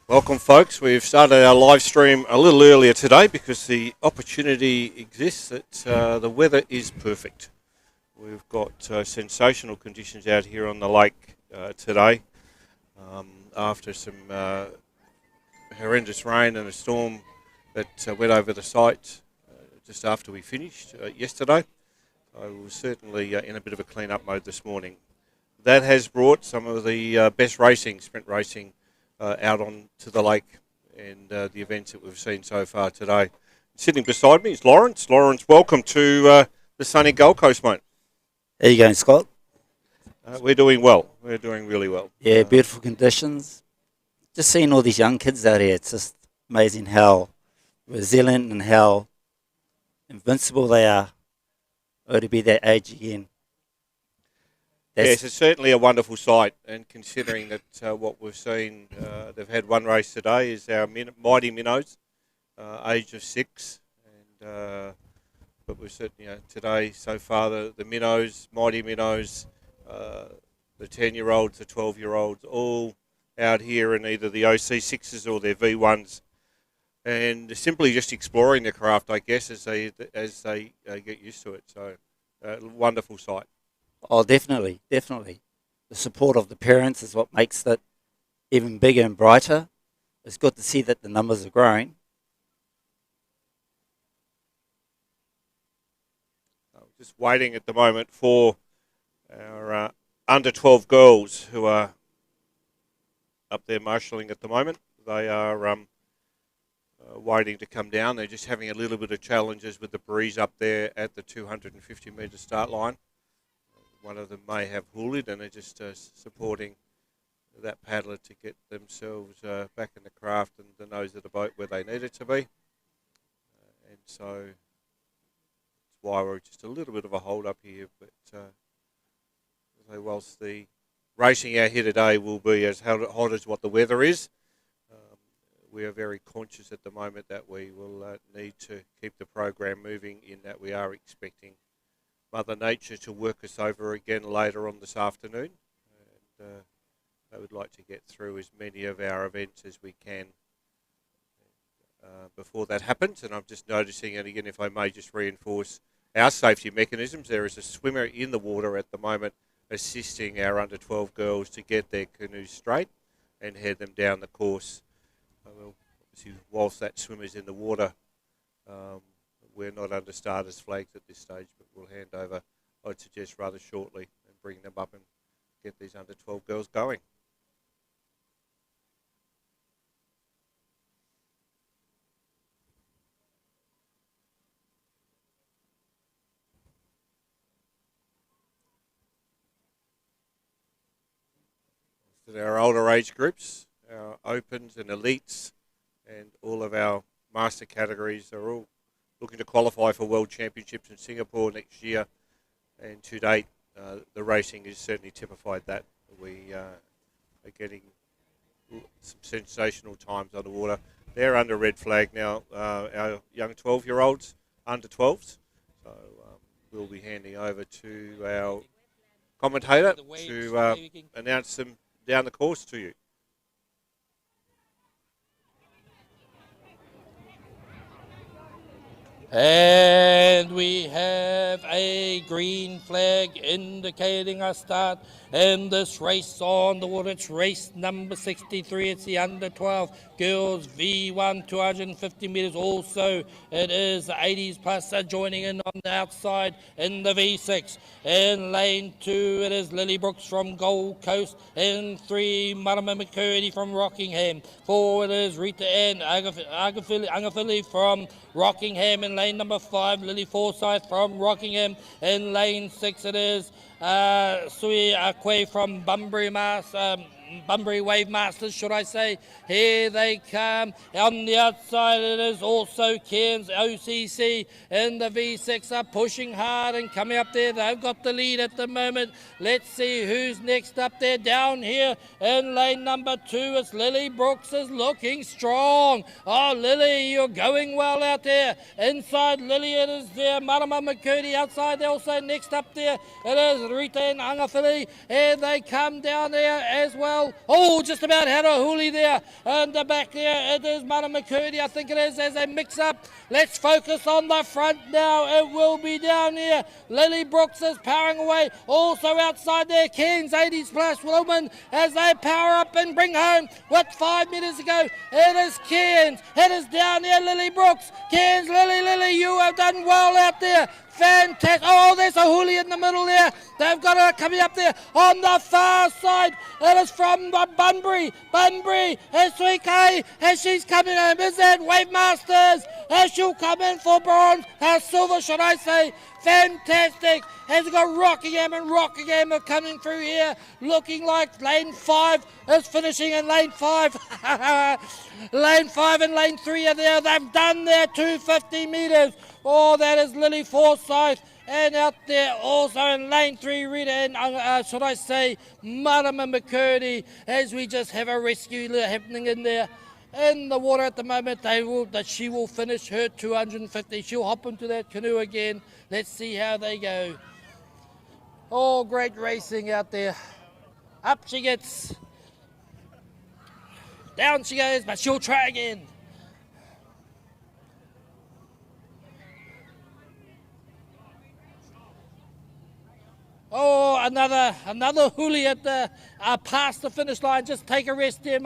Welcome, folks. We've started our live stream a little earlier today because the opportunity exists that the weather is perfect. We've got sensational conditions out here on the lake today after some horrendous rain and a storm that went over the site just after we finished yesterday. I was certainly in a bit of a clean-up mode this morning. That has brought some of the best racing, sprint racing, out on to the lake and the events that we've seen so far today. Sitting beside me is Lawrence. Lawrence, welcome to the sunny Gold Coast, mate. How you going, Scott? We're doing well. We're doing really well. Yeah, beautiful conditions. Just seeing all these young kids out here, it's just amazing how resilient and how invincible they are to be that age again. Yes, it's certainly a wonderful sight, and considering that what we've seen, they've had one race today, is our mighty minnows, age of 6, and but we've certainly today so far the minnows, mighty minnows, the 10-year-olds, the 12-year-olds, all out here in either the OC6s or their V1s, and simply just exploring the craft, I guess, as they get used to it. So, wonderful sight. Oh, definitely, definitely. The support of the parents is what makes it even bigger and brighter. It's good to see that the numbers are growing. I'm just waiting at the moment for our under 12 girls who are up there marshalling at the moment. They are waiting to come down. They're just having a little bit of challenges with the breeze up there at the 250-metre start line. One of them may have hooled and they're just supporting that paddler to get themselves back in the craft and the nose of the boat where they need it to be. And so that's why we're just a little bit of a hold up here. But whilst the racing out here today will be as hot as what the weather is, we are very conscious at the moment that we will need to keep the program moving, in that we are expecting Mother Nature to work us over again later on this afternoon, and I would like to get through as many of our events as we can before that happens. And I'm just noticing, and again, if I may just reinforce our safety mechanisms, there is a swimmer in the water at the moment assisting our under 12 girls to get their canoes straight and head them down the course. Well, obviously, whilst that swimmer's in the water, we're not under starters flags at this stage, but we'll hand over, I'd suggest, rather shortly, and bring them up and get these under 12 girls going. So our older age groups, our opens and elites, and all of our master categories are all looking to qualify for World Championships in Singapore next year, and to date, the racing has certainly typified that. We are getting some sensational times on the water. They're under red flag now, our young 12-year-olds, under 12s. So we'll be handing over to our commentator to announce them down the course to you. And we have a green flag indicating a start in this race on the water. It's race number 63. It's the under 12 girls V1 250 metres. Also, it is the 80s plus joining in on the outside in the V6. In lane 2, it is Lily Brooks from Gold Coast. In 3, Marama McCurdy from Rockingham. 4, it is Rita Ann Angafili from Rockingham. In lane number 5, Lily Forsyth from Rockingham. In lane 6, it is Sui Akwe from Bunbury Wave Masters, should I say. Here they come. On the outside, it is also Cairns OCC in the V6 are pushing hard and coming up there. They've got the lead at the moment. Let's see who's next up there. Down here in lane number 2, it's Lily Brooks is looking strong. Oh, Lily, you're going well out there. Inside Lily, it is there. Marama McCurdy outside. They're also next up there. It is Rita and Angafili. Here they come down there as well. well. Oh, just about had a hoolie there. And the back there, it is Mara McCurdy, I think it is, as they mix up. Let's focus on the front now. It will be down here. Lily Brooks is powering away. Also outside there, Cairns 80s plus will win as they power up and bring home with 5 metres to go. It is Cairns. It is down there, Lily Brooks. Cairns, Lily, you have done well out there. Fantastic. Oh, there's a hoolie in the middle there. They've got her coming up there on the far side. It is from Bunbury. SWK, as she's coming home. Is that Wave Masters? As she'll come in for bronze. Silver, should I say. Fantastic. Has got Rockingham are coming through here. Looking like lane 5 is finishing in lane 5. Lane 5 and lane 3 are there. They've done their 250 metres. Oh, that is Lily Forsyth. And out there also in lane 3, Rita and, should I say, Marama McCurdy, as we just have a rescue happening in there. In the water at the moment, she will finish her 250. She'll hop into that canoe again. Let's see how they go. Oh, great racing out there. Up she gets. Down she goes, but she'll try again. Oh, another hoolie at the past the finish line. Just take a rest there,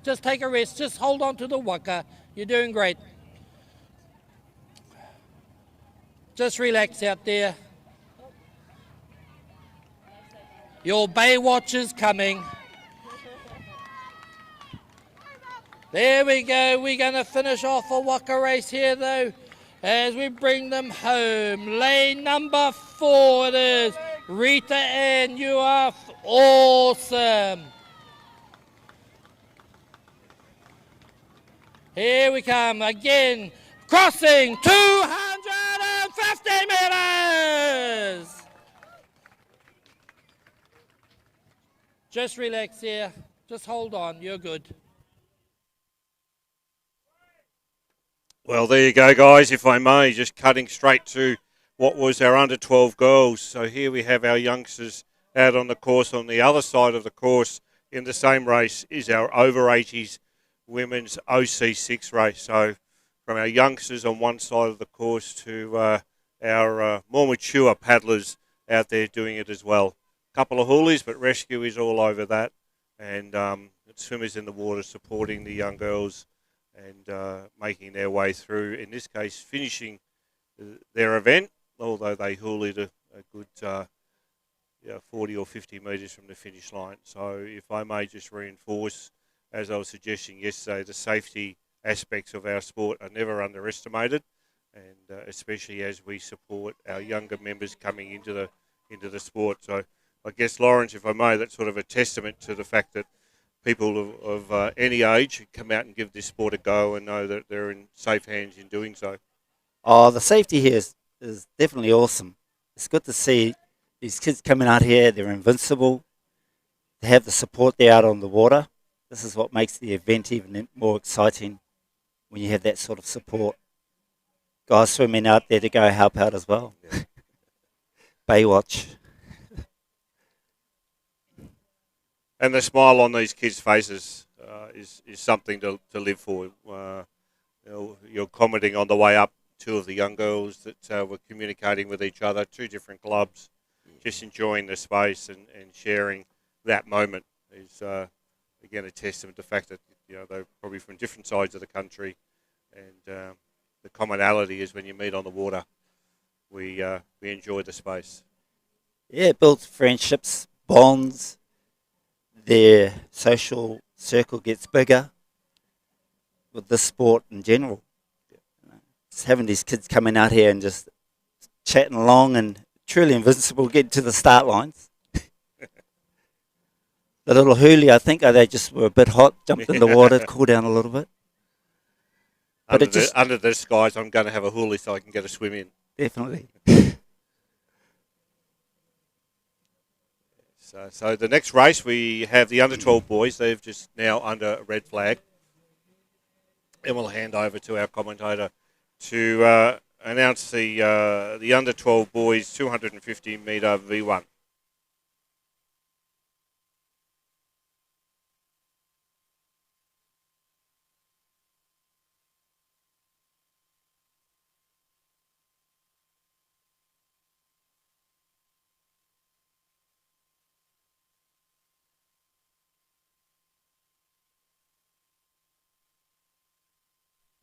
just take a rest. Just hold on to the waka. You're doing great. Just relax out there. Your Baywatch is coming. There we go. We're going to finish off a waka race here, though, as we bring them home. Lane number 4 it is. Rita Ann, you are awesome. Here we come again, crossing 250 metres. Just relax here. Just hold on. You're good. Well, there you go, guys, if I may, just cutting straight to what was our under-12 girls. So here we have our youngsters out on the course. On the other side of the course in the same race is our over-80s women's OC6 race. So from our youngsters on one side of the course to our more mature paddlers out there doing it as well. A couple of hoolies, but rescue is all over that. And swimmers in the water supporting the young girls and making their way through, in this case, finishing their event, although they hoolied a good 40 or 50 metres from the finish line. So if I may just reinforce, as I was suggesting yesterday, the safety aspects of our sport are never underestimated, and especially as we support our younger members coming into the sport. So I guess, Lawrence, if I may, that's sort of a testament to the fact that people of any age come out and give this sport a go and know that they're in safe hands in doing so. Oh, the safety here is definitely awesome. It's good to see these kids coming out here. They're invincible. They have the support there out on the water. This is what makes the event even more exciting when you have that sort of support. Guys swimming out there to go help out as well. Yeah. Baywatch. And the smile on these kids' faces is something to live for. You're commenting on the way up, two of the young girls that were communicating with each other, two different clubs, just enjoying the space and sharing that moment is, again, a testament to the fact that they're probably from different sides of the country. And the commonality is when you meet on the water, we enjoy the space. Yeah, it builds friendships, bonds. Their social circle gets bigger with this sport in general. Just having these kids coming out here and just chatting along and truly invincible, getting to the start lines. The little hoolie, I think, they just were a bit hot, jumped in the water, cooled down a little bit. But under the skies, I'm going to have a hoolie so I can get a swim in. Definitely. So the next race, we have the under-12 boys. They've just now under a red flag. And we'll hand over to our commentator to announce the under-12 boys 250 metre V1.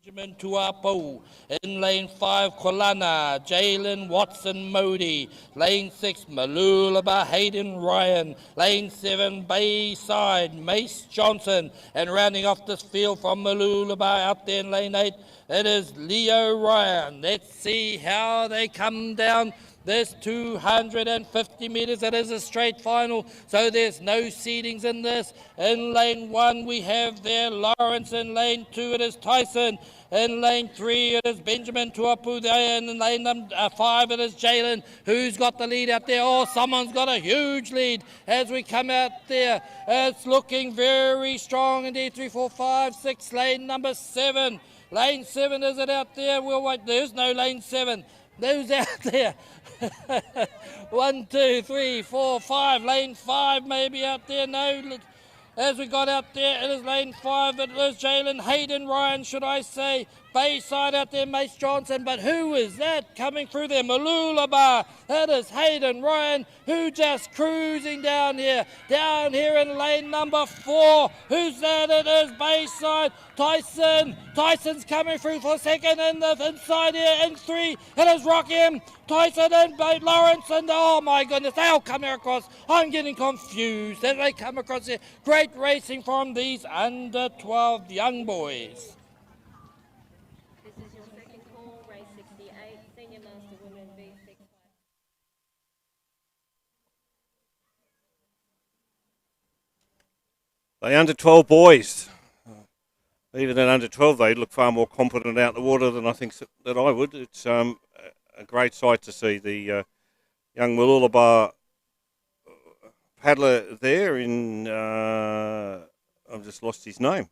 Benjamin Tuapo. In lane 5, Kolana, Jalen Watson Modi. Lane 6, Malulaba Hayden Ryan. Lane 7, Bayside, Mace Johnson. And rounding off this field from Malulaba out there in lane 8, it is Leo Ryan. Let's see how they come down this 250 metres. It is a straight final, so there's no seedings in this. In lane 1, we have there Lawrence. In lane 2, it is Tyson. In lane 3, it is Benjamin Tuapu there. And in lane 5, it is Jalen, who's got the lead out there. Oh, someone's got a huge lead as we come out there. It's looking very strong indeed. 3, 4, 5, 6, lane number 7. Lane 7, is it out there? We'll wait. There's no lane 7. Who's out there? 1, 2, 3, 4, 5. Lane 5 maybe out there. No. As we got out there, it is lane 5. It is Jalen Hayden Ryan, should I say. Bayside out there, Mace Johnson. But who is that coming through there? Malulaba. That is Hayden Ryan, who just cruising down here. Down here in lane number 4. Who's that? It is Bayside. Tyson. Tyson's coming through for second in the inside here. In 3, it is Rockham. Tyson and Lawrence. And oh my goodness, they all coming across. I'm getting confused as they come across here. Great racing from these under 12 young boys. This is your second call, race 68, Senior Master Women V6. The under 12 boys, even at under 12, they look far more confident out in the water than I think that I would. It's a great sight to see the young Malulaba paddler there in, I've just lost his name.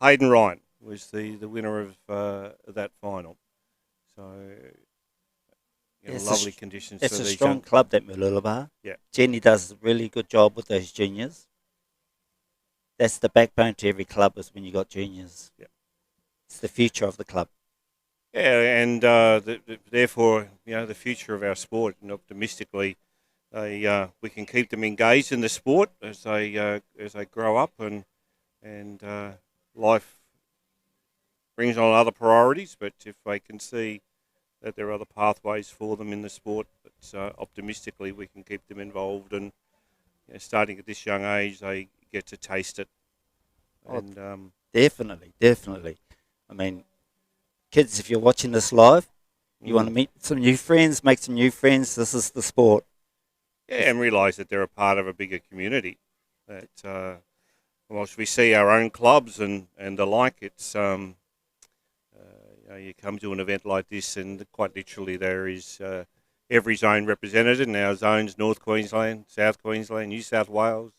Hayden Ryan was the winner of that final. So, lovely conditions. It's for a these strong young club, that Malulaba. Yeah. Jenny does a really good job with those juniors. That's the backbone to every club, is when you got juniors. Yeah. It's the future of the club. Yeah, and therefore, the future of our sport. And optimistically, we can keep them engaged in the sport as they grow up, and life brings on other priorities. But if they can see that there are other pathways for them in the sport, that optimistically we can keep them involved. And starting at this young age, they get to taste it. And Definitely. I mean, kids, if you're watching this live, you want to meet some new friends, make some new friends. This is the sport. Yeah, and realise that they're a part of a bigger community. That whilst we see our own clubs and the like, it's you come to an event like this, and quite literally there is every zone represented in our zones: North Queensland, South Queensland, New South Wales,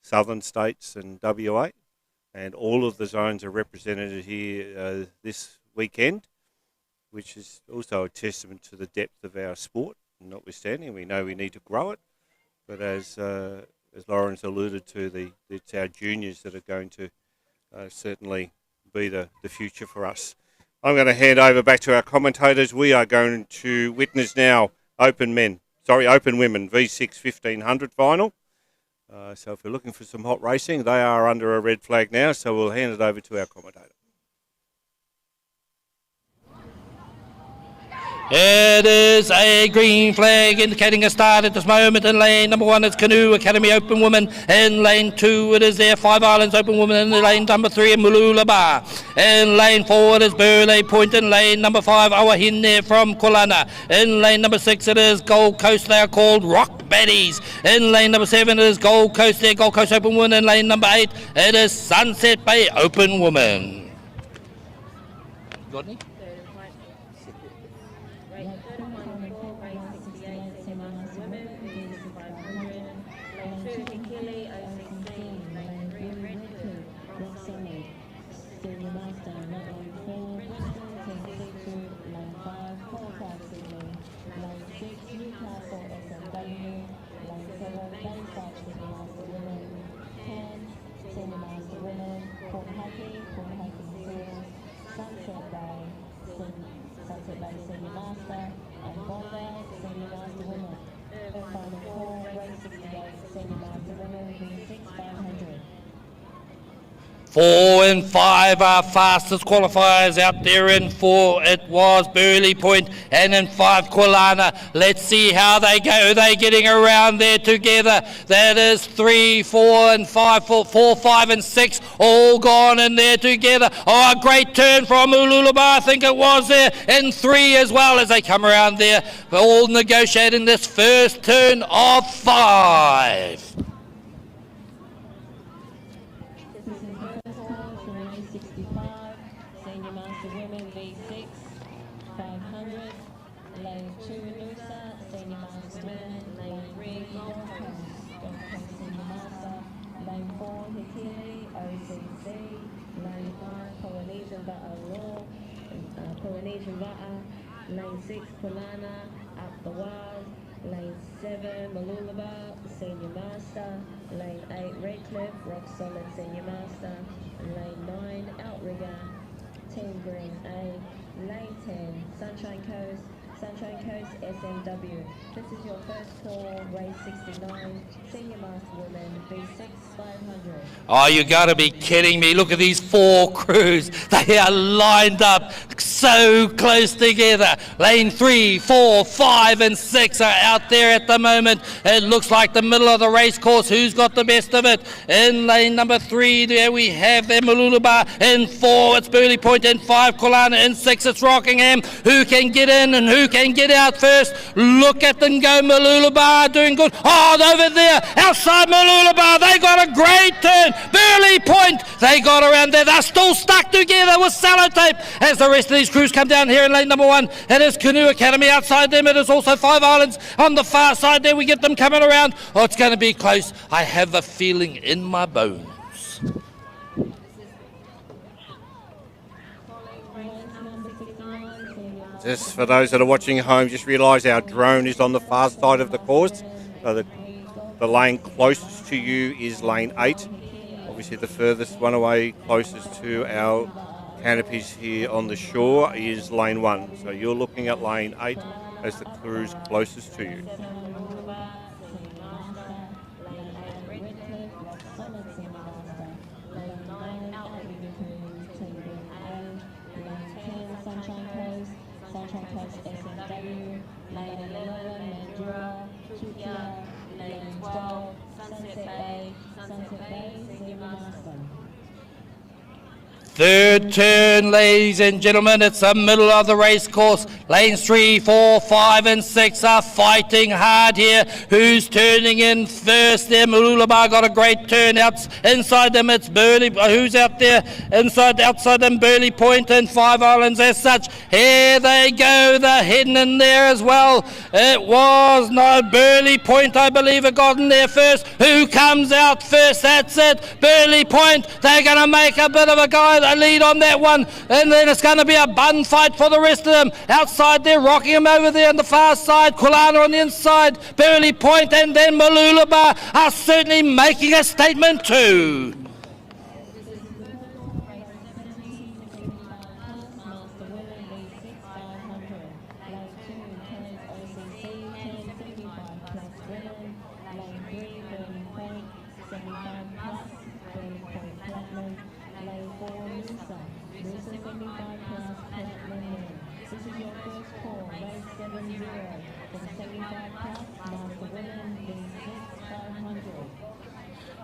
Southern States, and WA, and all of the zones are represented here this weekend, which is also a testament to the depth of our sport. Notwithstanding, we know we need to grow it, but as Lawrence alluded to, it's our juniors that are going to certainly be the future for us. I'm going to hand over back to our commentators. We are going to witness now Open Women V6 1500 final. So if we're looking for some hot racing, they are under a red flag now, so we'll hand it over to our commentator. It is a green flag indicating a start at this moment. In lane number 1 is Canoe Academy Open Women. In lane 2 it is there Five Islands Open Women. In lane number 3 Mululaba. In lane 4 it is Burley Point. In lane number 5 Awahine from Kulana. In lane number 6 it is Gold Coast. They are called Rock Baddies. In lane number 7 it is Gold Coast there, Gold Coast Open Women. In lane number 8 it is Sunset Bay Open Women. Got any? Third and final call, race 68, Senior Master Women V500. Lane 2, Hikili, OCC. Lane 3, Redford, Roxy. Senior Master, lane 4, Bristol, TC2, lane 5, Halifax, Sydney, lane 6, Newcastle, SMW, lane 7, Bayside, Senior Master Women, 10, Senior Master Women, Kornhaki, Seals, Sunset Bay, Senior Master, and Bondi, Senior Master Women. Third final call, race 68, Senior Master Women, V6 500. 4 and 5 are fastest qualifiers out there. In 4 it was Burley Point, and in 5 Quilana. Let's see how they go. They're getting around there together. That is 3, 4 and 5, 4, 5 and 6 all gone in there together. Oh, a great turn from Ululaba, I think it was there, in 3 as well as they come around there. All negotiating this first turn of 5. Senior Master Women V6, 500. Lane 2 Nusa, Senior Master Men. Lane 3 Gold Coast Senior Master. Lane 4 Hikili, OCC. Lane 5 Polynesian Va'a Law, Polynesian Va'a. Lane 6 Kulana, Up the Wild. Lane 7 Malulaba, Senior Master. Lane 8 Redcliffe, Rock Solid Senior Master. Lane 9 Outrigger, Team Green A. Lane 10 Sunshine Coast SMW. This is your first call, race 69, Senior Master Women V6 500. Oh, you gotta be kidding me. Look at these 4 crews. They are lined up so close together. Lane 3, 4, 5 and 6 are out there at the moment. It looks like the middle of the race course. Who's got the best of it? In lane number 3, there we have them Malulaba. In 4, it's Burley Point. In 5, Kulana. In 6, it's Rockingham. Who can get in and who can get out first? Look at them go. Malulaba doing good. Oh, over there, outside Malulaba, they got a great turn. Burley Point, they got around there. They're still stuck together with sellotape as the rest of these crews come down here in lane number 1. It is Canoe Academy outside them. It is also 5 Islands on the far side there. We get them coming around. Oh, it's going to be close. I have a feeling in my bones. Just for those that are watching at home, just realise our drone is on the far side of the course. So the lane closest to you is lane 8. Obviously the furthest one away, closest to our canopies here on the shore, is lane 1. So you're looking at lane 8 as the cruise closest to you. Sunshine Coast SMW, lane 11 Mandurah, Tukia, lane 12 Sunset Bay, Senior Master. Third turn, ladies and gentlemen. It's the middle of the race course. Lanes 3, 4, 5 and 6 are fighting hard here. Who's turning in first there? Malulaba got a great turn out. Inside them it's Burley. Who's out there? Outside them Burley Point and 5 Islands as such. Here they go. They're heading in there as well. It was no Burley Point, I believe, it got in there first. Who comes out first? That's it. Burley Point. They're going to make a bit of a lead on that one, and then it's going to be a bun fight for the rest of them. Outside there, Rockingham over there on the far side, Kulana on the inside, Burley Point and then Malulaba are certainly making a statement too.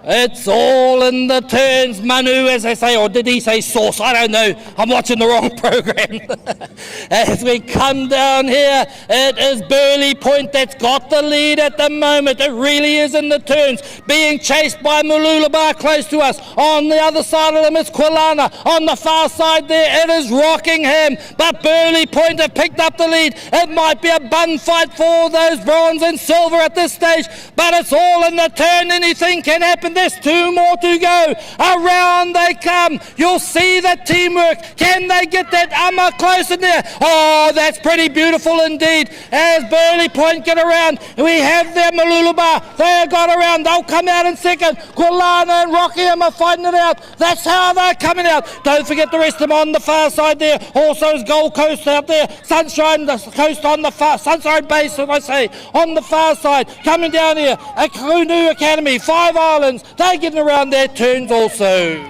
It's all in the turns, Manu, as they say, or did he say sauce? I don't know. I'm watching the wrong program. As we come down here, it is Burley Point that's got the lead at the moment. It really is in the turns, being chased by Malulaba close to us. On the other side of them, it's Kulana. On the far side there, it is Rockingham. But Burley Point have picked up the lead. It might be a bun fight for those bronze and silver at this stage, but it's all in the turn. Anything can happen. There's 2 more to go. Around they come. You'll see that teamwork. Can they get that close in there? Oh, that's pretty beautiful indeed. As Burley Point get around, we have their Malulaba. They got around. They'll come out in second. Kulana and Rockingham are fighting it out. That's how they're coming out. Don't forget the rest of them on the far side there. Also is Gold Coast out there. Sunshine Coast on the far, Sunshine Base, as I say, on the far side. Coming down here, a Canoe Academy, 5 Islands. They're getting around their turns also.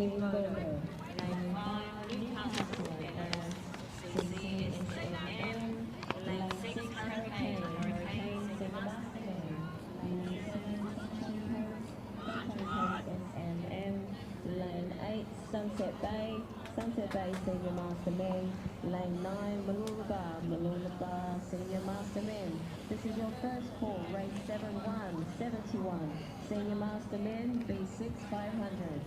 Lane 4 Go. Lane 5 Newcastle CCSMM. Lane 6 Hurricane Senior Master Men. Lane 7 Sunshine Coast SMM. Lane 8 Sunset Bay Senior Master Men. Lane 9 Malulaba Senior Master Men. This is your first call, race 71, Senior Master Men, B6 500.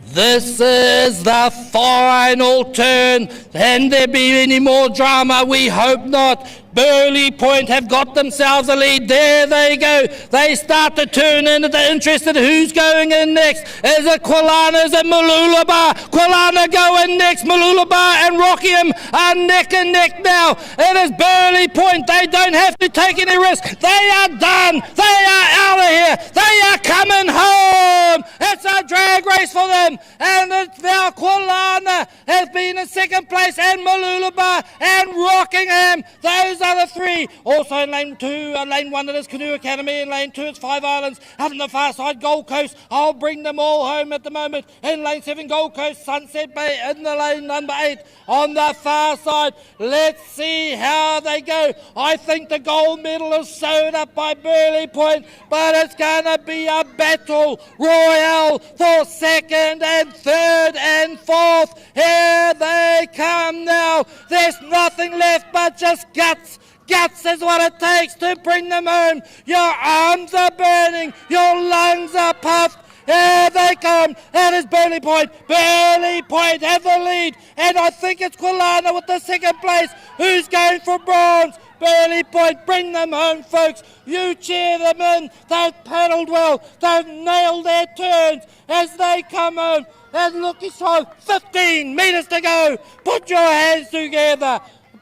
This is the final turn. Can there be any more drama? We hope not. Burley Point have got themselves a lead. There they go. They start to turn into the interested. Who's going in next? Is it Quilana? Is it Malulaba? Quilana going next. Malulaba and Rockingham are neck and neck now. It is Burley Point. They don't have to take any risk. They are done. They are out of here. They are coming home. It's a drag race for them. And it's now Quilana has been in second place, and Malulaba and Rockingham. Those are the three. Also in lane 2, lane 1 it is Canoe Academy. In lane 2 it's Five Islands. Up on the far side, Gold Coast. I'll bring them all home at the moment. In lane 7, Gold Coast, Sunset Bay in the lane number 8 on the far side. Let's see how they go. I think the gold medal is sewed up by Burley Point, but it's going to be a battle royale for second and third and fourth. Here they come now. There's nothing left but just guts. Guts is what it takes to bring them home. Your arms are burning. Your lungs are puffed. Here they come. That is Burley Point. Burley Point have the lead. And I think it's Quilana with the second place. Who's going for bronze? Burley Point, bring them home, folks. You cheer them in. They've paddled well. They've nailed their turns as they come home. And look, it's 15 metres to go. Put your hands together.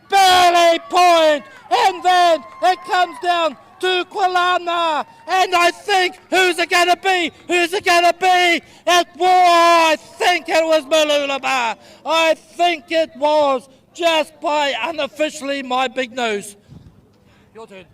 Burley Point. And then it comes down to Quilana. And I think, who's it going to be? Who's it going to be? I think it was Malulaba. I think it was, just by unofficially my big nose. Your turn.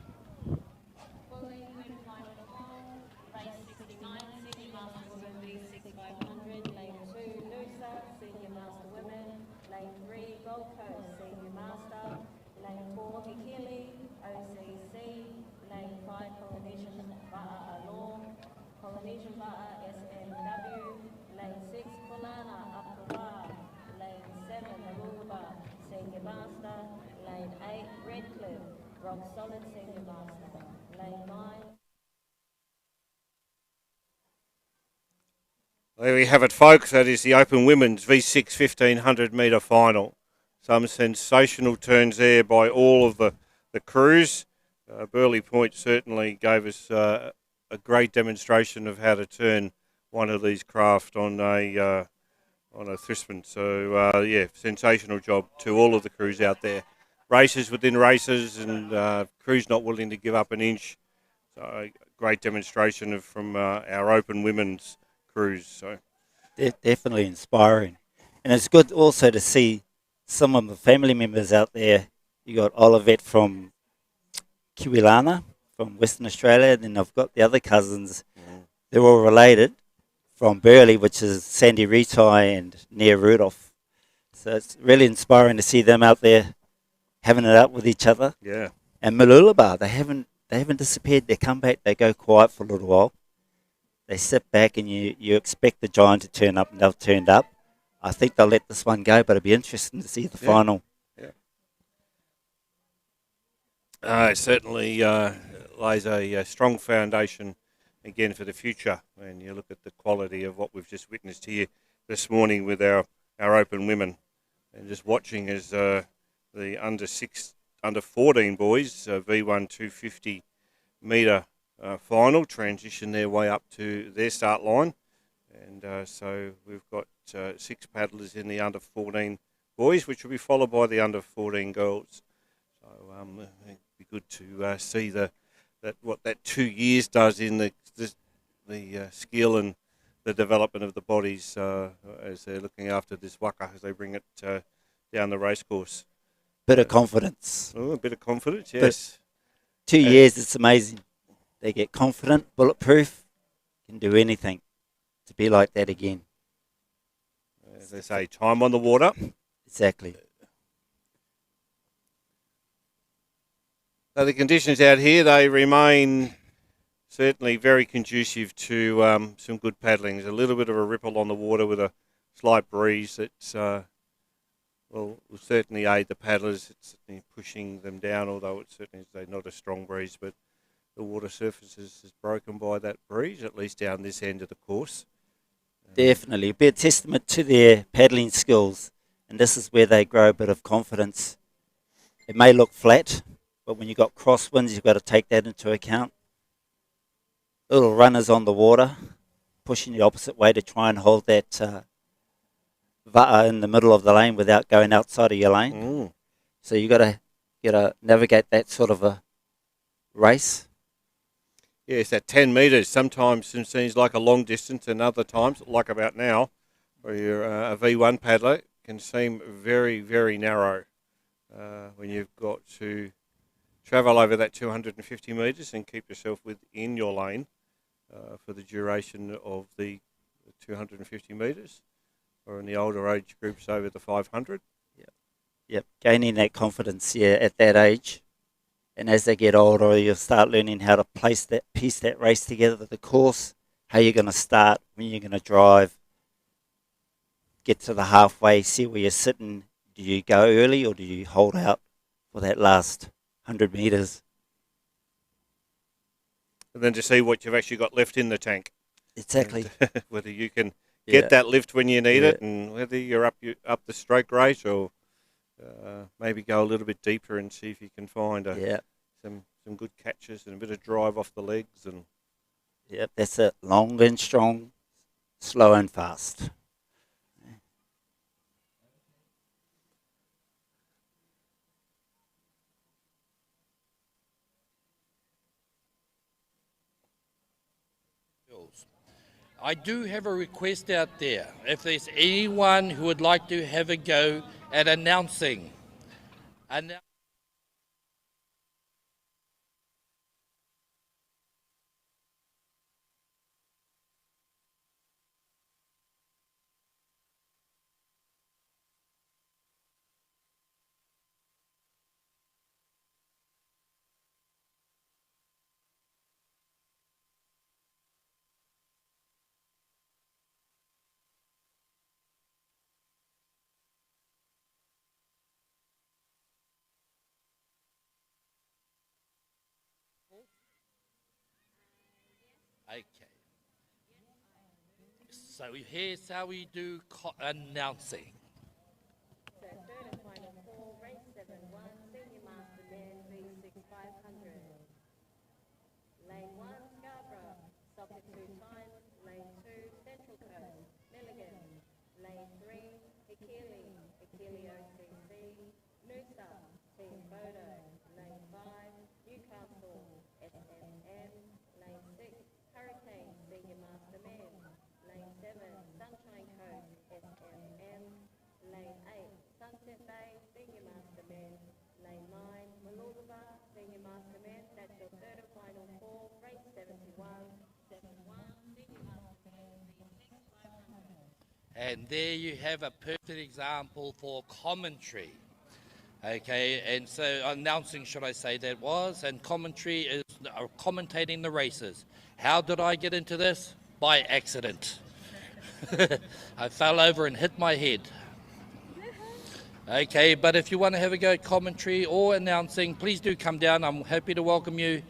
Polynesian Bar SMW, lane 6 Kulana Upper lane 7 Narulaba Senior Master, lane 8 Redcliffe Rock Solid Senior Master, lane 9. There we have it, folks. That is the Open Women's V6 1500 metre final. Some sensational turns there by all of the crews. Burley Point certainly gave us a great demonstration of how to turn one of these craft on a Thrisman. So yeah, sensational job to all of the crews out there. Races within races, and crews not willing to give up an inch. So great demonstration from our Open Women's crews. So definitely inspiring, and it's good also to see some of the family members out there. You got Olivette from Kiwilana, from Western Australia. Then I've got the other cousins. They're all related from Burley, which is Sandy Retai and Nia Rudolph. So it's really inspiring to see them out there having it up with each other. yeah, And Malulaba, they haven't disappeared. They come back. They go quiet for a little while. They sit back, and you expect the giant to turn up, and they've turned up. I think they'll let this one go, but it'll be interesting to see the final. It certainly lays a strong foundation again for the future. And you look at the quality of what we've just witnessed here this morning with our Open Women, and just watching as the under 14 boys V1 250 metre final transition their way up to their start line. And so we've got 6 paddlers in the under 14 boys, which will be followed by the under 14 girls. So it'd be good to see what that 2 years does in the skill and the development of the bodies as they're looking after this waka as they bring it down the racecourse. Bit of confidence. Oh, a bit of confidence, yes. 2 years, it's amazing. They get confident, bulletproof, can do anything. To be like that again. as they say, time on the water. Exactly. So the conditions out here, they remain certainly very conducive to some good paddling. There's a little bit of a ripple on the water with a slight breeze that will certainly aid the paddlers. It's certainly pushing them down, although it's certainly not a strong breeze, but the water surface is broken by that breeze, at least down this end of the course. Definitely. Be a testament to their paddling skills, and this is where they grow a bit of confidence. It may look flat, but when you've got crosswinds, you've got to take that into account. Little runners on the water, pushing the opposite way to try and hold that va'a in the middle of the lane without going outside of your lane. So you got to navigate that sort of a race. Yes, at 10 metres, sometimes it seems like a long distance, and other times, like about now, where you're a V1 paddler, can seem very, very narrow when you've got to travel over that 250 metres and keep yourself within your lane for the duration of the 250 metres, or in the older age groups over the 500. Yep, gaining that confidence, at that age. And as they get older, you'll start learning how to piece that race together, the course, how you're going to start, when you're going to drive, get to the halfway, see where you're sitting. Do you go early or do you hold out for that last 100 metres? And then to see what you've actually got left in the tank. Exactly. And whether you can get that lift when you need it, and whether you're up the stroke rate, or maybe go a little bit deeper and see if you can find some good catches and a bit of drive off the legs. And that's it. Long and strong, slow and fast. I do have a request out there. If there's anyone who would like to have a go at announcing. Okay. So here's how we do announcing. So third and final call, race 7-1, Senior Master Men, V6 500. Lane 1, Scarborough, stop at 2 times. Lane 2, Central Coast, Milligan. Lane 3, Hikili OCC, Noosa, Team Photo. Lane 5, Newcastle, SMM. Lane 6, Hurricane, Senior Master Men. Lane 7, Sunshine Coast, SMM. Lane 8, Sunset Bay, Senior Master Men. Lane 9, Malulaba, Senior Master Men. That's your third and final call, race 71. 71, Senior Master Men, V6 500. And there you have a perfect example for commentary. Okay, and so announcing, should I say, that was, and commentary is commentating the races. How did I get into this? By accident. I fell over and hit my head. Okay, but if you want to have a go at commentary or announcing, please do come down. I'm happy to welcome you.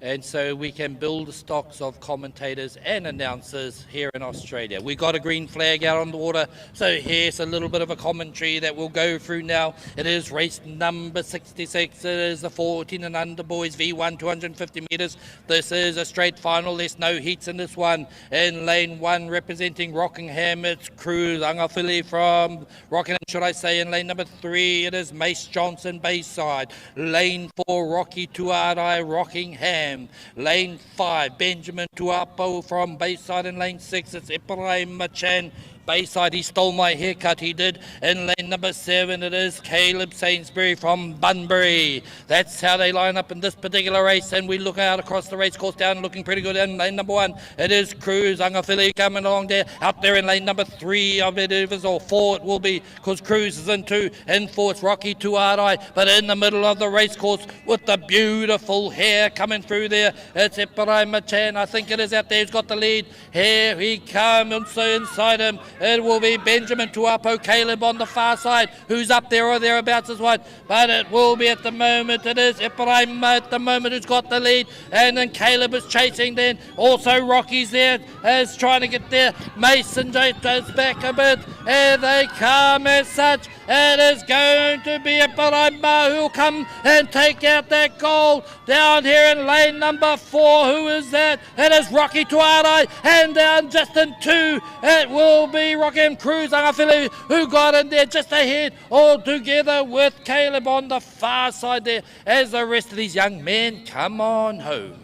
And so we can build the stocks of commentators and announcers here in Australia. We got a green flag out on the water, so here's a little bit of a commentary that we'll go through now. It is race number 66. It is the 14 and under boys V1 250 metres. This is a straight final. There's no heats in this one. In lane 1, representing Rockingham, it's Cruz Angafili from Rockingham, should I say. In lane number 3, it is Mace Johnson Bayside. Lane 4, Rocky Tuarai Rockingham. Lane 5, Benjamin Tuapo from Bayside. In lane 6, it's Ibrahim Machan Bayside. He stole my haircut, he did. In lane number 7, it is Caleb Sainsbury from Bunbury. That's how they line up in this particular race, and we look out across the race course down, looking pretty good. In lane number 1, it is Cruz Angafili coming along there. Out there in lane number 3 of it is, or 4 it will be, because Cruz is in 2. In 4 it's Rocky Tuarai, but in the middle of the race course with the beautiful hair coming through there, it's Eparai Machan. I think it is out there who's got the lead. Here he comes, so inside him it will be Benjamin Tuapo, Caleb on the far side, who's up there or thereabouts as well. But it will be at the moment, it is Ephraim at the moment who's got the lead. And then Caleb is chasing then. Also Rocky's there, is trying to get there. Mason goes back a bit. Here they come as such. It is going to be Ephraim who will come and take out that goal. Down here in lane number 4, who is that? It is Rocky Tuarai. And down just in 2, it will be Rocky and Cruz Angafili who got in there just ahead, all together with Caleb on the far side there as the rest of these young men come on home.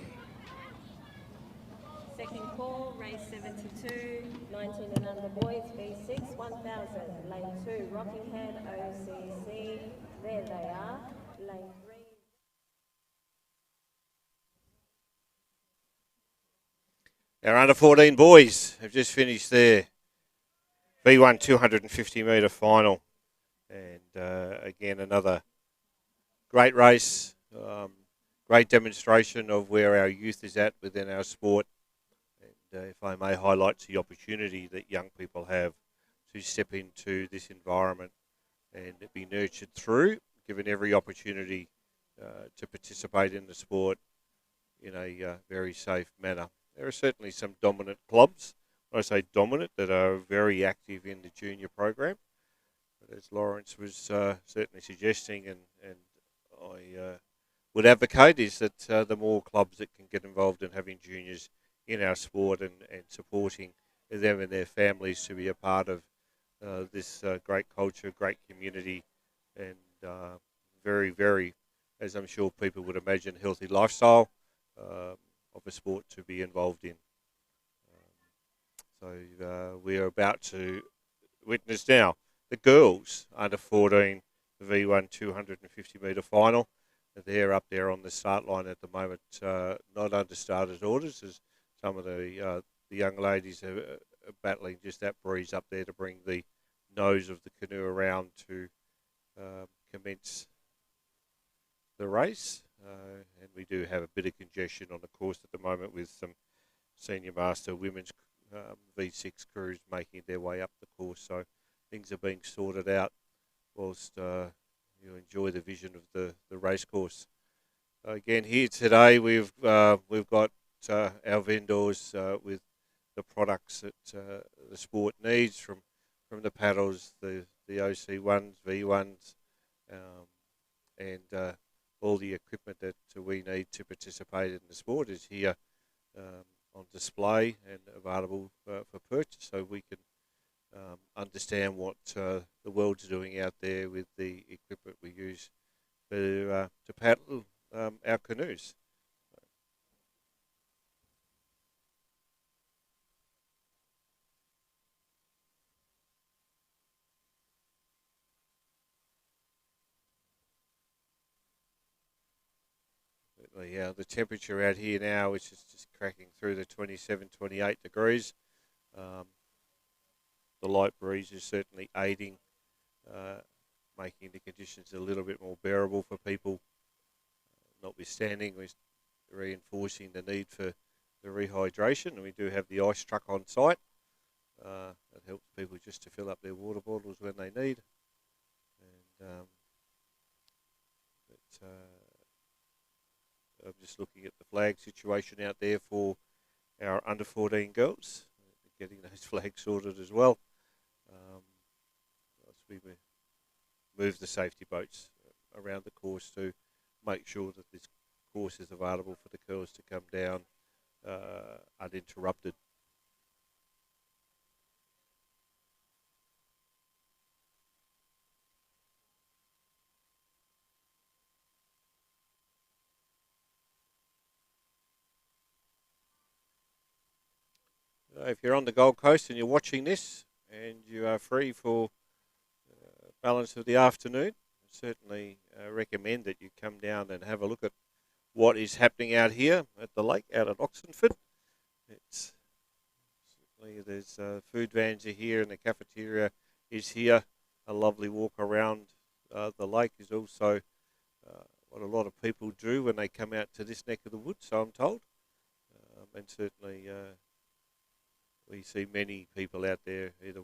Second call, race 72, 19 and under boys, V6, 1000. Lane 2, Rockingham, OCC. There they are. Lane 3. Our under 14 boys have just finished their V1 250 metre final. And again, another great race, great demonstration of where our youth is at within our sport. And if I may highlight the opportunity that young people have to step into this environment and be nurtured through, given every opportunity to participate in the sport in a very safe manner. There are certainly some dominant clubs, when I say dominant, that are very active in the junior program. But as Lawrence was certainly suggesting, and I would advocate, is that the more clubs that can get involved in having juniors in our sport and supporting them and their families to be a part of this great culture, great community, and very, very, as I'm sure people would imagine, healthy lifestyle of a sport to be involved in. So we are about to witness now the girls under 14 V1 250 metre final. They're up there on the start line at the moment, not under starters orders, as some of the young ladies are battling just that breeze up there to bring the nose of the canoe around to commence the race. And we do have a bit of congestion on the course at the moment with some senior master women's V6 crews making their way up the course. So things are being sorted out whilst you enjoy the vision of the race course. Again, here today we've got our vendors with the products that the sport needs, from the paddles, the OC1s, V1s, and all the equipment that we need to participate in the sport is here on display and available for purchase, so we can understand what the world's doing out there with the equipment we use to paddle our canoes. The temperature out here now, which is just cracking through the 27, 28 degrees. The light breeze is certainly aiding, making the conditions a little bit more bearable for people. Notwithstanding, we're reinforcing the need for the rehydration, and we do have the ice truck on site. That helps people just to fill up their water bottles when they need. And I'm just looking at the flag situation out there for our under 14 girls, getting those flags sorted as well. As we move the safety boats around the course to make sure that this course is available for the girls to come down uninterrupted. If you're on the Gold Coast and you're watching this, and you are free for balance of the afternoon, certainly recommend that you come down and have a look at what is happening out here at the lake, out at Oxenford. It's certainly there's food vans are here, and the cafeteria is here. A lovely walk around the lake is also what a lot of people do when they come out to this neck of the woods, so I'm told. And certainly we see many people out there either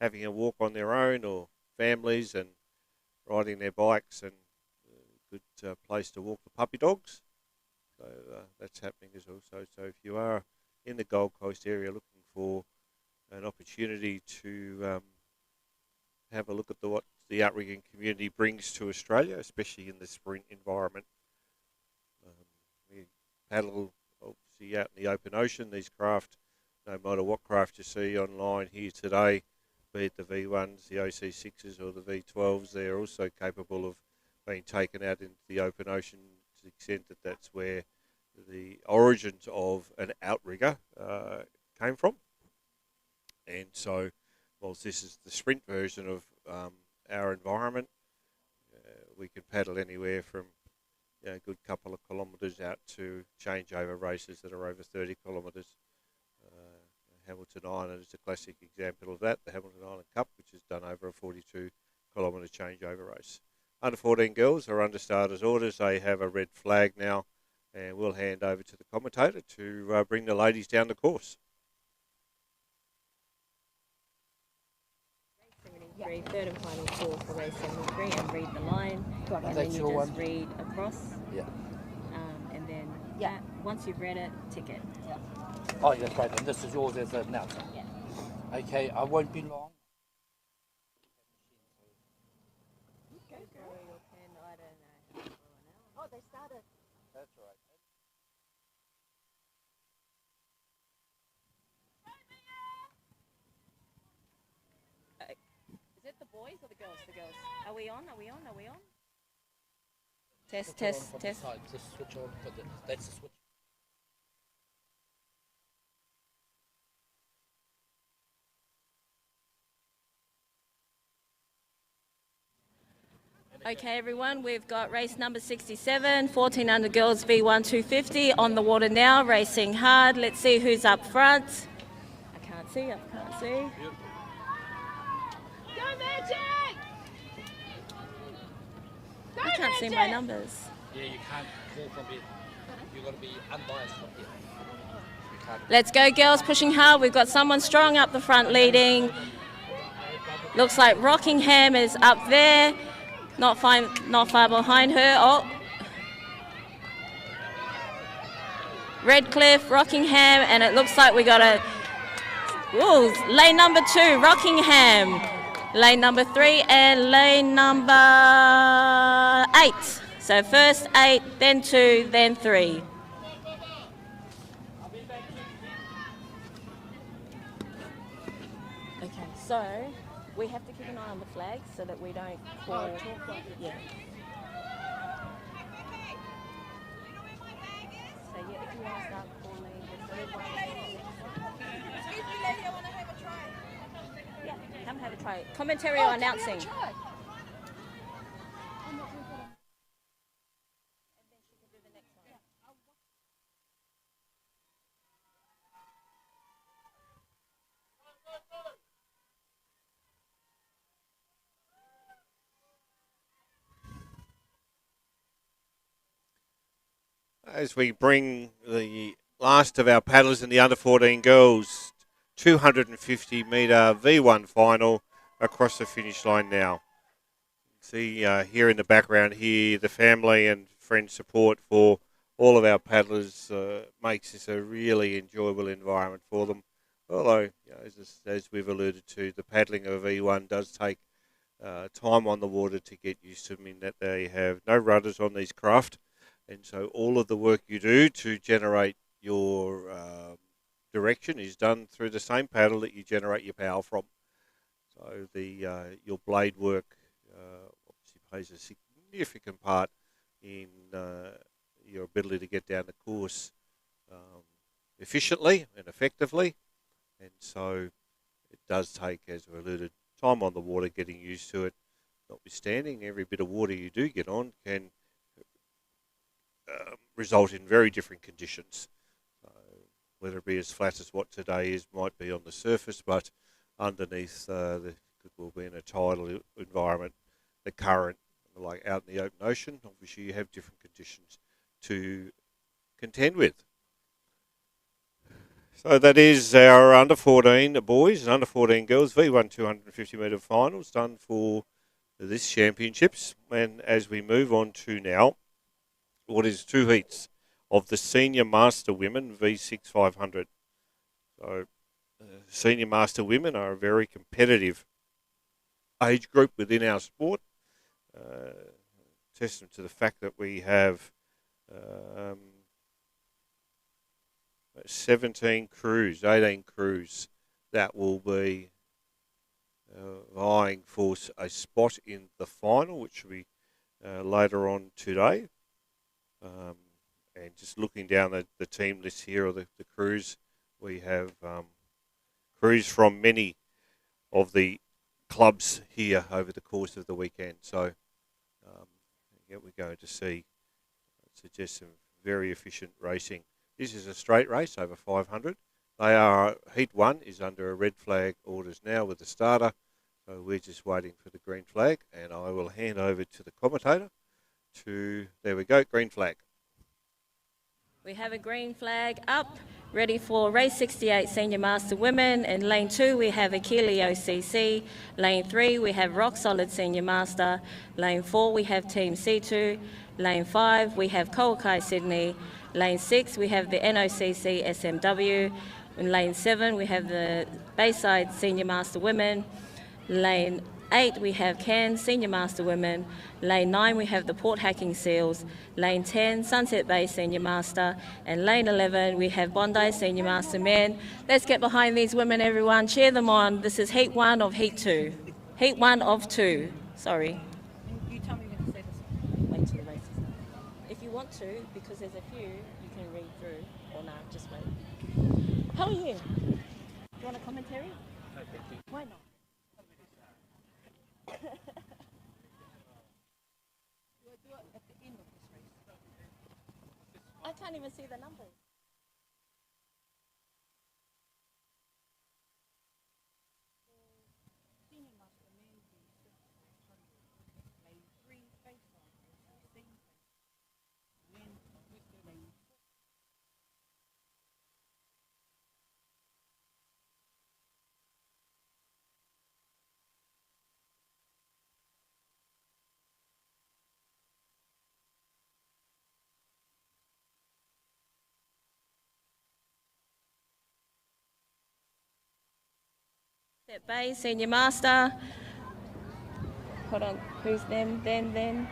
having a walk on their own or families and riding their bikes, and a good place to walk the puppy dogs. So that's happening as also. So if you are in the Gold Coast area looking for an opportunity to have a look at what the outrigging community brings to Australia, especially in the sprint environment. We paddle obviously out in the open ocean. These craft, no matter what craft you see online here today, be it the V1s, the OC6s or the V12s, they're also capable of being taken out into the open ocean to the extent that that's where the origins of an outrigger came from. And so, whilst this is the sprint version of our environment, we can paddle anywhere from a good couple of kilometres out to changeover races that are over 30 kilometres. Hamilton Island is a classic example of that, the Hamilton Island Cup, which is done over a 42-kilometre changeover race. Under 14 girls are under starters orders. They have a red flag now, and we'll hand over to the commentator to bring the ladies down the course. Race 73, third and final call for race 73, and read the line, and then you just read across. Yeah. And then once you've read it, tick it. Yeah. Oh, that's right. And this is yours as an announcer. Yeah. Okay, I won't be long. Go for your pen, I don't know. Oh, they started. That's right. Is it the boys or the girls? The girls. Are we on? Are we on? Are we on? Test, test, test. Just switch on for the, that's the switch. Okay, everyone, we've got race number 67, 14 under girls V1 250 on the water now, racing hard. Let's see who's up front. I can't see. Go Magic! I can't see my numbers. Yeah, you can't call from here. You've got to be unbiased from here. You can't. Let's go, girls, pushing hard. We've got someone strong up the front leading. Looks like Rockingham is up there. Not far behind her. Oh. Redcliffe, Rockingham, and it looks like we got lane number 2, Rockingham. Lane number 3 and lane number 8. So first 8, then 2, then 3. Okay, so we have to keep an eye on the flags so that we don't fall. Yeah. So yeah, if you want to start calling, yeah, come have a try. Commentary or announcing. As we bring the last of our paddlers in the under 14 girls 250 metre V1 final across the finish line now. See here in the background here, the family and friend support for all of our paddlers makes this a really enjoyable environment for them. Although, as we've alluded to, the paddling of a V1 does take time on the water to get used to, in that they have no rudders on these craft. And so all of the work you do to generate your direction is done through the same paddle that you generate your power from. So your blade work obviously plays a significant part in your ability to get down the course efficiently and effectively. And so it does take, as we alluded, time on the water, getting used to it. Notwithstanding, every bit of water you do get on can result in very different conditions. Whether it be as flat as what today is, might be on the surface, but underneath there could well be in a tidal environment, the current, like out in the open ocean. Obviously, you have different conditions to contend with. So that is our under 14 boys and under 14 girls V1 250 metre finals done for this championships. And as we move on to now, what is 2 heats of the Senior Master Women V6 500. So Senior Master Women are a very competitive age group within our sport. Testament to the fact that we have 17 crews, 18 crews that will be vying for a spot in the final, which will be later on today. And just looking down the team list here, or the crews, we have crews from many of the clubs here over the course of the weekend. So yeah, we're going to see, suggest some very efficient racing. This is a straight race over 500. Heat 1 is under a red flag orders now with the starter. So we're just waiting for the green flag, and I will hand over to the commentator there we go, green flag. We have a green flag up, ready for race 68 Senior Master Women. In lane 2, we have Akili OCC. Lane 3, we have Rock Solid Senior Master. Lane 4, we have Team C2. Lane 5, we have Kowakai Sydney. Lane 6, we have the NOCC SMW. In lane 7, we have the Bayside Senior Master Women. Lane 8, we have Cairns Senior Master Women. Lane 9, we have the Port Hacking Seals. Lane 10, Sunset Bay Senior Master. And lane 11, we have Bondi Senior Master Men. Let's get behind these women, everyone. Cheer them on. This is Heat 1 of Heat 2. Heat 1 of 2. Sorry. You tell me when to say this. Wait till the race is done. If you want to, because there's a few, you can read through. Or no, just wait. How are you? Do you want a commentary? No, thank you. Why not? I can't even see the numbers. Bay Senior Master. Hold on, who's them? Them.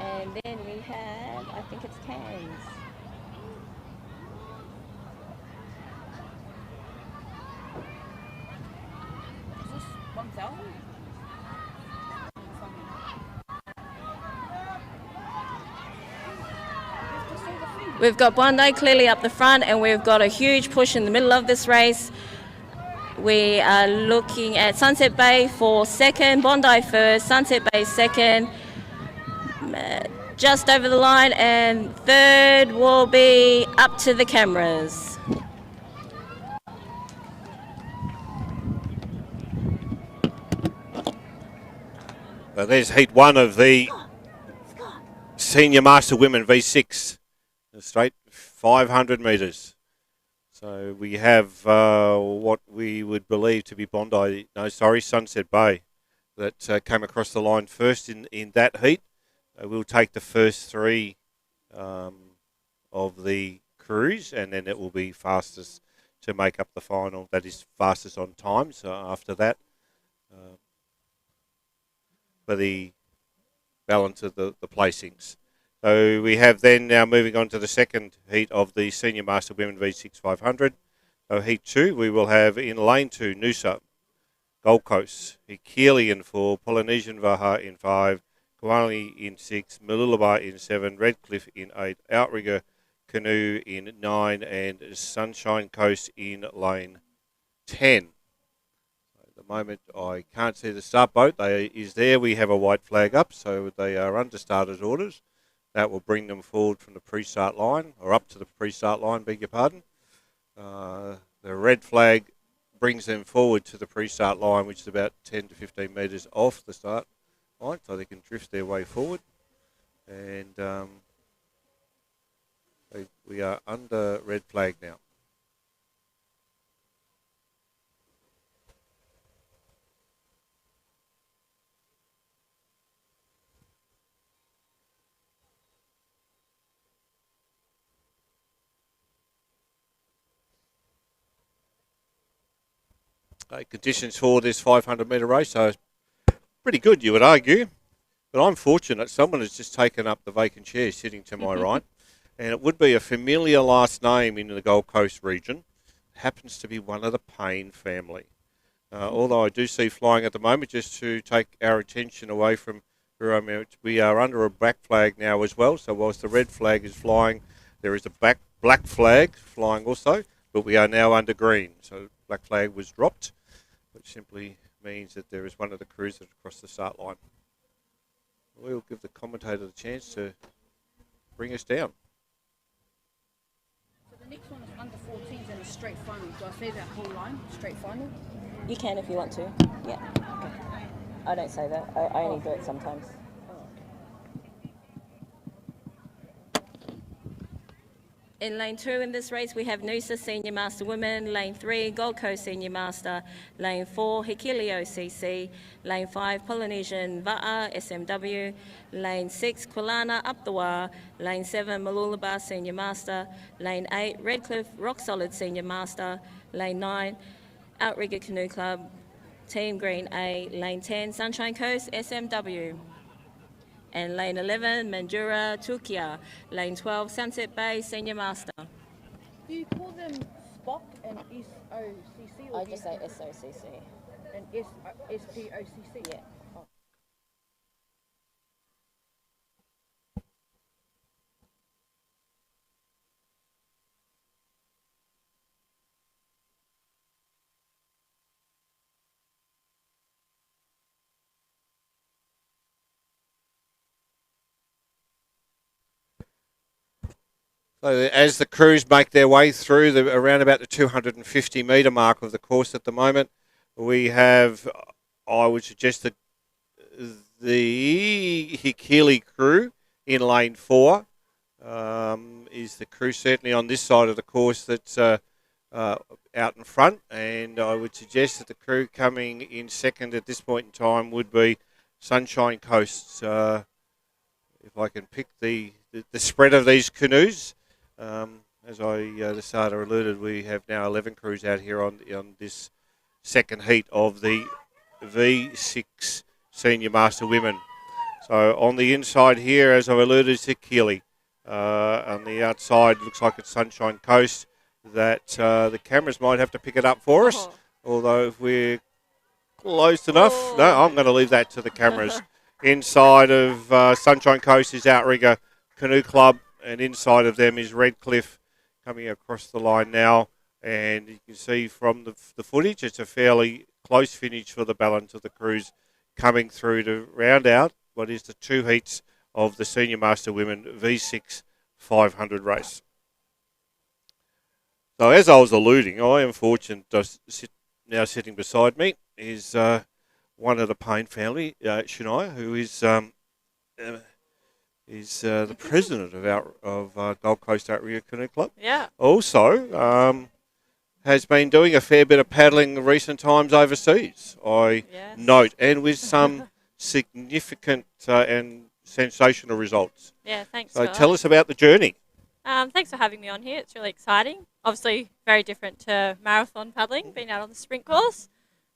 And then we have, I think it's Cairns. Is this 1,000? We've got Bondi clearly up the front, and we've got a huge push in the middle of this race. We are looking at Sunset Bay for second, Bondi first, Sunset Bay second, just over the line, and third will be up to the cameras. Well, there's Heat 1 of the Senior Master Women V6. Straight 500 metres. So we have what we would believe to be Sunset Bay that came across the line first in that heat. We'll take the first 3 of the crews, and then it will be fastest to make up the final. That is fastest on time. So after that, for the balance of the placings. So we have then now moving on to the second heat of the Senior Master Women V6 500. So Heat 2, we will have in lane 2, Noosa, Gold Coast. Hikili in 4, Polynesian Vaha in 5, Kawali in 6, Mooloolaba in 7, Redcliffe in 8, Outrigger Canoe in 9, and Sunshine Coast in lane 10. At the moment, I can't see the start boat. They is there. We have a white flag up, so they are under starters orders. That will bring them forward from the pre-start line, or up to the pre-start line, beg your pardon. The red flag brings them forward to the pre-start line, which is about 10 to 15 metres off the start line, so they can drift their way forward. And we are under red flag now. Conditions for this 500 metre race are pretty good, you would argue. But I'm fortunate. Someone has just taken up the vacant chair sitting to my right. And it would be a familiar last name in the Gold Coast region. It happens to be one of the Payne family. Although I do see flying at the moment, just to take our attention away from we are under a black flag now as well. So whilst the red flag is flying, there is a black flag flying also. But we are now under green. So black flag was dropped, which simply means that there is one of the crews that across the start line. We'll give the commentator the chance to bring us down. So the next one is under 14s and a straight final. Do I say that whole line, straight final? You can if you want to. Yeah. Okay. I don't say that. I only do it sometimes. In lane 2 in this race, we have Noosa Senior Master Women, lane 3, Gold Coast Senior Master, lane 4, Hikili OCC, lane 5, Polynesian Va'a SMW, lane 6, Kwalana Up the Wā, lane 7, Mooloolaba Senior Master, lane 8, Redcliffe Rock Solid Senior Master, lane 9, Outrigger Canoe Club, Team Green A, lane 10, Sunshine Coast SMW. And lane 11, Mandurah Tukia. Lane 12, Sunset Bay Senior Master. Do you call them SPOC and SOCC? Or I just say SOCC. And SPOCC? Yeah. So as the crews make their way through around about the 250 metre mark of the course at the moment, we have, I would suggest, that the Hikili crew in lane 4 is the crew certainly on this side of the course that's out in front, and I would suggest that the crew coming in second at this point in time would be Sunshine Coast. If I can pick the spread of these canoes. As the starter alluded, we have now 11 crews out here on this second heat of the V6 Senior Master Women. So on the inside here, as I've alluded, is Hikili. On the outside, looks like it's Sunshine Coast. That the cameras might have to pick it up for us. Although if we're close enough, no, I'm going to leave that to the cameras. Inside of Sunshine Coast is Outrigger Canoe Club. And inside of them is Redcliffe coming across the line now. And you can see from the footage, it's a fairly close finish for the balance of the crews coming through to round out what is the 2 heats of the Senior Master Women V6 500 race. So as I was alluding, I am fortunate now sitting beside me is one of the Payne family, Shania, who is the president of Gold Coast Outrigger Canoe Club. Yeah. Also, has been doing a fair bit of paddling in recent times overseas, I note, and with some significant and sensational results. Yeah, thanks. So tell us about the journey. Thanks for having me on here. It's really exciting. Obviously, very different to marathon paddling, being out on the sprint course.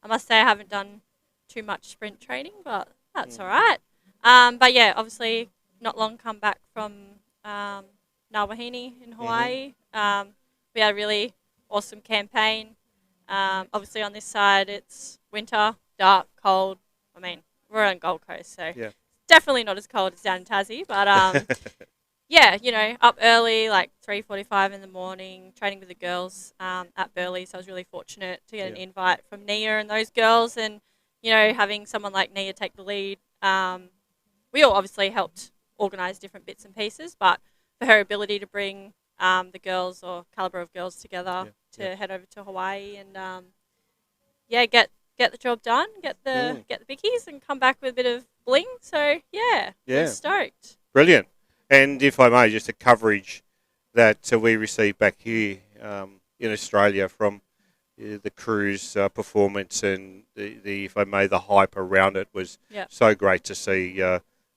I must say I haven't done too much sprint training, but that's all right. But yeah, obviously, not long come back from Nawahini in Hawaii. We had a really awesome campaign. Obviously, on this side, it's winter, dark, cold. I mean, we're on Gold Coast, so Yeah. definitely not as cold as down in Tassie. But yeah, up early, like 3:45 in the morning, training with the girls at Burleigh. So I was really fortunate to get an invite from Nia and those girls, and having someone like Nia take the lead. We all obviously helped organise different bits and pieces, but for her ability to bring the girls or calibre of girls together to head over to Hawaii and get the job done, get the bickies, and come back with a bit of bling. So we're stoked. Brilliant. And if I may, just a coverage that we received back here in Australia from the cruise performance and the, if I may, the hype around it was so great to see.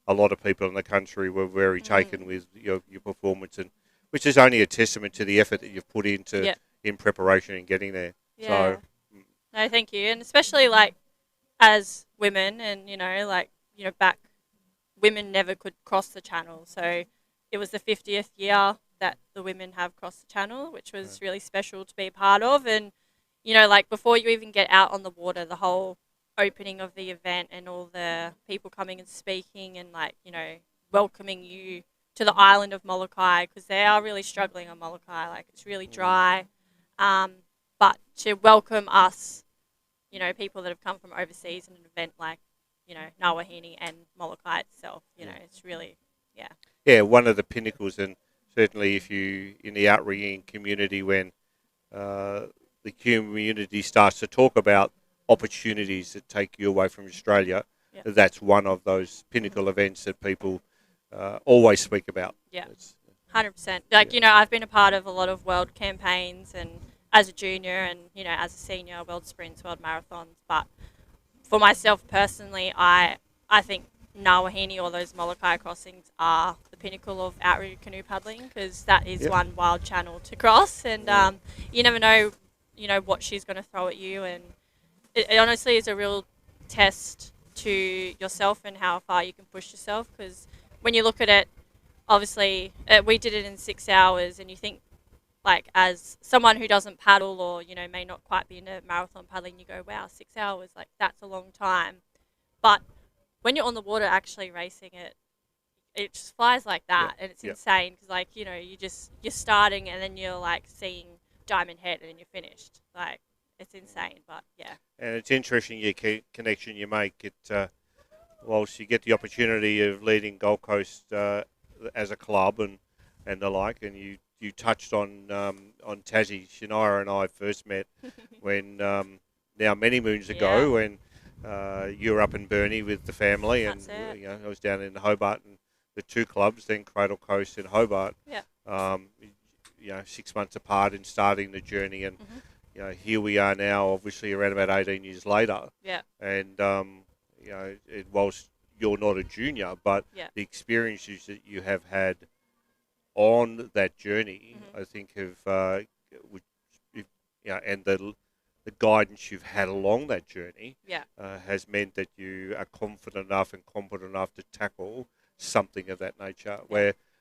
A lot of people in the country were very taken with your performance, and which is only a testament to the effort that you've put into in preparation and getting there. Yeah. So, no, thank you, and especially like as women, and back women never could cross the channel, so it was the 50th year that the women have crossed the channel, which was really special to be a part of, and like before you even get out on the water, the whole opening of the event and all the people coming and speaking and welcoming you to the island of Molokai, because they are really struggling on Molokai. Like, it's really dry, but to welcome us, people that have come from overseas in an event like Ngawahini and Molokai itself, it's really one of the pinnacles, and certainly if you in the outreaching community, when the community starts to talk about opportunities that take you away from Australia, that's one of those pinnacle events that people always speak about. Yeah, 100%. Like, I've been a part of a lot of world campaigns, and as a junior and, as a senior, world sprints, world marathons. But for myself personally, I think Ngawahini or those Molokai crossings are the pinnacle of outrigger canoe paddling, because that is one wild channel to cross, and you never know, what she's going to throw at you, and it honestly is a real test to yourself and how far you can push yourself, because when you look at it, obviously we did it in 6 hours, and you think, like, as someone who doesn't paddle or may not quite be into marathon paddling, you go, wow, 6 hours, like, that's a long time. But when you're on the water actually racing it, it just flies like that, and it's insane, because like you're starting and then you're like seeing Diamond Head and then you're finished. Like, it's insane, but And it's interesting your connection you make. It whilst you get the opportunity of leading Gold Coast as a club and the like, and you touched on Tassie. Shania and I first met when now many moons ago when you were up in Burnie with the family, and I was down in Hobart, and the two clubs, then Cradle Coast and Hobart. 6 months apart in starting the journey, and here we are now, obviously around about 18 years later. And whilst you're not a junior, but the experiences that you have had on that journey, I think have, and the guidance you've had along that journey has meant that you are confident enough and competent enough to tackle something of that nature.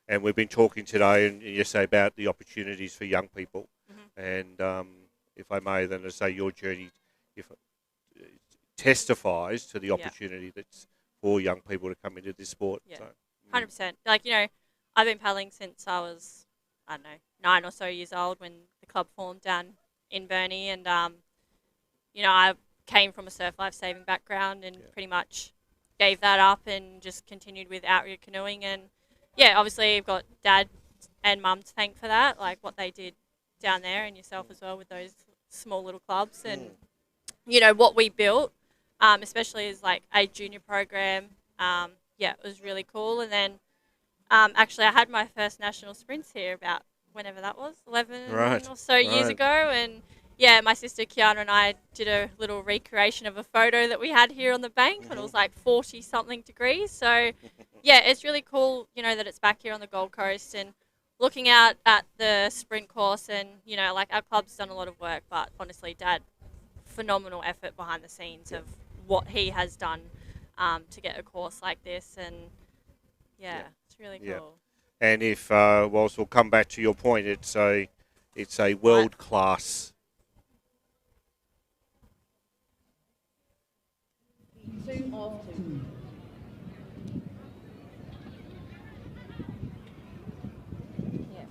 And we've been talking today, and you say about the opportunities for young people, and if I may, then to say your journey testifies to the opportunity that's for young people to come into this sport. So, 100%. Like, I've been paddling since I was, 9 or so years old when the club formed down in Burnie, and I came from a surf life saving background and pretty much gave that up and just continued with outrigger canoeing. And obviously you've got Dad and Mum to thank for that, like what they did down there, and yourself as well with those small little clubs, and what we built, especially as like a junior program. It was really cool. And then actually I had my first national sprints here about whenever that was, 11 or so years ago, and my sister Kiana and I did a little recreation of a photo that we had here on the bank when it was like 40 something degrees. So it's really cool, that it's back here on the Gold Coast, and looking out at the sprint course, and like our club's done a lot of work, but honestly Dad, phenomenal effort behind the scenes of what he has done to get a course like this, and it's really cool. And if whilst we'll come back to your point, it's a world class 2 off 2. Yeah.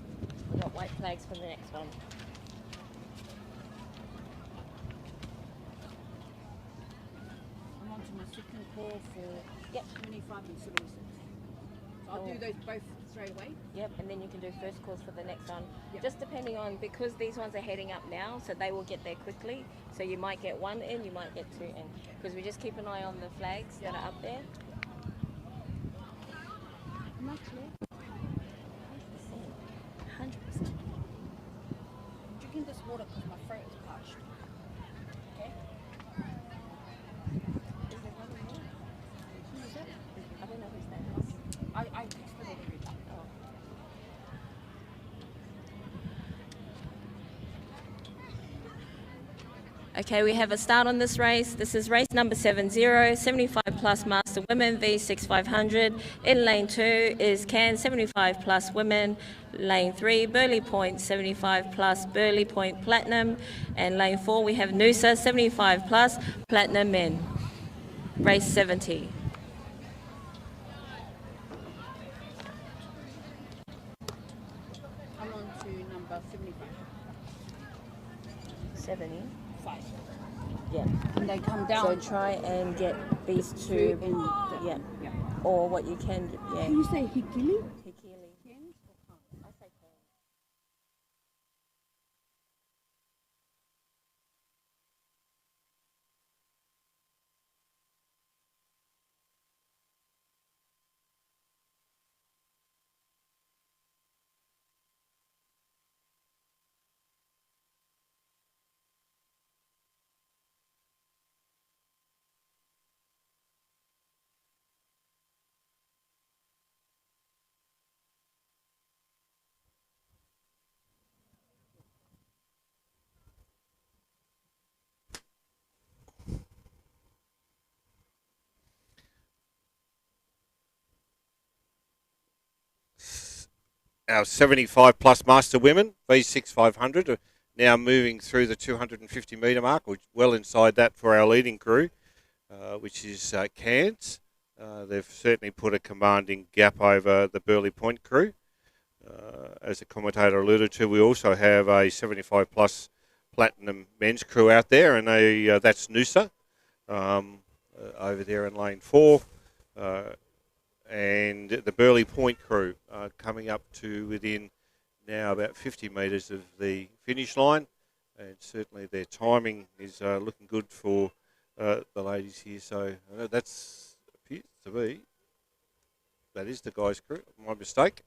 We've got white flags for the next one. I'm on to my second call for Yep. 25 and 76. So I'll do those both straight away. Yep, and then you can do first calls for the next one. Yep. Just depending on, because these ones are heading up now, so they will get there quickly. So you might get one in, you might get two in. Because we just keep an eye on the flags that are up there. How much left? 100%. Drinking this water because my throat is parched. Okay? Is there one more? Who is that? I don't know whose that is. I texted it already. Oh. Okay, we have a start on this race. This is race number 70, 75 plus master women V6 500. In lane 2 is Cairns 75 plus women. Lane 3, Burley Point 75 plus Burley Point Platinum. And lane 4 we have Noosa 75 plus Platinum men. Race 70. I'm on to number 75. 70. 5. Yeah. And they come So down. try and get these two two. in the, Yeah. yeah. Or what you can do. Yeah. Can you say Hikili? Hikili. I say Cairns. Our 75 plus master women, V6 500, are now moving through the 250 metre mark, which well inside that for our leading crew, which is Cairns. They've certainly put a commanding gap over the Burley Point crew. As the commentator alluded to, we also have a 75 plus platinum men's crew out there, and that's Noosa over there in lane 4. And the Burley Point crew coming up to within now about 50 metres of the finish line, and certainly their timing is looking good for the ladies here. So that's appears to be, that is the guys' crew. My mistake.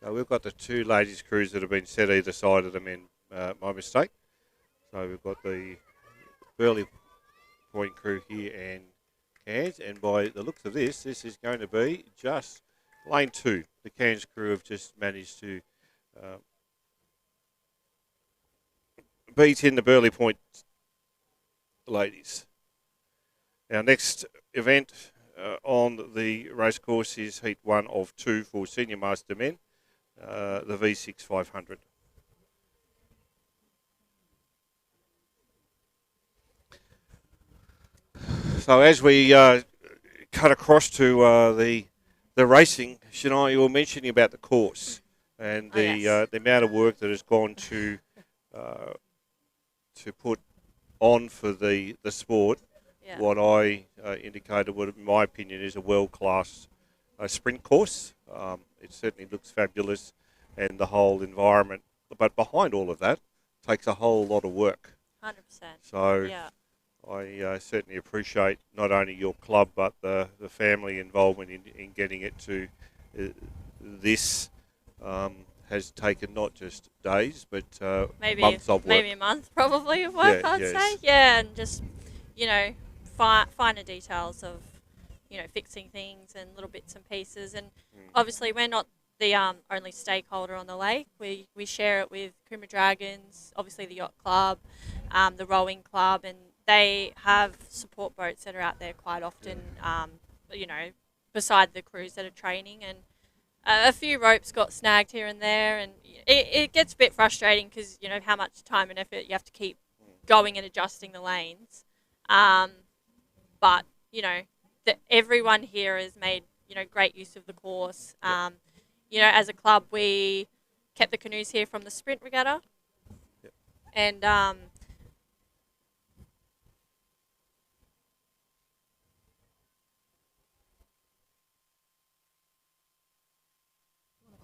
So we've got the two ladies' crews that have been set either side of the men. My mistake. So we've got the Burley Point crew here and Cairns, and by the looks of this is going to be just lane 2. The Cairns crew have just managed to beat in the Burley Point ladies. Our next event on the racecourse is Heat 1 of 2 for Senior Master Men. The V6 500. So as we cut across to the racing, Shania, you were mentioning about the course and the amount of work that has gone to put on for the sport. Yeah. What I indicated, what in my opinion is a world-class sprint course. It certainly looks fabulous, and the whole environment. But behind all of that takes a whole lot of work. 100%. So yeah. I certainly appreciate not only your club but the family involvement in getting it to this. Has taken not just days but months of work. Maybe a month probably of work, I'd say. Yeah, and just, finer details of, fixing things and little bits and pieces. And obviously we're not the only stakeholder on the lake. We share it with Coomera Dragons, obviously the Yacht Club, the Rowing Club, and they have support boats that are out there quite often, beside the crews that are training. And a few ropes got snagged here and there, and it gets a bit frustrating because you know how much time and effort you have to keep going and adjusting the lanes. But you know, everyone here has made great use of the course. You know, as a club, we kept the canoes here from the sprint regatta, and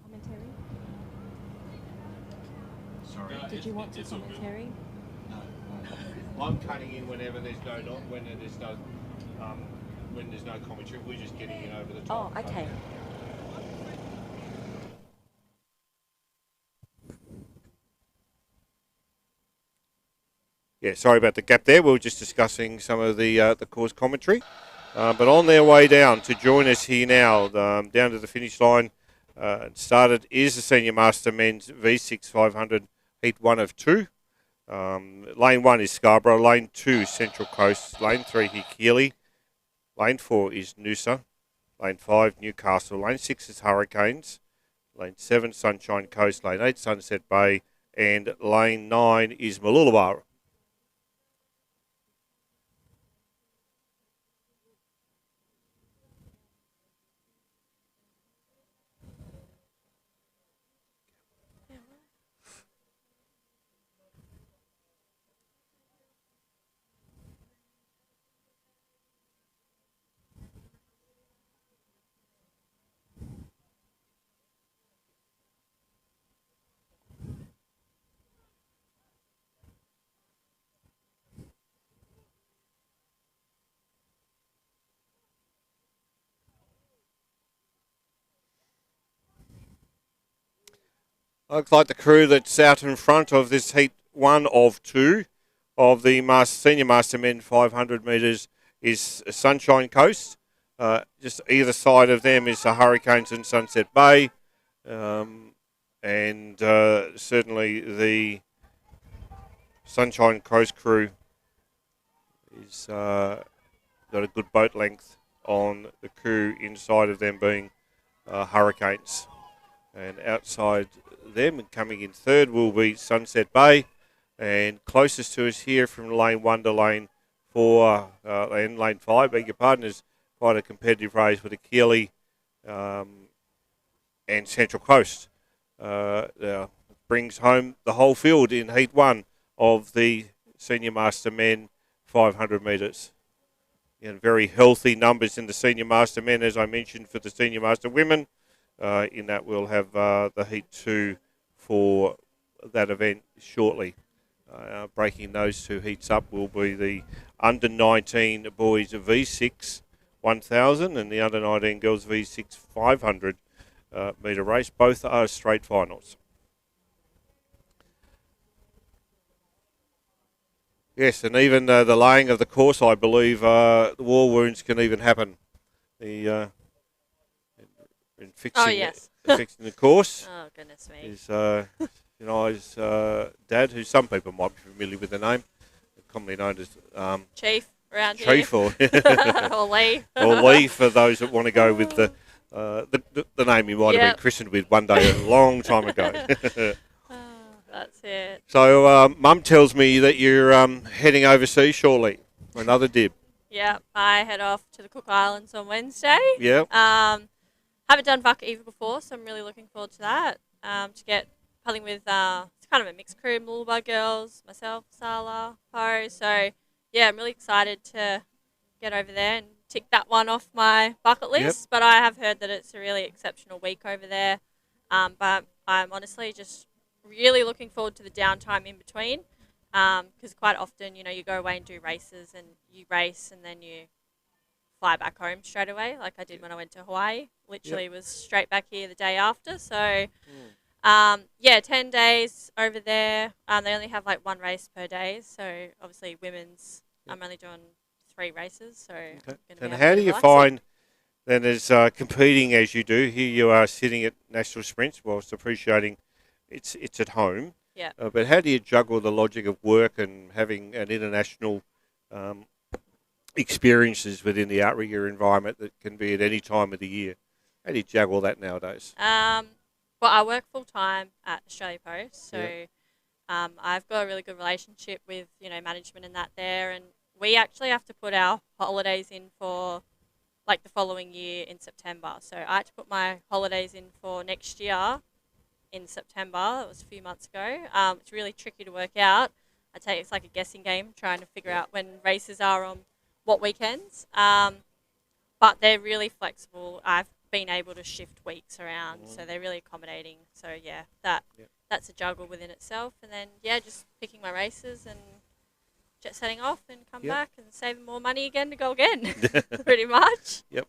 Commentary? Sorry. Did you want to commentary? No. I'm cutting in whenever there's when there's no commentary. We're just getting in over the top. Oh, okay. Yeah, sorry about the gap there. We were just discussing some of the course commentary. But on their way down to join us here now, down to the finish line, started is the Senior Master Men's V6 500 Heat 1 of 2. Lane 1 is Scarborough, Lane 2 is Central Coast, Lane 3 Hikeali, Lane 4 is Noosa, Lane 5 Newcastle, Lane 6 is Hurricanes, Lane 7 Sunshine Coast, Lane 8 Sunset Bay, and Lane 9 is Mooloolaba. Looks like the crew that's out in front of this Heat 1 of 2 of the Senior Master Men 500 metres is Sunshine Coast. Just either side of them is the Hurricanes and Sunset Bay. And certainly the Sunshine Coast crew is got a good boat length on the crew inside of them being Hurricanes. And outside them and coming in third will be Sunset Bay. And closest to us here from lane 1 to lane 4 and lane 5, beg your pardon, is quite a competitive race with Hikeali and Central Coast. Brings home the whole field in Heat 1 of the Senior Master Men 500 metres. And very healthy numbers in the Senior Master Men, as I mentioned, for the Senior Master Women. In that we'll have the Heat 2 for that event shortly. Breaking those two heats up will be the under-19 boys V6 1000 and the under-19 girls V6 500 metre race. Both are straight finals. Yes, and even the laying of the course, I believe, the war wounds can even happen. In fixing, fixing the course. Oh, goodness me. Is his dad, who some people might be familiar with the name, commonly known as Chief around Chief here. Or Lee. Or Lee for those that want to go with the name he might have been christened with one day a long time ago. That's it. So Mum tells me that you're heading overseas shortly for another dib. Yeah, I head off to the Cook Islands on Wednesday. Yeah. Haven't done Buck Eva before, so I'm really looking forward to that. To get paddling with, it's kind of a mixed crew, Mooloolaba girls, myself, Sala, Poe. So, yeah, I'm really excited to get over there and tick that one off my bucket list. Yep. But I have heard that it's a really exceptional week over there. But I'm honestly just really looking forward to the downtime in between. Because quite often, you go away and do races and you race and then you fly back home straight away, like I did when I went to Hawaii. Literally was straight back here the day after. So, 10 days over there. They only have like one race per day. So, obviously, women's, I'm only doing 3 races. So, and how do you find then as competing as you do? Here you are sitting at national sprints whilst appreciating it's at home. Yeah. But how do you juggle the logic of work and having an international experiences within the outrigger environment that can be at any time of the year? How do you juggle that nowadays? Well, I work full time at Australia Post, so Yeah. I've got a really good relationship with management and that there, and we actually have to put our holidays in for like the following year in September. So I had to put my holidays in for next year in September. That was a few months ago. It's really tricky to work out. I tell you, it's like a guessing game trying to figure out when races are on what weekends. But they're really flexible. I've been able to shift weeks around, so they're really accommodating. So yeah, that's a juggle within itself. And then just picking my races and jet setting off and come back and saving more money again to go again, pretty much. Yep.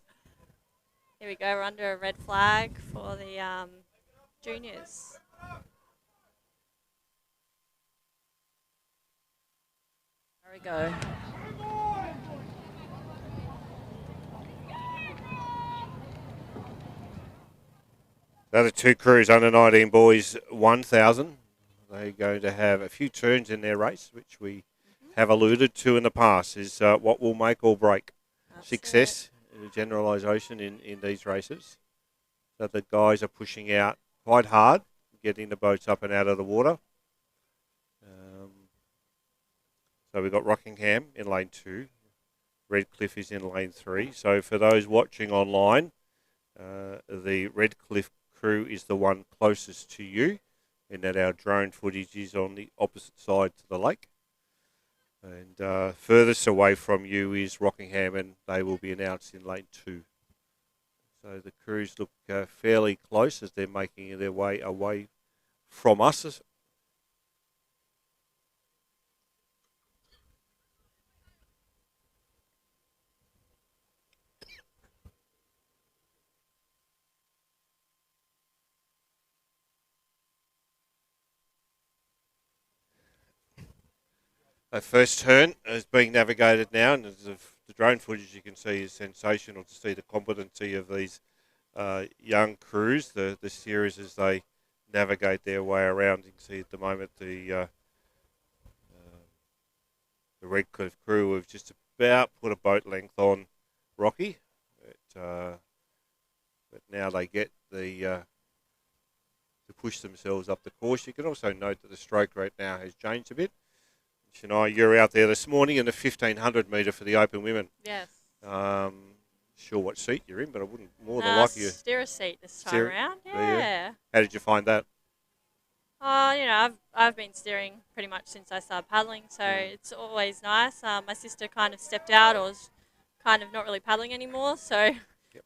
Here we go. We're under a red flag for the juniors. There we go. The other two crews, under 19 boys, 1,000. They're going to have a few turns in their race, which we have alluded to in the past, is what will make or break success, generalisation in these races. So the guys are pushing out quite hard, getting the boats up and out of the water. So we've got Rockingham in lane 2. Redcliffe is in lane 3. So for those watching online, the Redcliffe crew is the one closest to you, in that our drone footage is on the opposite side to the lake. And furthest away from you is Rockingham, and they will be announced in lane 2. So the crews look fairly close as they're making their way away from us. The first turn is being navigated now, and the drone footage you can see is sensational to see the competency of these young crews, the steerers as they navigate their way around. You can see at the moment the Redcliffe crew have just about put a boat length on Rocky, but now they get to push themselves up the course. You can also note that the stroke rate now has changed a bit. Shania, you're out there this morning in the 1,500 metre for the Open Women. Yes. Sure what seat you're in, but I wouldn't more than like you. Steer a seat this time around. Yeah. How did you find that? I've been steering pretty much since I started paddling, so it's always nice. My sister kind of stepped out or was kind of not really paddling anymore, so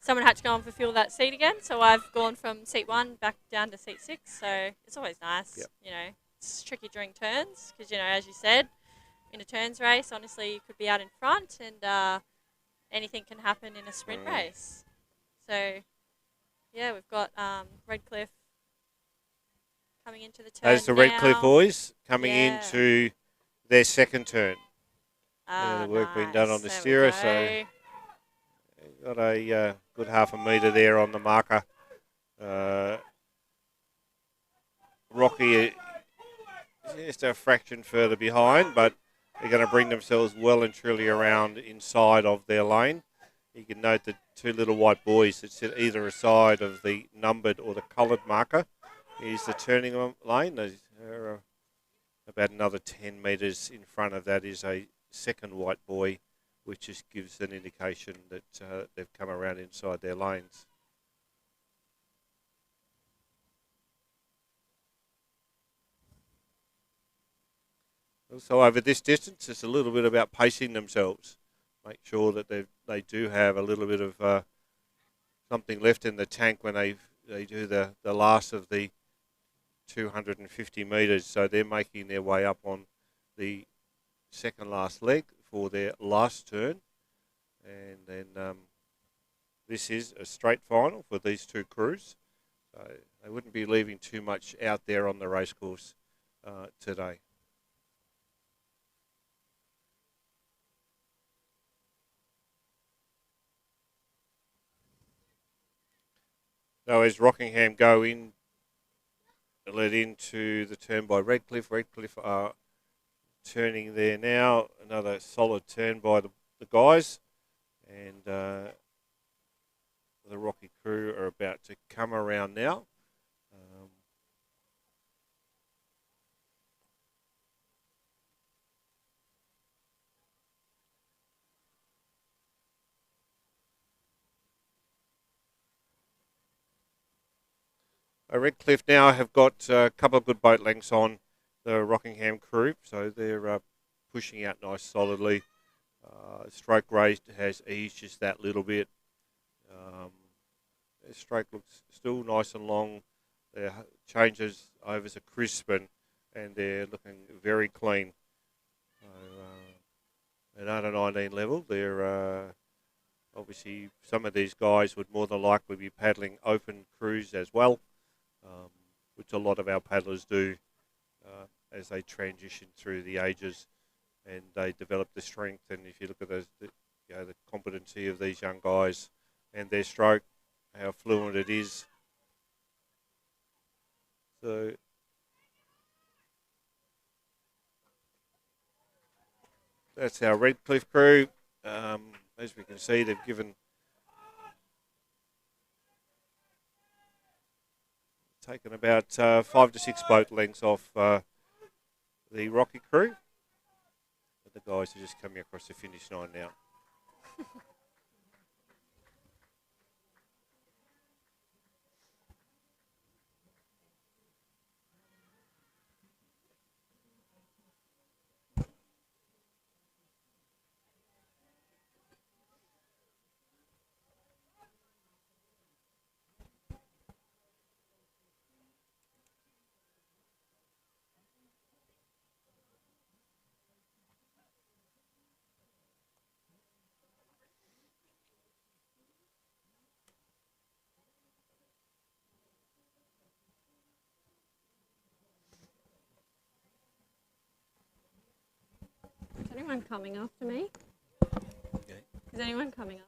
someone had to go and fulfill that seat again. So I've gone from seat 1 back down to seat 6, so it's always nice. Yep. It's tricky during turns because, as you said, in a turns race, honestly, you could be out in front and anything can happen in a sprint race. So, we've got Redcliffe coming into the turn. Those the Redcliffe boys coming into their second turn. The work being done on the steerer, so got a good half a metre there on the marker. Rocky just a fraction further behind, but they're going to bring themselves well and truly around inside of their lane. You can note the two little white boys that sit either side of the numbered or the coloured marker is the turning lane. They're about another 10 metres in front of that is a second white buoy, which just gives an indication that they've come around inside their lanes. Also over this distance, it's a little bit about pacing themselves. Make sure that they do have a little bit of something left in the tank when they do the last of the 250 metres. So they're making their way up on the second last leg for their last turn. And then this is a straight final for these two crews. So they wouldn't be leaving too much out there on the racecourse today. So as Rockingham go in, led into the turn by Redcliffe. Redcliffe are turning there now. Another solid turn by the guys. And the Rocky crew are about to come around now. Redcliffe now have got a couple of good boat lengths on the Rockingham crew, so they're pushing out nice solidly. Stroke rate has eased just that little bit. Their stroke looks still nice and long. Their changes overs are crisp and they're looking very clean. So, at under 19 level, they're obviously some of these guys would more than likely be paddling open crews as well, which a lot of our paddlers do as they transition through the ages and they develop the strength. And if you look at the competency of these young guys and their stroke, how fluent it is. So that's our Redcliffe crew. As we can see, they've taken about 5 to 6 boat lengths off the Rocky crew. But the guys are just coming across the finish line now. Is anyone coming after me? Okay. Is anyone coming up?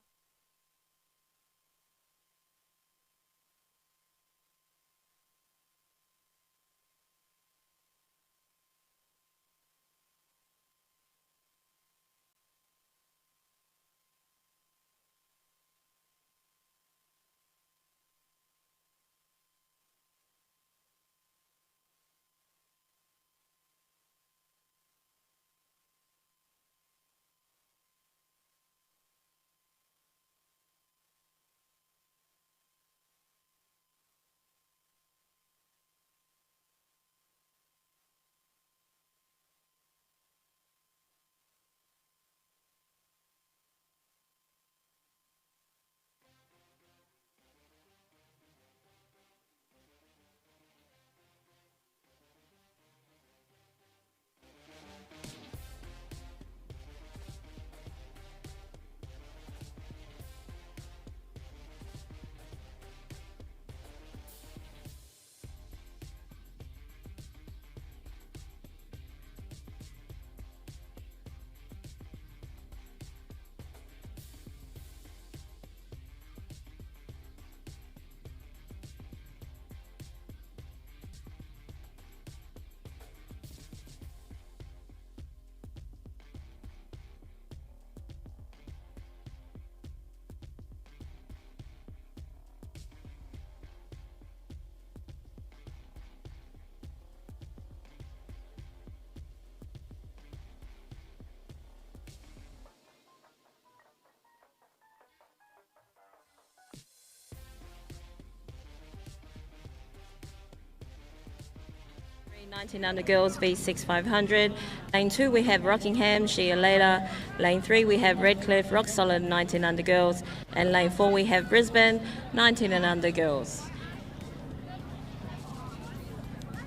Three 19 under girls V6 500. Lane 2 we have Rockingham, Shea Layla. Lane 3 we have Redcliffe, Rock Solid 19 under girls. And lane 4 we have Brisbane, 19 and under girls.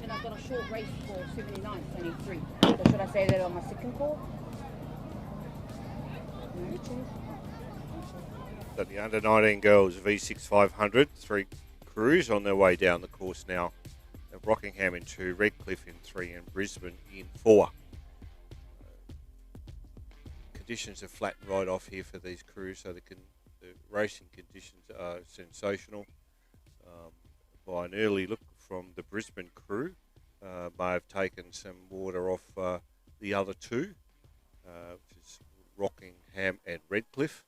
And I've got a short race for 79, 23. So should I say that on my second call? So the under 19 girls V6 500, 3 crews on their way down the course now. Rockingham in 2, Redcliffe in 3 and Brisbane in 4. Conditions have flattened right off here for these crews, so the racing conditions are sensational. By an early look from the Brisbane crew, may have taken some water off the other two, which is Rockingham and Redcliffe.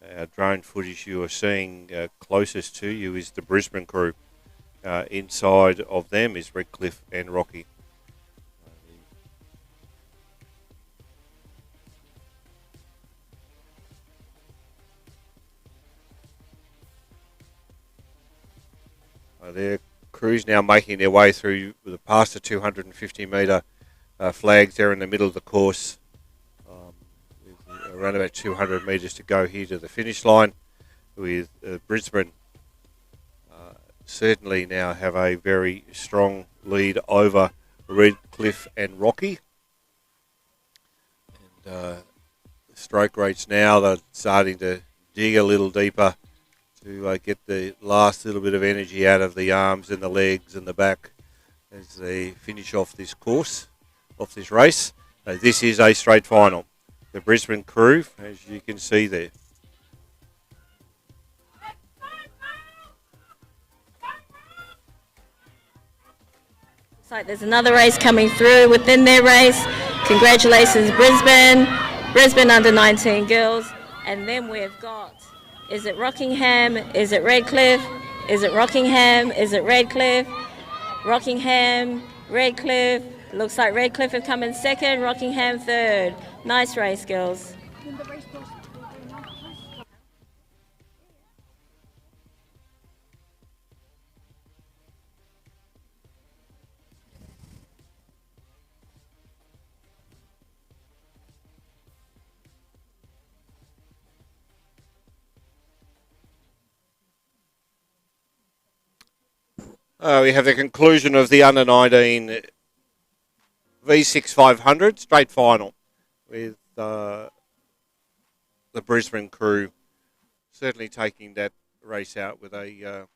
Our drone footage you are seeing closest to you is the Brisbane crew. Inside of them is Redcliffe and Rocky. Their crews now making their way through past the 250 metre flags there in the middle of the course. With around about 200 metres to go here to the finish line, with Brisbane certainly now have a very strong lead over Redcliffe and Rocky. And the stroke rates now, they're starting to dig a little deeper to get the last little bit of energy out of the arms and the legs and the back as they finish off this course, off this race. This is a straight final. The Brisbane crew, as you can see there. Looks like there's another race coming through within their race. Congratulations, Brisbane. Brisbane under 19 girls. And then we've got, is it Rockingham? Is it Redcliffe? Is it Rockingham? Is it Redcliffe? Rockingham, Redcliffe. Looks like Redcliffe have come in second, Rockingham third. Nice race, girls. We have the conclusion of the under 19 V6 500 straight final with the Brisbane crew certainly taking that race out with a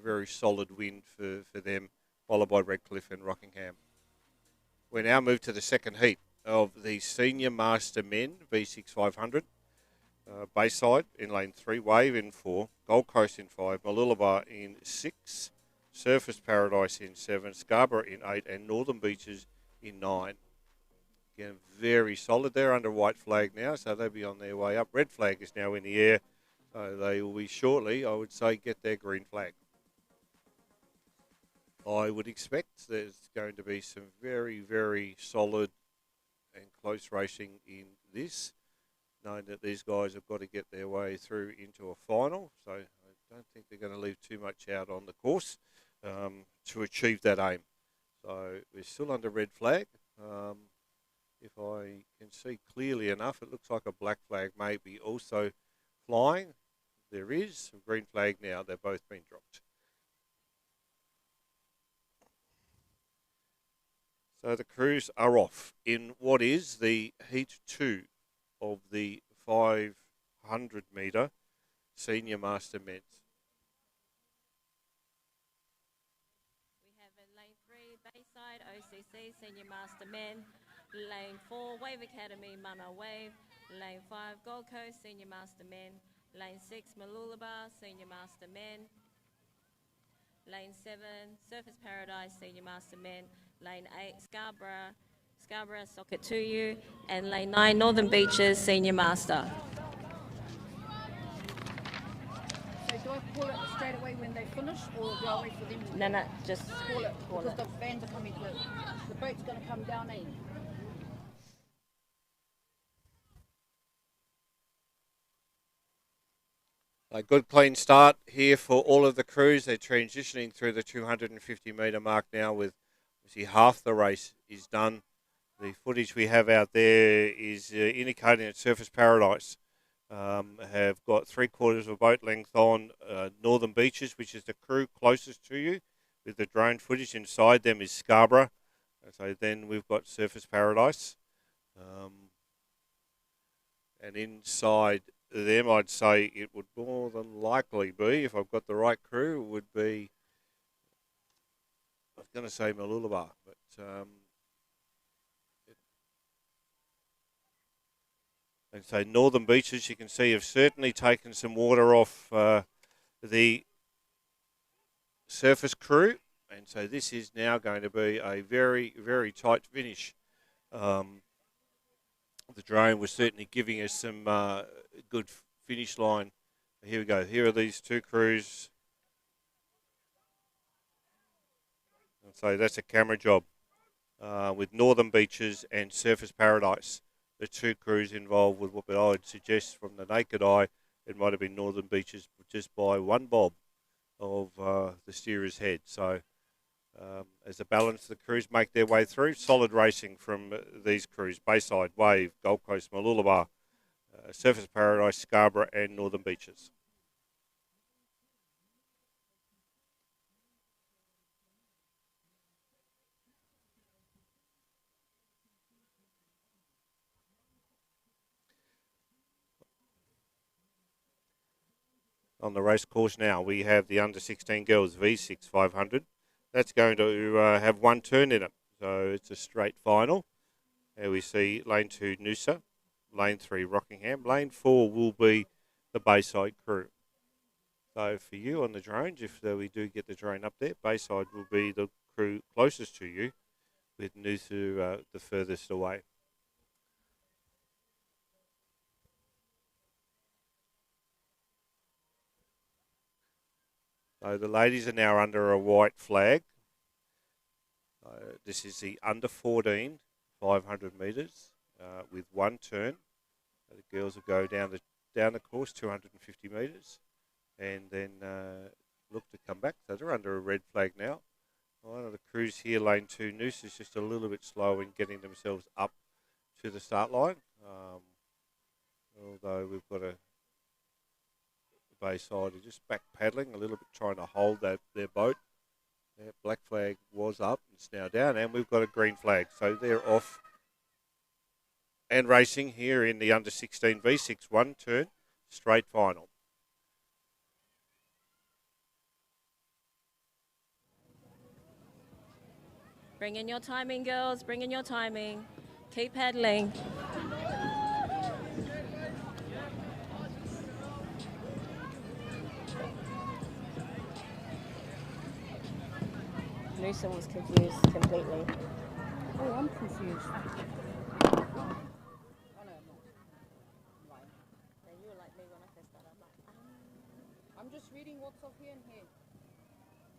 very solid win for them, followed by Redcliffe and Rockingham. We now move to the second heat of the Senior Master Men V6 500. Bayside in lane 3, Wave in 4, Gold Coast in 5, Mooloolaba in 6, Surfers Paradise in 7, Scarborough in 8, and Northern Beaches in 9. Again, very solid. They're under white flag now, so they'll be on their way up. Red flag is now in the air, so they will be shortly, I would say, get their green flag. I would expect there's going to be some very, very solid and close racing in this, knowing that these guys have got to get their way through into a final, so I don't think they're going to leave too much out on the course to achieve that aim. So we're still under red flag. If I can see clearly enough, it looks like a black flag may be also flying. There is a green flag now. They've both been dropped. So the crews are off in what is the Heat 2 of the 500 metre Senior Master Men's. We have in lane 3, Bayside, OCC, Senior Master Men. Lane 4, Wave Academy, Mana Wave. Lane 5, Gold Coast, Senior Master Men. Lane 6, Mooloolaba, Senior Master Men. Lane 7, Surfers Paradise, Senior Master Men. Lane 8, Scarborough, Socket to You. And Lane 9, Northern Beaches, Senior Master. So do I call it straight away when they finish, or do I wait for them to No, just call it? call Because it. the vans are coming to, the boat's going to come down in. A good clean start here for all of the crews. They're transitioning through the 250 metre mark now, with obviously half the race is done. The footage we have out there is indicating that Surfers Paradise have got 3/4 of a boat length on Northern Beaches, which is the crew closest to you, with the drone footage. Inside them is Scarborough. So then we've got Surfers Paradise. And inside them, I'd say it would more than likely be, if I've got the right crew, it would be, I was going to say Mooloolaba, but and so Northern Beaches, you can see, have certainly taken some water off the surface crew, and so this is now going to be a very, very tight finish. The drone was certainly giving us some good finish line. Here we go. Here are these two crews. So that's a camera job with Northern Beaches and Surfers Paradise. The two crews involved with what I would suggest from the naked eye, it might have been Northern Beaches just by one bob of the steerer's head. So as a balance, the crews make their way through. Solid racing from these crews: Bayside, Wave, Gold Coast, Mooloolaba, Surfers Paradise, Scarborough and Northern Beaches. On the race course now, we have the under-16 girls V6 500. That's going to have one turn in it, so it's a straight final. Here we see lane 2 Noosa, lane 3 Rockingham, lane 4 will be the Bayside crew. So for you on the drones, if we do get the drone up there, Bayside will be the crew closest to you, with Noosa the furthest away. So the ladies are now under a white flag. This is the under 14 500 metres with one turn. The girls will go down the course 250 metres and then look to come back. So they're under a red flag now. One of the crews here, lane 2 Noose, is just a little bit slow in getting themselves up to the start line. Although we've got a Bayside are just back paddling a little bit, trying to hold their boat. Their black flag was up, it's now down, and we've got a green flag. So they're off and racing here in the under 16 V6 one turn straight final. Bring in your timing, girls. Bring in your timing. Keep paddling. Noosa was confused completely. Oh, I'm confused. I'm just reading what's up here and here.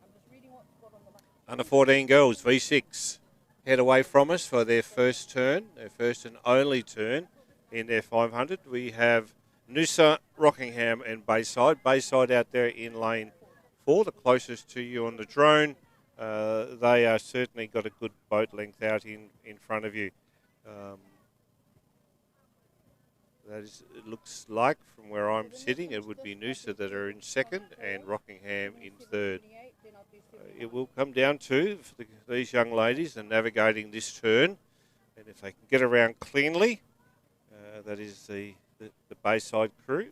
I'm just reading what's got on the back. Under 14 girls, V6, head away from us for their first turn, their first and only turn in their 500. We have Noosa, Rockingham and Bayside. Bayside out there in lane 4, the closest to you on the drone. They are certainly got a good boat length out in front of you. It looks like from where I'm sitting, it would be Noosa that are in second and Rockingham in third. It will come down to these young ladies and navigating this turn, and if they can get around cleanly, that is the Bayside crew.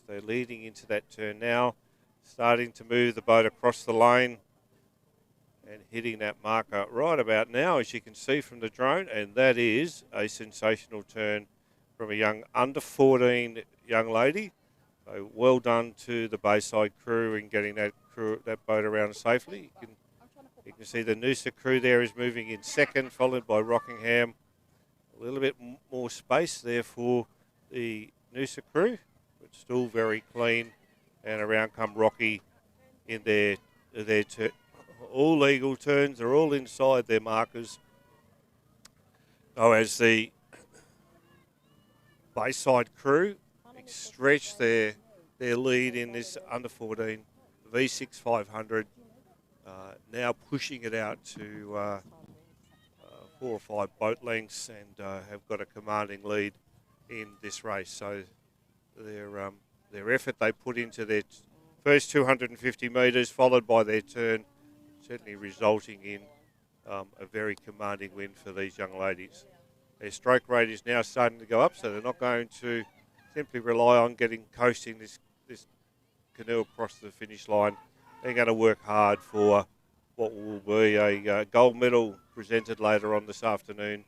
They're leading into that turn now, starting to move the boat across the lane and hitting that marker right about now, as you can see from the drone, and that is a sensational turn from a young under 14 young lady. So well done to the Bayside crew in getting that boat around safely. You can see the Noosa crew there is moving in second, followed by Rockingham. A little bit more space there for the Noosa crew, but still very clean. And around come Rocky in their turn. All legal turns, they're all inside their markers. As the Bayside crew stretch their lead in this under 14 V6 500, now pushing it out to 4 or 5 boat lengths and have got a commanding lead in this race. So their effort they put into their first 250 metres, followed by their turn, certainly resulting in a very commanding win for these young ladies. Their stroke rate is now starting to go up, so they're not going to simply rely on coasting this canoe across the finish line. They're going to work hard for what will be a gold medal presented later on this afternoon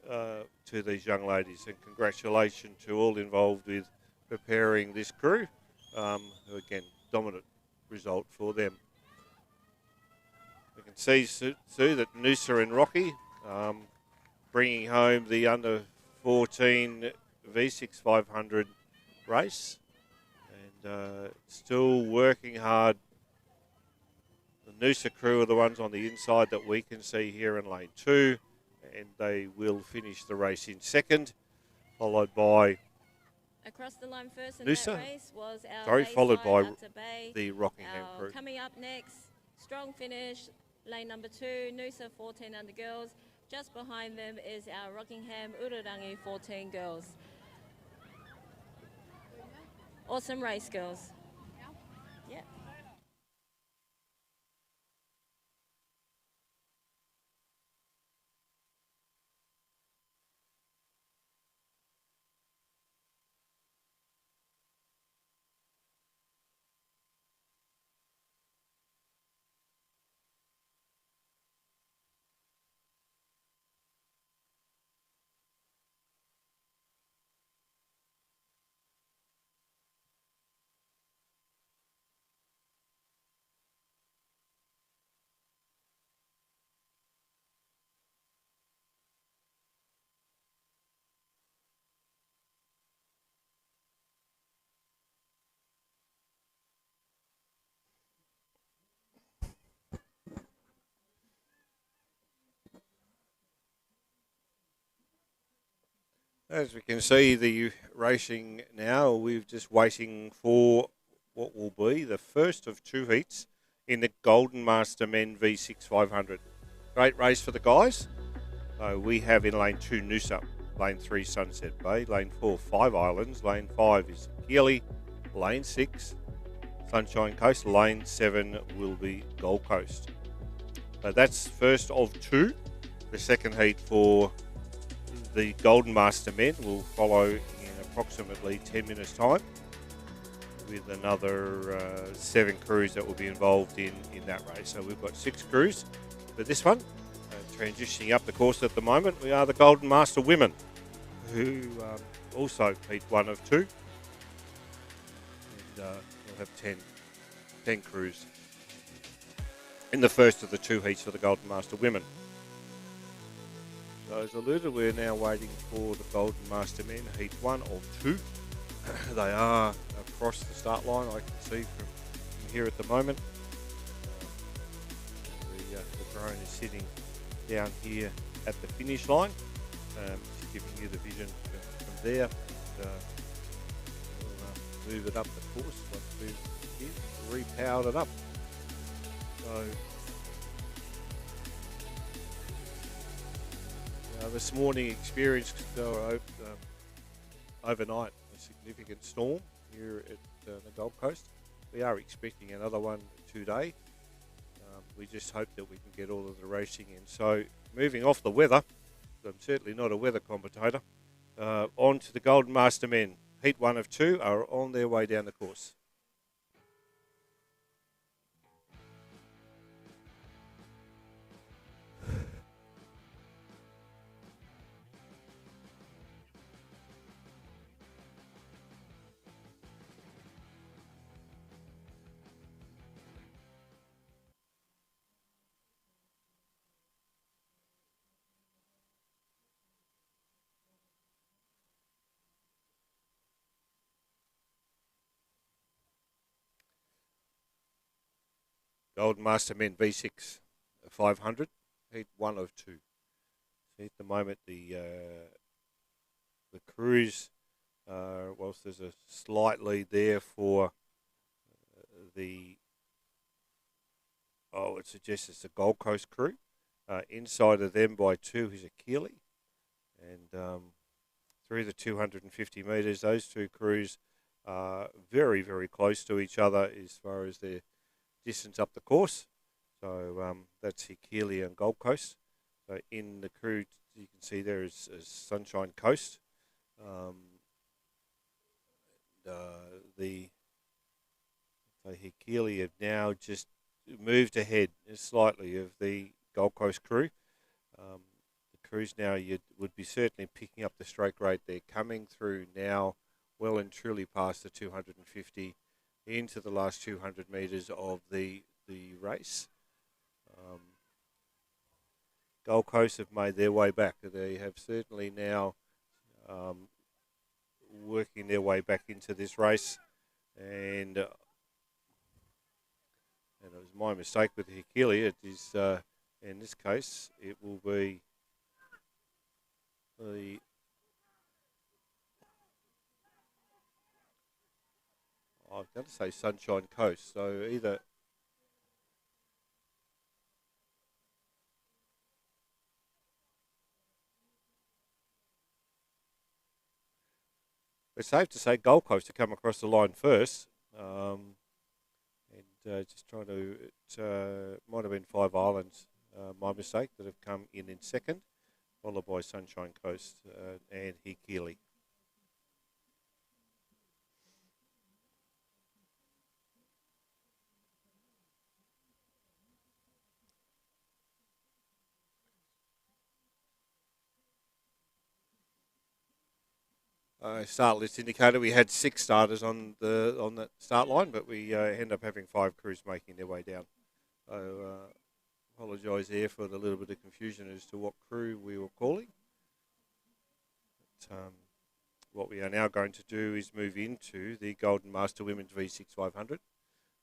to these young ladies. And congratulations to all involved with preparing this crew. Again, dominant result for them. We can see, Sue, that Noosa and Rocky bringing home the under 14 V6 500 race. still working hard. The Noosa crew are the ones on the inside that we can see here in lane 2, and they will finish the race in second, followed by Across the line first in Noosa. that race was our Followed by Bayside Upper Bay. the Rockingham crew. Coming up next, strong finish, lane number 2, Noosa 14 under girls. Just behind them is our Rockingham Urarangi 14 girls. Awesome race, girls. Yeah. As we can see, the racing now, we're just waiting for what will be the first of 2 heats in the Golden Master Men V6 500. Great race for the guys. So we have in lane 2 Noosa, lane 3 Sunset Bay, lane 4 Five Islands, lane 5 is Keely, lane 6 Sunshine Coast, lane 7 will be Gold Coast. So that's first of 2. The second heat for the Golden Master Men will follow in approximately 10 minutes' time, with another 7 crews that will be involved in that race. So we've got 6 crews for this one. Transitioning up the course at the moment, we are the Golden Master Women, who also heat 1 of 2. And we'll have 10 crews in the first of the 2 heats for the Golden Master Women. So as alluded, we're now waiting for the Golden Master Men, heat 1 of 2. They are across the start line, I can see from here at the moment. The drone is sitting down here at the finish line, just giving you the vision from there. We'll move it up the course once we've repowered it up. So this morning experienced overnight a significant storm here at the Gold Coast. We are expecting another one today. We just hope that we can get all of the racing in. So moving off the weather, I'm certainly not a weather commentator, on to the Golden Master Men. Heat 1 of 2 are on their way down the course. Golden Master Men V6 500, heat 1 of 2. So at the moment, the crews, whilst there's a slight lead there for it suggests it's the Gold Coast crew. Inside of them by 2 is a Keely. And through the 250 metres, those 2 crews are very, very close to each other as far as their distance up the course. So that's Keely and Gold Coast. So in the crew, you can see there is Sunshine Coast. The Keely have now just moved ahead slightly of the Gold Coast crew. The crews now would be certainly picking up the stroke rate. They're coming through now well and truly past the 250 into the last 200 metres of the race. Gold Coast have made their way back. They have certainly now working their way back into this race, And it was my mistake with Hikili. It is, in this case, it will be the I've got to say Sunshine Coast. So either it's safe to say Gold Coast to come across the line first. And just trying to, it might have been Five Islands, my mistake, that have come in second, followed by Sunshine Coast and Hikili. Start list indicator. We had 6 starters on the start line, but we end up having 5 crews making their way down. So apologise there for the little bit of confusion as to what crew we were calling. But, what we are now going to do is move into the Golden Master Women's V6 500,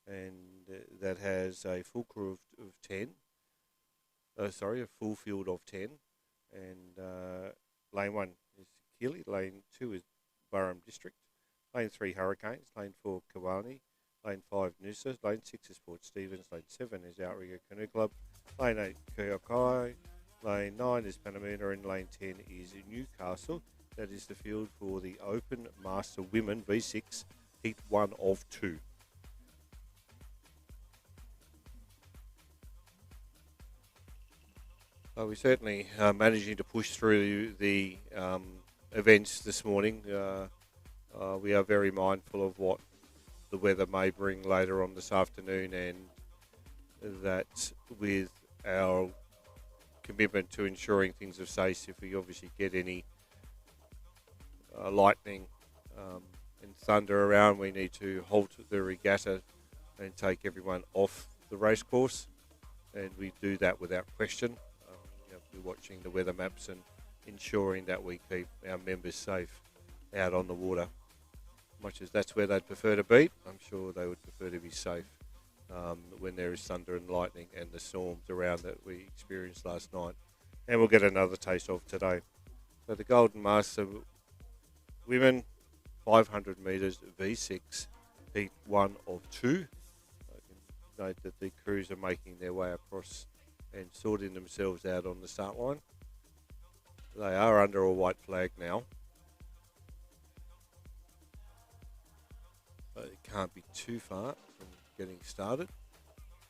and that has a full crew of 10. A full field of 10, and lane 1 is Keely, lane 2 is Burrum District, lane 3 Hurricanes, lane 4 Kawani, lane 5 Noosa, lane 6 is Port Stephens, lane 7 is Outrigger Canoe Club, lane 8 Kyokai, lane 9 is Panamuna, and lane 10 is Newcastle. That is the field for the Open Master Women V6 Heat 1 of 2. We're certainly managing to push through the events this morning. We are very mindful of what the weather may bring later on this afternoon, and that with our commitment to ensuring things are safe, if we obviously get any lightning and thunder around, we need to halt the regatta and take everyone off the race course, and we do that without question. We're watching the weather maps and ensuring that we keep our members safe out on the water. Much as that's where they'd prefer to be, I'm sure they would prefer to be safe when there is thunder and lightning and the storms around that we experienced last night. And we'll get another taste of today. So the Golden Master Women 500 metres V6 Heat 1 of 2. I can note that the crews are making their way across and sorting themselves out on the start line. They are under a white flag now. But it can't be too far from getting started,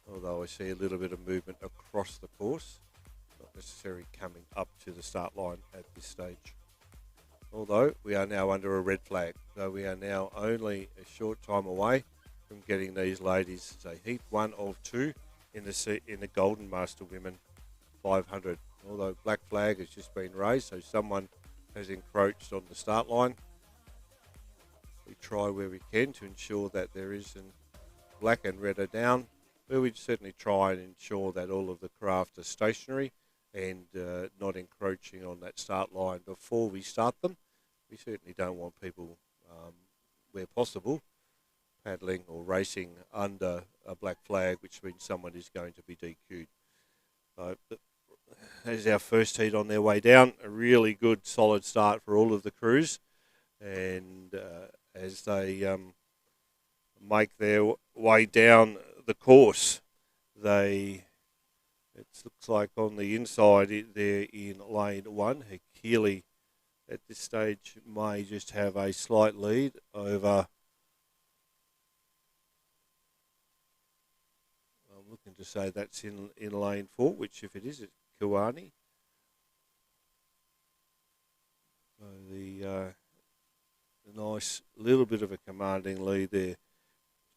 although I see a little bit of movement across the course, not necessarily coming up to the start line at this stage. Although we are now under a red flag, so we are now only a short time away from getting these ladies, say, Heat 1 of 2 in the Golden Master Women 500. Although black flag has just been raised, so someone has encroached on the start line. We try where we can to ensure that there isn't black and red are down, but we certainly try and ensure that all of the craft are stationary and not encroaching on that start line before we start them. We certainly don't want people, where possible, paddling or racing under a black flag, which means someone is going to be DQ'd. There's our first heat on their way down. A really good, solid start for all of the crews. And as they make their way down the course, it looks like on the inside they're in lane 1. Hikili at this stage may just have a slight lead over. I'm looking to say that's in lane 4, which if it is, it's Kuani. So the nice little bit of a commanding lead there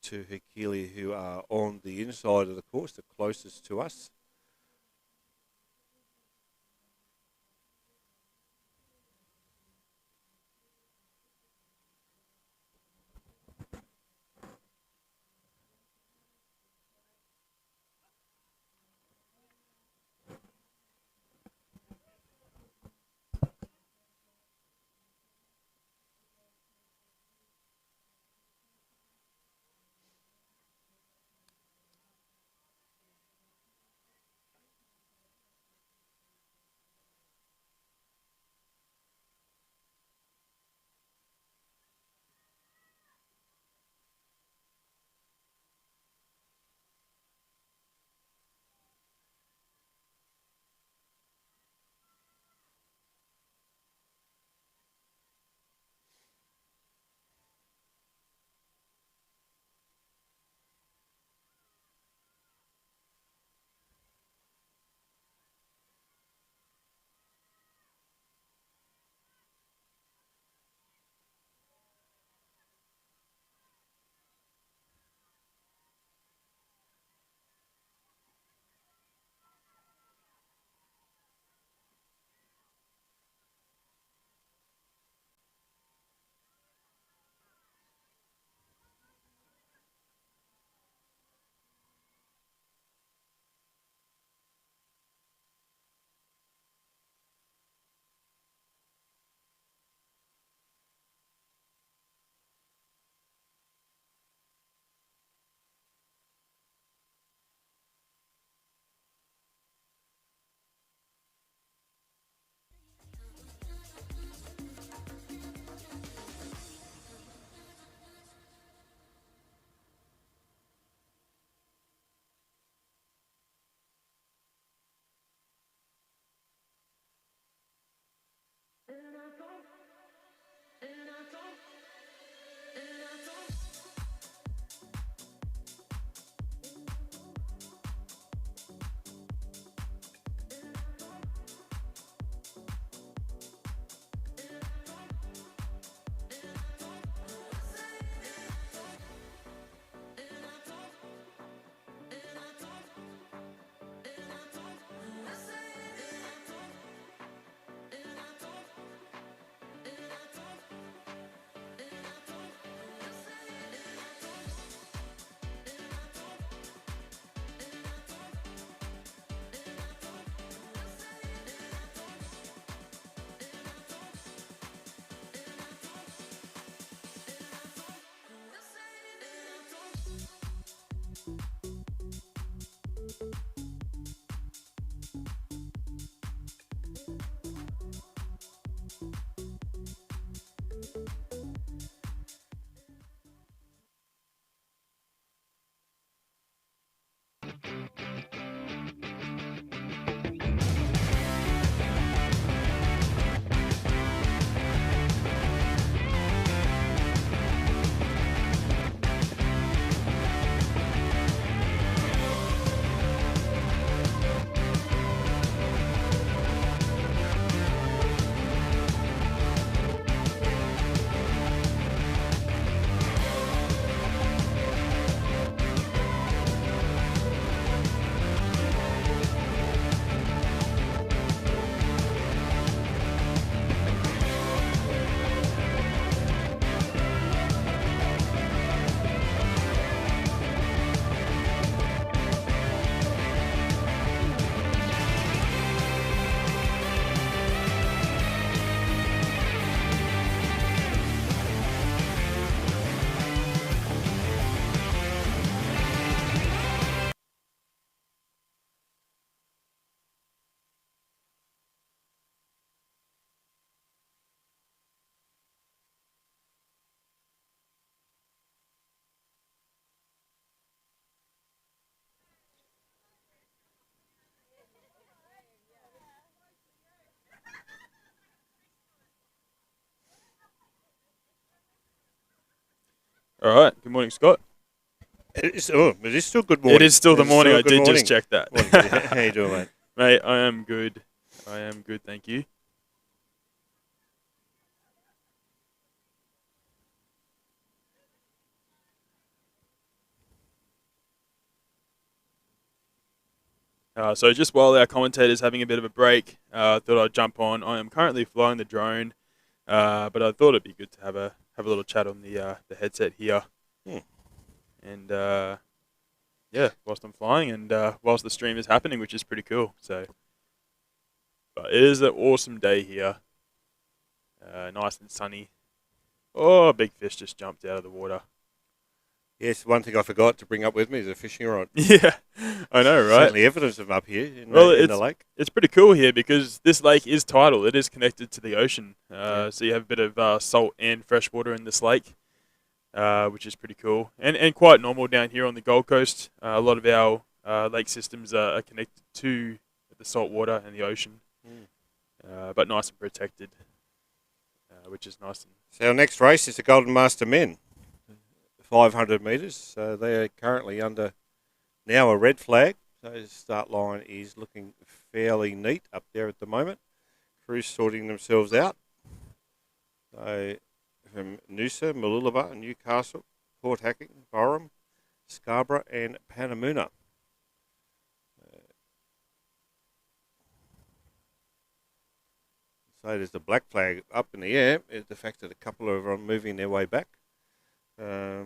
to Hikili, who are on the inside of the course, the closest to us. All right. Good morning, Scott. It is still good morning. It is still the morning. I did morning. just check that. Morning. How you doing, mate? Mate, I am good. Thank you. So just while our commentator's having a bit of a break, I thought I'd jump on. I am currently flying the drone, but I thought it'd be good to have a little chat on the headset here. And yeah, whilst I'm flying and whilst the stream is happening, which is pretty cool. So, but it is an awesome day here. Nice and sunny. Oh, a big fish just jumped out of the water. Yes, one thing I forgot to bring up with me is a fishing rod. Yeah, I know, right? Certainly evidence of them up here in the lake. It's pretty cool here because this lake is tidal. It is connected to the ocean. So you have a bit of salt and fresh water in this lake, which is pretty cool. And quite normal down here on the Gold Coast. A lot of our lake systems are connected to the salt water and the ocean, but nice and protected, which is nice. So our next race is the Golden Master Men. 500 metres, so they are currently under now a red flag. So the start line is looking fairly neat up there at the moment. Crews sorting themselves out. So from Noosa, Mooloolaba, Newcastle, Port Hacking, Borum, Scarborough and Panamuna. So there's the black flag up in the air. Is the fact that a couple are moving their way back. I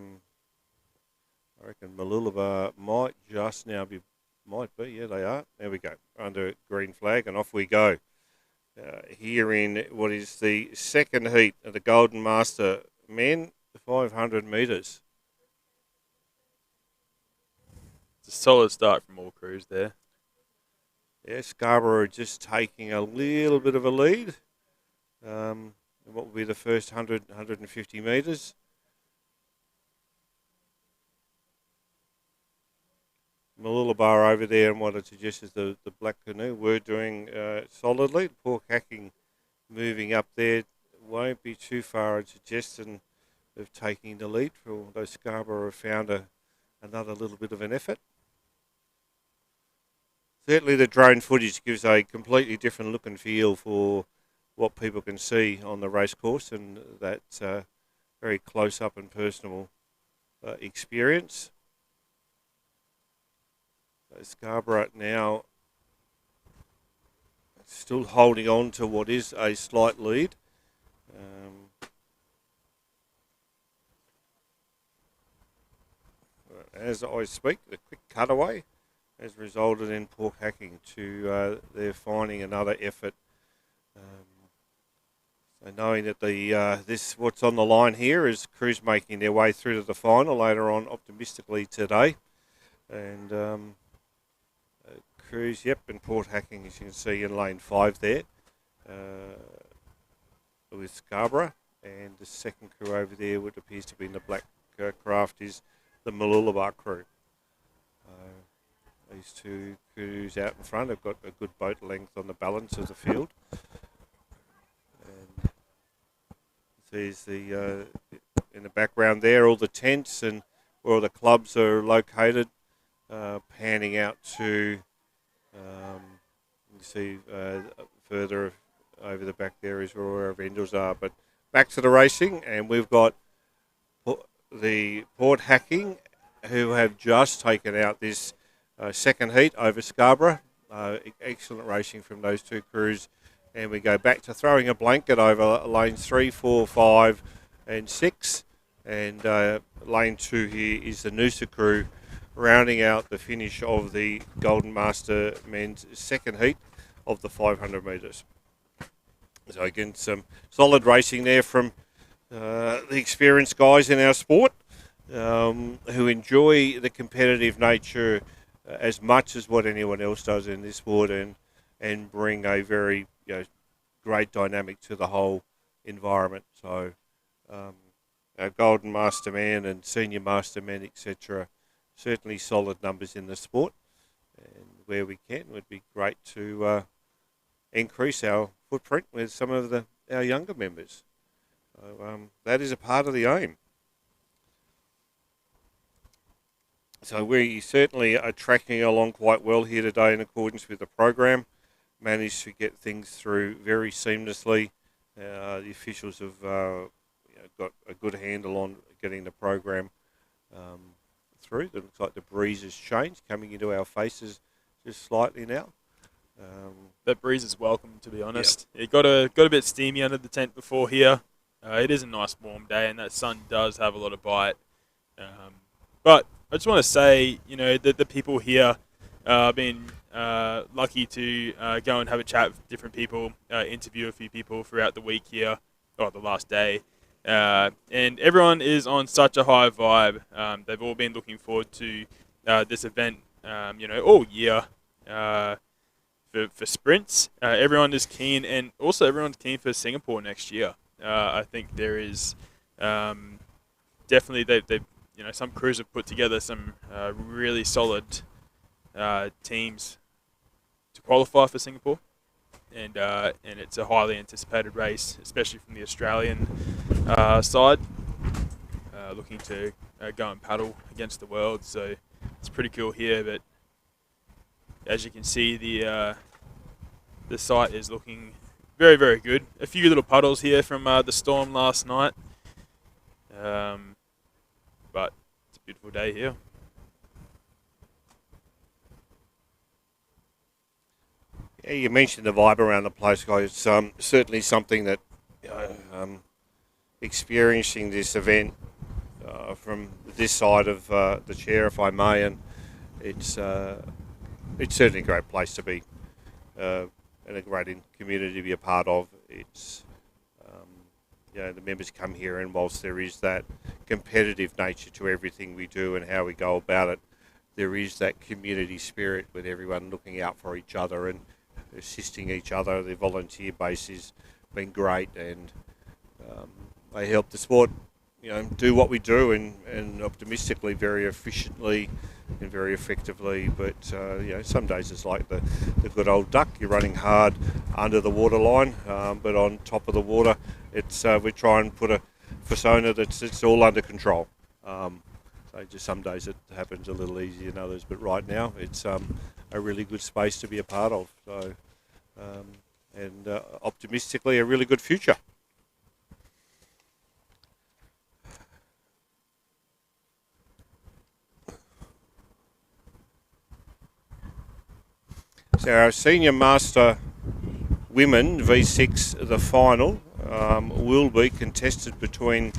reckon Mooloolaba might just now be, yeah, they are. There we go, under green flag, and off we go. Here in what is the second heat of the Golden Master Men, 500 metres. It's a solid start from all crews there. Yeah, Scarborough just taking a little bit of a lead. What will be the first 100, 150 metres. Mooloolaba over there and what it suggests is the black canoe were doing solidly. Port Hacking moving up there won't be too far in suggestion of taking the lead, although Scarborough have found another little bit of an effort. Certainly the drone footage gives a completely different look and feel for what people can see on the race course, and that's a very close-up and personal experience. Scarborough now still holding on to what is a slight lead. As I speak, the quick cutaway has resulted in Port Hacking to they're finding another effort. So knowing that what's on the line here is crews making their way through to the final later on optimistically today. And crews, and Port Hacking, as you can see, in lane 5 there with Scarborough, and the second crew over there, what appears to be in the black craft, is the Mooloolaba crew. These two crews out in front have got a good boat length on the balance of the field. And there's in the background there, all the tents and where all the clubs are located, panning out to you see further over the back there is where our vendors are. But back to the racing, and we've got the Port Hacking, who have just taken out this second heat over Scarborough. Excellent racing from those two crews. And we go back to throwing a blanket over lanes 3, 4, 5 and 6. And lane 2 here is the Noosa crew, rounding out the finish of the Golden Master men's second heat of the 500 metres. So again, some solid racing there from the experienced guys in our sport, who enjoy the competitive nature as much as what anyone else does in this sport, and bring a very great dynamic to the whole environment. So our Golden Master Man and Senior Master Men, etc., certainly solid numbers in the sport, and where we can, it would be great to increase our footprint with some of our younger members. So that is a part of the aim. So we certainly are tracking along quite well here today in accordance with the program. Managed to get things through very seamlessly. The officials have got a good handle on getting the program through. It looks like the breeze has changed, coming into our faces just slightly now. That breeze is welcome, to be honest. It got a bit steamy under the tent before here. It is a nice warm day, and that sun does have a lot of bite. But I just want to say, that the people here have been lucky to go and have a chat with different people, interview a few people throughout the week here, or the last day. And everyone is on such a high vibe. They've all been looking forward to this event, all year for sprints. Everyone is keen, and also everyone's keen for Singapore next year. I think there is definitely they've some crews have put together some really solid teams to qualify for Singapore, and it's a highly anticipated race, especially from the Australian side, looking to go and paddle against the world. So it's pretty cool here. But as you can see, the site is looking very, very good. A few little puddles here from the storm last night, but it's a beautiful day here. Yeah, you mentioned the vibe around the place, guys. It's certainly something that experiencing this event from this side of the chair, if I may, and it's certainly a great place to be and a great community to be a part of. It's the members come here, and whilst there is that competitive nature to everything we do and how we go about it, there is that community spirit with everyone looking out for each other and assisting each other. The volunteer base has been great, and they help the sport do what we do, and optimistically, very efficiently and very effectively. But some days it's like the good old duck. You're running hard under the waterline, but on top of the water, it's we try and put a persona that's it's all under control. So just some days it happens a little easier than others, but right now it's a really good space to be a part of. So and optimistically, a really good future. So our Senior Master Women V6, the final, will be contested between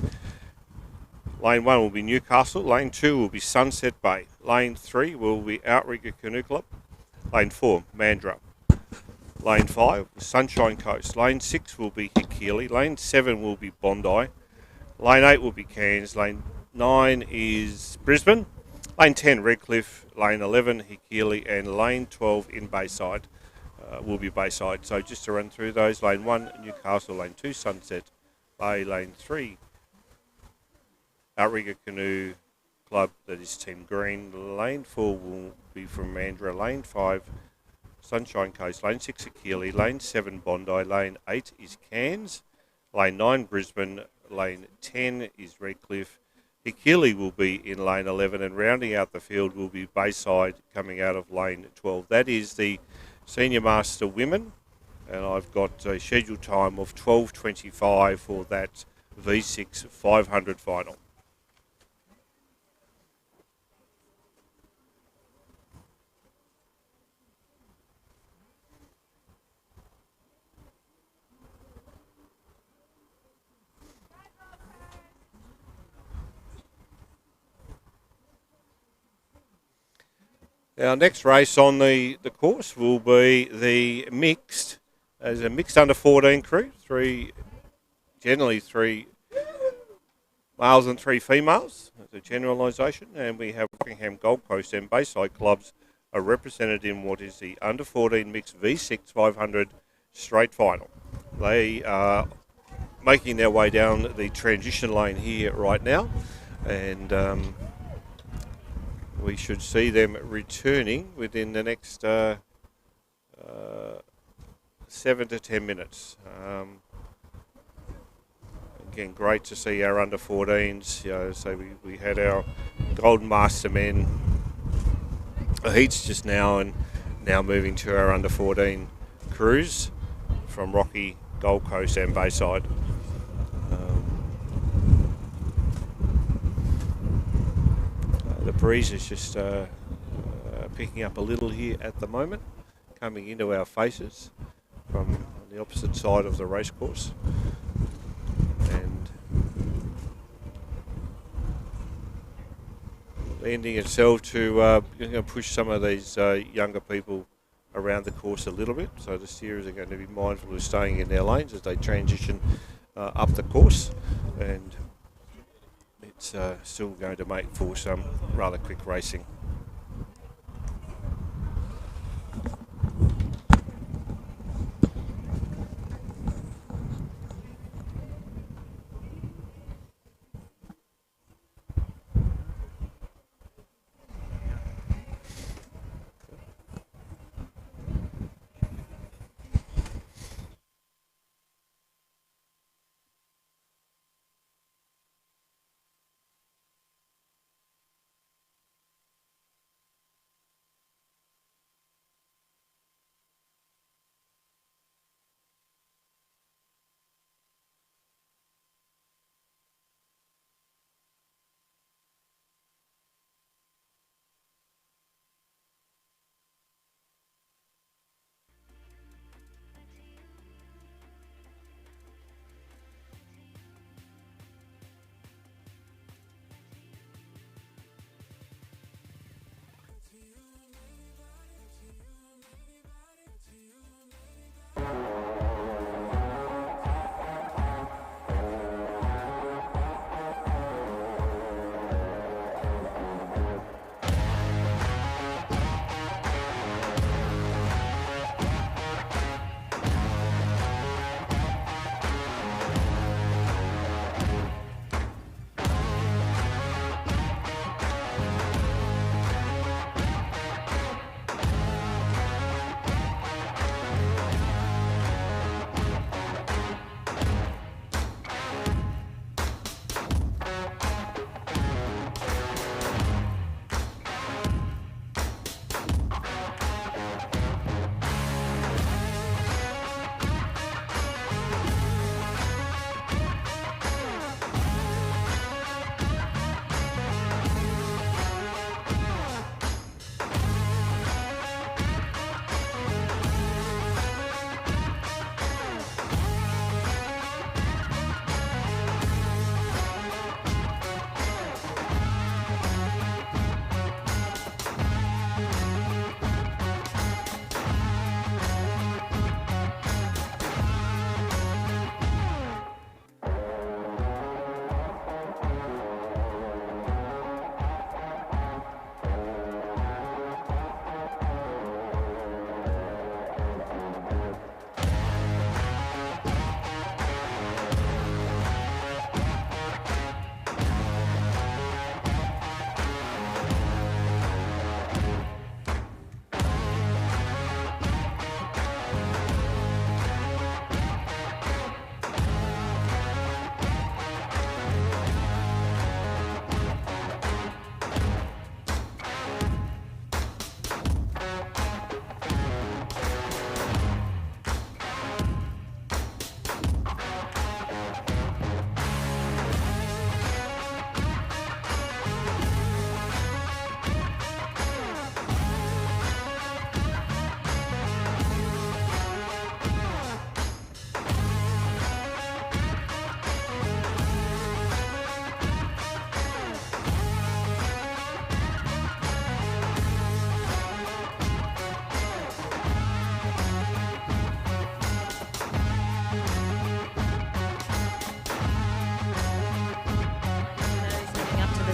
Lane 1 will be Newcastle, Lane 2 will be Sunset Bay, Lane 3 will be Outrigger Canoe Club, Lane 4 Mandurah, Lane 5 Sunshine Coast, Lane 6 will be Hikili, Lane 7 will be Bondi, Lane 8 will be Cairns, Lane 9 is Brisbane, Lane 10 Redcliffe, Lane 11 Hikili, and Lane 12 in Bayside will be Bayside. So just to run through those, Lane 1 Newcastle, Lane 2 Sunset Bay, Lane 3 Outrigger Canoe Club, that is Team Green, Lane 4 will be from Mandurah, Lane 5 Sunshine Coast, Lane 6 Hikili, Lane 7 Bondi, Lane 8 is Cairns, Lane 9 Brisbane, Lane 10 is Redcliffe, Hikili will be in Lane 11, and rounding out the field will be Bayside coming out of Lane 12. That is the Senior Master Women, and I've got a scheduled time of 12:25 for that V6 500 final. Our next race on the course will be the mixed, as a mixed under 14 crew, generally three males and 3 females, as a generalisation, and we have Rockingham, Gold Coast and Bayside clubs are represented in what is the under 14 mixed V6 500 straight final. They are making their way down the transition lane here right now, and we should see them returning within the next 7 to 10 minutes. Again, great to see our under 14s. So we had our Golden Master men the heats just now, and now moving to our under 14 cruise from Rocky, Gold Coast and Bayside. The breeze is just picking up a little here at the moment, coming into our faces from the opposite side of the racecourse, and lending itself to push some of these younger people around the course a little bit. So the steerers are going to be mindful of staying in their lanes as they transition up the course, and it's still going to make for some rather quick racing.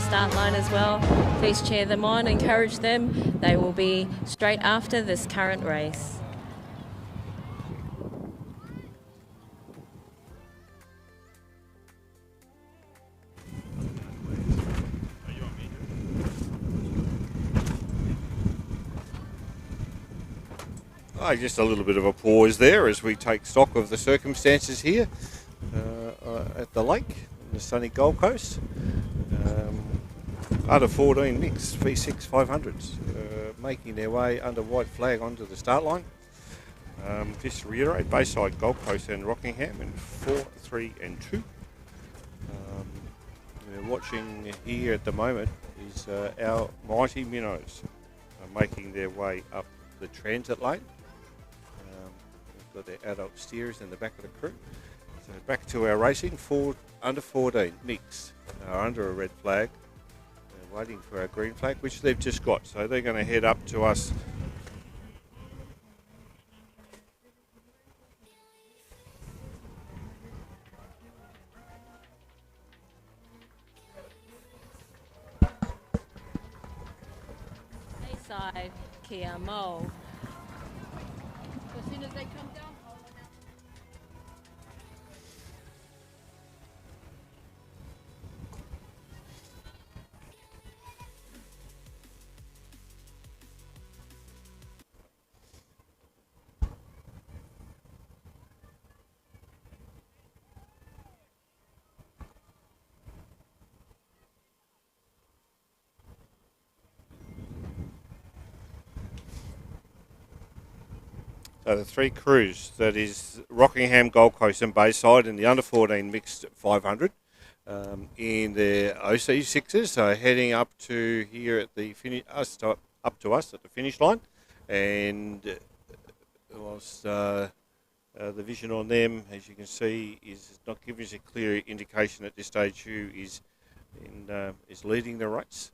Start line as well. Please cheer them on, encourage them. They will be straight after this current race. Just a little bit of a pause there as we take stock of the circumstances here at the lake, on the sunny Gold Coast. Under 14 mixed V6 500s. making their way under white flag onto the start line. Just to reiterate, Bayside, Gold Coast and Rockingham in 4, 3 and 2. We're watching here at the moment is our mighty minnows making their way up the transit lane. We've got their adult steers in the back of the crew. So back to our racing, under 14 mixed, under a red flag. They're waiting for our green flag, which they've just got. So they're going to head up to us. Bayside, Kia Mo. As soon as they come down, I'll announce. So the three crews, that is Rockingham, Gold Coast and Bayside in the under 14 mixed 500 in their OC6s, so heading up to here at the up to us at the finish line, and whilst the vision on them, as you can see, is not giving us a clear indication at this stage who is leading the race,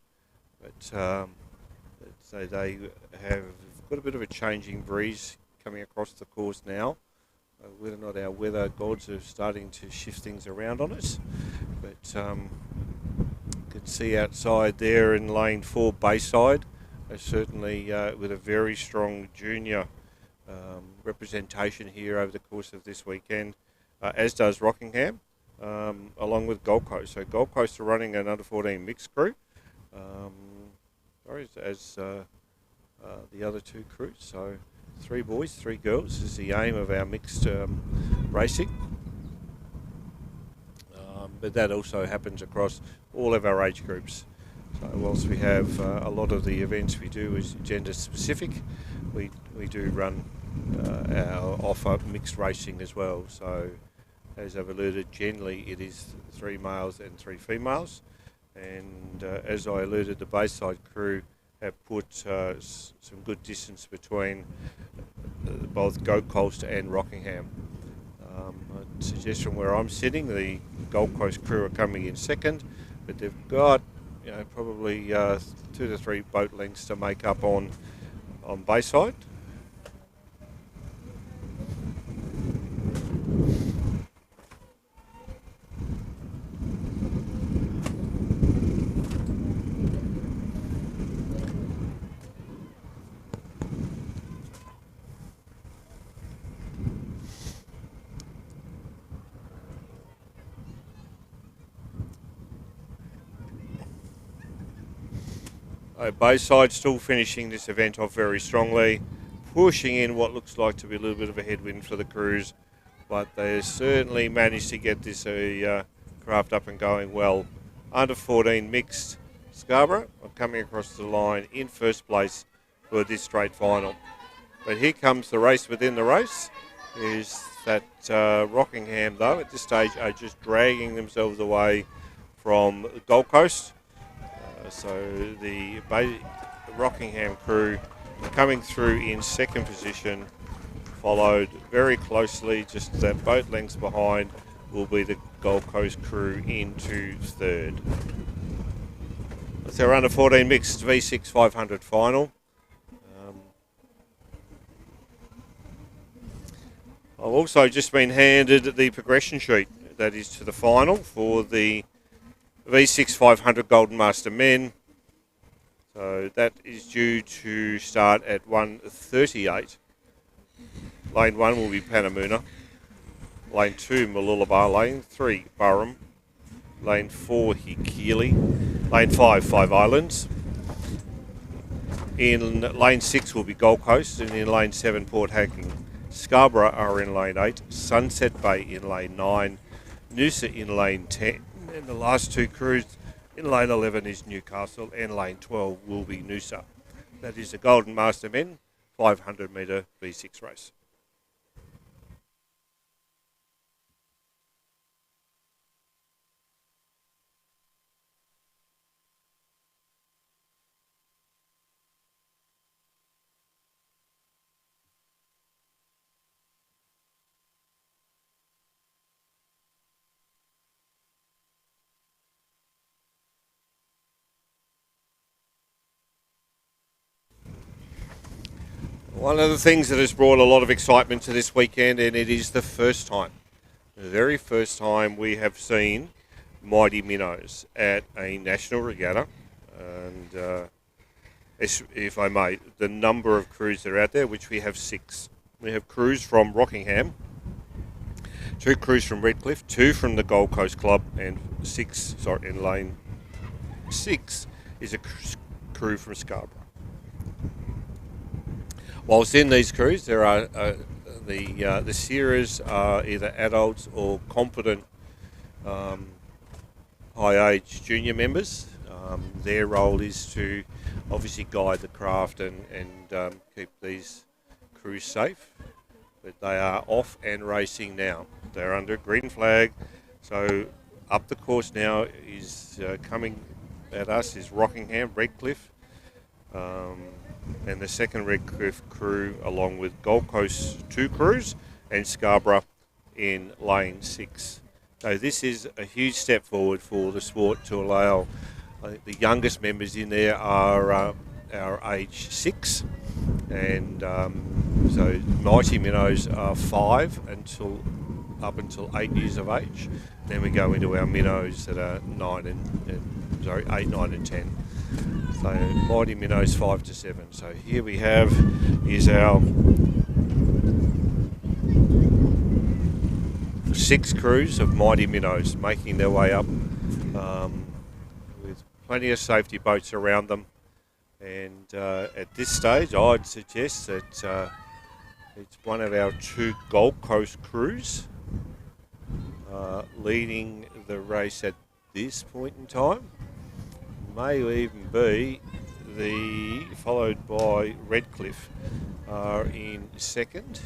but so they have got a bit of a changing breeze coming across the course now. Whether or not our weather gods are starting to shift things around on us, but could see outside there in lane 4 Bayside, certainly with a very strong junior representation here over the course of this weekend, as does Rockingham, along with Gold Coast. So Gold Coast are running an under 14 mixed crew, as the other two crews. So 3 boys, 3 girls is the aim of our mixed racing. But that also happens across all of our age groups. So whilst we have a lot of the events we do is gender specific, we do run offer mixed racing as well. So as I've alluded, generally it is 3 males and 3 females. And as I alluded, the Bayside crew have put some good distance between both Gold Coast and Rockingham. I'd suggest from where I'm sitting, the Gold Coast crew are coming in second, but they've got probably 2 to 3 boat lengths to make up on Bayside. Bayside still finishing this event off very strongly, pushing in what looks like to be a little bit of a headwind for the crews, but they certainly managed to get this craft up and going well. Under 14 mixed, Scarborough are coming across the line in first place for this straight final. But here comes the race within the race, is that Rockingham, though, at this stage are just dragging themselves away from Gold Coast. So the Rockingham crew coming through in second position, followed very closely, just that boat lengths behind, will be the Gold Coast crew into third. That's our under 14 mixed V6 500 final. I've also just been handed the progression sheet that is to the final for the V6 500 Golden Master Men. So that is due to start at 1:38. Lane 1 will be Panamuna. Lane 2 Mooloolaba. Lane 3 Burrum. Lane 4 Hikili. Lane 5 Five Islands. In lane 6 will be Gold Coast, and in lane 7 Port Hacking. Scarborough are in lane 8. Sunset Bay in lane 9. Noosa in lane 10. And the last 2 crews in lane 11 is Newcastle, and lane 12 will be Noosa. That is the Golden Master Men 500 metre B6 race. One of the things that has brought a lot of excitement to this weekend, and it is the very first time we have seen Mighty Minnows at a national regatta. And if I may, the number of crews that are out there, which we have 6. We have crews from Rockingham, 2 crews from Redcliffe, 2 from the Gold Coast Club, and in lane 6 is a crew from Scarborough. Whilst in these crews, there are the steerers are either adults or competent high-age junior members. Their role is to obviously guide the craft and keep these crews safe. But they are off and racing now. They're under green flag. So up the course now is coming at us is Rockingham, Redcliffe. And the second Redcliffe crew, along with Gold Coast 2 crews and Scarborough in lane 6. So this is a huge step forward for the sport to allow the youngest members in there are our age 6, and so Mighty Minnows are 5 up until 8 years of age. Then we go into our minnows that are 8, 9 and 10. So Mighty Minnows 5 to 7. So here we have is our 6 crews of Mighty Minnows making their way up with plenty of safety boats around them. And at this stage, I'd suggest that it's one of our 2 Gold Coast crews leading the race at this point in time. May even be followed by Redcliffe are in second.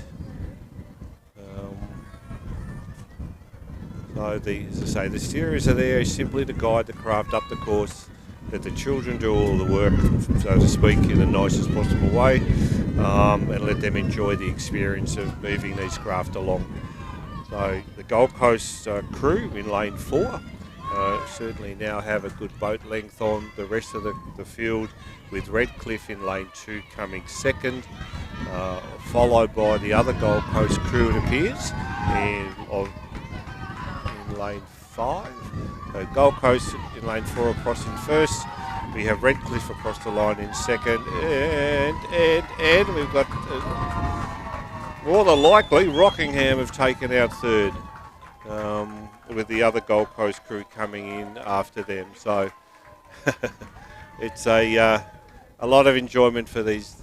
So as I say, the steerers are there simply to guide the craft up the course, that the children do all the work, so to speak, in the nicest possible way, and let them enjoy the experience of moving these craft along. So the Gold Coast crew in lane 4 certainly now have a good boat length on the rest of the field, with Redcliffe in lane 2 coming second, followed by the other Gold Coast crew, it appears, in lane 5. So Gold Coast in lane 4 across in first. We have Redcliffe across the line in second, and we've got more than likely Rockingham have taken out third, with the other Gold Coast crew coming in after them. So it's a lot of enjoyment for these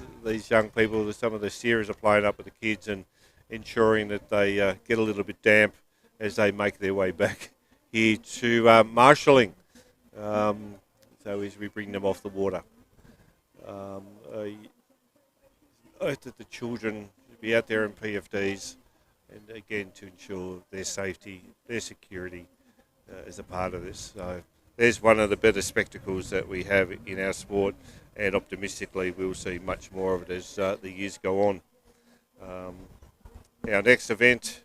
young people. Some of the steerers are playing up with the kids and ensuring that they get a little bit damp as they make their way back here to marshalling. So as we bring them off the water, that the children be out there in PFDs, and again to ensure their safety, their security as a part of this. So there's one of the better spectacles that we have in our sport, and optimistically we'll see much more of it as the years go on. Our next event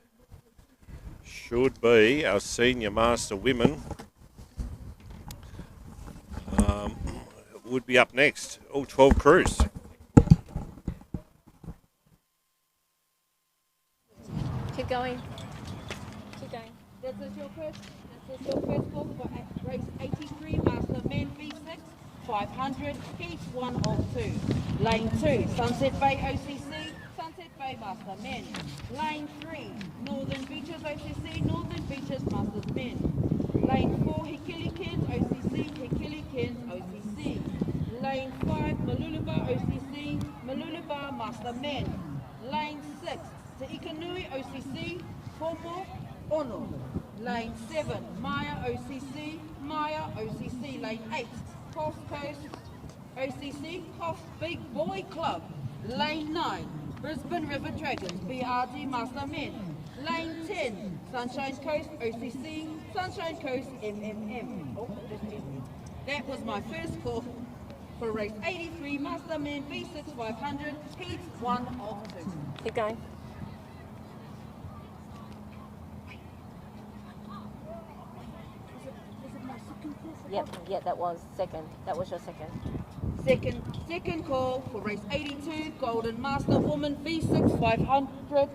should be our Senior Master Women. Would be up next, all 12 crews. Keep going. Keep going. This is your first call for race 83, Master Men V6, 500, Heat 1 of 2. Lane 2, Sunset Bay OCC, Sunset Bay Master Men. Lane 3, Northern Beaches OCC, Northern Beaches Masters Men. Lane 4, Hikilikins OCC, Hikilikins OCC. Lane 5, Malulaba OCC, Malulaba Master Men. Lane 6, Te Ikanui OCC, Homo Ono. Lane 7, Maya OCC, Maya OCC. Lane 8, Coast Coast OCC Cough Big Boy Club. Lane 9, Brisbane River Dragons, BRD Master Men. Lane 10, Sunshine Coast OCC, Sunshine Coast MMM. Oh, that was my first call for race 83 Master Men B6 500, heat 1 of 2. Keep going. Yep, that was second. That was your second. Second call for race 82 Golden Master Woman B6 500.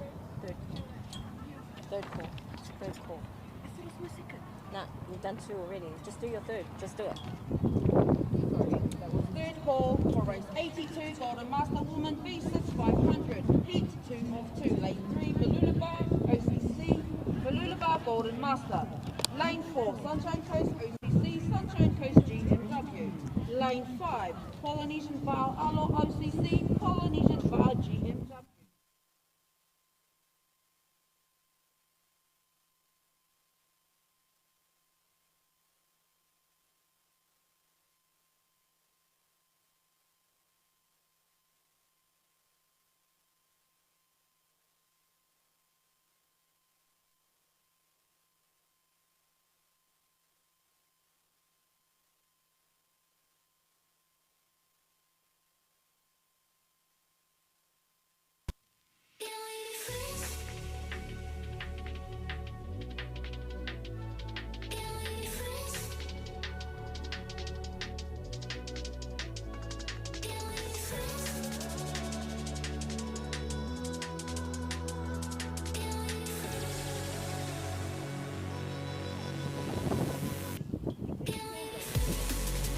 Third call. Third call. I thought it was my second. No, you've done two already. Just do your third. Just do it. That was third call for race 82 Golden Master Woman B6 500, heat 2 of 2. Lane 3 Balulabar OCC, Balulabar Golden Master. Lane 4 Sunshine Coast OCC, Sunshine Coast GMW. Lane 5 Polynesian Bar Alo OCC, Polynesian Bar GMW.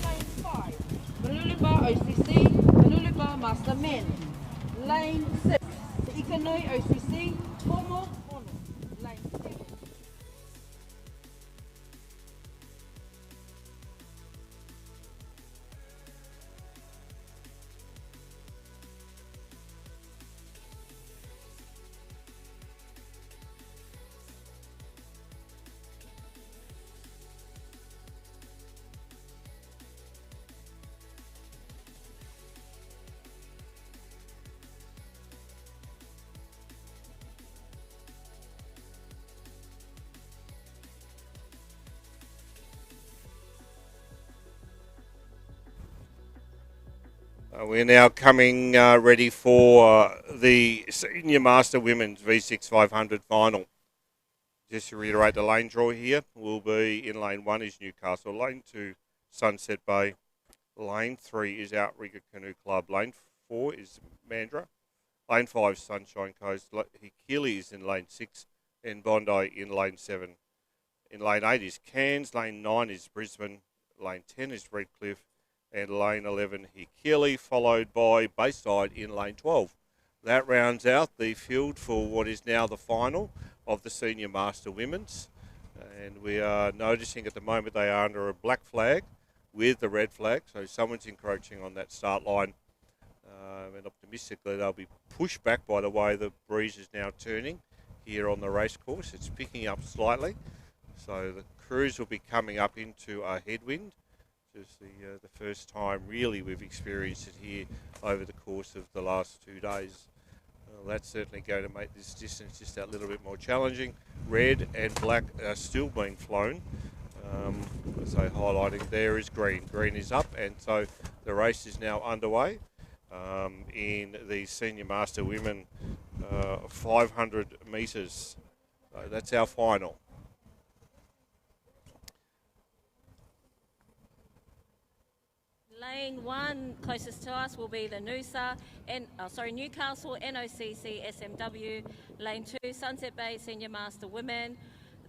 Lane 5, Balulabar OCC, Balulabar Master Men. Lane 6, Te Ikanui OCC, Homo Ono. Lane 7. We're now coming ready for the Senior Master Women's V6 500 final. Just to reiterate, the lane draw here will be in lane 1 is Newcastle, lane 2 Sunset Bay, lane 3 is Outrigger Canoe Club, lane 4 is Mandurah, lane 5 Sunshine Coast, Hikili is in lane 6 and Bondi in lane 7. In lane 8 is Cairns, lane 9 is Brisbane, lane 10 is Redcliffe, and lane 11 Hikili, followed by Bayside in lane 12. That rounds out the field for what is now the final of the Senior Master Women's. And we are noticing at the moment they are under a black flag with the red flag, so someone's encroaching on that start line. And optimistically they'll be pushed back by the way the breeze is now turning here on the race course. It's picking up slightly, so the crews will be coming up into a headwind. Just the first time really we've experienced it here over the course of the last 2 days. That's certainly going to make this distance just that little bit more challenging. Red and black are still being flown. So highlighting there is green. Green is up, and so the race is now underway in the Senior Master Women 500 metres. So that's our final. Lane 1 closest to us will be the Newcastle NOCC SMW. Lane 2 Sunset Bay Senior Master Women.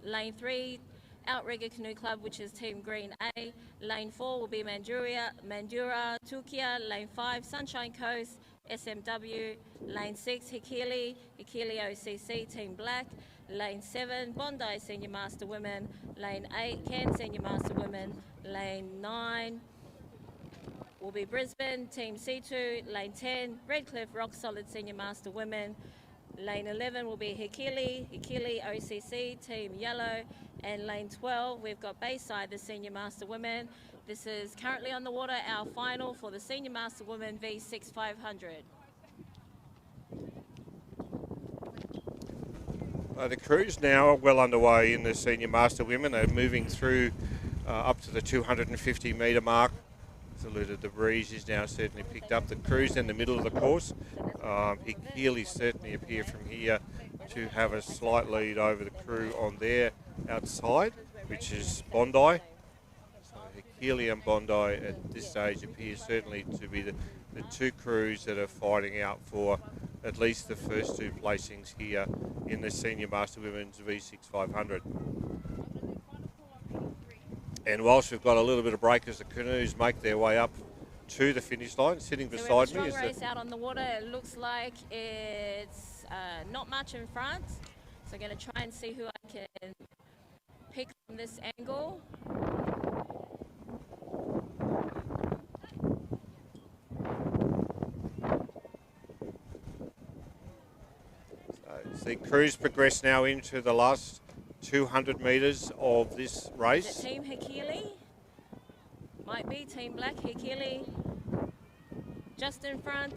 Lane 3 Outrigger Canoe Club, which is Team Green A. Lane 4 will be Mandurah Tukia. Lane 5 Sunshine Coast SMW. Lane 6 Hikili OCC Team Black. Lane 7 Bondi Senior Master Women. Lane 8 Cairns Senior Master Women. Lane 9 will be Brisbane, Team C2, Lane 10, Redcliffe, Rock Solid Senior Master Women. Lane 11 will be Hikili OCC, Team Yellow. And lane 12, we've got Bayside, the Senior Master Women. This is currently on the water, our final for the Senior Master Women V6 500. The crews now are well underway in the Senior Master Women. They're moving through up to the 250 metre mark. As alluded, the breeze is now certainly picked up. The crews in the middle of the course. Healy certainly appear from here to have a slight lead over the crew on their outside, which is Bondi. So Healy and Bondi at this stage appear certainly to be the two crews that are fighting out for at least the first two placings here in the Senior Master Women's V6 500. And whilst we've got a little bit of break as the canoes make their way up to the finish line, sitting beside me is a race out on the water. It looks like it's not much in front. So I'm going to try and see who I can pick from this angle. So the crews progress now into the last 200 metres of this race. Is it Team Hikili? Might be Team Black. Hikili just in front.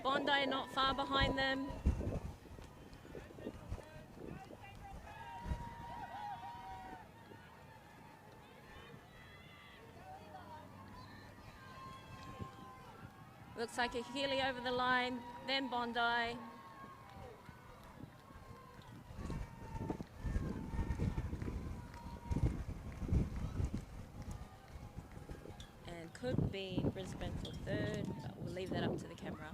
Bondi not far behind them. Looks like a Healy over the line, then Bondi. And could be Brisbane for third, but we'll leave that up to the camera.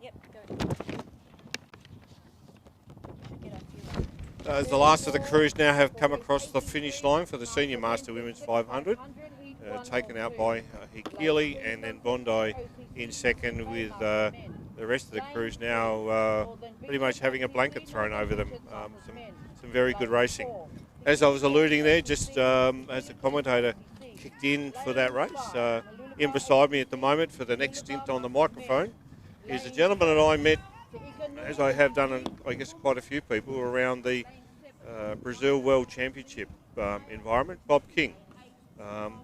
Yep, go. As the last of the crews now have come across the finish line for the Senior Master Women's 500, taken out by Hikili and then Bondi in second, with the rest of the crews now pretty much having a blanket thrown over them. Some very good racing. As I was alluding there, just as the commentator kicked in for that race, in beside me at the moment for the next stint on the microphone is a gentleman that I met, as I have done, I guess, quite a few people around the Brazil World Championship environment, Bob King.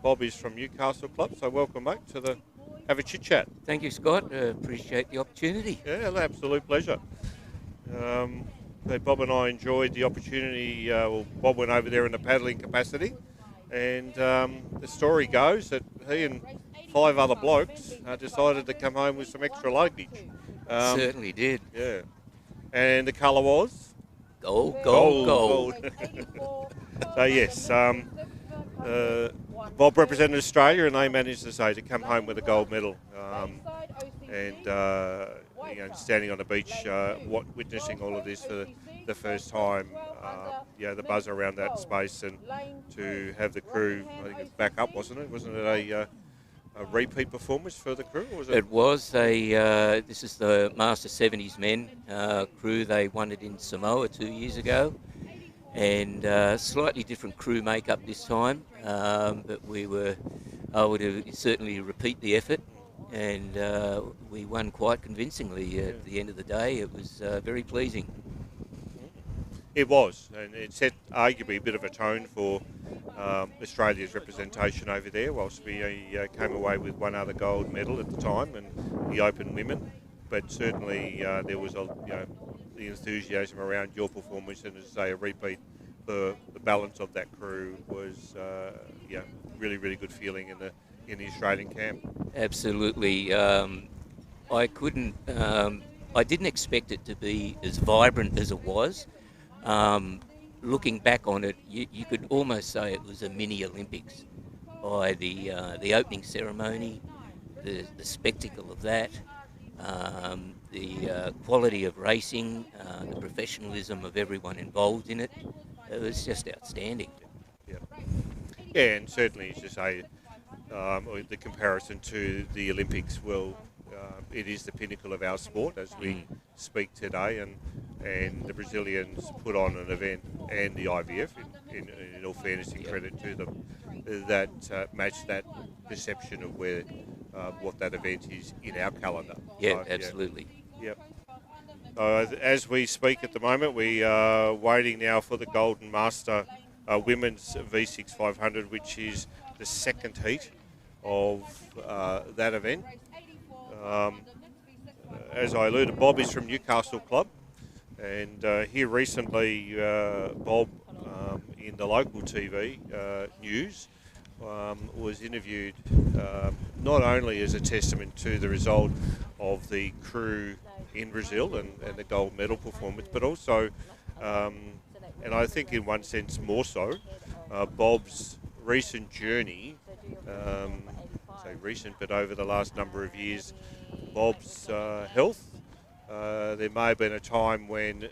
Bob is from Newcastle Club, so welcome, mate, to have a chit-chat. Thank you, Scott. Appreciate the opportunity. Yeah, an absolute pleasure. Bob and I enjoyed the opportunity. Bob went over there in a paddling capacity, and the story goes that he and 5 other blokes decided to come home with some extra luggage. Certainly did. Yeah. And the colour was? Gold. So, yes, Bob represented Australia, and they managed, to say, to come home with a gold medal. Standing on the beach, witnessing all of this for the first time, the buzz around that space, and to have the crew, I think it's back up, wasn't it? Wasn't it a repeat performance for the crew? Or was it? It was this is the Master 70s men crew. They won it in Samoa 2 years ago, and slightly different crew makeup this time, but we were able to certainly repeat the effort, and we won quite convincingly at the end of the day. It was very pleasing. It was, and it set arguably a bit of a tone for Australia's representation over there, whilst we came away with one other gold medal at the time, and the Open Women. But certainly there was the enthusiasm around your performance, and as I say, a repeat. The balance of that crew was really, really good feeling in the Australian camp. Absolutely. I didn't expect it to be as vibrant as it was. Looking back on it, you could almost say it was a mini Olympics by the opening ceremony, the spectacle of that, the quality of racing, the professionalism of everyone involved in it. It was just outstanding. Yeah, and certainly, as you say, the comparison to the Olympics will it is the pinnacle of our sport as we speak today, and the Brazilians put on an event, and the IVF, in all fairness and credit to them, that match that perception of where what that event is in our calendar. Yeah, absolutely. Yep. As we speak at the moment, we are waiting now for the Golden Master Women's V6 500, which is the second heat of that event. As I alluded, Bob is from Newcastle Club, and here recently, Bob, in the local TV news, was interviewed not only as a testament to the result of the crew in Brazil and the gold medal performance, but also, and I think in one sense more so, Bob's recent journey, say recent, but over the last number of years, Bob's health. There may have been a time when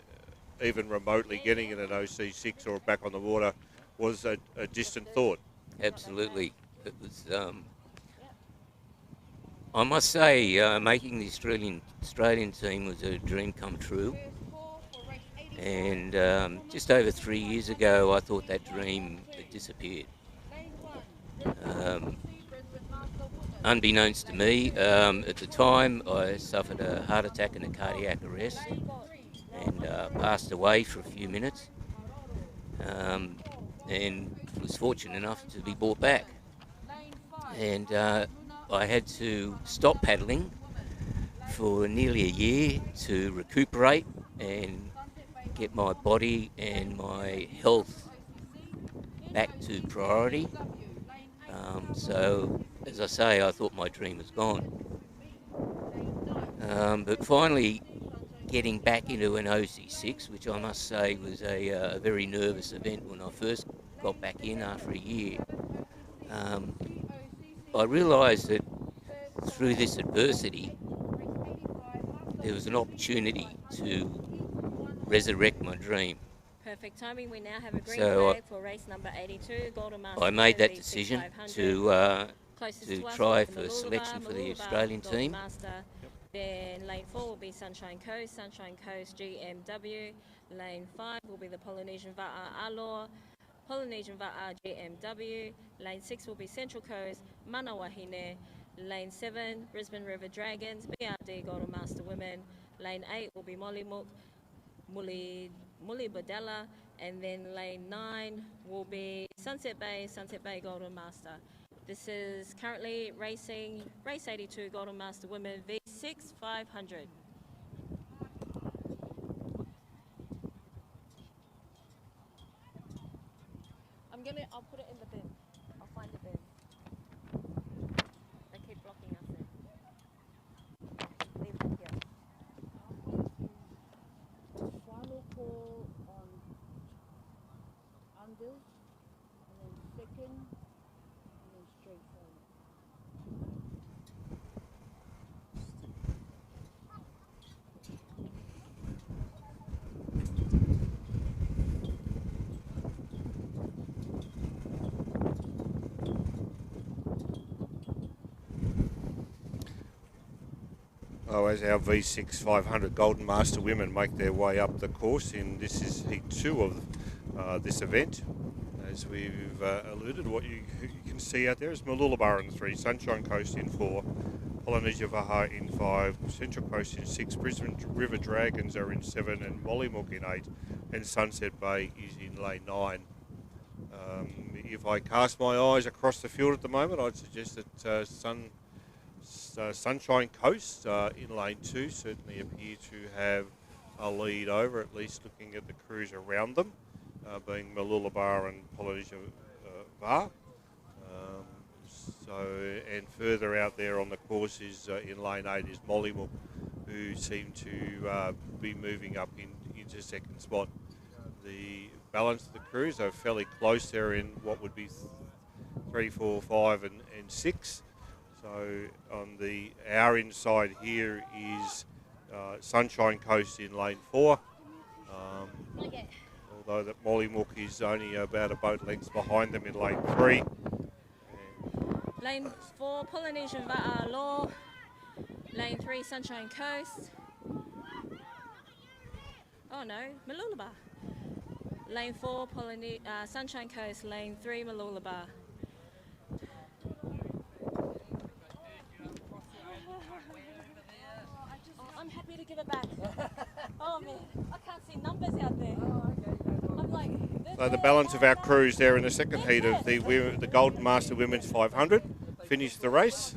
even remotely getting in an OC6 or back on the water was a distant thought. Absolutely. It was, I must say, making the Australian team was a dream come true. And just over 3 years ago, I thought that dream had disappeared. Unbeknownst to me, at the time, I suffered a heart attack and a cardiac arrest and passed away for a few minutes. And was fortunate enough to be brought back. And I had to stop paddling for nearly a year to recuperate and get my body and my health back to priority. So, as I say, I thought my dream was gone. But finally, getting back into an OC6, which I must say was a very nervous event when I first got back in after a year, I realised that through this adversity, there was an opportunity to resurrect my dream. Perfect timing. We now have a green So flag for race number 82, Golden Master. I made that V6 decision 500. to try for selection for the Australian team. Then lane 4 will be Sunshine Coast GMW. Lane 5 will be the Polynesian Va'a Alor, Polynesian Va'a GMW. Lane 6 will be Central Coast Manawahine. Lane 7, Brisbane River Dragons, BRD Golden Master Women. Lane 8 will be Mollymook, Muli Badella. And then lane 9 will be Sunset Bay Golden Master. This is currently racing race 82 Golden Master Women V6 500. I'll put it in the bin. I'll find the bin. They keep blocking us in. Leave it here. Final call on unders, and then second, and then straight forward. As our V6 500 Golden Master women make their way up the course, and this is heat 2 of this event. As we've alluded, what you can see out there is Mooloolaba in 3, Sunshine Coast in 4, Polynesia Vaha in 5, Central Coast in 6, Brisbane River Dragons are in 7, and Mollymook in 8, and Sunset Bay is in lane 9. If I cast my eyes across the field at the moment, I'd suggest that Sunshine Coast in lane 2 certainly appear to have a lead over, at least looking at the crews around them, being Mooloolaba and Polynesia Var. And further out there on the course is in lane 8 is Mollymook, who seem to be moving up into second spot. The balance of the crews are fairly close there in what would be 3, 4, 5 and 6. So on our inside here is Sunshine Coast in lane 4, although that Mollymook is only about a boat length behind them in lane 3. Lane 4, Polynesian Va'a Law. Lane 3, Sunshine Coast. Oh no, Malulaba. Lane 4, Sunshine Coast. Lane 3, Malulaba. I'm happy to give it back. Oh man, I can't see numbers out there. I'm like, So the balance of our crews there in the second heat of the Golden Master Women's 500 finished the race.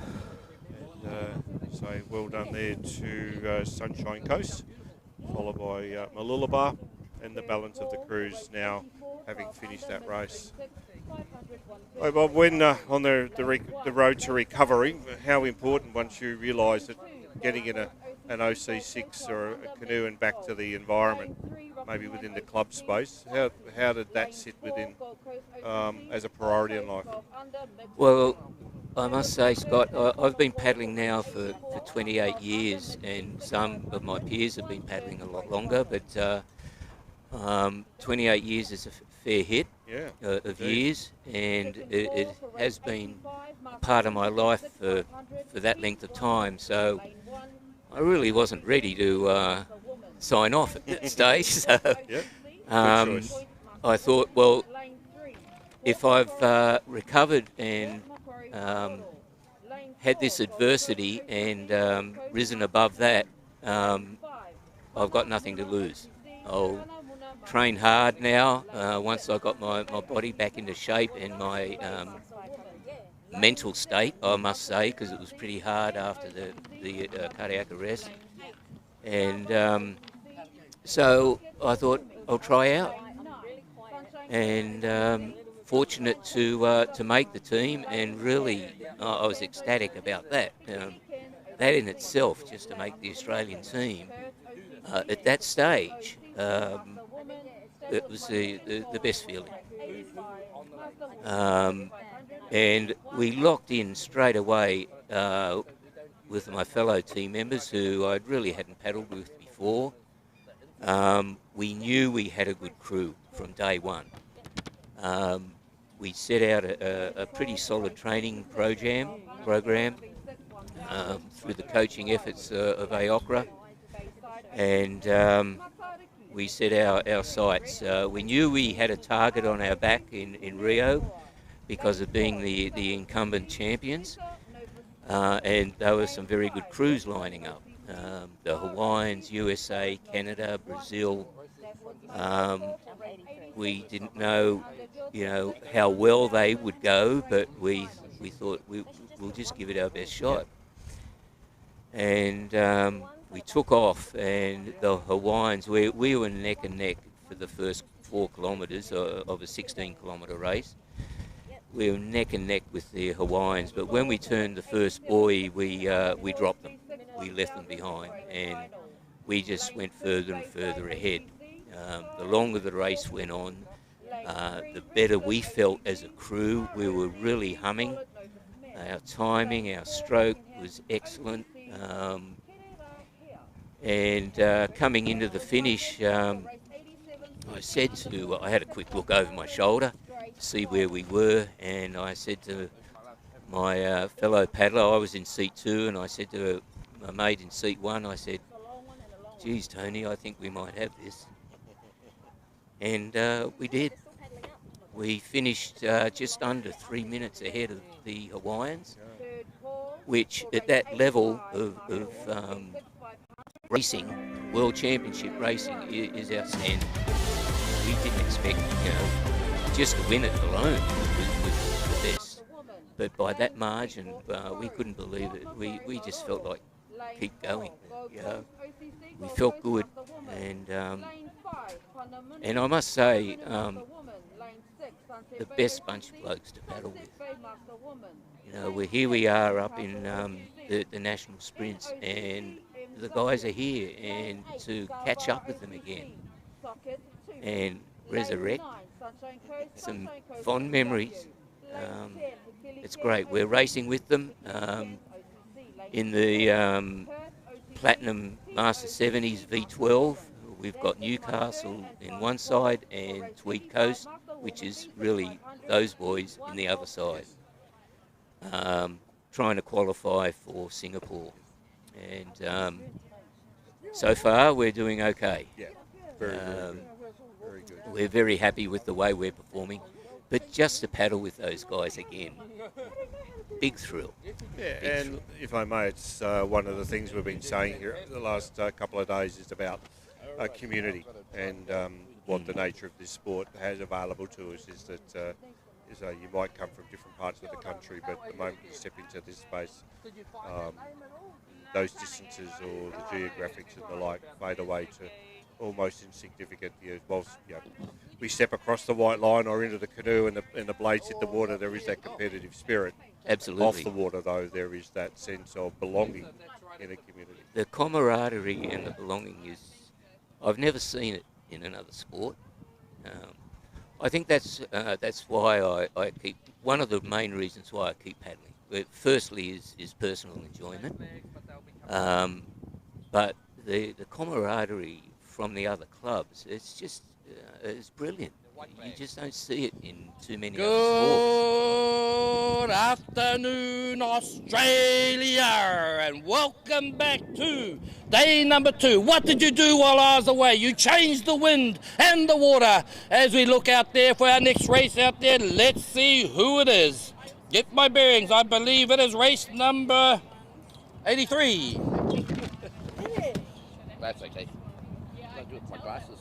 And, so well done there to Sunshine Coast, followed by Malulaba, and the balance of the crews now having finished that race. Hey Bob, when on the road to recovery, how important once you realise that getting in an OC6 or a canoe and back to the environment, maybe within the club space, how did that sit within as a priority in life? Well, I must say, Scott, I've been paddling now for 28 years, and some of my peers have been paddling a lot longer, but 28 years is a fair hit of years, and it has been part of my life for that length of time. So I really wasn't ready to sign off at that stage. So I thought, well, if I've recovered and had this adversity and risen above that, I've got nothing to lose. I'll train hard now once I got my body back into shape and my mental state, I must say, because it was pretty hard after the cardiac arrest. And so I thought I'll try out, and fortunate to make the team, and really I was ecstatic about that. That in itself, just to make the Australian team at that stage, it was the best feeling. And we locked in straight away with my fellow team members who I really hadn't paddled with before. We knew we had a good crew from day one. We set out a pretty solid training program through the coaching efforts of AOCRA, and we set our sights. We knew we had a target on our back in Rio because of being the incumbent champions, and there were some very good crews lining up. The Hawaiians, USA, Canada, Brazil. We didn't know, how well they would go, but we thought we'll just give it our best shot. And we took off, and the Hawaiians, we were neck and neck for the first 4 kilometres of a 16-kilometre race. We were neck and neck with the Hawaiians, but when we turned the first buoy, we dropped them. We left them behind, and we just went further and further ahead. The longer the race went on, the better we felt as a crew. We were really humming. Our timing, our stroke was excellent. And coming into the finish, I had a quick look over my shoulder to see where we were, and I said to my fellow paddler, I was in seat 2, and I said to my mate in seat 1, I said, geez, Tony, I think we might have this. And we did. We finished just under 3 minutes ahead of the Hawaiians, which at that level of racing, World Championship racing, is outstanding. We didn't expect, just to win it alone was the best. But by that margin, we couldn't believe it. We just felt like keep going. We felt good, and I must say, the best bunch of blokes to paddle with. We are up in the national sprints, and the guys are here, and to catch up with them again and resurrect some fond memories. It's great. We're racing with them in the Platinum Master 70s V12. We've got Newcastle in one side and Tweed Coast, which is really those boys in the other side, trying to qualify for Singapore. And so far, we're doing okay. Yeah, very good. Very good. We're very happy with the way we're performing. But just to paddle with those guys again, big thrill. Yeah, and if I may, it's one of the things we've been saying here the last couple of days is about community and what the nature of this sport has available to us is that you might come from different parts of the country, but the moment you step into this space, those distances or the geographics and the like fade away to almost insignificant. Whilst we step across the white line or into the canoe and the blades hit the water, there is that competitive spirit. Absolutely. Off the water, though, there is that sense of belonging in a community. The camaraderie and the belonging I've never seen it in another sport. I think that's why I keep, one of the main reasons why I keep paddling. Firstly is personal enjoyment, but the camaraderie from the other clubs, it's brilliant. You just don't see it in too many other sports. Good afternoon, Australia, and welcome back to day number 2. What did you do while I was away? You changed the wind and the water. As we look out there for our next race out there, let's see who it is. Get my bearings. I believe it is race number 83. That's okay. I do it with my glasses.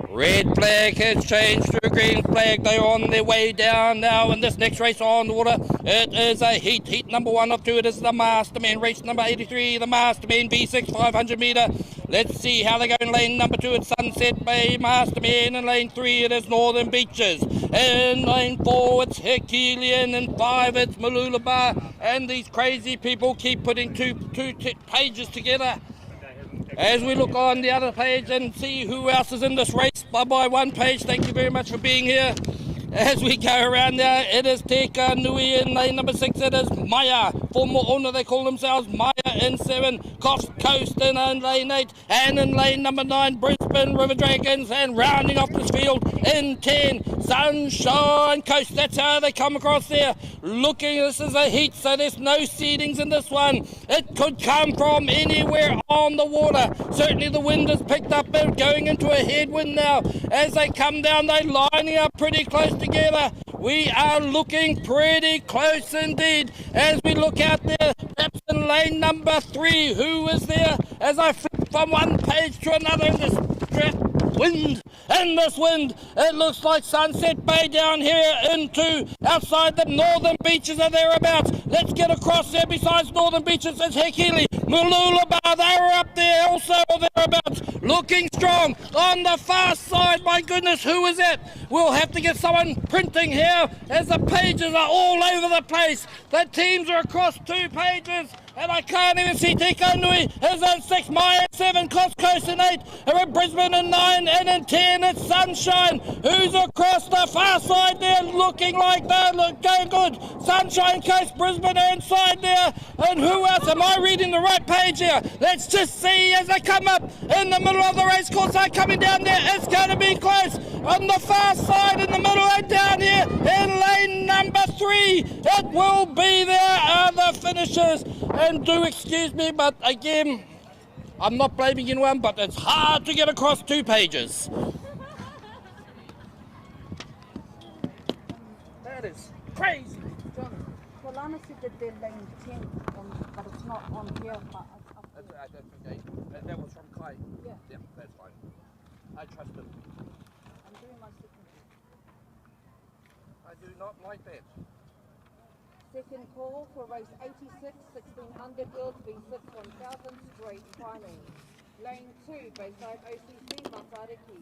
Red flag has changed to green flag. They're on their way down now in this next race on the water. It is a heat number 1 of 2. It is the Masterman, race number 83, the Masterman V6 500 metre. Let's see how they go in lane number 2. It's Sunset Bay, Masterman. In lane 3, it is Northern Beaches. In lane 4, it's Herculean. In 5, it's Malulabar. And these crazy people keep putting two pages together. As we look on the other page and see who else is in this race by one page, thank you very much for being here. As we go around there, it is Teka Nui in lane number 6, it is Maya. For Mo'ona, they call themselves Maya in 7, Coast in lane 8, and in lane number 9, Brisbane River Dragons, and rounding off this field in 10, Sunshine Coast. That's how they come across there. Looking, this is a heat, so there's no seedings in this one. It could come from anywhere on the water. Certainly the wind has picked up and going into a headwind now. As they come down, they're lining up pretty close together. We are looking pretty close indeed. As we look out there, perhaps in lane number 3, who is there? As I flip from one page to another in this wind, and this wind, it looks like Sunset Bay down here into outside the Northern Beaches or thereabouts. Let's get across there. Besides Northern Beaches, it's Hekili, Mooloolaba, they were up there also or thereabouts, looking strong. On the far side, my goodness, who is it? We'll have to get someone printing here as the pages are all over the place. The teams are across 2 pages. And I can't even see Tika Nui is in 6, Maya 7, Coast in 8, and in Brisbane in 9, and in 10 it's Sunshine, who's across the far side there, looking like they're going good. Sunshine Coast, Brisbane inside there, and who else? Am I reading the right page here? Let's just see as they come up in the middle of the race course. They're coming down there. It's going to be close. On the far side in the middle and down here in lane number 3, it will be there are the finishers. And do excuse me, but again, I'm not blaming anyone, but it's hard to get across 2 pages. That is crazy. Well, Lana said that they're lane 10, but it's not on here. That's okay. That was from Clay. Yeah. Yeah, that's fine. I trust him. I'm doing my second. I do not like that. Second call for race 86, 1600 girls V6 1000 straight final. Lane 2, Bayside OCC, Masariki.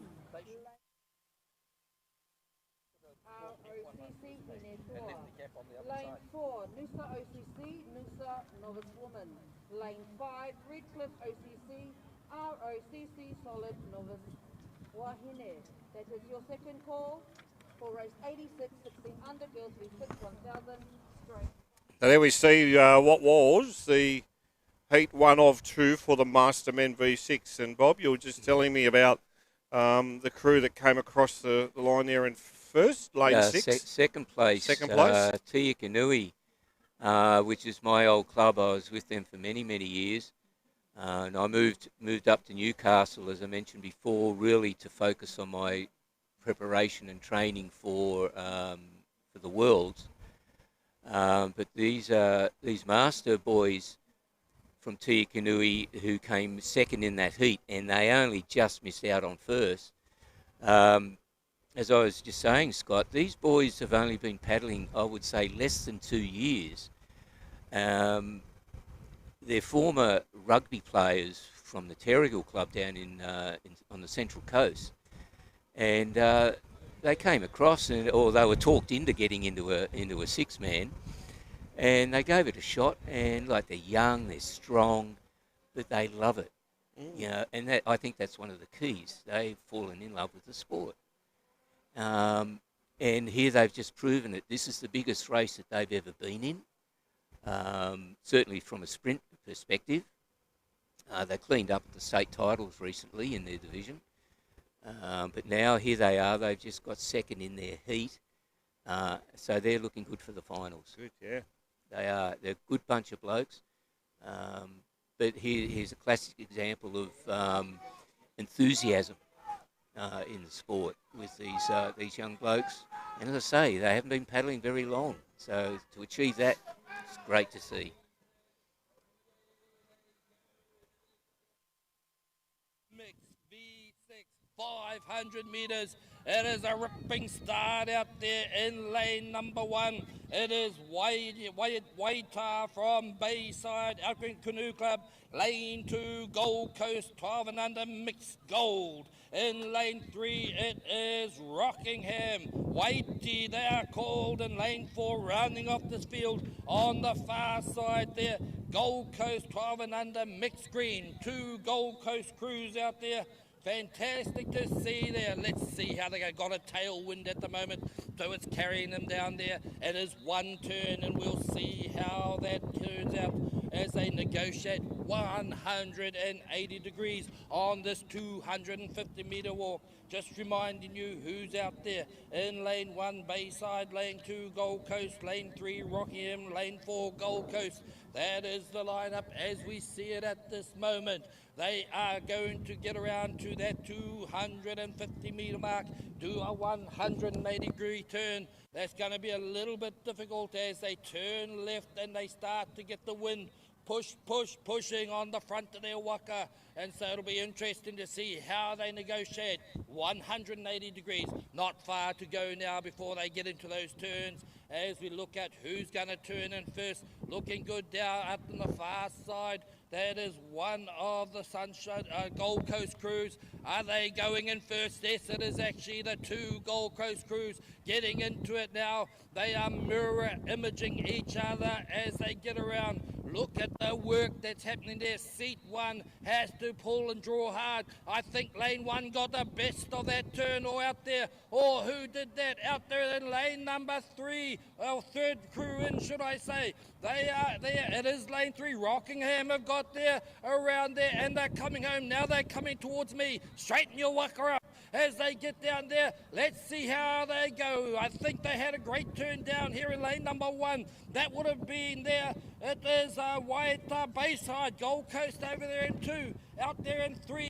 ROCC, Inetua. Lane 4, Noosa OCC, Noosa Novice Woman. Lane 5, Redcliffe OCC, ROCC Solid Novice Wahine. That is your second call for race 86, 1600 girls V6 1000 straight. So there we see what was the heat 1 of 2 for the Mastermen V6. And Bob, you were just telling me about The crew that came across the line there in first, lane 6. Second place. Second place. Tia Kanui, which is my old club. I was with them for many, many years. And I moved up to Newcastle, as I mentioned before, really to focus on my preparation and training for the Worlds. But these master boys from Tia Kanui who came second in that heat, and they only just missed out on first. As I was just saying, Scott, these boys have only been paddling, I would say, less than 2 years. They're former rugby players from the Terrigal Club down on the Central Coast, and they came across, or they were talked into getting into a six-man, and they gave it a shot. And like, they're young, they're strong, but they love it, And I think that's one of the keys. They've fallen in love with the sport, and here they've just proven it. This is the biggest race that they've ever been in, certainly from a sprint perspective. They cleaned up the state titles recently in their division. But now here they are. They've just got second in their heat. So they're looking good for the finals. Good, yeah. They're a good bunch of blokes. But here's a classic example of enthusiasm in the sport with these young blokes. And as I say, they haven't been paddling very long. So to achieve that, it's great to see. Mix V6, 500 metres. It is a ripping start out there in lane number 1. It is Waita from Bayside Alpine Canoe Club. Lane 2, Gold Coast 12 and under mixed gold. In lane 3, it is Rockingham. Whitey, they are called. In lane 4, rounding off this field on the far side there. Gold Coast 12 and under mixed green. 2 Gold Coast crews out there. Fantastic to see there. Let's see how they got a tailwind at the moment, so it's carrying them down there. It is one turn, and we'll see how that turns out as they negotiate 180 degrees on this 250 metre walk. Just reminding you who's out there. In lane 1, Bayside. Lane 2, Gold Coast. Lane 3, Rockingham. Lane 4, Gold Coast. That is the lineup as we see it at this moment. They are going to get around to that 250 metre mark, do a 180 degree turn. That's going to be a little bit difficult as they turn left and they start to get the wind. Pushing on the front of their waka. And so it'll be interesting to see how they negotiate 180 degrees. Not far to go now before they get into those turns. As we look at who's going to turn in first, looking good down up on the far side. That is one of the Sunshine Gold Coast crews. Are they going in first? Yes, it is actually the 2 Gold Coast crews getting into it now. They are mirror imaging each other as they get around. Look at the work that's happening there. Seat 1 has to pull and draw hard. I think lane 1 got the best of that turn or out there. Or who did that? Out there in lane number 3, or third crew in, should I say. They are there. It is lane 3. Rockingham have got there around there, and they're coming home. Now they're coming towards me. Straighten your waka up as they get down there. Let's see how they go. I think they had a great turn down here in lane number 1. That would have been there. It is Waita Bayside, Gold Coast over there in 2. Out there in 3,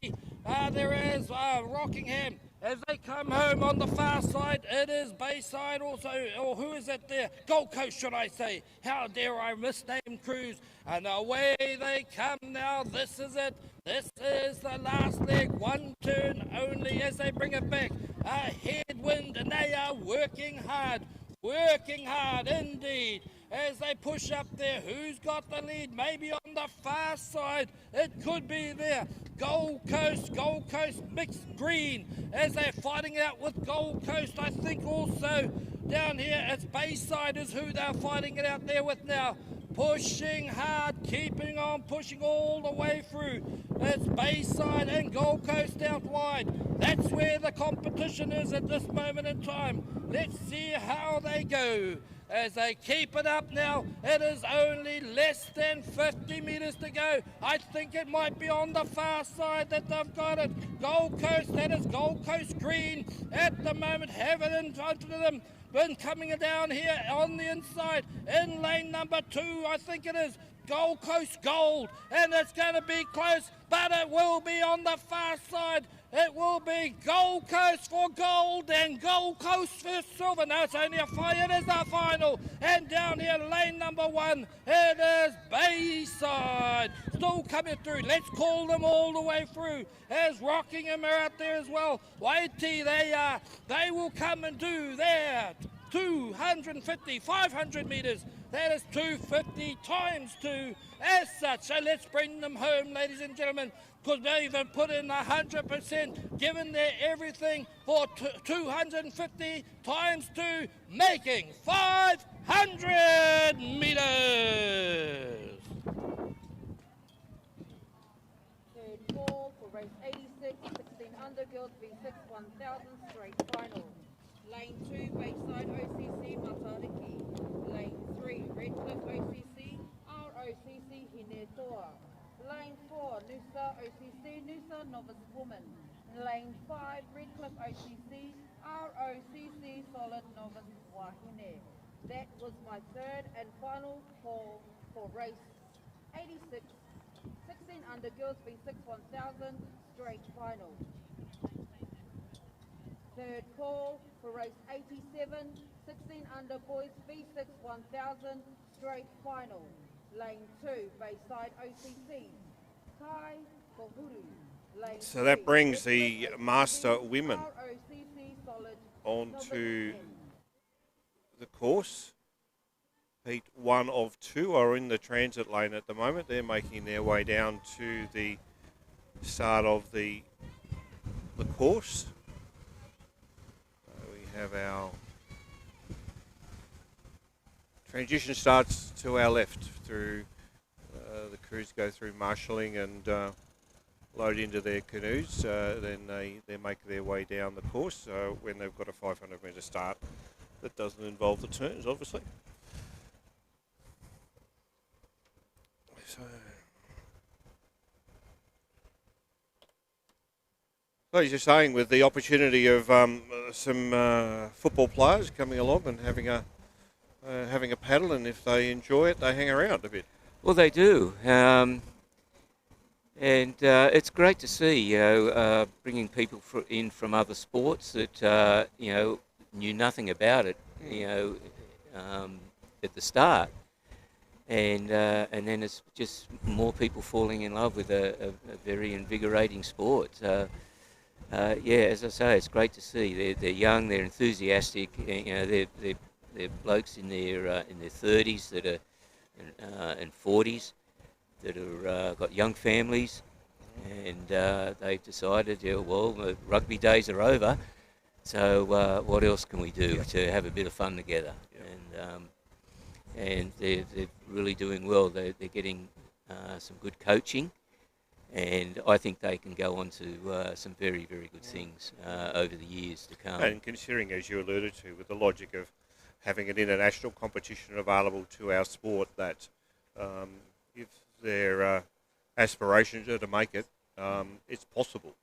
there is Rockingham. As they come home on the far side, it is Bayside also, or who is it there? Gold Coast, should I say. How dare I misname crews? And away they come now. This is it. This is the last leg. One turn only as they bring it back. A headwind, and they are working hard. Working hard indeed as they push up there. Who's got the lead? Maybe on the far side. It could be there. Gold Coast mixed green as they're fighting it out with Gold Coast. I think also down here it's Bayside is who they're fighting it out there with now. Pushing hard, keeping on, pushing all the way through. It's Bayside and Gold Coast out wide. That's where the competition is at this moment in time. Let's see how they go. as they keep it up now. It is only less than 50 metres to go. I think it might be on the far side that they've got it. Gold Coast, that is Gold Coast Green at the moment, have it in front of them. Been coming down here on the inside in lane number 2, I think it is. Gold Coast Gold, and it's going to be close, but it will be on the far side. It will be Gold Coast for gold and Gold Coast for silver. No, it's only a final. It is the final. And down here, lane number 1, it is Bayside. Still coming through. Let's call them all the way through. As Rockingham are out there as well. Waiti, they will come and do their 250, 500 metres. That is 250 times 2 as such. So let's bring them home, ladies and gentlemen, because they even put in 100%, given their everything for 250 times 2, making 500 metres. Third call for race 86, 16 under girls V6 1000 straight final. Lane 2, Bayside OCC Matariki. Lane 3, Redcliffe OCC, ROCC Hinetoa. Lane 4, Noosa OCC, Noosa Novice Woman. Lane 5, Redcliffe OCC, ROCC Solid Novice Wahine. That was my third and final call for race 86, 16 under girls V6 1000 straight final. Third call for race 87, 16 under boys V6 1000 straight final. Lane 2, Bayside OCC, Kai Kohuru. Lane So that 3, brings the Redcliffe master OCC, women ROCC Solid onto Novice the course. Heat 1 of 2 are in the transit lane at the moment. They're making their way down to the start of the course. We have our transition starts to our left through the crews go through marshalling and load into their canoes. Then they make their way down the course when they've got a 500 metre start that doesn't involve the turns, obviously. So as you're saying, with the opportunity of some football players coming along and having a paddle, and if they enjoy it, they hang around a bit. Well, they do, and it's great to see, bringing people in from other sports that knew nothing about it, at the start, and then it's just more people falling in love with a very invigorating sport. As I say, it's great to see. They're young, they're enthusiastic. They're blokes in their 30s that are and 40s that are got young families, and they've decided, the rugby days are over, so what else can we do to have a bit of fun together? And they're really doing well. They're getting some good coaching. And I think they can go on to some very, very good things over the years to come. And considering, as you alluded to, with the logic of having an international competition available to our sport, that if their aspirations are to make it, it's possible.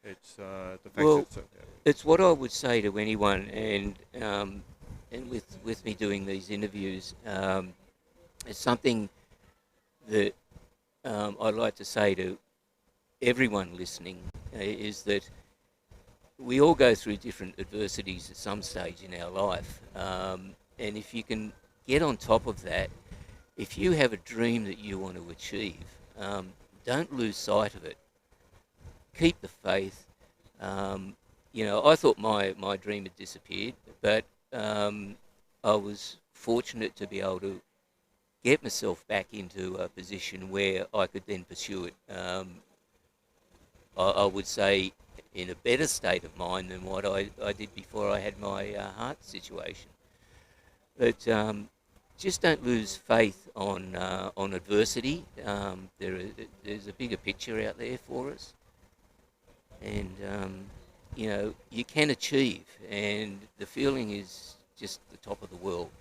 It's the fact that it's what I would say to anyone, and with me doing these interviews, it's something that I'd like to say to everyone listening, is that we all go through different adversities at some stage in our life, and if you can get on top of that, if you have a dream that you want to achieve, don't lose sight of it. Keep the faith. I thought my dream had disappeared, but I was fortunate to be able to get myself back into a position where I could then pursue it. I would say in a better state of mind than what I did before I had my heart situation. But just don't lose faith on adversity. There's a bigger picture out there for us, and you can achieve. And the feeling is just the top of the world.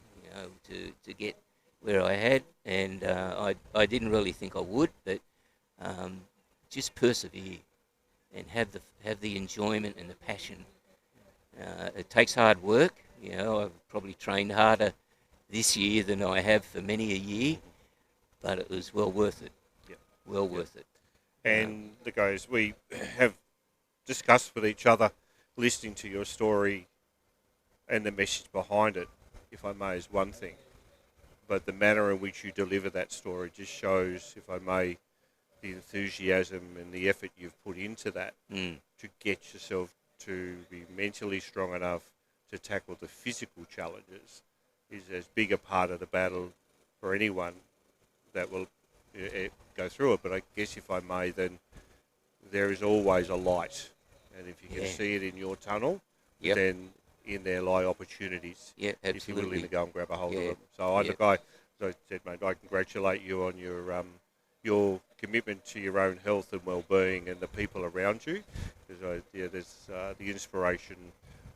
to get where I had, and I didn't really think I would, but just persevere and have the enjoyment and the passion. It takes hard work. I've probably trained harder this year than I have for many a year, but it was well worth it. Yeah. Well worth it. And the guys, we have discussed with each other, listening to your story and the message behind it, if I may, is one thing. But the manner in which you deliver that story just shows, if I may, the enthusiasm and the effort you've put into that to get yourself to be mentally strong enough to tackle the physical challenges is as big a part of the battle for anyone that will go through it. But I guess, if I may, then there is always a light. And if you can see it in your tunnel, then in there lie opportunities. Yeah, absolutely. If you're willing to go and grab a hold of them. So Yeah. as I said, mate, I congratulate you on your commitment to your own health and well-being and the people around you. Because there's the inspiration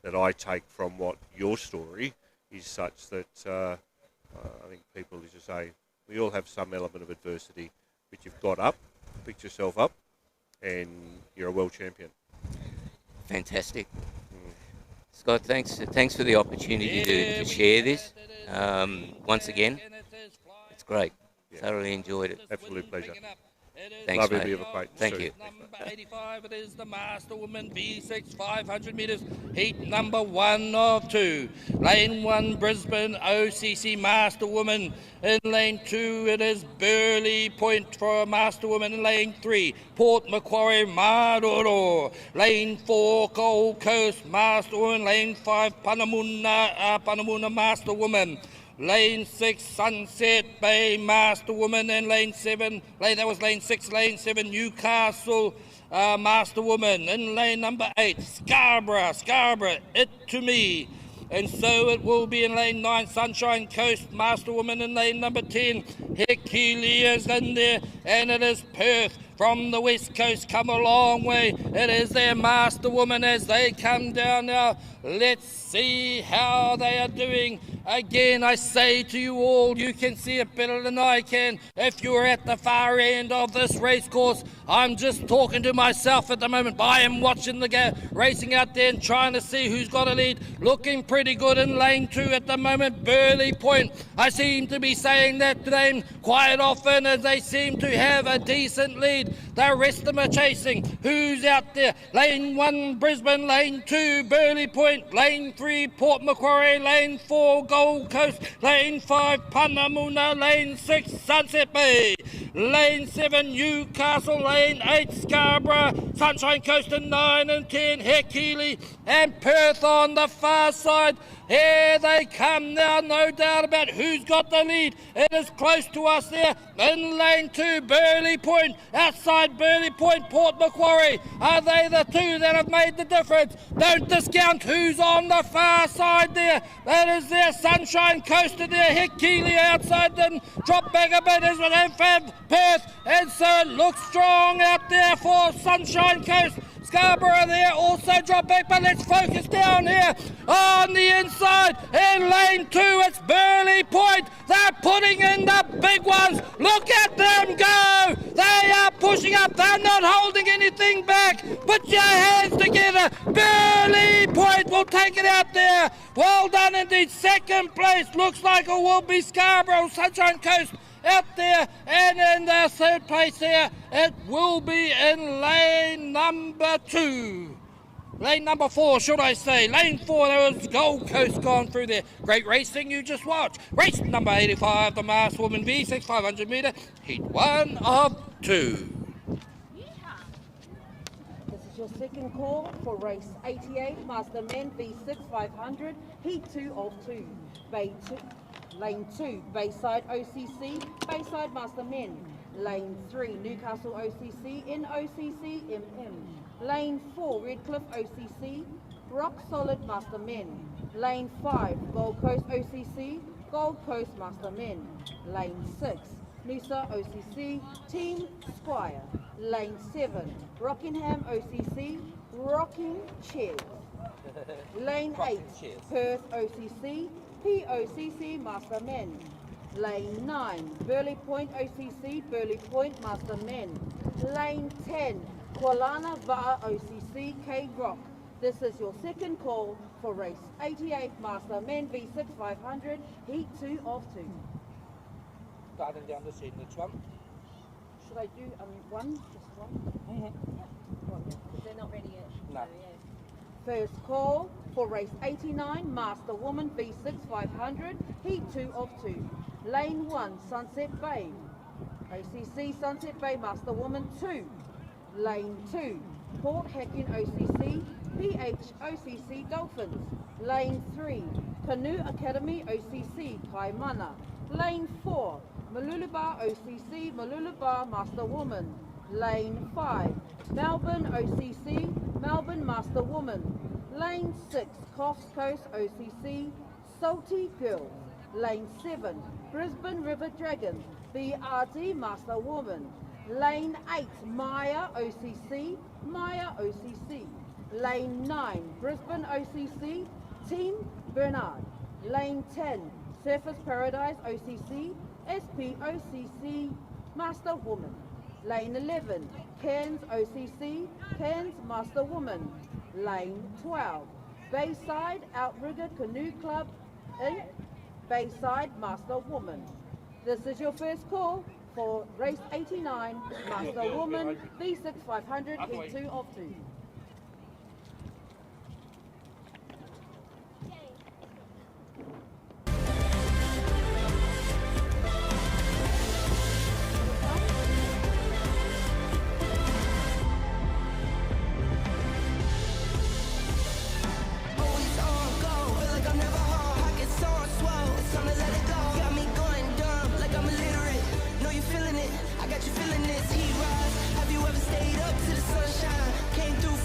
that I take from what your story is such that I think people, as you say, we all have some element of adversity, but you've got up, picked yourself up, and you're a world champion. Fantastic. Scott, thanks for the opportunity to share this. Once again, it's great. Thoroughly enjoyed it. Absolute pleasure. Thanks, Lovely mate. to be of acquaintance Thank too. you. Number 85, it is the Master Woman V6 500 metres, heat number 1 of 2. Lane 1, Brisbane OCC Master Woman. In lane 2, it is Burley Point for Master Woman. In lane 3, Port Macquarie Maroro. Lane 4, Gold Coast Master Woman. Lane 5, Panamuna Master Woman. Lane 6, Sunset Bay Master Woman, and lane 7, lane 6, lane 7, Newcastle Master Woman, and lane number 8, Scarborough, It To Me. And so it will be in lane 9, Sunshine Coast Master Woman, in lane number 10, Hekili is in there, and it is Perth. From the west coast, come a long way. It is their Master Woman as they come down now. Let's see how they are doing. Again, I say to you all, you can see it better than I can. If you're at the far end of this race course, I'm just talking to myself at the moment. I am watching the racing out there and trying to see who's got a lead. Looking pretty good in lane 2 at the moment, Burley Point. I seem to be saying that name quite often as they seem to have a decent lead. The rest of them are chasing. Who's out there? Lane 1, Brisbane. Lane 2, Burley Point. Lane 3, Port Macquarie. Lane 4, Gold Coast. Lane 5, Panamuna. Lane 6, Sunset Bay. Lane 7, Newcastle. Lane 8, Scarborough. Sunshine Coast. And 9 and 10, Hekili. And Perth on the far side. Here they come now, no doubt about who's got the lead. It is close to us there. In lane 2, Burley Point. Outside Burley Point, Port Macquarie. Are they the two that have made the difference? Don't discount who's on the far side there. That is their Sunshine Coast there. Hekili outside them. Drop back a bit as well. Perth. And so it looks strong out there for Sunshine Coast. Scarborough there also drop back, but let's focus down here on the inside. In lane 2, it's Burley Point. They're putting in the big ones. Look at them go. They are pushing up. They're not holding anything back. Put your hands together. Burley Point will take it out there. Well done indeed. Second place looks like it will be Scarborough, Sunshine Coast out there, and in the third place here, it will be in lane number 2. Lane number 4, should I say. Lane 4, there was Gold Coast gone through there. Great racing you just watched. Race number 85, the Master Woman V6 500 metre, heat 1 of 2. This is your second call for race 88, Master Men V6 500, heat 2 of 2. Lane 2, Bayside OCC, Bayside Master Men. Lane 3, Newcastle OCC, in OCC MM. Lane 4, Redcliffe OCC, Rock Solid Master Men. Lane 5, Gold Coast OCC, Gold Coast Master Men. Lane 6, Noosa OCC, Team Squire. Lane 7, Rockingham OCC, Rocking Chairs. Lane 8, Perth OCC, POCC Master Men. Lane 9, Burley Point OCC, Burley Point Master Men. Lane 10, Kualana Va'a OCC, K Rock. This is your second call for race 88 Master Men V6 500, heat 2 of 2. Starting down the scene, which one? Should I do one? Just one? Because they're not ready yet. No. So, yeah. First call for race 89 Master Woman V6 500, heat 2 of 2. Lane 1, Sunset Bay. OCC Sunset Bay Master Woman 2. Lane 2, Port Hacking OCC, PH OCC Dolphins. Lane 3, Canoe Academy OCC Kaimana. Lane 4, Maluluba OCC Maluluba Master Woman. Lane 5, Melbourne OCC Melbourne Master Woman. Lane 6, Coffs Coast OCC Salty Girls. Lane 7, Brisbane River Dragons BRD Master Woman. Lane 8, Maya OCC Lane 9, Brisbane OCC Team Bernard. Lane 10, Surfers Paradise OCC SPOCC Master Woman. Lane 11, Cairns OCC Cairns Master Woman. Lane 12, Bayside Outrigger Canoe Club Inc. Bayside Master Woman. This is your first call for race 89 Master Woman V6 500 heat 2 of 2. I got you feeling this heat rise. Have you ever stayed up to the sunshine? Came through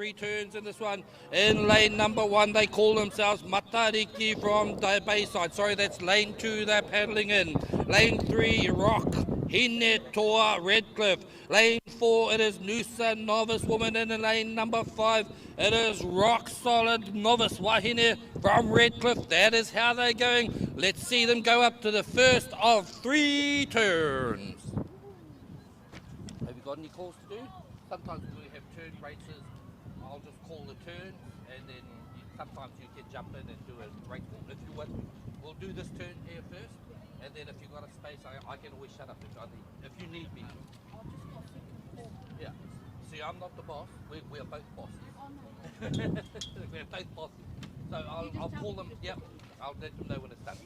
3 turns in this one. In lane number 1, they call themselves Matariki from the Bayside. Sorry, that's lane 2 they're paddling in. Lane 3, Rock, Hine Toa, Redcliffe. Lane 4, it is Noosa, Novice Woman. And in lane number 5, it is Rock Solid Novice Wahine from Redcliffe. That is how they're going. Let's see them go up to the first of 3 turns. Have you got any calls to do? Sometimes when we have turn races, I'll just call the turn, and then sometimes you can jump in and do a break call. If you want, we'll do this turn here first, and then if you've got a space, I can always shut up if you need me. Yeah. See, I'm not the boss. We are both bosses. We're both bosses. So I'll call them. Yep. I'll let them know when it's done.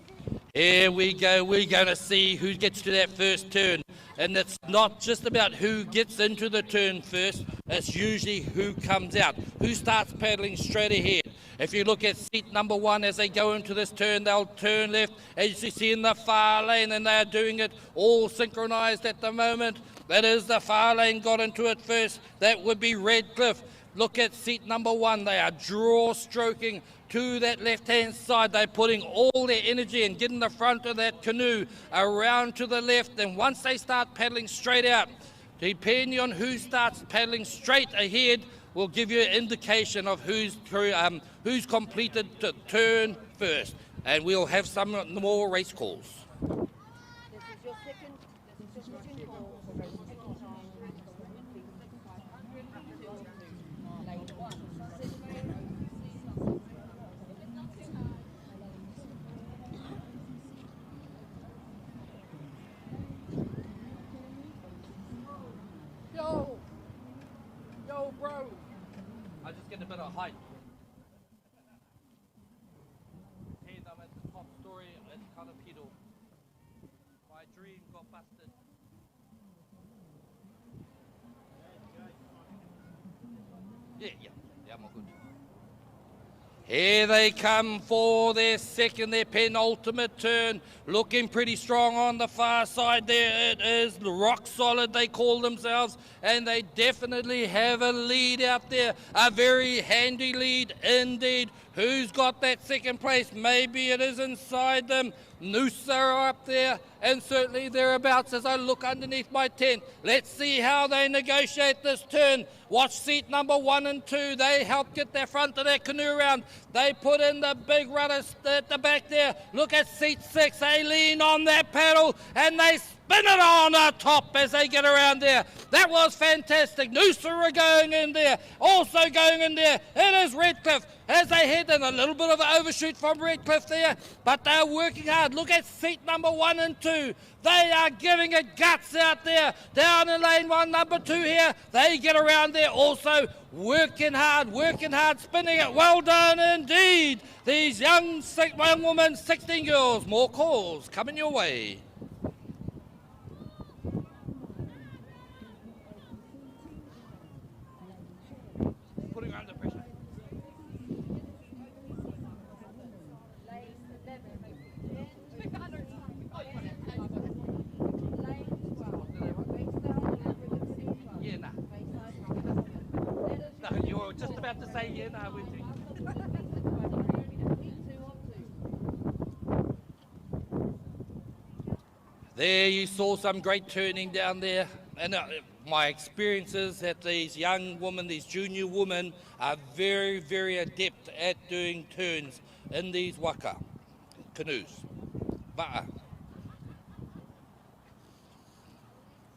Here we go. We're going to see who gets to that first turn. And it's not just about who gets into the turn first. It's usually who comes out, who starts paddling straight ahead. If you look at seat number 1, as they go into this turn, they'll turn left, as you see in the far lane, and they're doing it all synchronized at the moment. That is the far lane got into it first. That would be Redcliffe. Look at seat number 1. They are draw stroking to that left-hand side. They're putting all their energy and getting the front of that canoe around to the left. And once they start paddling straight out, depending on who starts paddling straight ahead, will give you an indication of who's completed the turn first. And we'll have some more race calls. This is your second call for race second time. Lane 1. Yo, bro. I just get a bit of height. Hey, I'm at the top story at Kanapido. My dream got busted. Yeah, I'm all good. Here they come for their penultimate turn. Looking pretty strong on the far side there. It is Rock Solid, they call themselves, and they definitely have a lead out there. A very handy lead indeed. Who's got that second place? Maybe it is inside them. Noosa are up there, and certainly thereabouts as I look underneath my tent. Let's see how they negotiate this turn. Watch seat number 1 and 2. They help get their front of their canoe around. They put in the big rudder at the back there. Look at seat 6. They lean on that paddle, and they spin it on the top as they get around there. That was fantastic. Noosa are going in there. Also going in there, it is Redcliffe as they head in. A little bit of an overshoot from Redcliffe there, but they're working hard. Look at seat number 1 and 2. They are giving it guts out there. Down in lane 1, number 2 here. They get around there also working hard, spinning it. Well done indeed. These young women, 16 girls. More calls coming your way. Putting her under pressure. Yeah, nah. No, you were just about to say yeah, nah, we're doing. There you saw some great turning down there. And my experience is that these young women, these junior women, are very, very adept at doing turns in these waka canoes. Va'a.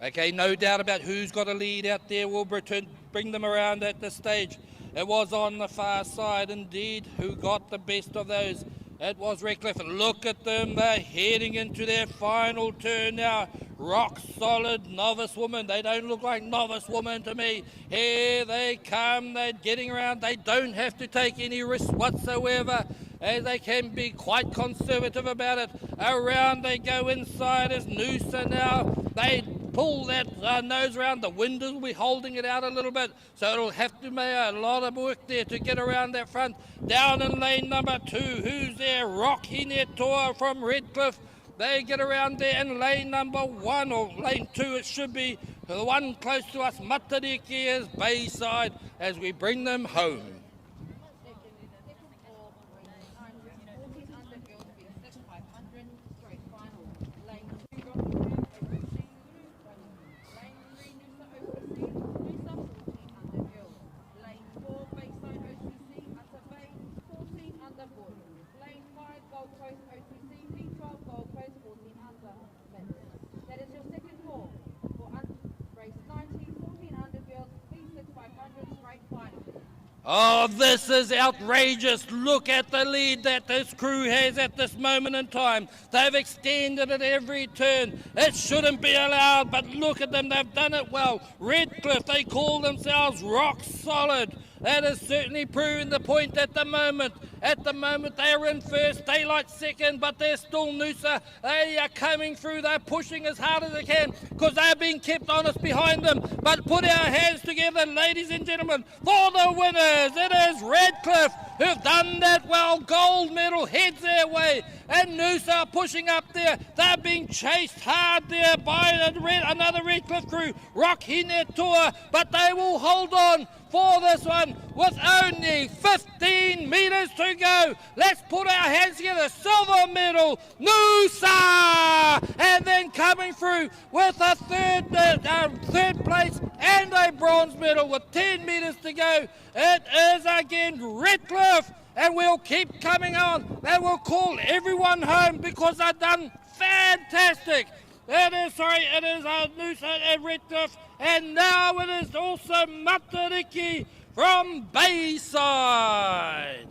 Okay, no doubt about who's got a lead out there. We'll bring them around at this stage. It was on the far side indeed. Who got the best of those? It was Redcliffe. Look at them. They're heading into their final turn now. Rock Solid Novice Woman. They don't look like Novice Woman to me. Here they come. They're getting around. They don't have to take any risks whatsoever, as they can be quite conservative about it. Around they go. Inside is Noosa now. They pull that nose around. The wind will be holding it out a little bit, so it'll have to make a lot of work there to get around that front. Down in lane number 2, who's there? Rock Hinetoa from Redcliffe. They get around there in lane number 1, or lane 2 it should be. The one close to us, Matariki, is Bayside, as we bring them home. Oh, this is outrageous. Look at the lead that this crew has at this moment in time. They've extended it every turn. It shouldn't be allowed, but look at them. They've done it well. Redcliffe, they call themselves rock solid. That is certainly proving the point at the moment. At the moment, they are in first, Daylight second, but they're still Noosa. They are coming through. They're pushing as hard as they can because they're being kept honest behind them. But put our hands together, ladies and gentlemen, for the winners. It is Redcliffe who've done that well. Gold medal heads their way. And Noosa are pushing up there. They're being chased hard there by another Redcliffe crew, Rockine Tour, but they will hold on for this one with only 15 metres to go. Let's put our hands together. Silver medal, Noosa! And then coming through with a third place and a bronze medal with 10 metres to go. It is again Redcliffe, and we'll keep coming on. They will call everyone home because they've done fantastic. It is Noosa and Redcliffe, and now it is also Matariki from Bayside.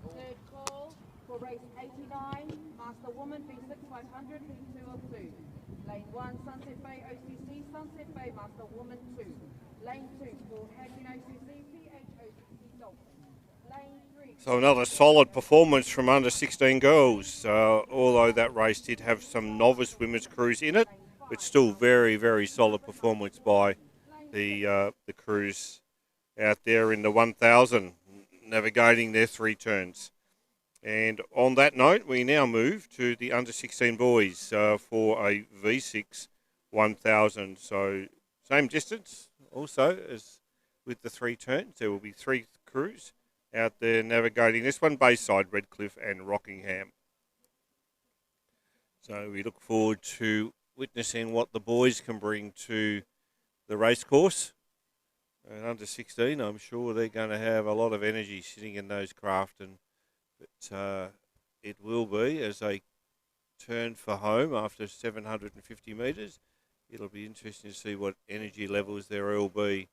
Third call for race 89, Master Woman, B6 500, B202. Lane 1, Sunset Bay OCC, Sunset Bay Master Woman 2. Lane 2 for Hacking OCC, PHOCC Dolphin. Lane 3. So another solid performance from under 16 girls, although that race did have some novice women's crews in it, but still very, very solid performance by the crews out there in the 1000, navigating their 3 turns. And on that note, we now move to the under 16 boys for a V6 1000. So same distance also as with the 3 turns. There will be 3 crews out there navigating this one, Bayside, Redcliffe and Rockingham. So we look forward to witnessing what the boys can bring to the race course. And under 16, I'm sure they're going to have a lot of energy sitting in those craft, and it will be as they turn for home after 750 metres. It'll be interesting to see what energy levels there will be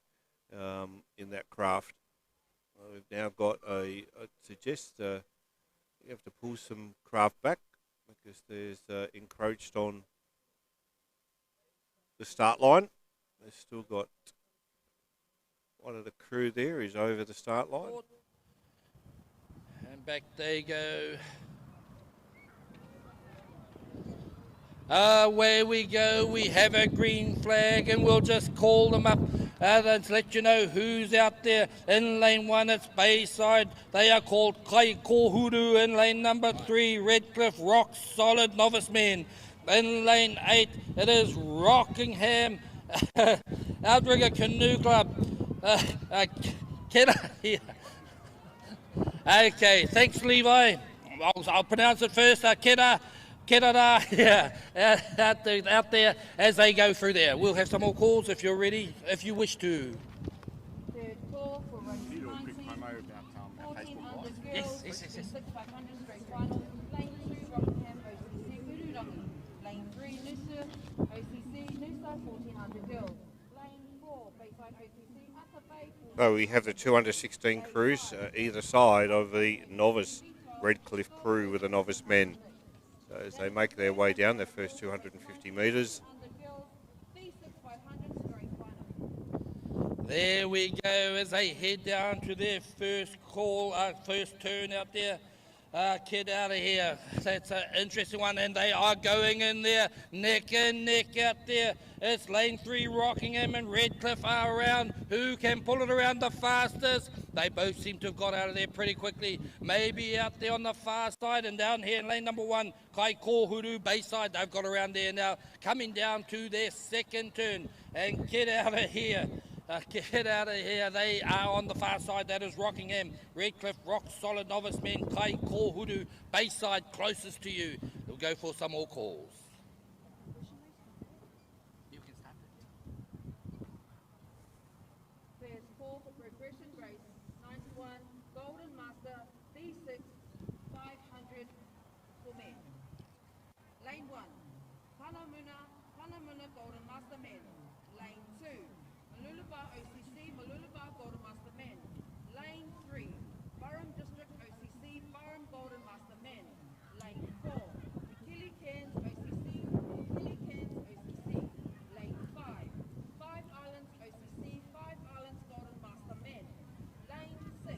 in that craft. We've now got I'd suggest you have to pull some craft back because there's encroached on the start line. They've still got one of the crew there is over the start line. And back they go. Away we go. We have a green flag, and we'll just call them up to let you know who's out there. In lane 1, it's Bayside. They are called Kai Kohuru. In lane number 3, Redcliffe Rock Solid Novice Men. In lane 8, it is Rockingham Outrigger Canoe Club. Okay, thanks, Levi. I'll pronounce it first. Keda, yeah, out there as they go through there. We'll have some more calls if you're ready, if you wish to. Third call for race 19, 14 under girls, Yes. 500 straight final. Lane 2, Rockingham OCC, Ururangi. Lane 3, Noosa OCC, Noosa, 14 under girls. Lane 4, Bayside OCC, Upper Bay. So we have the 2 under 16 crews either side of the novice Redcliffe crew with the novice men. So as they make their way down their first 250 metres. There we go as they head down to their first call, first turn out there. Kid out of here. That's an interesting one, and they are going in there, neck and neck out there. It's lane 3, Rockingham and Redcliffe are around. Who can pull it around the fastest? They both seem to have got out of there pretty quickly. Maybe out there on the far side and down here in lane number 1, Kai Kohuru Bayside. They've got around there now, coming down to their second turn. And get out of here. Get out of here. They are on the far side. That is Rockingham. Redcliffe, rock solid novice men. Kai Kohuru Bayside closest to you. We'll go for some more calls. You can start it. There's 4 for progression race, 91, Golden Master, B6, 500 for men. Lane 1, Panamuna Golden Master men. Lane 2, Malulabar OCC, Malulabar Golden Master men. Lane 3, Burrum District OCC, Burrum Golden Master men. Lane 4, Kili Cairns OCC, Kili Cairns OCC. Lane 5, 5 Islands OCC, 5 Islands Golden Master men. Lane 6,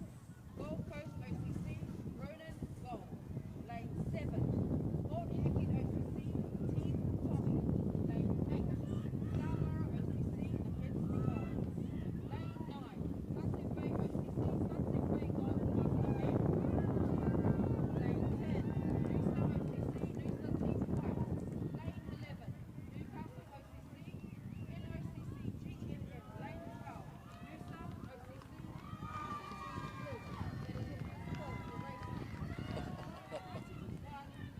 Gold Coast OCC, Ronan Gold. Lane 7, Port Hacking OCC, Team Tommy. Lane 8, Scarborough OCC against the Islands. Lane 9, Sunset Bay OCC, Sunset Bay Golden Master men. Lane 10, Noosa OCC, Noosa Team White. Lane 11, Newcastle OCC, NOCC GMM. Lane 12, New South OCC, Blue. That is your first call for racing.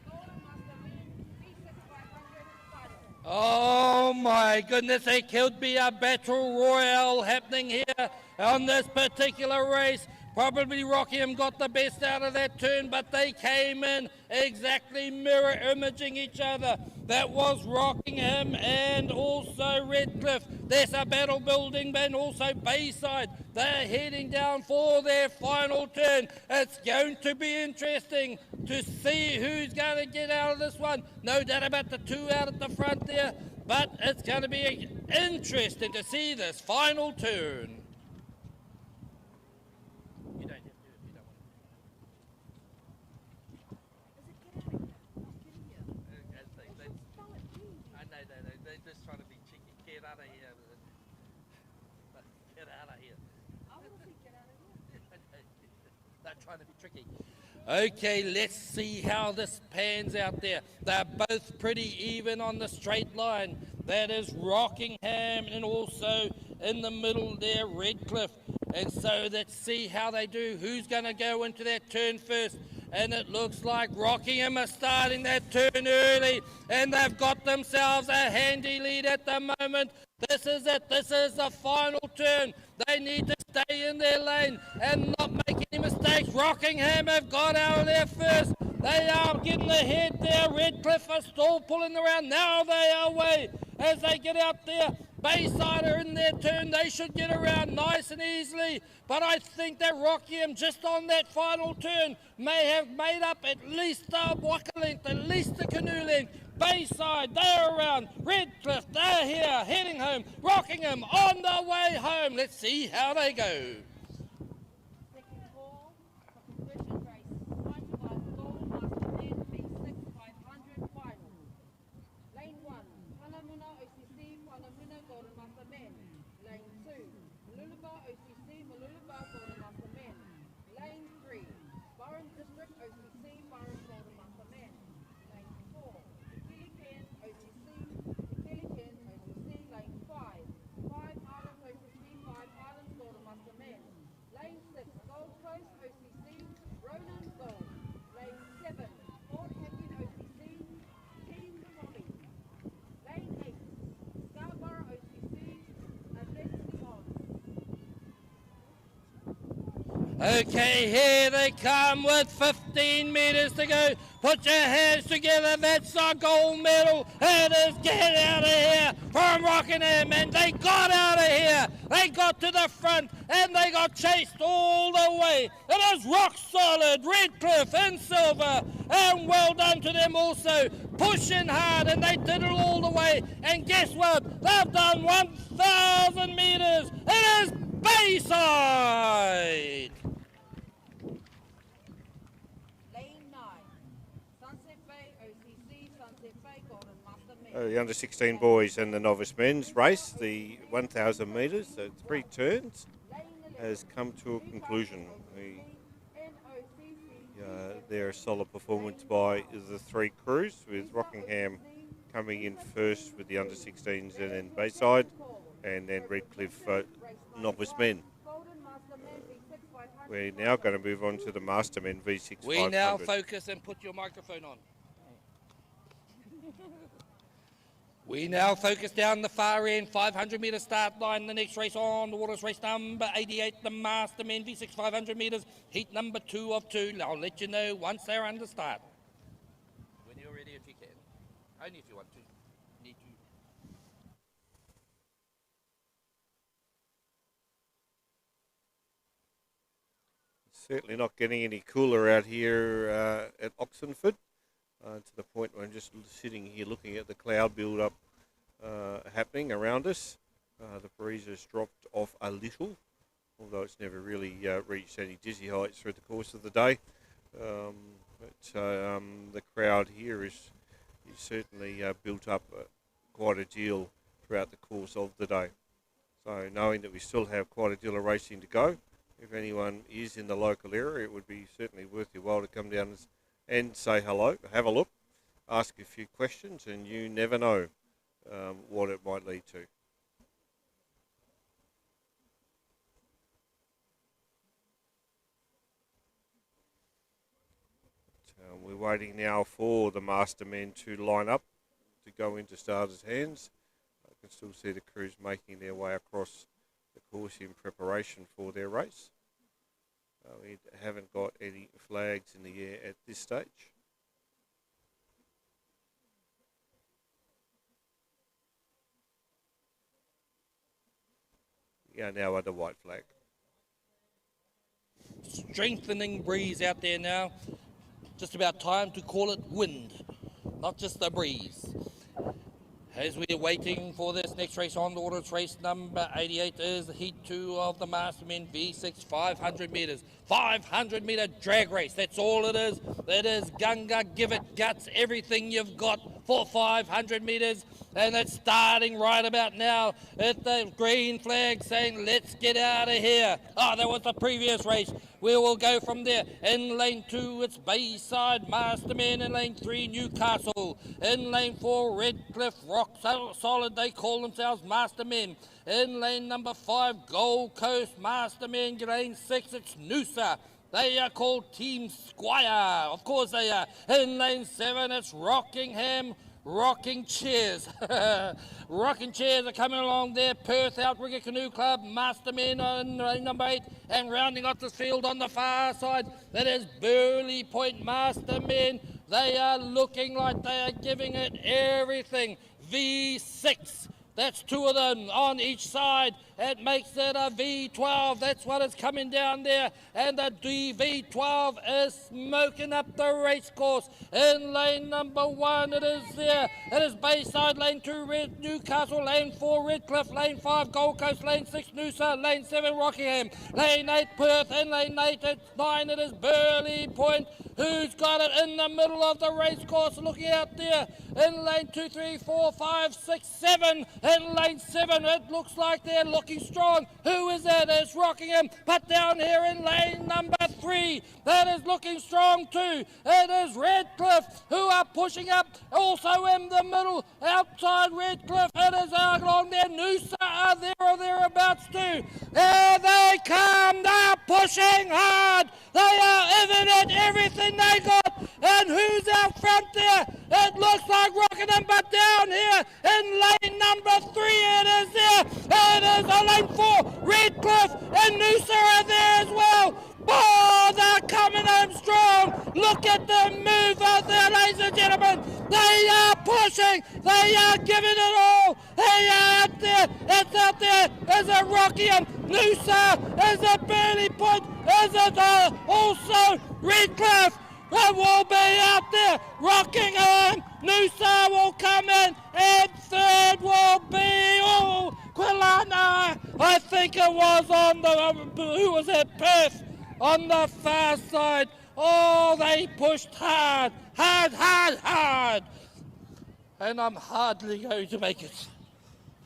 Golden Master men, B6 500 final. Oh my goodness, there could be a battle royale happening here on this particular race. Probably Rockingham got the best out of that turn, but they came in exactly mirror imaging each other. That was Rockingham and also Redcliffe. There's a battle building, and also Bayside. They're heading down for their final turn. It's going to be interesting to see who's going to get out of this one. No doubt about the 2 out at the front there, but it's going to be interesting to see this final turn. You don't have to if you don't want to. I know, they're just trying to be cheeky. Get out of here. Get out of here. I want to see get out of here. They're trying to be tricky. Okay, let's see how this pans out there. They're both pretty even on the straight line. That is Rockingham and also in the middle there, Redcliffe. And so let's see how they do. Who's going to go into that turn first? And it looks like Rockingham are starting that turn early. And they've got themselves a handy lead at the moment. This is it. This is the final turn. They need to stay in their lane and not make any mistakes. Rockingham have got out of there first. They are getting ahead there. Redcliffe are still pulling around. Now they are away as they get out there. Bayside are in their turn. They should get around nice and easily. But I think that Rockingham, just on that final turn, may have made up at least the waka length, at least the canoe length. Bayside, they're around. Redcliffe, they're here, heading home. Rockingham on the way home. Let's see how they go. Second call for progression race, 91, Golden Master men, B6 500 final. Lane 1, Panamuna OCC, Panamuna Golden Master men. Lane 2, Malulabar OCC, Malulabar Golden Master men. Lane 3, Burrum District OCC, Burrum Golden Master men. Lane 4, Kili Cairns OCC, Kili Cairns OCC. Lane 5, 5 Islands OCC, 5 Islands Golden Master men. Lane 6, Gold Coast OCC, Ronan Gold. Lane 7, Port Hacking OCC, Team Tommy. Lane 8, Scarborough OCC, against the odds. Okay, here they come with 15 metres to go. Put your hands together. That's our gold medal. It is get out of here from Rockingham. And they got out of here. They got to the front and they got chased all the way. It is rock solid. Redcliffe in silver. And well done to them also. Pushing hard and they did it all the way. And guess what? They've done 1,000 metres. It is Bayside. Lane 9, Sunset Bay OCC, Sunset Bay Golden Master men. The under 16 boys and the novice men's race, the 1,000 metres, so 3 turns. has come to a conclusion. Their solid performance by the three crews, with Rockingham coming in first with the under-16s and then Bayside, and then Redcliffe novice men. We're now going to move on to the Mastermen V6 We 500. now focus and put your microphone on. We now focus down the far end, 500 metre start line. The next race on the water's race number 88, the Mastermen V6 500 metres, heat number 2 of 2. I'll let you know once they're under start. When you're ready, if you can. Only if you want to. Need to. Certainly not getting any cooler out here at Oxenford, to the point where I'm just sitting here looking at the cloud build-up happening around us. The breeze has dropped off a little, although it's never really reached any dizzy heights through the course of the day. But the crowd here is certainly built up quite a deal throughout the course of the day. So knowing that we still have quite a deal of racing to go, if anyone is in the local area, it would be certainly worth your while to come down and say hello, have a look, ask a few questions, and you never know what it might lead to. We're waiting now for the Mastermen to line up to go into starters' hands. I can still see the crews making their way across the course in preparation for their race. We haven't got any flags in the air at this stage. We are now under white flag. Strengthening breeze out there now. Just about time to call it wind, not just a breeze. As we are waiting for this next race on the water, it's race number 88 is the heat 2 of the Mastermen V6 500 metres. 500 metre drag race, that's all it is. It is gunga, give it guts, everything you've got for 500 metres. And it's starting right about now at the green flag saying, let's get out of here. Oh, that was the previous race. We will go from there. In lane 2, it's Bayside Mastermen. In lane 3, Newcastle. In lane 4, Redcliffe Rock Solid. They call themselves Mastermen. In lane number 5, Gold Coast Mastermen. Lane 6, it's Noosa. They are called Team Squire. Of course they are. In lane 7, it's Rockingham. Rocking Chairs. Rocking Chairs are coming along there. Perth Outrigger Canoe Club, Mastermen on number 8, and rounding off the field on the far side, that is Burley Point Mastermen. They are looking like they are giving it everything. V6. That's 2 of them on each side. It makes it a V12. That's what is coming down there. And the V12 is smoking up the race course. In lane number 1, it is there. It is Bayside, lane 2, Newcastle, lane 4, Redcliffe, lane 5, Gold Coast, lane 6, Noosa, lane 7, Rockingham, lane 8, Perth, and lane 8, it's 9, it is Burley Point. Who's got it in the middle of the race course? Looking out there. In lane 2, 3, 4, 5, 6, 7. In lane 7, it looks like they're looking strong. Who is that? It's Rockingham. But down here in lane number 3, that is looking strong too. It is Redcliffe who are pushing up. Also in the middle, outside Redcliffe, it is out along there. Noosa are there or thereabouts too. There they come. They are pushing hard. They are giving it everything they got. And who's out front there? It looks like Rockingham, but down here in lane number 3, it is there. It is a lane 4, Redcliffe and Noosa are there as well. Oh, they're coming home strong. Look at the move out there, ladies and gentlemen. They are pushing. They are giving it all. They are out there. It's out there. Is it Rockingham? Noosa? Is it Burley Point? Is it also Redcliffe? It will be out there. Rockingham. Noosa will come in. And third will be Quilana. I think it was on the, who was it? Perth. On the far side. Oh, they pushed hard. Hard. And I'm hardly going to make it.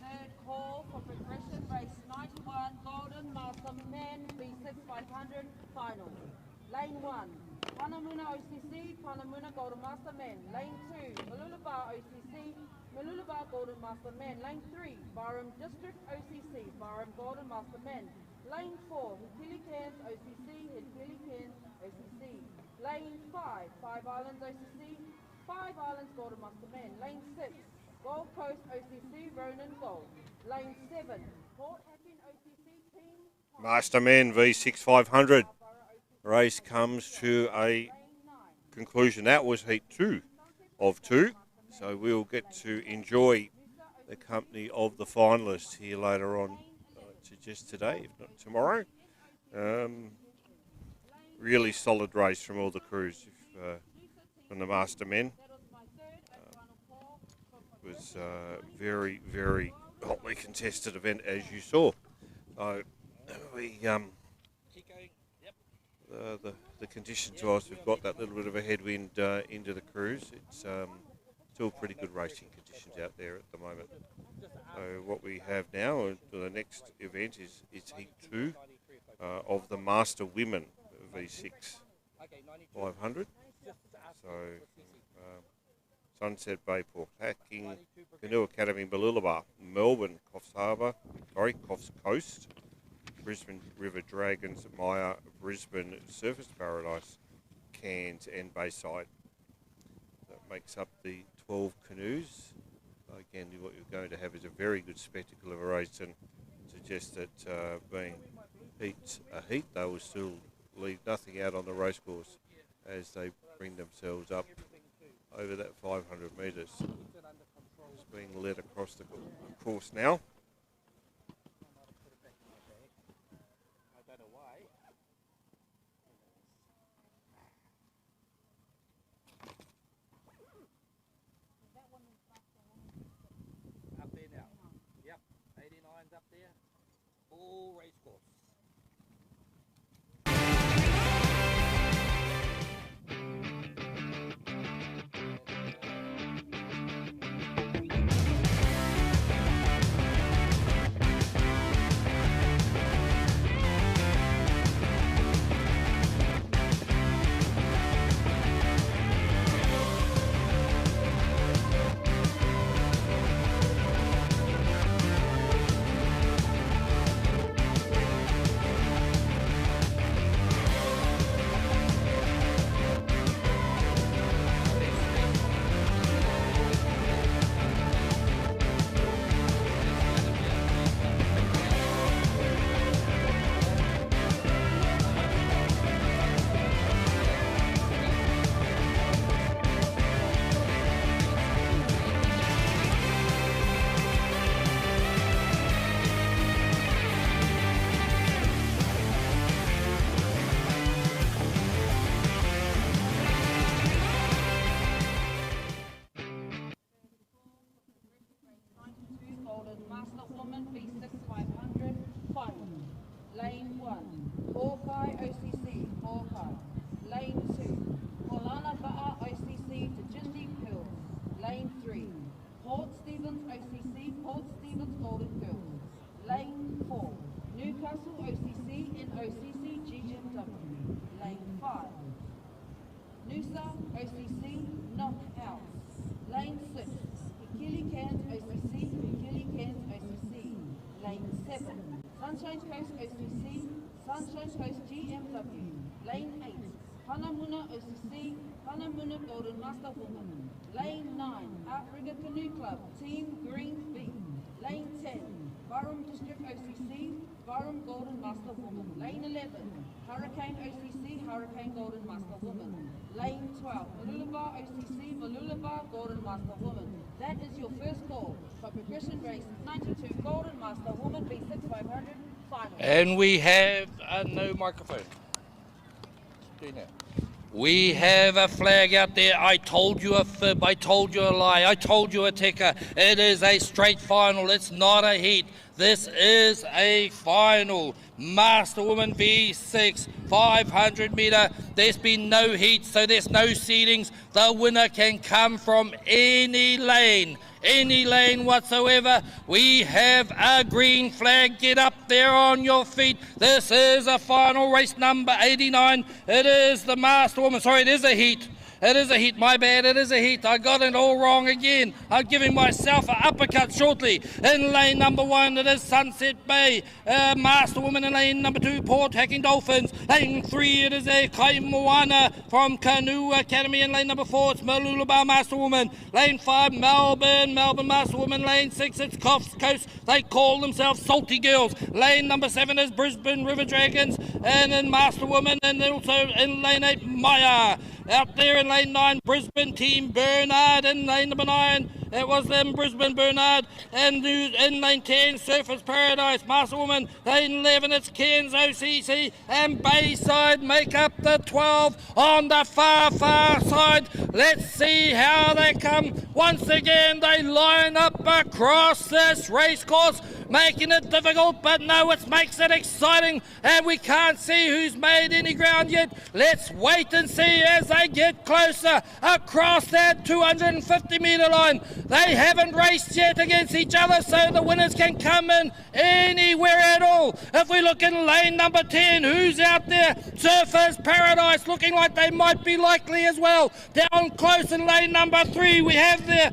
Third call for progression, race 91, Golden Master Men Lane 1, Panamuna OCC, Panamuna Golden Master Men. Lane 2, Malulabar OCC, Malulabar Golden Master Men. Lane 3, Barham District OCC, Barham Golden Master Men. Lane 4, Hikili Cairns OCC, Hikili Cairns OCC. Lane 5, Five Islands OCC, Five Islands Golden Master Men. Lane 6, Gold Coast OCC, Ronan Gold. Lane 7, Port Hacking OCC Team. Master Men V6 500. Race comes to a conclusion. That was heat 2 of 2. So we'll get to enjoy the company of the finalists here later on, just today, if not tomorrow. Really solid race from all the crews, from the Master Men. It was a very, very hotly contested event, as you saw. So we the conditions was we've got that little bit of a headwind into the crews. It's still pretty good racing conditions out there at the moment. So what we have now, the next event is heat 2 of the Master Women V6 500. So Sunset Bay, Port Hacking, Canoe Academy, Malulabar, Melbourne, Coffs Coast, Brisbane River Dragons, Maya, Brisbane Surface Paradise, Cairns and Bayside. That makes up the 12 canoes. Again, what you're going to have is a very good spectacle of a race, and suggest that being a heat, they will still leave nothing out on the race course as they bring themselves up over that 500 metres. It's being led across the course now. Up there now. Yep, 89's up there. Full race course. Master Woman V6 500 final. Lane 1, Hawkeye OCC, Hawkeye. Lane 2, Polana Ba'a OCC to Jindy Hills. Lane 3, Port Stephens OCC, Port Stephens Golden Girls. Lane 4, Newcastle OCC in OCC GGMW. Lane 5, Noosa OCC Knockouts. Lane 6, Hikili Cairns OCC, Hikili Cairns OCC. Lane 7, Sunshine Coast OCC, Sunshine Coast GMW. Lane 8, Panamuna OCC, Panamuna Golden Master Woman. Lane 9, Outrigger Canoe Club, Team Green B. Lane 10, Barham District OCC, Barham Golden Master Woman. Lane 11, Hurricane OCC, Hurricane Golden Master Woman. Lane 12, Malulabar OCC, Malulabar Golden Master Woman. That is your first call for Progression Race 92 Golden Master Woman V6 500 final. And we have no microphone. Do now. We have a flag out there. I told you a fib. I told you a lie. I told you a ticker. It is a straight final. It's not a heat. This is a final. Master Woman V6 500 metre. There's been no heat, so there's no seedings. The winner can come from any lane whatsoever. We have a green flag. Get up up there on your feet. This is a final race number 89. It is the Master Woman. Sorry, it is a heat. It is a heat, my bad, it is a heat. I got it all wrong again. I'm giving myself an uppercut shortly. In lane number 1, it is Sunset Bay, Master Woman. In lane number 2, Port Hacking Dolphins. Lane 3, it is a Kaimoana from Canoe Academy. In lane number 4, it's Malulaba Master Woman. Lane 5, Melbourne Master Woman. Lane 6, it's Coffs Coast. They call themselves Salty Girls. Lane number 7 is Brisbane River Dragons. And in Master Woman, and also in lane 8, Maya. Out there in lane 9, Brisbane Team Bernard. In lane number 9, it was them, Brisbane Bernard. And in lane 10, Surfers Paradise, Master Woman. Lane 11, it's Cairns OCC. And Bayside make up the 12 on the far side. Let's see how they come. Once again, they line up across this race course, making it difficult, but no, it makes it exciting, and we can't see who's made any ground yet. Let's wait and see as they get closer across that 250 metre line. They haven't raced yet against each other, so the winners can come in anywhere at all. If we look in lane number 10, who's out there? Surfers Paradise, looking like they might be likely as well. Down close in lane number 3, we have their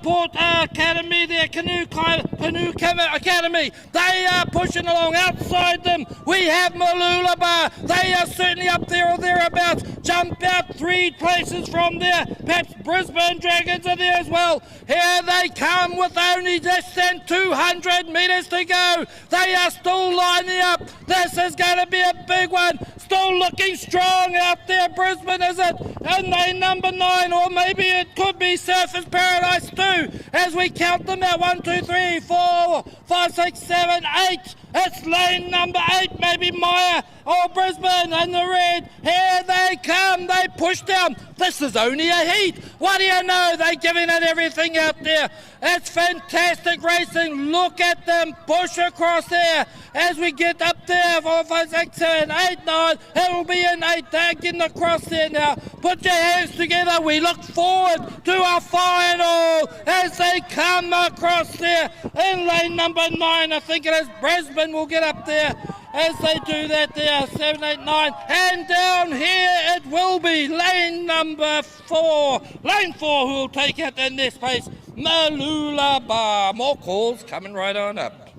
Port Academy, their Canoe Academy. They are pushing along. Outside them, we have Malulaba. They are certainly up there or thereabouts. Jump out 3 places from there. Perhaps Brisbane Dragons are there as well. Here they come with only less than 200 metres to go. They are still lining up. This is going to be a big one. Still looking strong out there. Brisbane, is it? And lane number 9, or maybe it could be Surfers Paradise too, as we count them out. 1, 2, 3, 4, 5, 6, 7, 8. It's lane number 8, maybe Maya or Brisbane in the red. Here they come. They push down. This is only a heat. What do you know? They're giving it everything out there. It's fantastic racing. Look at them push across there as we get up there. 4, 5, 6, 7, 8, 9. It'll be an 8. They're getting across there now. Put your hands together. We look forward to our final as they come across there in lane number 9. I think it is Brisbane will get up there as they do that there. 7, 8, 9. And down here it will be lane number 4. Lane 4 who will take it in this place. Malulaba. More calls coming right on up.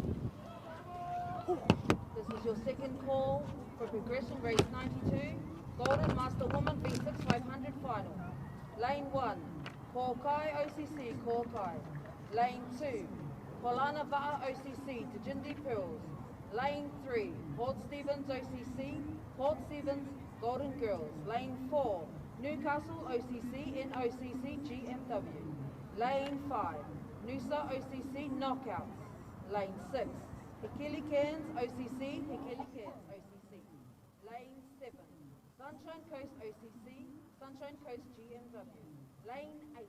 This is your second call for progression race 92. Golden Master Woman V6 500 final. Lane 1, Kokai OCC, Kokai. Lane 2, Polana Va'a OCC, Tajindi Pearls. Lane 3, Port Stephens OCC, Port Stephens Golden Girls. Lane 4, Newcastle OCC, NOCC GMW. Lane 5, Noosa OCC Knockouts. Lane 6, Hikili Cairns OCC, Hikili Cairns OCC. Lane 7, Sunshine Coast OCC, Sunshine Coast GMW. Lane 8,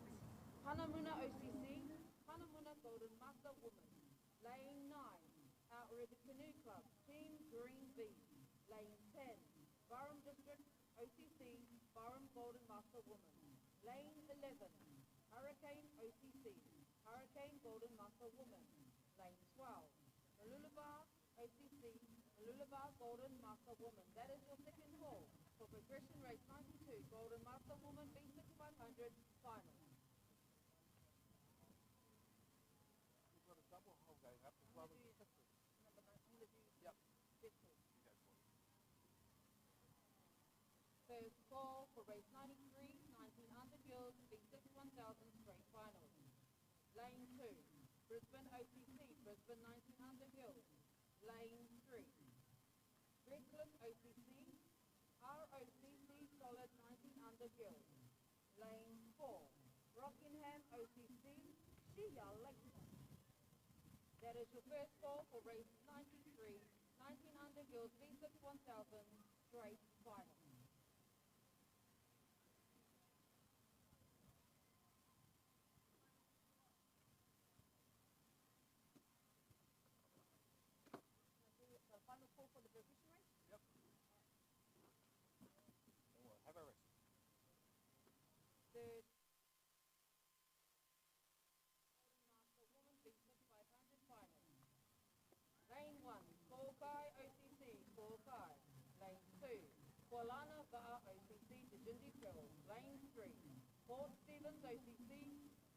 Hanamuna OCC, Hanamuna Golden Master Woman. Lane 9, Outrigger Canoe Club, Team Green V. Lane 10, Barham District OCC, Barham Golden Master Woman. Lane 11, Hurricane OCC, Hurricane Golden Master Woman. Lane 12, Malulaba OCC, Malulaba Golden Master Woman. That is your second call for progression race 92, Golden Master Woman V6 500 final. First call for race 93, 19 under girls, V6 1000 straight final. Lane 2, Brisbane OCC, Brisbane 19 under girls. Lane 3, Redcliffe OCC, ROCC solid 19 under girls. Lane 4, Rockingham OCC, Shia Lake. That is your first call for race 93, 19 under girls, V6 1000 straight final. Third, Master Woman V6 500 final. Lane 1, Call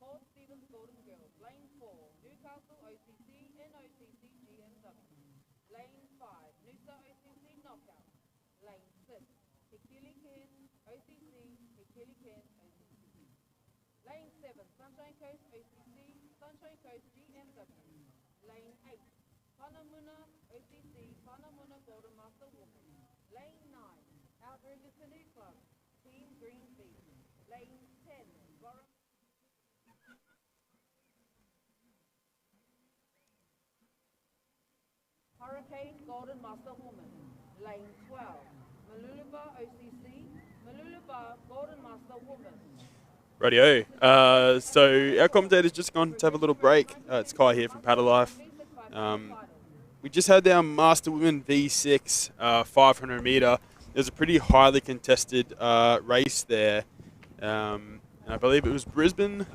Old Stevens Golden Girls. Lane 4, Newcastle OCC and OCC GMW. Lane 5, Noosa OCC Knockout. Lane 6, Hikili Ken OCC, Hikili Ken OCC. Lane 7, Sunshine Coast OCC, Sunshine Coast GMW. Lane 8, Panamuna OCC, Panamuna Golden Master Woman. Lane 9, Outrigger City Club, Team Green Beach. Lane 10, Gorham. Hurricane Golden Master Woman. Lane 12, Maluluba OCC, Maluluba Golden Master Woman. Rightio. So our commentator's just gone to have a little break. It's Kai here from Paddle Life. We just had our Master Women V6 500 metre. There's a pretty highly contested race there. And I believe it was Brisbane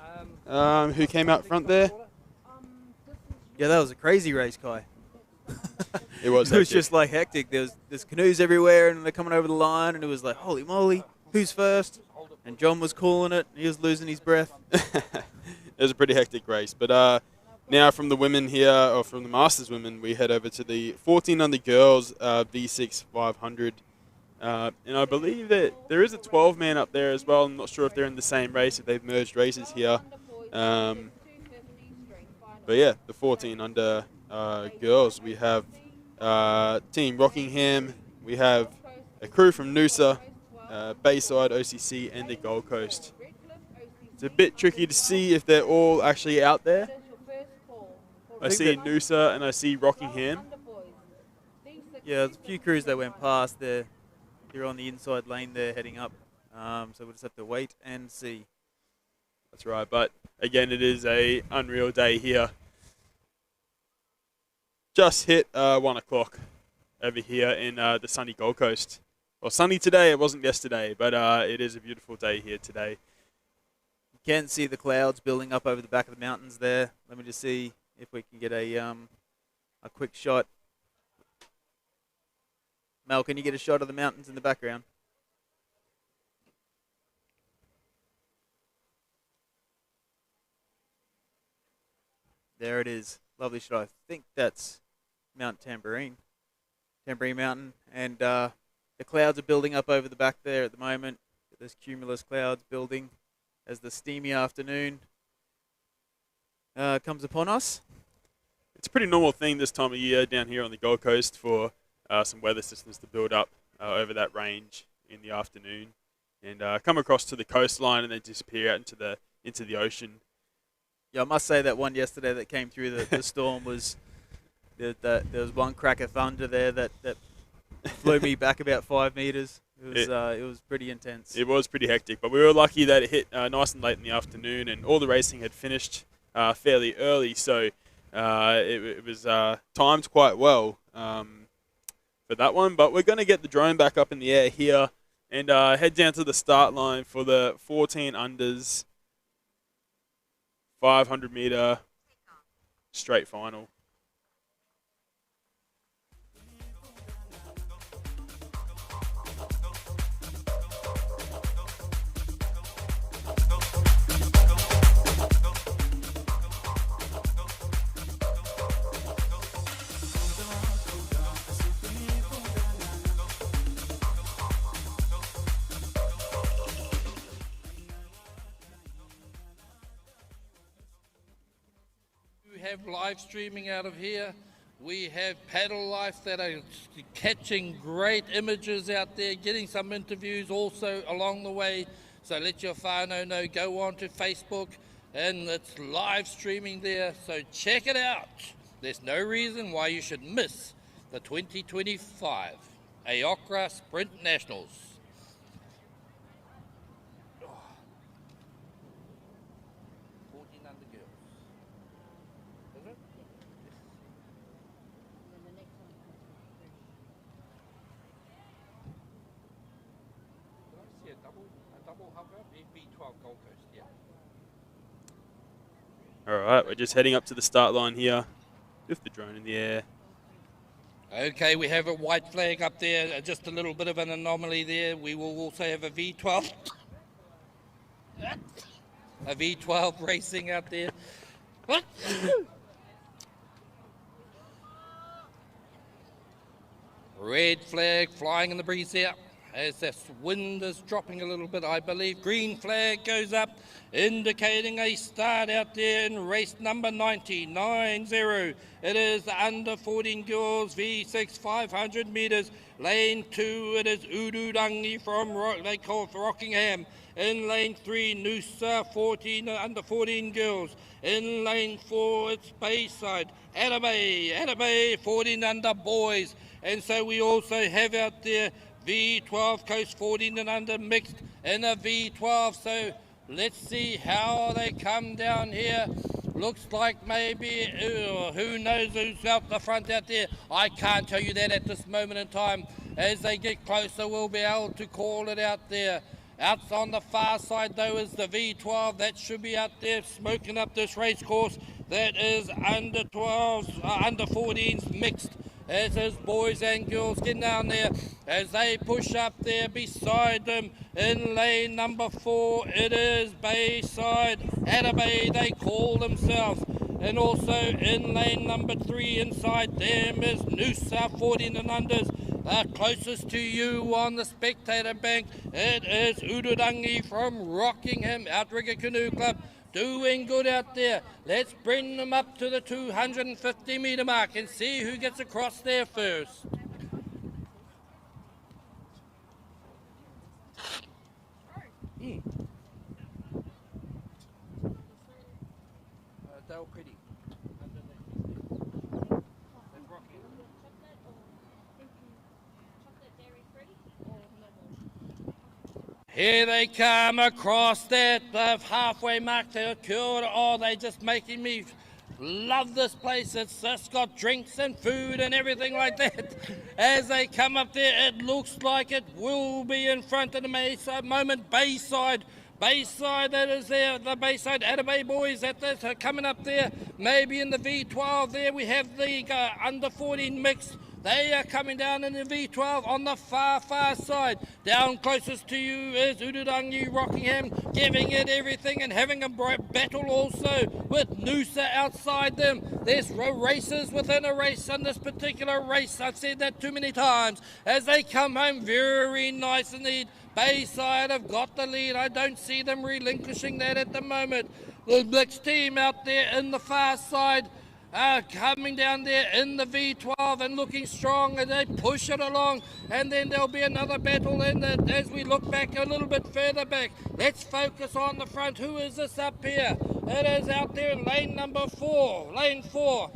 who came out front there. Yeah, that was a crazy race, Kai. It was. It was just like hectic. There's canoes everywhere, and they're coming over the line, and it was like, holy moly, who's first? And John was calling it. He was losing his breath. It was a pretty hectic race. But now from the women here, or from the Masters women, we head over to the 14 under girls V6 500. And I believe that there is a 12-man up there as well. I'm not sure if they're in the same race, if they've merged races here. But yeah, the 14 under girls, we have Team Rockingham, we have a crew from Noosa, Bayside, OCC, and the Gold Coast. It's a bit tricky to see if they're all actually out there. I see Noosa and I see Rockingham. Yeah, there's a few crews that went past there. They're on the inside lane there heading up. So we'll just have to wait and see. That's right, but again, it is a unreal day here. Just hit 1 o'clock over here in the sunny Gold Coast. Well, sunny today, it wasn't yesterday, but it is a beautiful day here today. You can see the clouds building up over the back of the mountains there. Let me just see if we can get a quick shot. Mel, can you get a shot of the mountains in the background? There it is. Lovely shot. I think that's Mount Tambourine Mountain. And the clouds are building up over the back there at the moment. There's cumulus clouds building as the steamy afternoon comes upon us. It's a pretty normal thing this time of year down here on the Gold Coast for some weather systems to build up over that range in the afternoon and come across to the coastline and then disappear out into the ocean. Yeah, I must say that one yesterday that came through the storm was there was one crack of thunder there that flew me back about 5 meters. It was pretty intense. It was pretty hectic, but we were lucky that it hit nice and late in the afternoon, and all the racing had finished fairly early, so it was timed quite well for that one. But we're going to get the drone back up in the air here and head down to the start line for the 14 unders 500 meter straight final. Have live streaming out of here. We have Paddle Life that are catching great images out there, getting some interviews also along the way. So let your whānau know, go on to Facebook and it's live streaming there. So check it out. There's no reason why you should miss the 2025 AOCRA Sprint Nationals. 14 under girls. Is it? Did I see a double hover? B12 Gold Coast, yeah. All right, we're just heading up to the start line here with the drone in the air. Okay, we have a white flag up there, just a little bit of an anomaly there. We will also have a V12. a V12 racing out there. Red flag flying in the breeze there as the wind is dropping a little bit, I believe. Green flag goes up, indicating a start out there in race number 90. It is the under 14 girls V6 500 metres. Lane 2, it is Udurangi from they call it Rockingham. In lane 3, Noosa 14 under 14 girls. In lane 4, it's Bayside. Atabay 14 under boys. And so we also have out there V12 Coast 14 and under mixed in a V12. So let's see how they come down here. Looks like maybe, who knows who's out the front out there. I can't tell you that at this moment in time. As they get closer, we'll be able to call it out there. Out on the far side, though, is the V12. That should be out there smoking up this race course. That is under 12s, under 14s mixed. As is boys and girls getting down there as they push up there beside them in lane number 4. It is Bayside Atabay, they call themselves. And also in lane number 3 inside them is Noosa 14 and unders. Closest to you on the spectator bank, it is Udurangi from Rockingham Outrigger Canoe Club. Doing good out there. Let's bring them up to the 250 metre mark and see who gets across there first. They're pretty. Here they come across that halfway mark to Kia. Oh, they just making me love this place. It's just got drinks and food and everything like that. As they come up there, it looks like it will be in front of the moment. Bayside, that is there, the Bayside Atabay boys that are coming up there. Maybe in the V12 there we have the under 14 mix. They are coming down in the V12 on the far side. Down closest to you is Udurangi Rockingham, giving it everything and having a battle also with Noosa outside them. There's races within a race on this particular race. I've said that too many times. As they come home, very nice indeed. Bayside have got the lead. I don't see them relinquishing that at the moment. The mixed team out there in the far side, coming down there in the V12 and looking strong, and they push it along, and then there'll be another battle in it as we look back a little bit further back. Let's focus on the front. Who is this up here? It is out there in lane number 4, lane 4.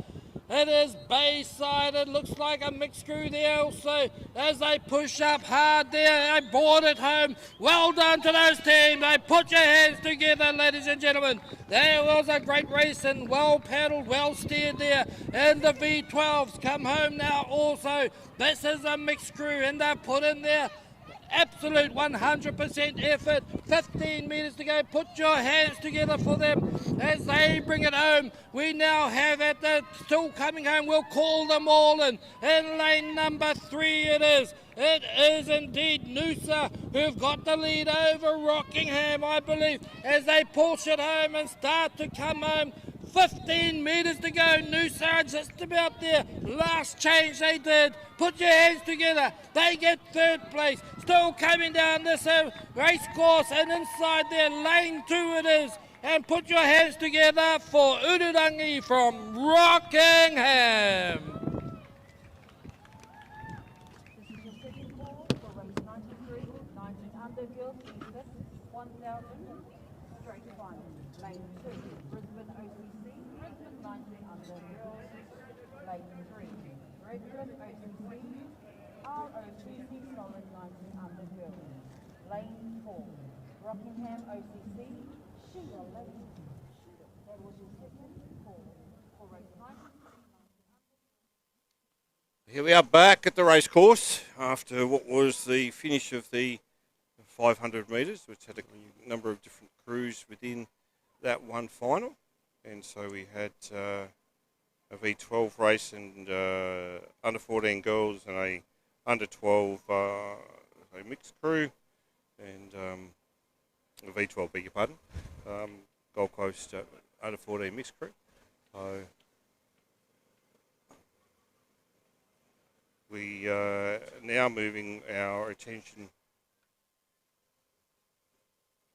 It is Bayside. It looks like a mixed crew there also as they push up hard there. They board it home. Well done to those teams. They put your hands together, ladies and gentlemen. There was a great race and well paddled, well steered there. And the V12s come home now also. This is a mixed crew and they're put in there. Absolute 100% effort. 15 metres to go. Put your hands together for them as they bring it home. We now have at the still coming home. We'll call them all in. In lane number 3 it is. It is indeed Noosa who've got the lead over Rockingham, I believe, as they push it home and start to come home. 15 metres to go. Noosa are just about there. Last change they did. Put your hands together. They get 3rd place. Still coming down this race course, and inside there, lane 2 it is. And put your hands together for Udurangi from Rockingham. This is your second call for race 93, 90 under girls, 1,000, straight final. Lane 2, Brisbane OCC, Brisbane 90 under girls. Lane 3, Redfern OCC, ROCC solid 90 under girls. Lane 4, Rockingham OCC, Sheila Lane. That was your second call for race 93. Here we are back at the race course after what was the finish of the 500 metres, which had a number of different crews within that one final. And so we had a V12 race and under 14 girls and a under 12 a mixed crew and a V12, beg your pardon. Gold Coast under 14 mixed crew. So we are now moving our attention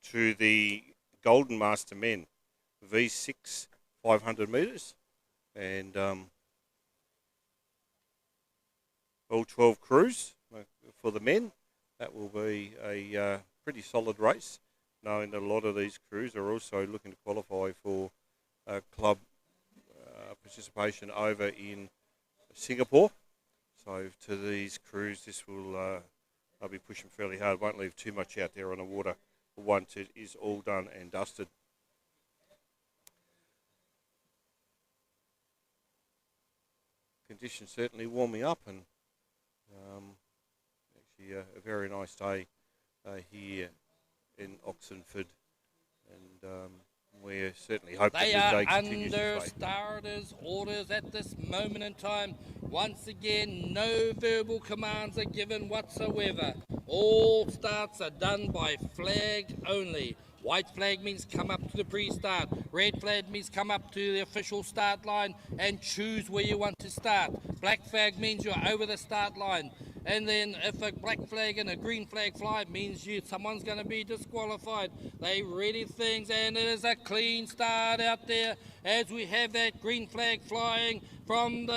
to the Golden Master Men V6 500 metres, and all 12 crews for the men. That will be a pretty solid race, knowing that a lot of these crews are also looking to qualify for club participation over in Singapore. So to these crews, this will they'll be pushing fairly hard. Won't leave too much out there on the water once it is all done and dusted. Conditions certainly warming up, and actually a very nice day here in Oxenford, and we're certainly hoping They that the are day continues under this way. starters' orders at this moment in time. Once again, no verbal commands are given whatsoever. All starts are done by flag only. White flag means come up to the pre-start. Red flag means come up to the official start line and choose where you want to start. Black flag means you're over the start line. And then if a black flag and a green flag fly, it means someone's going to be disqualified. They ready things, and it is a clean start out there as we have that green flag flying from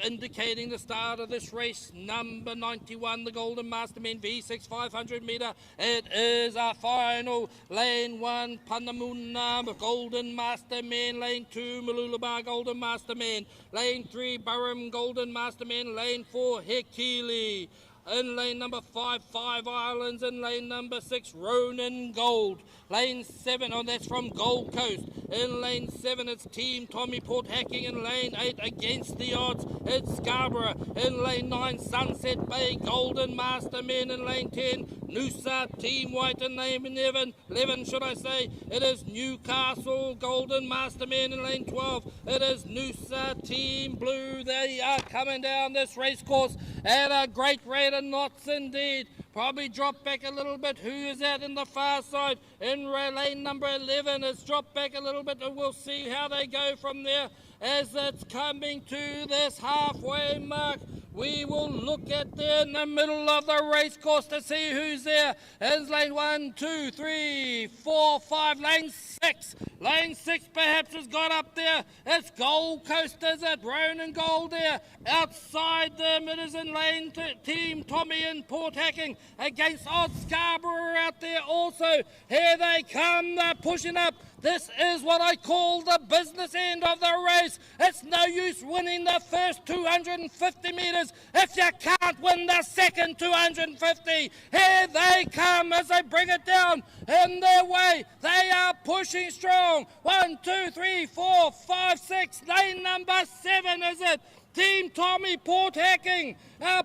indicating the start of this race. Number 91, the Golden Master Men V6 500 metre. It is our final. Lane 1, Panamuna, Golden Master Men. Lane 2, Malulabar, Golden Master Men. Lane 3, Burham, Golden Master Men. Lane 4, Hekili. In lane number 5, Five Islands. In lane number 6, Ronan Gold. Lane 7, that's from Gold Coast. In lane 7, it's Team Tommy Port Hacking. In lane 8, Against the Odds, it's Scarborough. In lane 9, Sunset Bay, Golden Master Men. In lane 10, Noosa, Team White. In lane 11, it is Newcastle, Golden Master Men. In lane 12, it is Noosa, Team Blue. They are coming down this race course at a great rate of knots indeed. Probably drop back a little bit. Who is that in the far side? In lane number 11, it's dropped back a little bit, and we'll see how they go from there as it's coming to this halfway mark. We will look at there in the middle of the race course to see who's there. It's lane 1, 2, 3, 4, 5, lane 6. Lane 6 perhaps has got up there. It's Gold Coast, is it? Ronan Gold there. Outside them, it is in lane Team Tommy and Port Hacking. Against Odd Scarborough out there also. Here they come, they're pushing up. This is what I call the business end of the race. It's no use winning the first 250 metres if you can't win the second 250. Here they come as they bring it down in their way. They are pushing strong. 1, 2, 3, 4, 5, 6. Lane number 7 is it. Team Tommy Port Hacking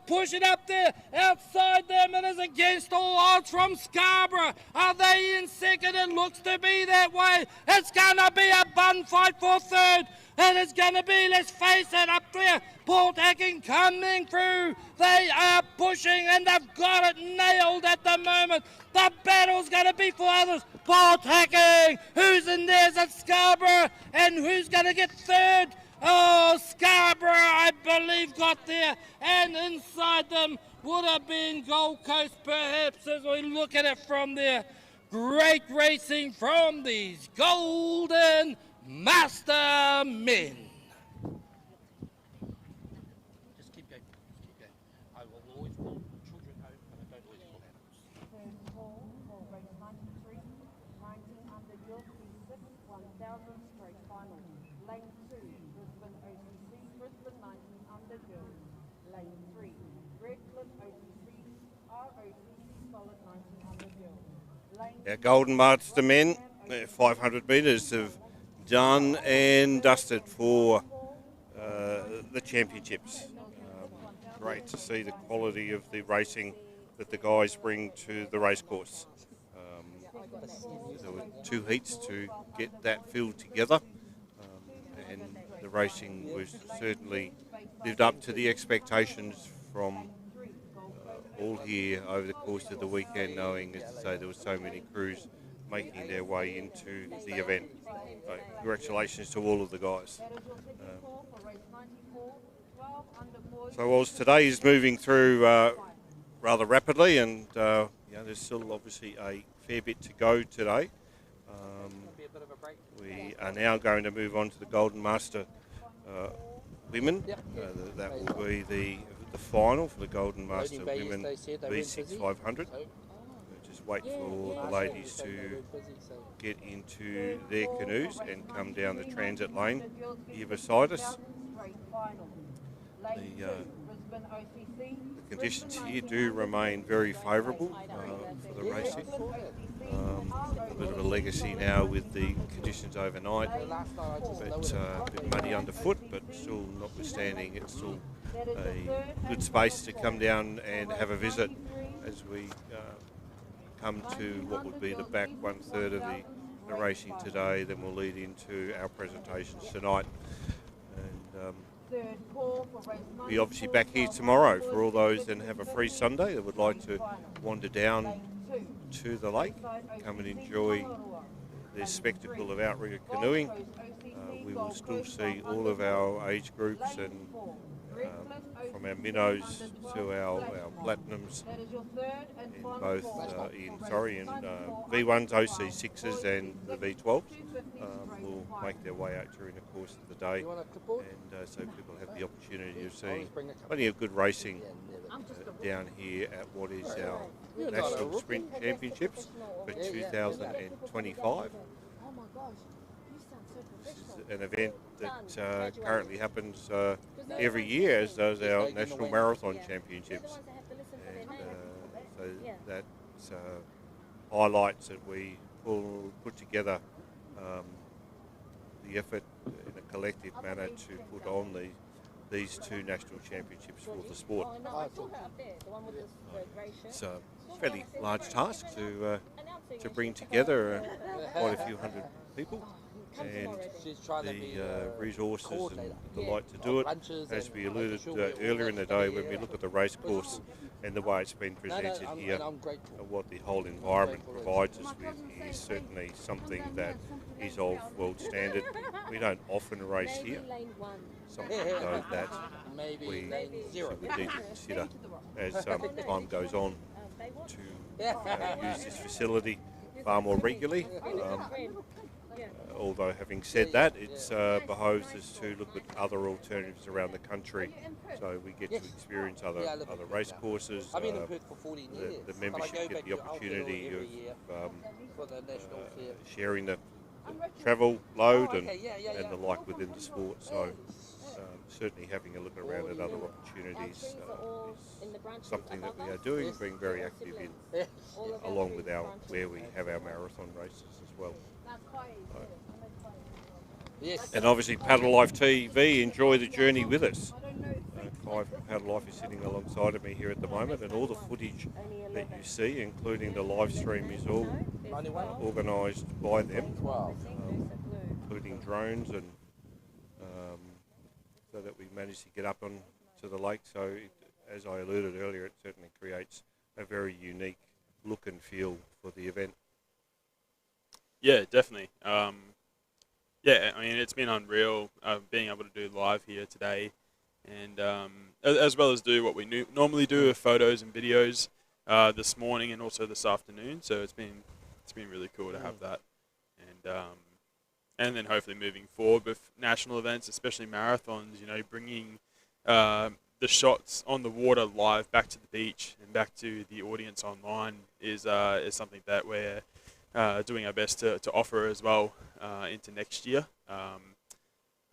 pushing up there. Outside them, it is Against All Odds from Scarborough. Are they in second? It looks to be that way. It's going to be a bun fight for third. It is going to be, let's face it, up there. Port Hacking coming through. They are pushing and they've got it nailed at the moment. The battle's going to be for others. Port Hacking. Who's in there? Is it Scarborough? And who's going to get third? Oh, Scarborough, I believe, got there, and inside them would have been Gold Coast, perhaps, as we look at it from there. Great racing from these Golden Master Men. Just keep going, I will always call children home, but I don't always call animals. First call for race 93, 19 under your P6, 1000 straight final. Lane 2, Brisbane OCC, Brisbane 19 under girls. Lane 3, Redcliffe OCC, ROCC solid 19 under girls. Our Golden Master Men, 500 metres have done and dusted for the championships. Great to see the quality of the racing that the guys bring to the racecourse. There were 2 heats to get that filled together, and the racing was certainly lived up to the expectations from all here over the course of the weekend, knowing, as I say, there were so many crews making their way into the event. So congratulations to all of the guys. So whilst today is moving through rather rapidly, and there's still obviously a fair bit to go today. We are now going to move on to the Golden Master women. That will be the final for the Golden Master Women V6 500. Just wait for the ladies to get into their canoes and come down the transit lane here beside us. The conditions here do remain very favourable for the racing. A bit of a legacy now with the conditions overnight, but a bit muddy underfoot, but still notwithstanding, it's still a good space to come down and have a visit as we come to what would be the back 1/3 of the racing today. Then we'll lead into our presentations tonight. And we'll be obviously back here tomorrow for all those that have a free Sunday that would like to wander down to the lake, come and enjoy this spectacle of outrigger canoeing. We will still see all of our age groups, and from our minnows to our platinums in both in V1s, OC6s and the V12s will make their way out during the course of the day, and so people have the opportunity of seeing plenty of good racing down here at what is our National Sprint Championships for 2025. This is an event that currently happens every year, as does our National Marathon Championships. And so that highlights that we put together the effort in a collective manner to put on these two national championships for the sport. It's a fairly large task to bring together quite a few hundred people, and the resources and the like to do it. As we alluded earlier in the day, when we look at the race course and the way it's been presented here, what the whole environment provides us with is certainly something that is of world standard. We don't often race here, something though that we need to consider as time goes on to use this facility far more regularly. Although having said that, it's behoves us to look at other alternatives around the country, so we get to experience other race courses. The membership get the opportunity of sharing the travel load and the like within the sport. So certainly having a look around at other opportunities is something that we are doing, being very active in, along with where we have our marathon races as well. And obviously Paddle Life TV, enjoy the journey with us. Clive from Paddle Life is sitting alongside of me here at the moment, and all the footage that you see, including the live stream, is all organised by them, including drones, and so that we managed to get up on to the lake. So as I alluded earlier, it certainly creates a very unique look and feel for the event. Yeah, definitely. Yeah, I mean, it's been unreal being able to do live here today, and as well as do what we normally do with photos and videos this morning and also this afternoon. So it's been really cool to have that, and then hopefully moving forward with national events, especially marathons. You know, bringing the shots on the water live back to the beach and back to the audience online is something that we're doing our best to offer as well into next year.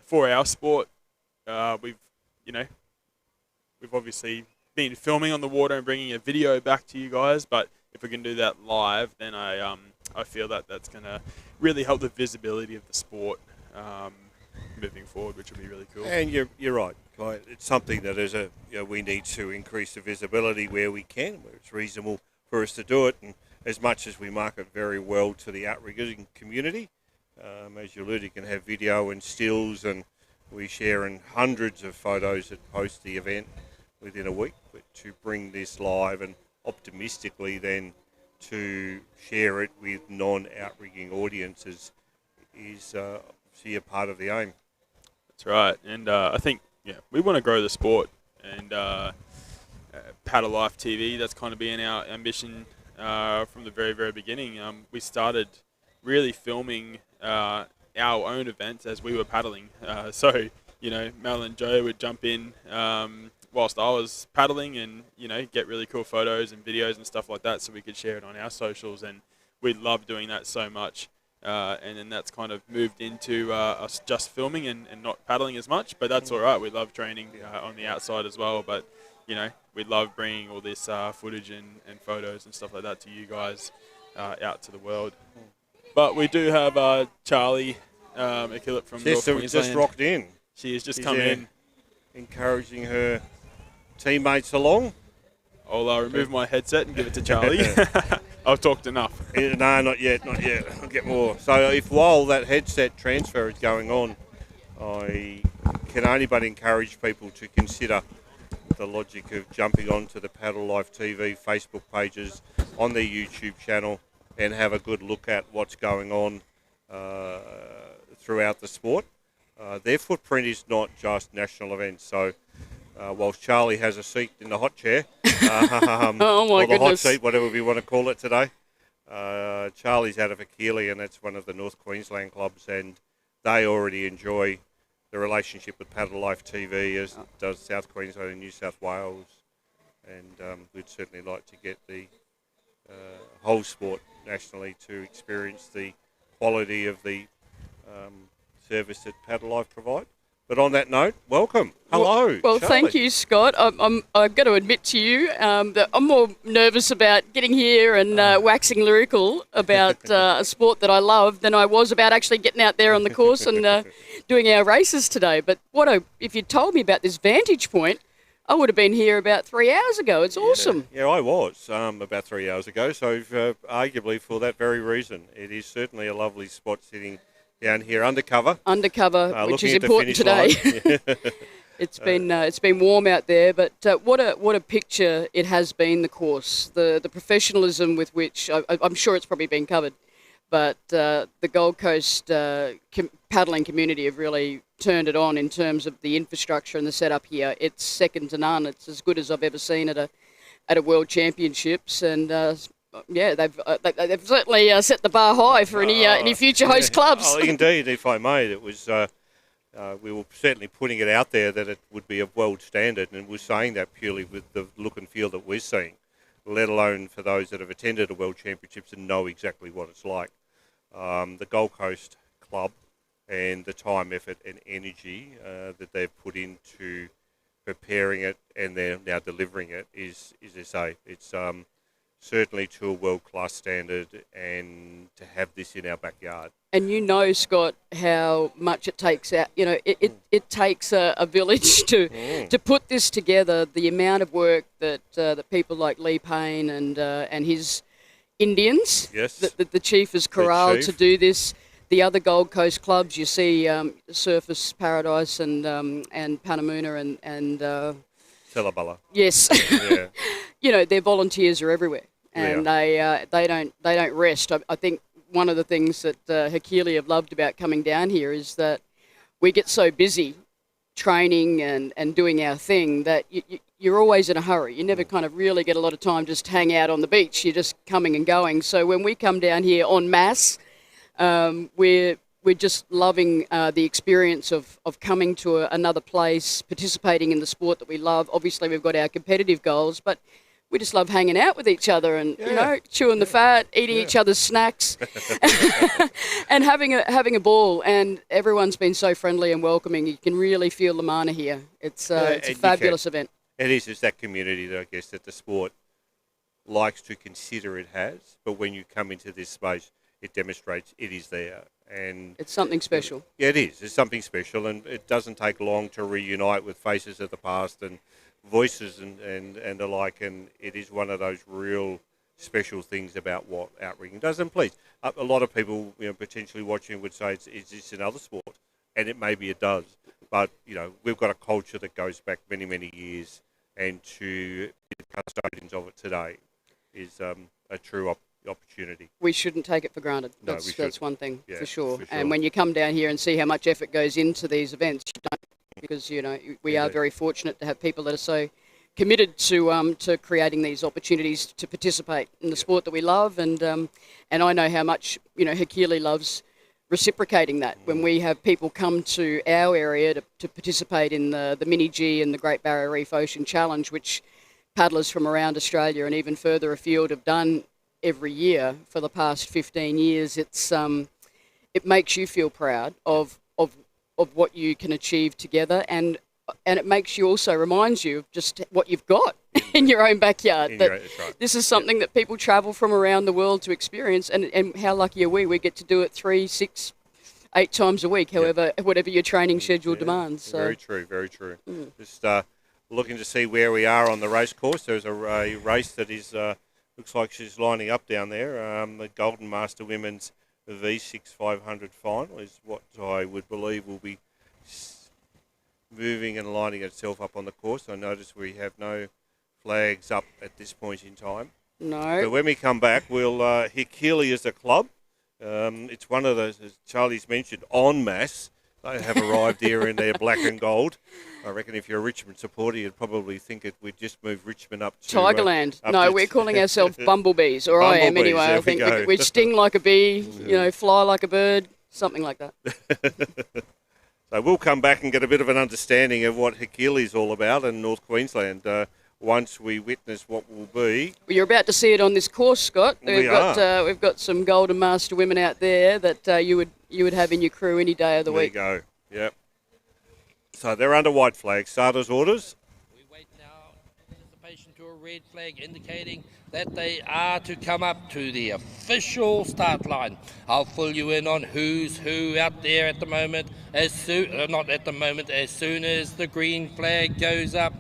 For our sport, we've obviously been filming on the water and bringing a video back to you guys, but if we can do that live, then I feel that that's going to really help the visibility of the sport moving forward, which will be really cool. And you're right, Kai. It's something that we need to increase the visibility where we can, where it's reasonable for us to do it, and as much as we market very well to the outrigging community, as you alluded, you can have video and stills, and we share in hundreds of photos that post the event within a week. But to bring this live and optimistically then to share it with non-outrigging audiences is obviously a part of the aim. That's right, and I think we want to grow the sport, and Paddle Life TV. That's kind of been our ambition from the very, very beginning. We started really filming our own events as we were paddling. So Mel and Joe would jump in whilst I was paddling, and get really cool photos and videos and stuff like that, so we could share it on our socials. And we love doing that so much. And then that's kind of moved into us just filming and not paddling as much, but that's all right. We love training on the outside as well, but we love bringing all this footage and photos and stuff like that to you guys out to the world. But we do have Charlie McKillop from North Queensland. Just rocked in. She has just come in, encouraging her teammates along. I'll remove my headset and give it to Charlie. I've talked enough. No, not yet. I'll get more. So while that headset transfer is going on, I can only but encourage people to consider the logic of jumping onto the Paddle Life TV Facebook pages, on their YouTube channel, and have a good look at what's going on throughout the sport. Their footprint is not just national events. So whilst Charlie has a seat in the hot chair, oh my or the goodness. hot seat, whatever we want to call it today, Charlie's out of Achille, and that's one of the North Queensland clubs, and they already enjoy the relationship with Paddle Life TV, as does South Queensland and New South Wales, and we'd certainly like to get the whole sport nationally to experience the quality of the service that Paddle Life provide. But on that note, welcome. Hello. Well, Charlie. thank you, Scott. I'm got to admit to you that I'm more nervous about getting here and waxing lyrical about a sport that I love than I was about actually getting out there on the course and doing our races today. But if you told me about this vantage point, I would have been here about 3 hours ago. It's awesome. Yeah, I was about 3 hours ago. So arguably for that very reason, it is certainly a lovely spot sitting down here undercover, which is important today. It's been warm out there, but what a picture it has been, the course, the professionalism with which I'm sure it's probably been covered, but the Gold Coast paddling community have really turned it on in terms of the infrastructure and the setup here. It's second to none. It's as good as I've ever seen at a World Championships, and they've certainly set the bar high for any future host clubs. Oh, indeed, if I may, it was. We were certainly putting it out there that it would be a world standard, and we're saying that purely with the look and feel that we're seeing, let alone for those that have attended a World Championships and know exactly what it's like. The Gold Coast Club and the time, effort and energy that they've put into preparing it and they're now delivering it is as I say, it's certainly to a world-class standard, and to have this in our backyard. And Scott, how much it takes out. It takes a village to put this together. The amount of work that people like Lee Payne and his Indians, yes, that the chief has corralled to do this. The other Gold Coast clubs, you see Surface Paradise and Panamuna and Cellabella. Yes. Yeah. Their volunteers are everywhere, and they don't rest. I think one of the things that Hakili have loved about coming down here is that we get so busy training and doing our thing that you're always in a hurry. You never kind of really get a lot of time just to hang out on the beach. You're just coming and going. So when we come down here en masse, we're just loving the experience of coming to another place, participating in the sport that we love. Obviously, we've got our competitive goals, but we just love hanging out with each other and chewing the fat, eating each other's snacks, and having a ball. And everyone's been so friendly and welcoming. You can really feel the mana here. It's a fabulous event. It is. It's that community that I guess that the sport likes to consider it has. But when you come into this space, it demonstrates it is there. And it's something special. Yeah, it is. It's something special, and it doesn't take long to reunite with faces of the past and voices and the like, and it is one of those real special things about what outrigging does. And please, a lot of people potentially watching would say it's just another sport, and maybe it does, but we've got a culture that goes back many, many years, and to be the custodians of it today is a true the opportunity. We shouldn't take it for granted. No, That's we that's should. one thing Yeah, for sure. for sure. And when you come down here and see how much effort goes into these events, you don't, because we are Indeed. very fortunate to have people that are so committed to creating these opportunities to participate in the sport that we love, and I know how much Hakili loves reciprocating that. When we have people come to our area to participate in the Mini G and the Great Barrier Reef Ocean Challenge, which paddlers from around Australia and even further afield have done every year for the past 15 years, it makes you feel proud of what you can achieve together, and it makes you also reminds you of just what you've got in your own backyard. That's right. This is something that people travel from around the world to experience, and how lucky are we? We get to do it 3, 6, 8 times a week, whatever your training schedule demands. So. Very true, very true. Just looking to see where we are on the race course. There's a race that is looks like she's lining up down there. The Golden Master Women's V6 500 final is what I would believe will be moving and lining itself up on the course. I notice we have no flags up at this point in time. No. But when we come back, we'll Hakili as a club. It's one of those, as Charlie's mentioned, en masse. They have arrived here in their black and gold. I reckon if you're a Richmond supporter, you'd probably think we'd just move Richmond up to Tigerland. We're calling ourselves bumblebees, or I am anyway. I think we sting like a bee, fly like a bird, something like that. So we'll come back and get a bit of an understanding of what Hakili's all about in North Queensland once we witness what will be. Well, you're about to see it on this course, Scott. We've got some Golden Master women out there that you would have in your crew any day of the week. There you go. Yep. So they're under white flag. Starters orders. We wait now in anticipation to a red flag indicating that they are to come up to the official start line. I'll fill you in on who's who out there at the moment. As soon as the green flag goes up.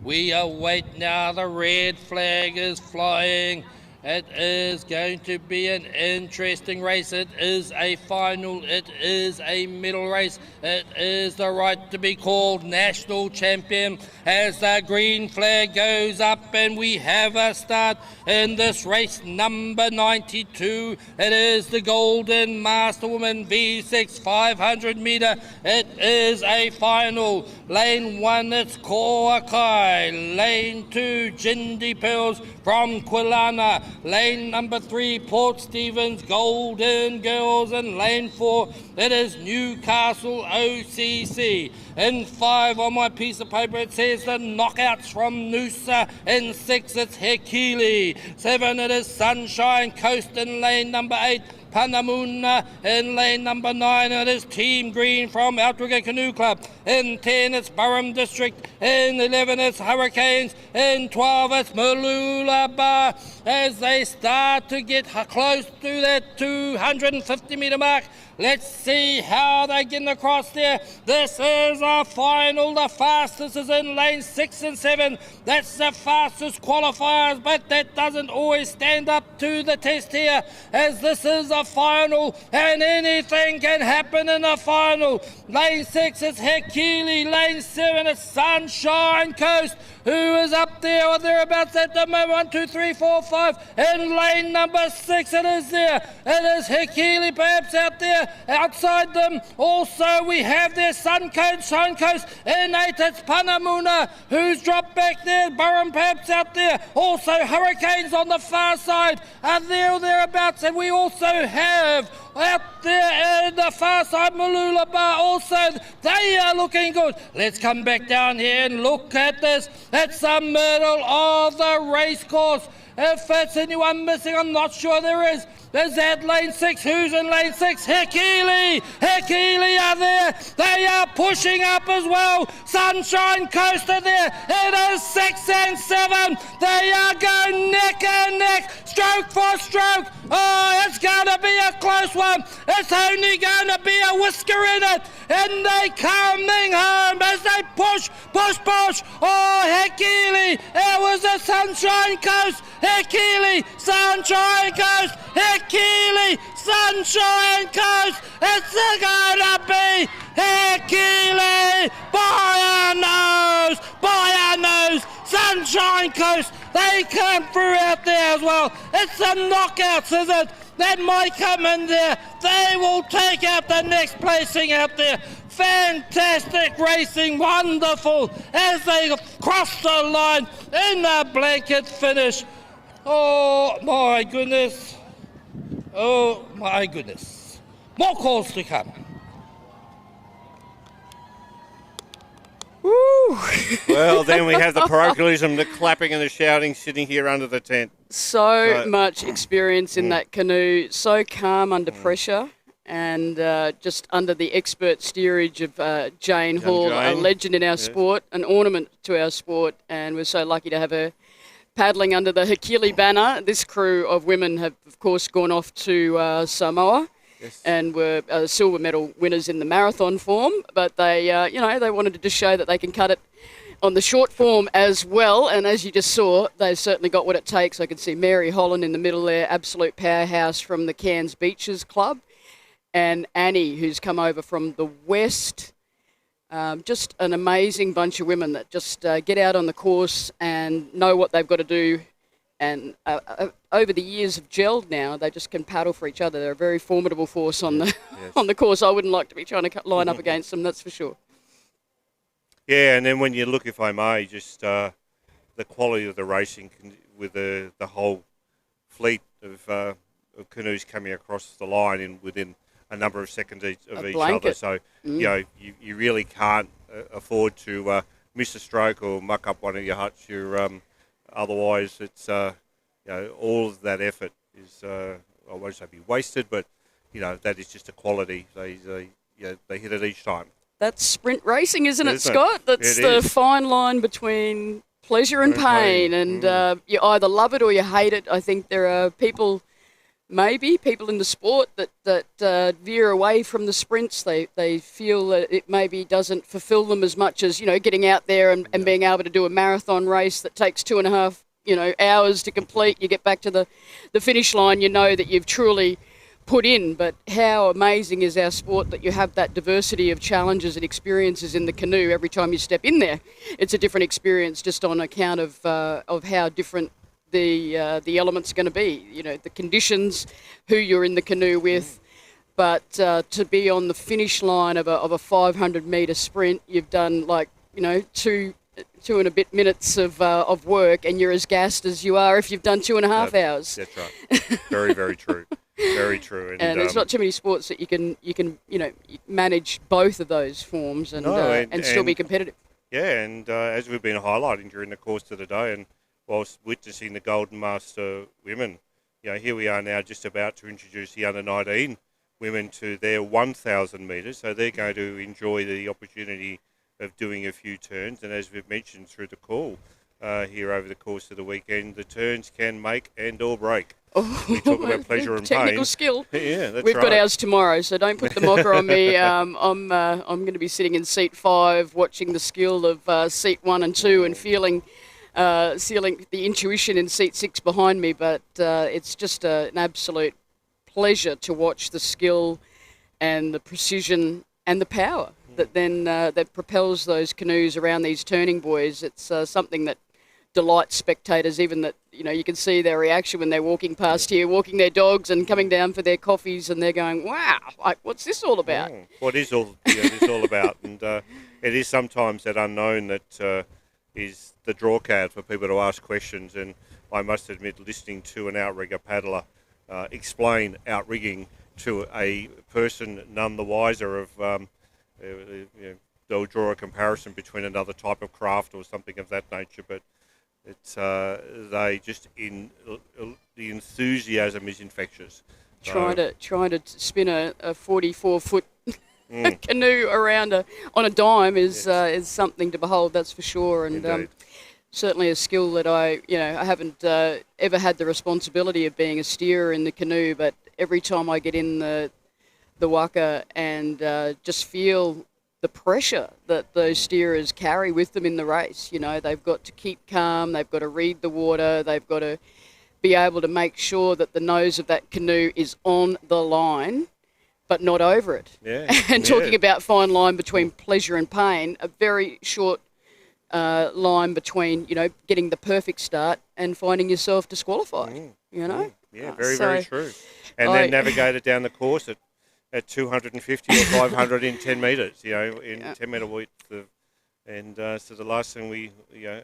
We await now, the red flag is flying. It is going to be an interesting race. It is a final. It is a medal race. It is the right to be called national champion as the green flag goes up and we have a start in this race number 92. It is the Golden Master Woman V6 500 metre. It is a final. Lane 1, it's Koakai. Lane 2, Jindy Pearls from Quilana. Lane number 3, Port Stephens Golden Girls. And lane 4, it is Newcastle OCC. In 5 on my piece of paper it says the knockouts from Noosa. In 6 it's Hakili. 7 it is Sunshine Coast. In lane number 8 Panamuna. In lane number 9 it is Team Green from Outrigger Canoe Club. In 10 it's Burrum District. In 11 it's Hurricanes. In 12 it's Mooloolaba Bar as they start to get close to that 250 metre mark. Let's see how they get across there. This is a final. The fastest is in lane 6 and 7. That's the fastest qualifiers, but that doesn't always stand up to the test here, as this is a final and anything can happen in a final. Lane 6 is Hakili. Lane 7 is Sunshine Coast, who is up there or thereabouts at the moment. 1, 2, 3, 4, 5. In lane number 6 it is there. It is Hakili perhaps out there. Outside them also we have their Sun Coast. In 8 it's Panamuna, who's dropped back there. Burrum perhaps out there. Also Hurricanes on the far side are there or thereabouts. And we also have out there in the far side Mooloolaba Bar also. They are looking good. Let's come back down here and look at this. That's the middle of the race course. If there's anyone missing, I'm not sure there is. There's that lane 6. Who's in lane 6? Hakili are there. They are pushing up as well. Sunshine Coast are there. It is 6 and 7. They are going neck and neck, stroke for stroke. Oh, it's going to be a close one. It's only going to be a whisker in it. And they coming home as they push. Oh, Hakili. It was a Sunshine Coast. Hakili, Sunshine Coast. Hakili, Sunshine Coast. It's gonna be Hakili by a nose. Sunshine Coast They come through out there as well. It's the knockouts, is it? That might come in there. They will take out the next placing out there. Fantastic racing, wonderful, as they cross the line in the blanket finish. Oh my goodness. Oh my goodness. More calls to come. Woo! Well, then we have the parochialism, the clapping and the shouting sitting here under the tent. So much experience in that canoe, so calm under pressure, and just under the expert steerage of Jane Hall, a legend in our sport, an ornament to our sport, and we're so lucky to have her paddling under the Hikili banner. This crew of women have, of course, gone off to Samoa. Yes. And were silver medal winners in the marathon form, but they, they wanted to just show that they can cut it on the short form as well. And as you just saw, they've certainly got what it takes. I can see Mary Holland in the middle there, absolute powerhouse from the Cairns Beaches Club, and Annie, who's come over from the west. Just an amazing bunch of women that just get out on the course and know what they've got to do. And over the years have gelled now. They just can paddle for each other. They're a very formidable force on the on the course. I wouldn't like to be trying to line up against them, that's for sure. Yeah, and then when you look, if I may, just the quality of the racing with the whole fleet of canoes coming across the line in within a number of seconds of each other. So, you really can't afford to miss a stroke or muck up one of your huts. Otherwise, it's all of that effort is I won't say be wasted, but that is just a quality. They hit it each time. That's sprint racing, isn't it, Scott? That's the fine line between pleasure and pain, and you either love it or you hate it. I think there are people in the sport that veer away from the sprints. They feel that it maybe doesn't fulfill them as much as getting out there and being able to do a marathon race that takes 2.5 hours to complete. You get back to the finish line, you know that you've truly put in. But how amazing is our sport that you have that diversity of challenges and experiences in the canoe every time you step in there. It's a different experience just on account of how different the elements are going to be, the conditions, who you're in the canoe with. But to be on the finish line of a 500-metre sprint, you've done two and a bit minutes of work, and you're as gassed as you are if you've done 2.5 hours. That's right. Very, very true. Very true. And there's not too many sports that you can manage both of those forms and still be competitive. Yeah, and as we've been highlighting during the course of the day, and whilst witnessing the Golden Master women, here we are now just about to introduce the under-19 women to their 1,000 metres. So they're going to enjoy the opportunity of doing a few turns. And as we've mentioned through the call here over the course of the weekend, the turns can make and or break. We talk about pleasure and technical pain. Skill. Yeah, that's We've right. got ours tomorrow, so don't put the mocker on me. I'm going to be sitting in seat 5, watching the skill of seat 1 and 2, and feeling the intuition in seat 6 behind me. But it's just an absolute pleasure to watch the skill and the precision and the power that then that propels those canoes around these turning buoys. It's something that delights spectators, even that you can see their reaction when they're walking past here, walking their dogs and coming down for their coffees, and they're going, wow, what's this all about? What is all this all about? And it is sometimes that unknown that is the draw card for people to ask questions. And I must admit, listening to an outrigger paddler explain outrigging to a person none the wiser of they'll draw a comparison between another type of craft or something of that nature, but it's they just the enthusiasm is infectious. Trying to spin a 44-foot canoe around on a dime is something to behold. That's for sure, and certainly a skill that I haven't ever had the responsibility of being a steerer in the canoe, but every time I get in the waka and just feel the pressure that those steerers carry with them in the race. They've got to keep calm, they've got to read the water, they've got to be able to make sure that the nose of that canoe is on the line, but not over it. Yeah. And talking about fine line between pleasure and pain, a very short line between, getting the perfect start and finding yourself disqualified, Yeah, very true. And then navigate it down the course at 250 or 500 in 10 metres, in 10-metre width. So the last thing we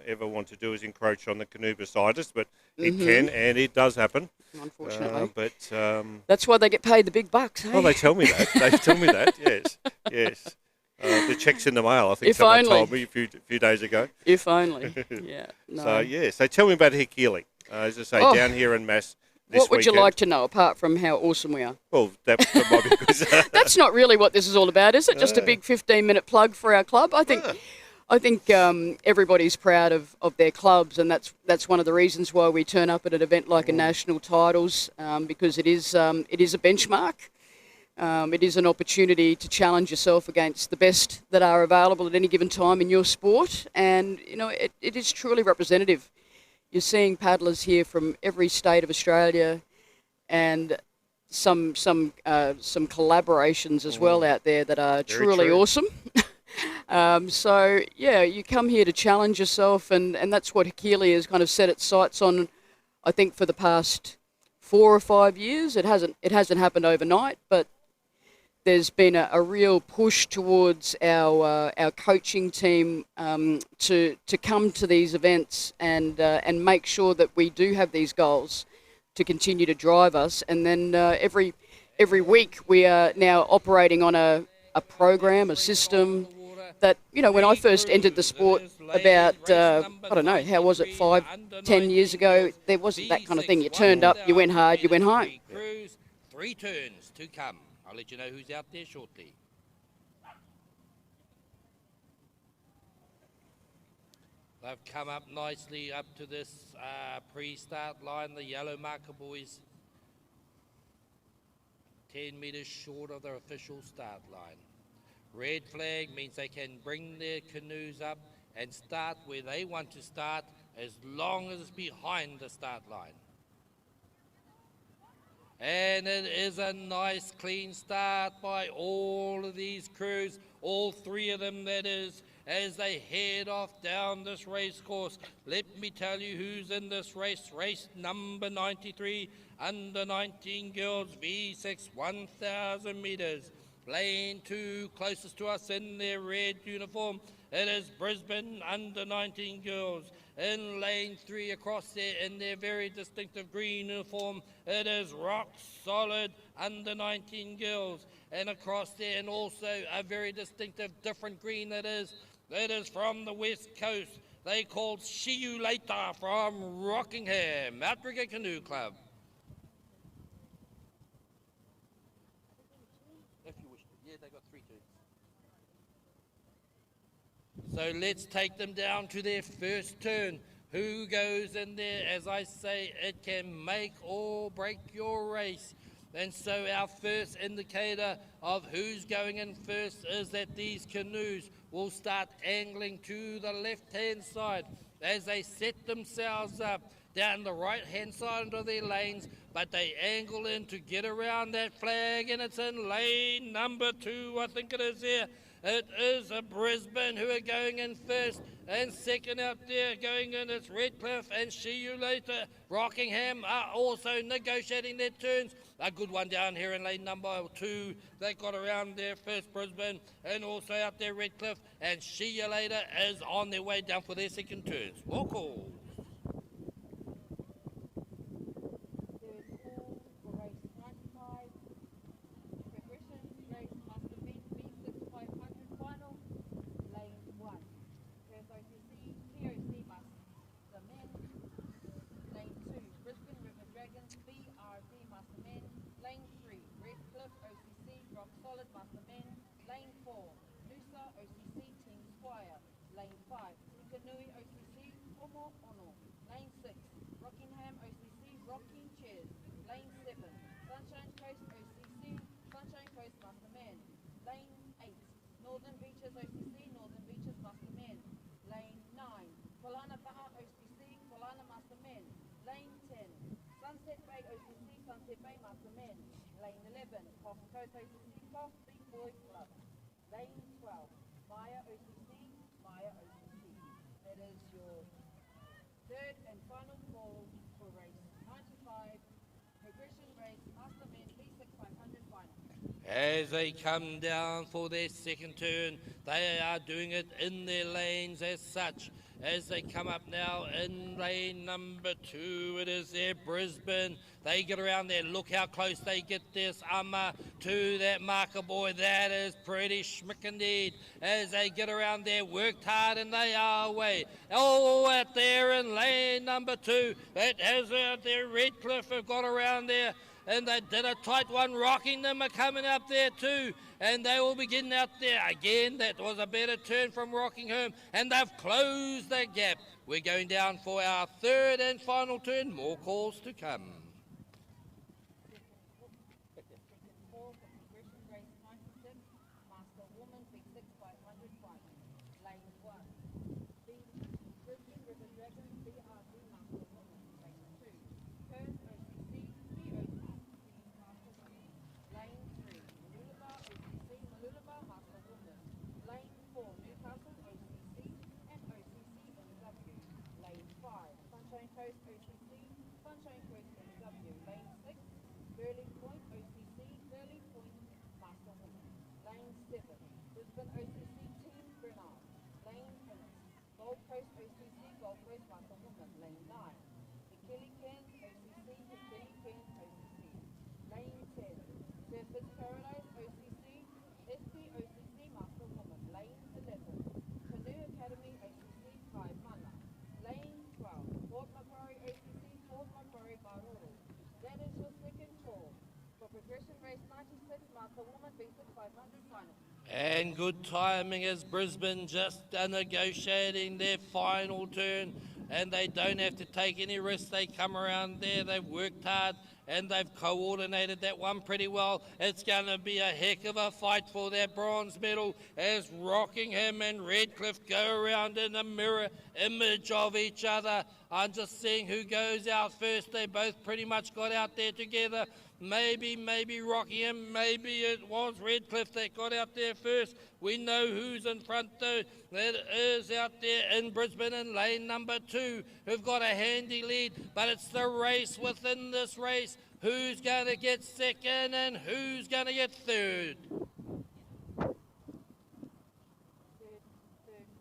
ever want to do is encroach on the canoe beside us, but it can and it does happen. Unfortunately. But that's why they get paid the big bucks, hey? Well, they tell me that. They tell me that, yes. The check's in the mail, I think someone told me a few days ago. If only, yeah. No. So tell me about Hikili. As I say, down here in Mass this What would weekend. you like to know, apart from how awesome we are? Well, that might be good. That's not really what this is all about, is it? Just a big 15-minute plug for our club? I think everybody's proud of their clubs, and that's one of the reasons why we turn up at an event like a national titles, because it is a benchmark. It is an opportunity to challenge yourself against the best that are available at any given time in your sport, and it is truly representative. You're seeing paddlers here from every state of Australia, and some collaborations as well out there that are truly awesome. So you come here to challenge yourself, and that's what Hikili has kind of set its sights on. I think for the past 4 or 5 years, it hasn't happened overnight, but there's been a real push towards our coaching team to come to these events and make sure that we do have these goals to continue to drive us. And then every week we are now operating on a program, a system that, when I first entered the sport about, I don't know, how was it, 5-10 years ago, there wasn't that kind of thing. You turned up, you went hard, you went home. Crews, 3 turns to come. I'll let you know who's out there shortly. They've come up nicely up to this pre-start line, the yellow marker boys. 10 metres short of their official start line. Red flag means they can bring their canoes up and start where they want to start as long as it's behind the start line. And it is a nice clean start by all of these crews, all 3 of them that is, as they head off down this race course. Let me tell you who's in this race. Race number 93, under 19 girls, V6, 1,000 metres. Lane 2, closest to us in their red uniform. It is Brisbane under 19 girls. In lane 3 across there in their very distinctive green uniform, it is Rock Solid under 19 girls. And across there, and also a very distinctive different green it is from the West Coast. They called See You Later from Rockingham, Outrigger Canoe Club. If you wish to. Yeah, they got 3 turns. So let's take them down to their first turn. Who goes in there? As I say, it can make or break your race. And so our first indicator of who's going in first is that these canoes will start angling to the left-hand side as they set themselves up down the right-hand side of their lanes, but they angle in to get around that flag, and it's in lane number 2, I think it is there. It is a Brisbane who are going in first, and second out there going in is Redcliffe and See You Later. Rockingham are also negotiating their turns. A good one down here in lane number 2. They got around there first, Brisbane, and also out there Redcliffe, and See You Later is on their way down for their second turns. Walk all. is your third and final call for race 95, progression race, Master Men B6 500 final. As they come down for their second turn, they are doing it in their lanes as such. As they come up now in lane number 2, it is their Brisbane. They get around there. Look how close they get this to that marker boy. That is pretty schmick indeed. As they get around there, worked hard and they are away. Oh, out there in lane number 2, it has out there. Redcliffe have got around there. And they did a tight one. Rockingham are coming up there too. And they will be getting out there. Again, that was a better turn from Rockingham. And they've closed the gap. We're going down for our third and final turn. More calls to come. Sunshine Coast NW, lane 6, Burley Point OCC, Burley Point Master Woman, lane 7, Brisbane OCC Team Grenard, lane 8, Gold Coast OCC, Gold Coast Master Woman, lane 9, Achilles Cairns OCC, Achilles Cairns OCC, lane 10, Surfers Paradise OCC, SPOCC Master Woman, lane 11, Canoe Academy OCC, Kai Mana, lane 12, Port Macquarie OCC, Port Macquarie Maruru. That is your second call for progression race 96, Master Woman B6 500 final. And good timing as Brisbane just negotiating their final turn, and they don't have to take any risks. They come around there, they've worked hard, and they've coordinated that one pretty well. It's going to be a heck of a fight for that bronze medal as Rockingham and Redcliffe go around in a mirror image of each other. I'm just seeing who goes out first. They both pretty much got out there together. Maybe Rockingham, maybe it was Redcliffe that got out there first. We know who's in front though. That is out there in Brisbane in lane number 2, who've got a handy lead, but it's the race within this race. Who's going to get second and who's going to get third? Third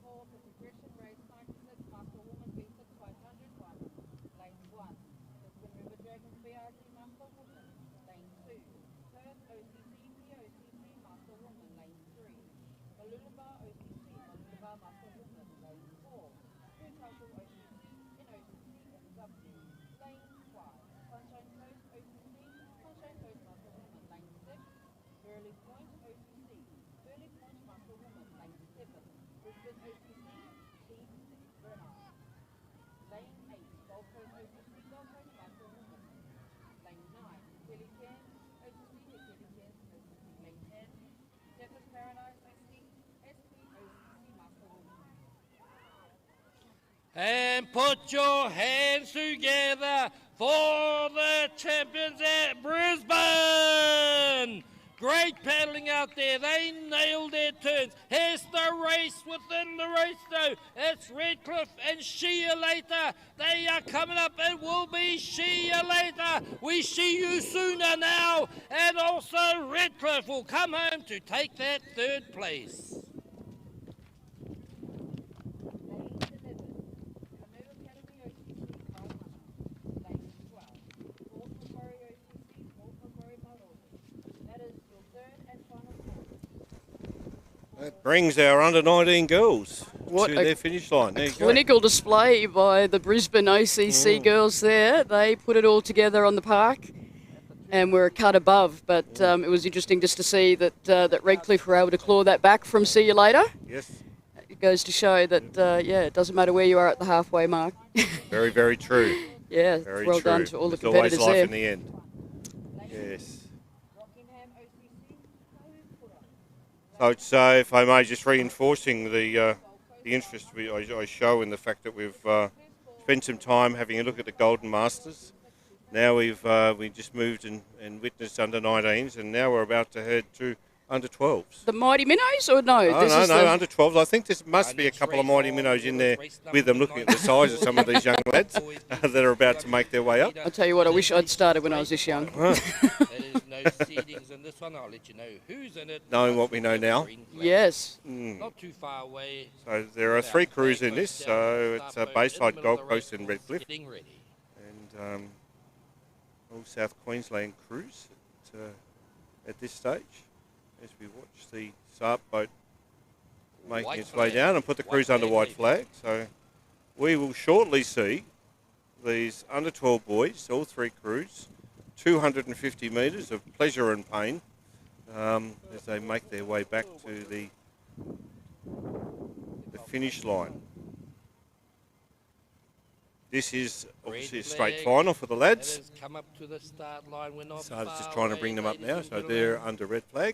call for progression race 96, Master Woman B6 500 lane 1, Brisbane River Dragons BRC Master Woman, lane 2, Perth OCC POCC Master Woman, lane 3, Malulaba OCC Malulaba Master Woman, lane 4, Newcastle OCC in OCC NW, lane 5, Sunshine Coast OCC Sunshine Coast Master Woman, lane 6, Burley Point OCC Burley Point Master Woman, lane 7, Brisbane OCC Team Bernard, lane 8, Gold Coast OCC Gold Coast Master Woman, lane 9, Achilles Cairns OCC Achilles Cairns OCC, lane 10, Surfers Paradise OCC SPOCC Master Woman. And put your hands together for the champions at Brisbane! Great paddling out there. They nailed their turns. Here's the race within the race though. It's Redcliffe and See You Later. They are coming up. It will be See You Later. We see you sooner now. And also Redcliffe will come home to take that third place. That brings our under-19 girls to their finish line. There you go. Clinical display by the Brisbane OCC girls there. They put it all together on the park and were a cut above. But it was interesting just to see that that Redcliffe were able to claw that back from See You Later. Yes. It goes to show that, it doesn't matter where you are at the halfway mark. Very, very true. Yeah, very well true. done to all the There's always competitors life there. in the end. Yes. So if I may, just reinforcing the interest I show in the fact that we've spent some time having a look at the Golden Masters. Now we just moved and witnessed under 19s, and now we're about to head to under 12s. The Mighty Minnows, or no? No, under 12s. I think there must be a couple of Mighty Minnows in there with them, looking at the size of some of these young lads that are about to make their way up. I'll tell you what, I wish I'd started when I was this young. There is no seedings in this one. I'll let you know who's in it. Knowing what we know now. Yes. Not too far away. So there are 3 crews in this. So it's Bayside, Gold Coast and Redcliffe. And all South Queensland crews at this stage, as we watch the SARP boat making its way down and put the crews under white flag. So we will shortly see these under 12 boys, all 3 crews, 250 metres of pleasure and pain as they make their way back to the finish line. This is obviously a straight final for the lads. Come up to the start line. We're not Sarda's just trying to bring them up now, so they're under red flag.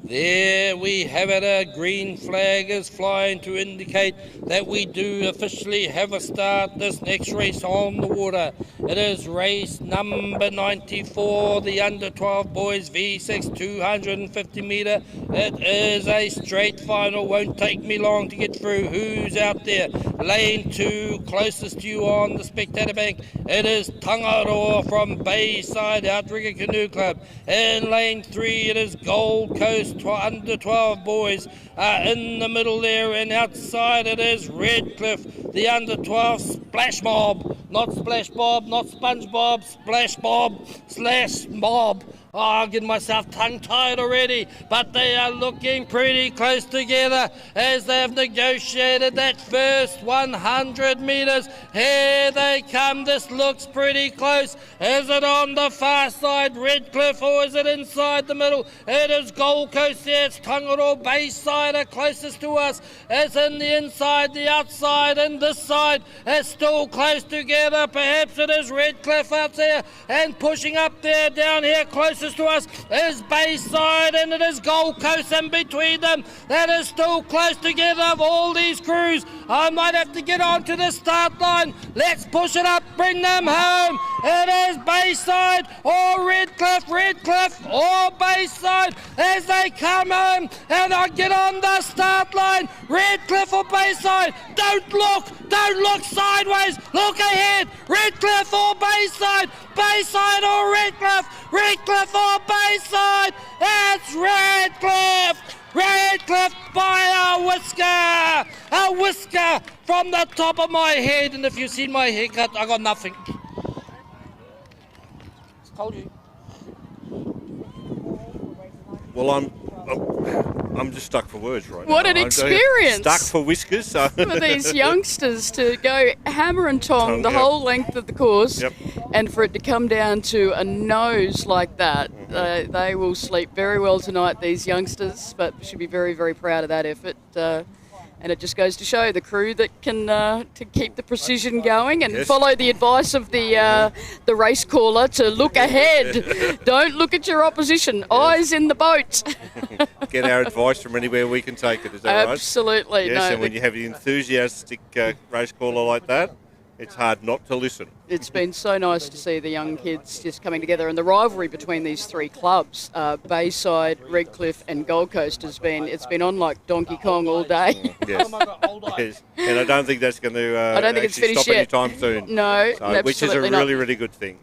There we have it, a green flag is flying to indicate that we do officially have a start this next race on the water. It is race number 94, the under 12 boys V6 250 metre. It is a straight final, won't take me long to get through. Who's out there? Lane 2, closest to you on the spectator bank. It is Tangaroa from Bayside Outrigger Canoe Club. In lane 3 it is Gold Coast under 12 boys in the middle there, and outside it is Redcliffe, the under 12 Splash Mob, not Splash Bob, not SpongeBob, Splash Bob slash Mob. Oh, I'm getting myself tongue-tied already, but they are looking pretty close together as they have negotiated that first 100 metres. Here they come. This looks pretty close. Is it on the far side, Redcliffe, or is it inside the middle? It is Gold Coast there. It's Tangaroa Bayside are closest to us. It's in the inside, the outside, and this side is still close together. Perhaps it is Redcliffe out there and pushing up there. Down here closest to us is Bayside, and it is Gold Coast in between them. That is still close together of all these crews. I might have to get on to the start line. Let's push it up, bring them home. It is Bayside or Redcliffe or Bayside as they come home, and I get on the start line. Redcliffe or Bayside. Don't look sideways, look ahead. Redcliffe or Bayside, Bayside or Redcliffe or Bayside. It's Redcliffe by a whisker from the top of my head. And if you've seen my haircut, I got nothing. Told you. Well, I'm just stuck for words right now. What an experience! Stuck for whiskers. So. For these youngsters to go hammer and tong the whole length of the course, and for it to come down to a nose like that, they will sleep very well tonight, these youngsters, but should be very, very proud of that effort. And it just goes to show the crew that can to keep the precision going and follow the advice of the race caller to look ahead. Don't look at your opposition. Eyes in the boat. Get our advice from anywhere we can take it. Is that right? Absolutely. Yes, and when you have the enthusiastic race caller like that, it's hard not to listen. It's been so nice to see the young kids just coming together, and the rivalry between these 3 clubs, Bayside, Redcliffe and Gold Coast, it's been on like Donkey Kong all day. Yes. Yes. And I don't think that's going to I don't think it's finished stop yet. anytime soon. No, so, which is a really, really good thing.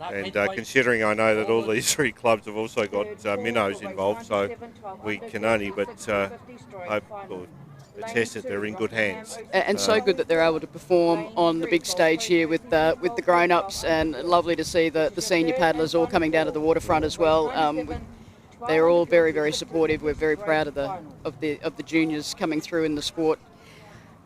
And considering I know that all these 3 clubs have also got minnows involved, so we can only but hope or attest that they're in good hands. And so good that they're able to perform on the big stage here with the grown-ups, and lovely to see the senior paddlers all coming down to the waterfront as well. They're all very, very supportive. We're very proud of the juniors coming through in the sport.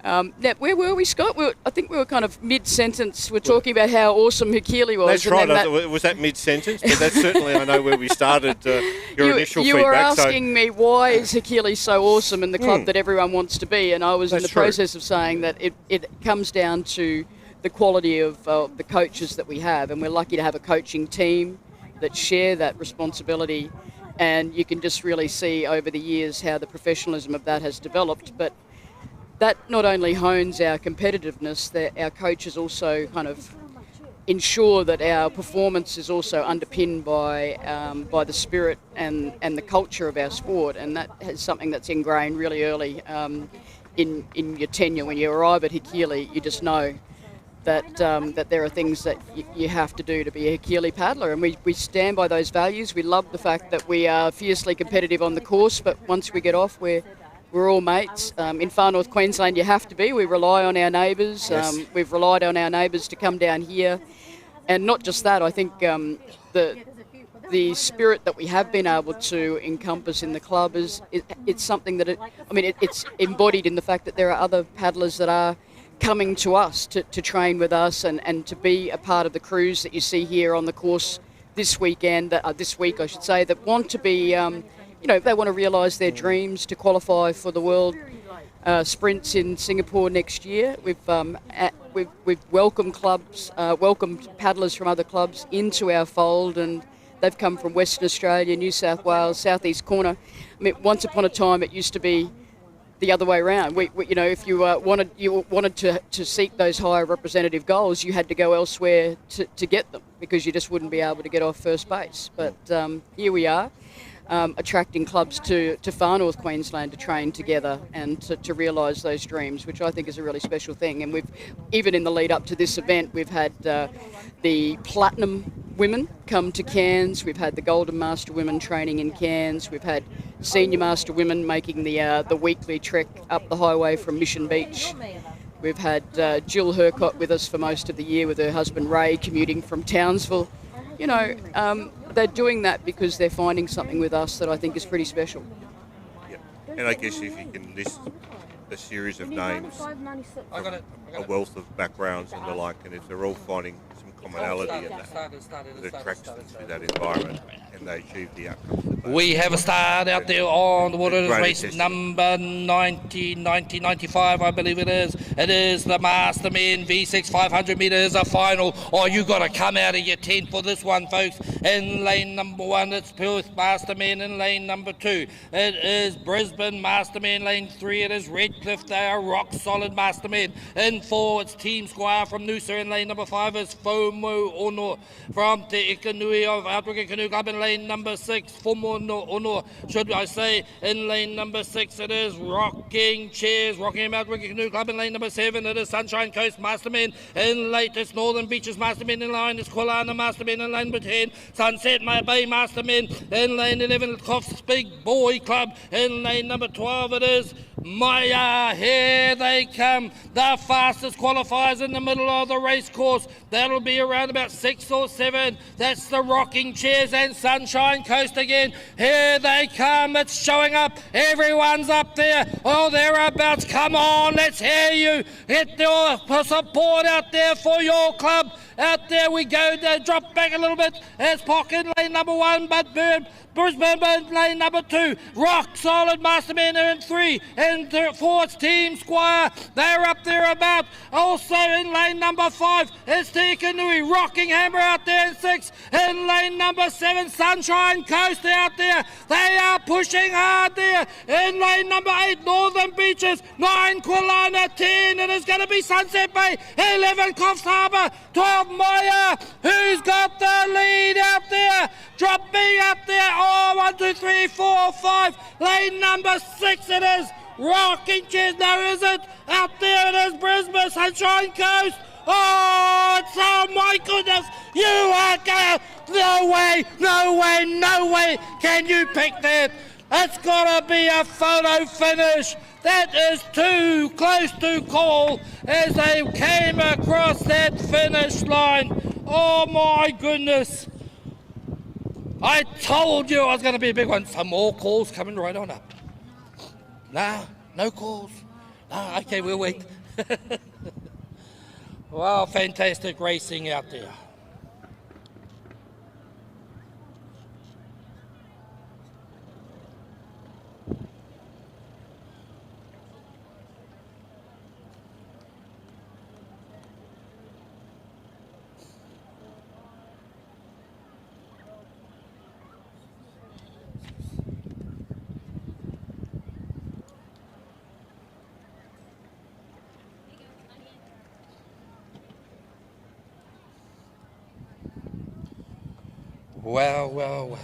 Now, where were we, Scott? I think we were kind of mid-sentence. We're talking about how awesome Hikili was. That's right. Was that mid-sentence? But that's certainly, I know, where we started your initial feedback. You were asking me, why is Hikili so awesome in the club that everyone wants to be? And I was in the process of saying that it comes down to the quality of the coaches that we have, and we're lucky to have a coaching team that share that responsibility, and you can just really see over the years how the professionalism of that has developed. But that not only hones our competitiveness, that our coaches also kind of ensure that our performance is also underpinned by the spirit and the culture of our sport, and that is something that's ingrained really early in your tenure. When you arrive at Hikili, you just know that there are things that you have to do to be a Hikili paddler, and we stand by those values. We love the fact that we are fiercely competitive on the course, but once we get off, we're all mates. In far north Queensland, you have to be. We rely on our neighbours. Yes. We've relied on our neighbours to come down here. And not just that, I think the spirit that we have been able to encompass in the club it's something that, it's embodied in the fact that there are other paddlers that are coming to us to train with us and to be a part of the crews that you see here on the course this weekend, this week I should say, that want to be, they want to realise their dreams to qualify for the World Sprints in Singapore next year. We've welcomed welcomed paddlers from other clubs into our fold, and they've come from Western Australia, New South Wales, Southeast Corner. I mean, once upon a time it used to be the other way around. If you wanted to seek those higher representative goals, you had to go elsewhere to get them, because you just wouldn't be able to get off first base. But here we are, attracting clubs to far north Queensland to train together and to realise those dreams, which I think is a really special thing. And even in the lead up to this event, we've had the Platinum women come to Cairns. We've had the Golden Master women training in Cairns. We've had Senior Master women making the weekly trek up the highway from Mission Beach. We've had Jill Hercott with us for most of the year with her husband Ray, commuting from Townsville. They're doing that because they're finding something with us that I think is pretty special. Yeah. And I guess if you can list a series of names from a wealth of backgrounds and the like, and if they're all finding some commonality in that attracts them to that environment and they achieve the outcomes. We have a start out there on the water race number 95, I believe it is. It is the Mastermen V6 500 metres, a final. Oh, you got to come out of your tent for this one, folks. In lane number 1, it's Perth Mastermen. In lane number 2, it is Brisbane Mastermen. Lane 3, it is Redcliffe. They are rock solid Mastermen. In 4, it's Team Squire from Noosa. In lane number 5 is Fomo Ono from Te Ikanui of Outwicka Canoe Club. In lane number 6, Fomo Ono, should I say. In lane number 6, it is Rocking Chairs, Rockingham Outwicka Canoe Club. In lane number 7, it is Sunshine Coast Mastermen. In late, it's Northern Beaches Mastermen. In line, it's Kwalana Mastermen. In lane number 10, Sunset Bay Mastermen. In lane 11, it's Coffs Big Boy Club. In lane number 12, it is Maya. Here they come, the fastest qualifiers in the middle of the race course. That'll be around about 6 or 7. That's the Rocking Chairs and Sunshine Coast again. Here they come, it's showing up. Everyone's up there. Oh, thereabouts. Come on, let's hear you. Get your support out there for your club. Out there we go. Drop back a little bit. There's Pocket lane number 1, but Brisbane lane number 2. Rock solid Mastermen in 3. And 4, it's Team Squire. They're up there about. Also in lane number 5, it's Te Kanui. Rockingham out there in 6. In lane number 7, Sunshine Coast out there. They are pushing hard there. In lane number 8, Northern Beaches. 9, Kwalana. 10, it is going to be Sunset Bay. 11, Coffs Harbour. 12, Maya. Who's got the lead out there? Dropping up there. Oh, 1, 2, 3, 4, 5. Lane number 6 it is. Rocking Chairs. Now is it? Out there it is Brisbane Sunshine Coast. Oh, my goodness. You are going. No way can you pick that. It's got to be a photo finish. That is too close to call as they came across that finish line. Oh, my goodness. I told you it was going to be a big one. Some more calls coming right on up. Nah, no calls. Nah, okay, we'll wait. Well, fantastic racing out there. Well.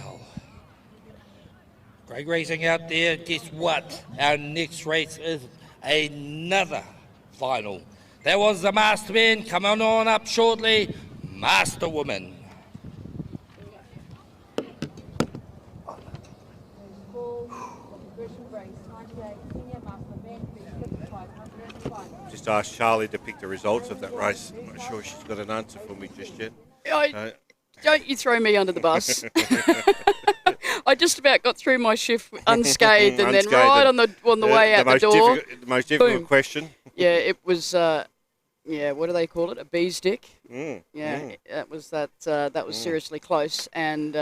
Great racing out there. Guess what? Our next race is another final. That was the Master Men. Coming on up shortly, Master Woman. Just asked Charlie to pick the results of that race. I'm not sure she's got an answer for me just yet. Don't you throw me under the bus. I just about got through my shift unscathed, and then right on the way out the door. The most difficult boom. question. Yeah, it was. What do they call it? A bee's dick. That was seriously close, and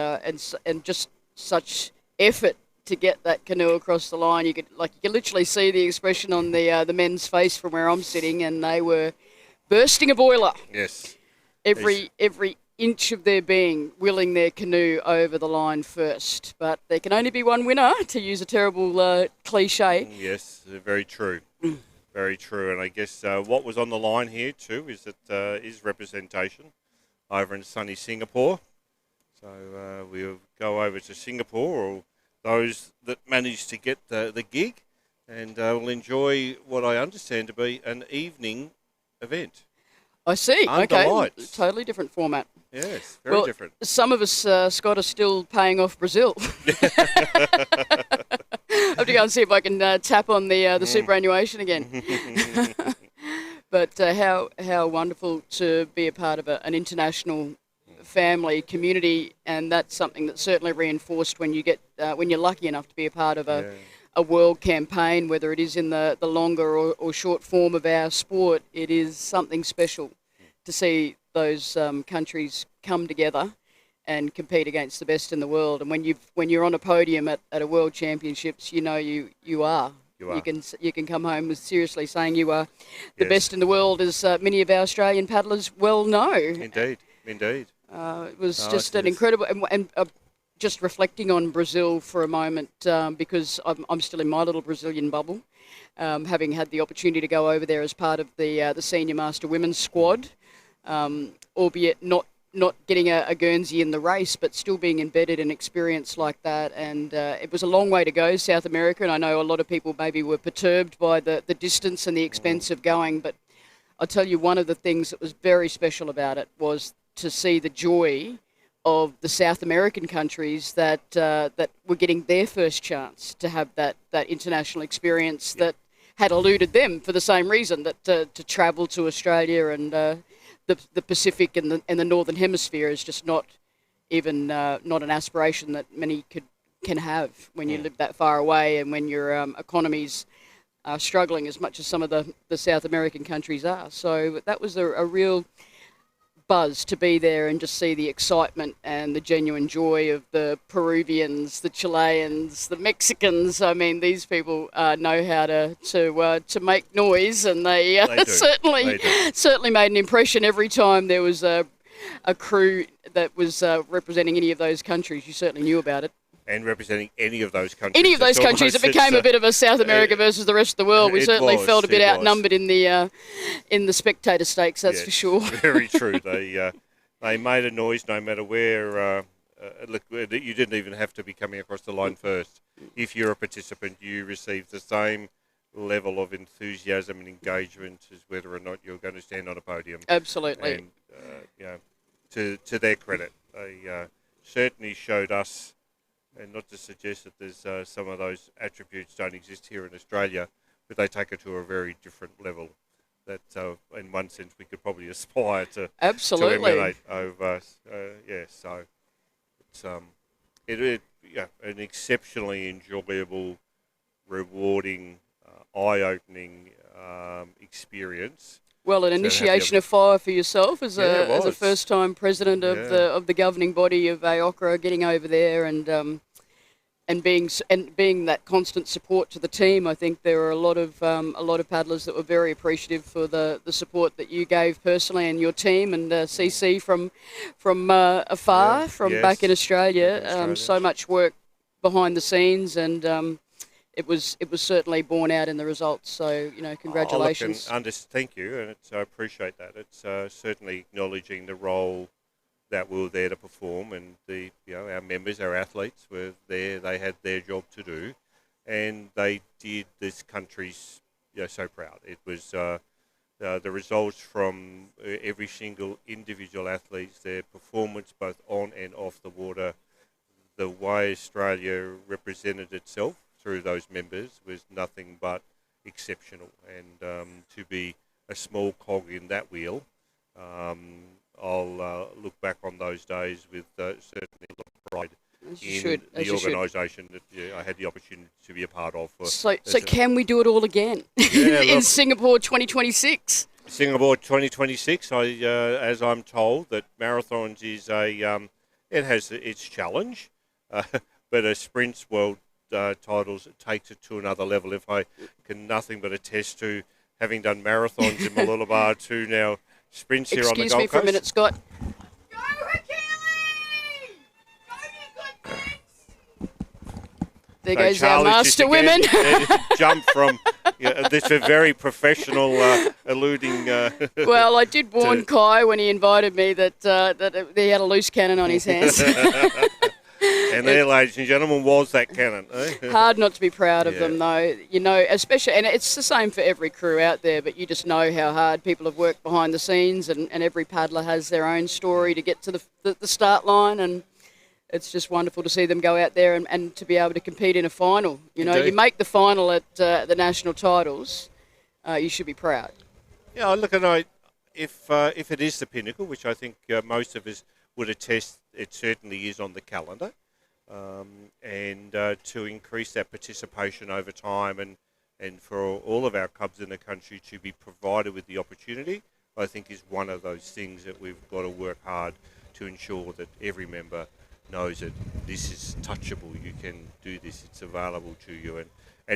just such effort to get that canoe across the line. You could literally see the expression on the men's face from where I'm sitting, and they were bursting a boiler. Yes. Every inch of their being willing their canoe over the line first. But there can only be one winner, to use a terrible cliche. Yes, very true. Very true. And I guess what was on the line here too is representation over in sunny Singapore. So we'll go over to Singapore, or those that managed to get the gig, and will enjoy what I understand to be an evening event. I see. Under okay. lights. Totally different format. Yes, very different. Some of us, Scott, are still paying off Brazil. I have to go and see if I can tap on the superannuation again. But how wonderful to be a part of an international family community, and that's something that's certainly reinforced when you get when you're lucky enough to be a part of a world campaign, whether it is in the longer or short form of our sport. It is something special to see those countries come together and compete against the best in the world. And when you're on a podium at a World Championships, you know you are. You can come home with seriously saying you are the best in the world, as many of our Australian paddlers well know. Indeed. It was just an incredible, and just reflecting on Brazil for a moment, because I'm still in my little Brazilian bubble, having had the opportunity to go over there as part of the senior master women's squad, albeit not getting a Guernsey in the race, but still being embedded in experience like that. And it was a long way to go, South America, and I know a lot of people maybe were perturbed by the distance and the expense of going, but I'll tell you, one of the things that was very special about it was to see the joy of the South American countries that were getting their first chance to have that international experience that had eluded them for the same reason, that to travel to Australia and the Pacific and the Northern Hemisphere is just not even not an aspiration that many can have when you live that far away, and when your economies are struggling as much as some of the South American countries are. So that was a real buzz to be there and just see the excitement and the genuine joy of the Peruvians, the Chileans, the Mexicans. I mean, these people know how to make noise, and they certainly made an impression every time there was a crew that was representing any of those countries. You certainly knew about it. And representing any of those countries. Any of those countries. It became a bit of a South America versus the rest of the world. We certainly felt a bit outnumbered in the spectator stakes, that's for sure. Very true. They made a noise no matter where. Look, you didn't even have to be coming across the line first. If you're a participant, you receive the same level of enthusiasm and engagement as whether or not you're going to stand on a podium. Absolutely. And to their credit, they certainly showed us. And not to suggest that there's some of those attributes don't exist here in Australia, but they take it to a very different level that, in one sense, we could probably aspire to emulate over. So it's an exceptionally enjoyable, rewarding, eye-opening experience. Well, an initiation of fire for yourself as a first-time president of the governing body of AOCRA, getting over there and being that constant support to the team. I think there were a lot of paddlers that were very appreciative for the support that you gave personally and your team, and CC from afar, back in Australia. So much work behind the scenes, and it was certainly borne out in the results. So, congratulations. Thank you, and I appreciate that. It's certainly acknowledging the role that we were there to perform, and our members, our athletes were there. They had their job to do, and they did this country's so proud. It was the results from every single individual athletes, their performance both on and off the water, the way Australia represented itself through those members was nothing but exceptional. And to be a small cog in that wheel, I'll look back on those days with certainly a lot of pride in the organisation that I had the opportunity to be a part of. So can we do it all again in Singapore 2026? Singapore 2026, as I'm told, that marathons is it has its challenge, but a sprints world titles takes it to another level. If I can nothing but attest to having done marathons in Mooloolaba to now sprints here on the Gold Coast. Excuse me for a minute, Scott. There goes our master women. Jump from this a very professional alluding. Well, I did warn Kai when he invited me that he had a loose cannon on his hands. And there, ladies and gentlemen, was that cannon. Hard not to be proud of them, though. You know, especially, and it's the same for every crew out there, but you just know how hard people have worked behind the scenes, and every paddler has their own story to get to the start line, and it's just wonderful to see them go out there and to be able to compete in a final. You know, Indeed. You make the final at the national titles, you should be proud. Yeah, look, and if it is the pinnacle, which I think most of us would attest, it certainly is on the calendar, and to increase that participation over time and for all of our clubs in the country to be provided with the opportunity, I think is one of those things that we've got to work hard to ensure that every member knows that this is touchable. You can do this. It's available to you. And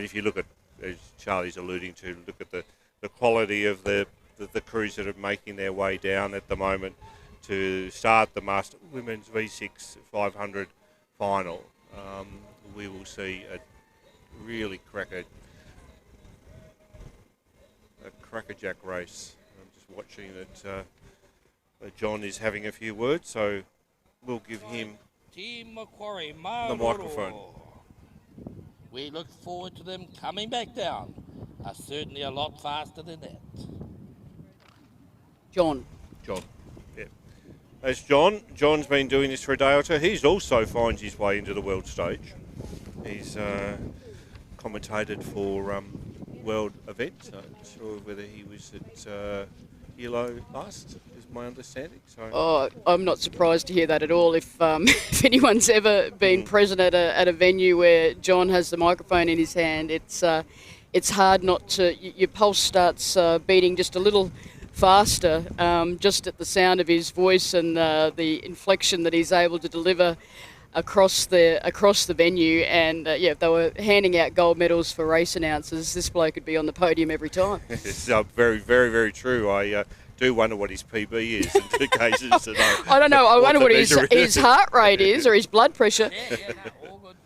if you look at, as Charlie's alluding to, look at the quality of the crews that are making their way down at the moment to start the Master Women's V6 500 final, we will see a really crackerjack race. I'm just watching that John is having a few words, so we'll give him Team Macquarie, the microphone. We look forward to them coming back down. Certainly a lot faster than that. John. Yeah. As John's been doing this for a day or two. He's also finds his way into the world stage. He's commentated for world events. I'm not sure whether he was at Hilo last, is my understanding. So. I'm not surprised to hear that at all. If anyone's ever been present at a venue where John has the microphone in his hand, it's hard not to. Your pulse starts beating just a little faster, just at the sound of his voice and the inflection that he's able to deliver across the venue. And if they were handing out gold medals for race announcers, this bloke could be on the podium every time. It's very, very, very true. I do wonder what his PB is in two cases. I don't know. I wonder what his heart rate is or his blood pressure. All good.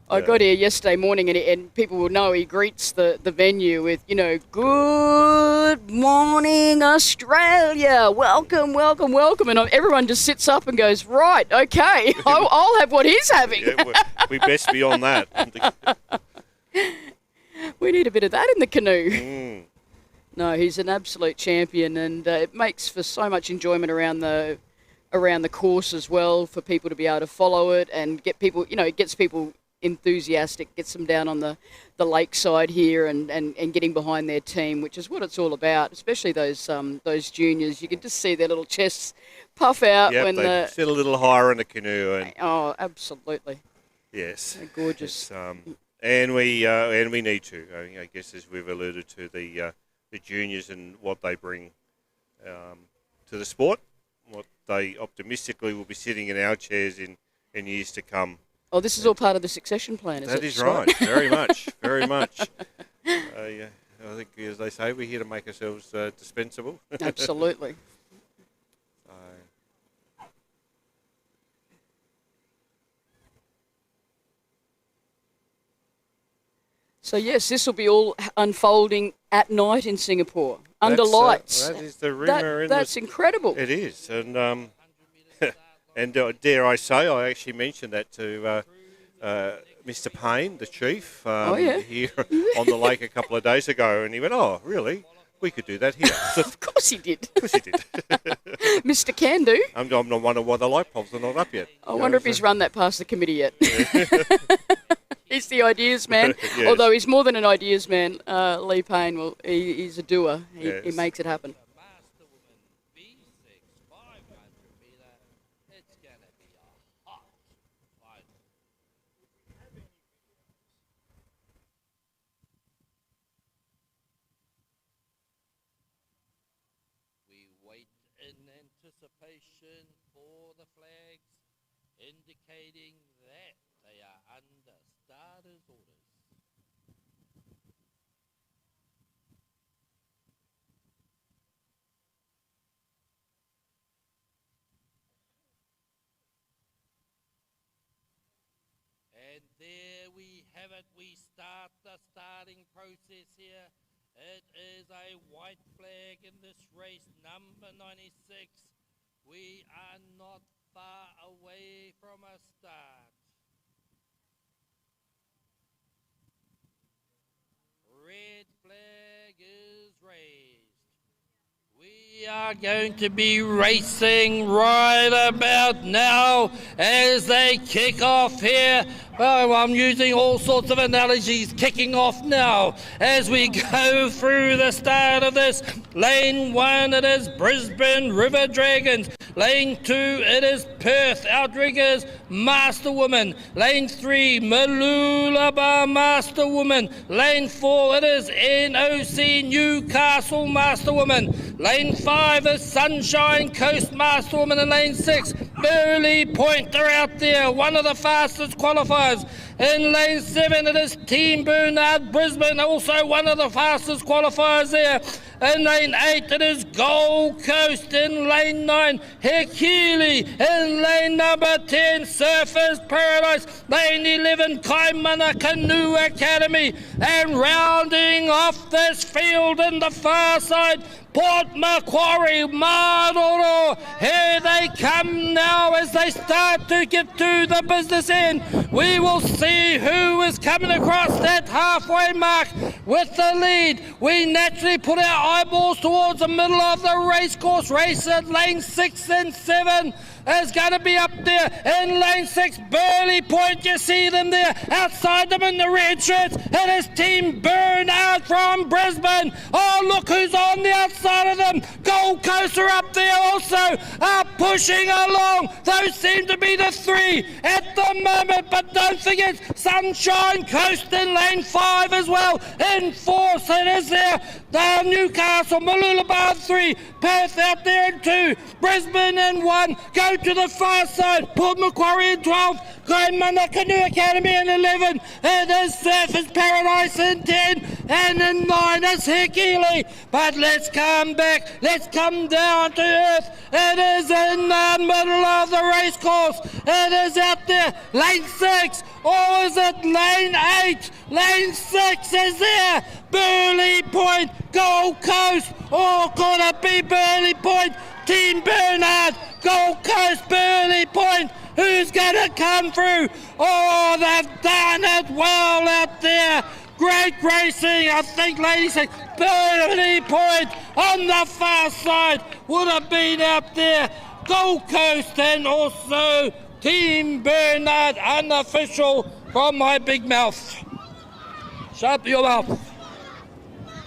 I got here yesterday morning, and people will know he greets the venue with, good morning, Australia. Welcome, welcome, welcome. And everyone just sits up and goes, right, okay, I'll have what he's having. Yeah, we best be on that. We need a bit of that in the canoe. No, he's an absolute champion, and it makes for so much enjoyment around the course as well, for people to be able to follow it and get people, it gets people enthusiastic, gets them down on the lakeside here and getting behind their team, which is what it's all about, especially those juniors. You can just see their little chests puff out when they sit a little higher in the canoe. Oh, absolutely. Yes. They're gorgeous. And we need to. I guess, as we've alluded to, the juniors and what they bring to the sport, what they optimistically will be sitting in our chairs in years to come. Oh, this is all part of the succession plan, is it? That is right. Very much. Very much. I think, as they say, we're here to make ourselves dispensable. Absolutely. So, yes, this will be all unfolding at night in Singapore, under lights. That is the rumour. That's incredible. It is. And And dare I say, I actually mentioned that to Mr. Payne, the chief, here on the lake a couple of days ago, and he went, "Oh, really? We could do that here." Of course he did. Of course he did. Mr. Can Do. I'm not wondering why the light bulbs are not up yet. I wonder if he's run that past the committee yet. He's the ideas man. Yes. Although he's more than an ideas man, Lee Payne. Well, he's a doer. He makes it happen. Anticipation for the flags, indicating that they are under starters orders. And there we have it. We start the starting process here. It is a white flag in this race, number 96. We are not far away from a start. Red flag is raised. We are going to be racing right about now as they kick off here. Oh, I'm using all sorts of analogies. Kicking off now as we go through the start of this. Lane 1, it is Brisbane River Dragons. Lane 2, it is Perth Outriggers Master Woman. Lane 3, Malulaba Master Woman. Lane 4, it is NOC Newcastle Master Woman. Lane 5 is Sunshine Coast Master Woman. And lane 6, Burley Point. They're out there, one of the fastest qualifiers. In lane 7, it is Team Bernard Brisbane, also one of the fastest qualifiers there. In lane 8, it is Gold Coast. In lane 9, Hekili. In lane number 10, Surfers Paradise. Lane 11, Kaimana Canoe Academy. And rounding off this field in the far side, Port Macquarie, Maroro. Here they come now as they start to get to the business end. We will see who is coming across that halfway mark with the lead. We naturally put our eyeballs towards the middle of the race course. Race at lane 6 and 7 is going to be up there. In lane 6, Burley Point, you see them there. Outside them in the red shirts, it is Team Bernard from Brisbane. Oh, look who's on the outside of them. Gold Coast are up there also, are pushing along. Those seem to be the three at the moment, but don't forget Sunshine Coast in lane 5 as well. In 4th, it is there. Newcastle, Malulabar 3, Perth out there in 2, Brisbane in 1. Go to the far side, Port Macquarie in 12, Kaimana Canoe Academy in 11, it is Surfers Paradise in 10, and in 9 is Hekili. But let's come back, let's come down to earth. It is in the middle of the race course. It is out there, lane 6, or is it lane 8? Lane 6 is there. Burley Point, Gold Coast, or could it be Burley Point? Team Bernard, Gold Coast, Burley Point. Who's going to come through? Oh, they've done it well out there. Great racing. I think, ladies, Burley Point on the far side would have been out there. Gold Coast and also Team Bernard, unofficial from my big mouth. Shut up your mouth.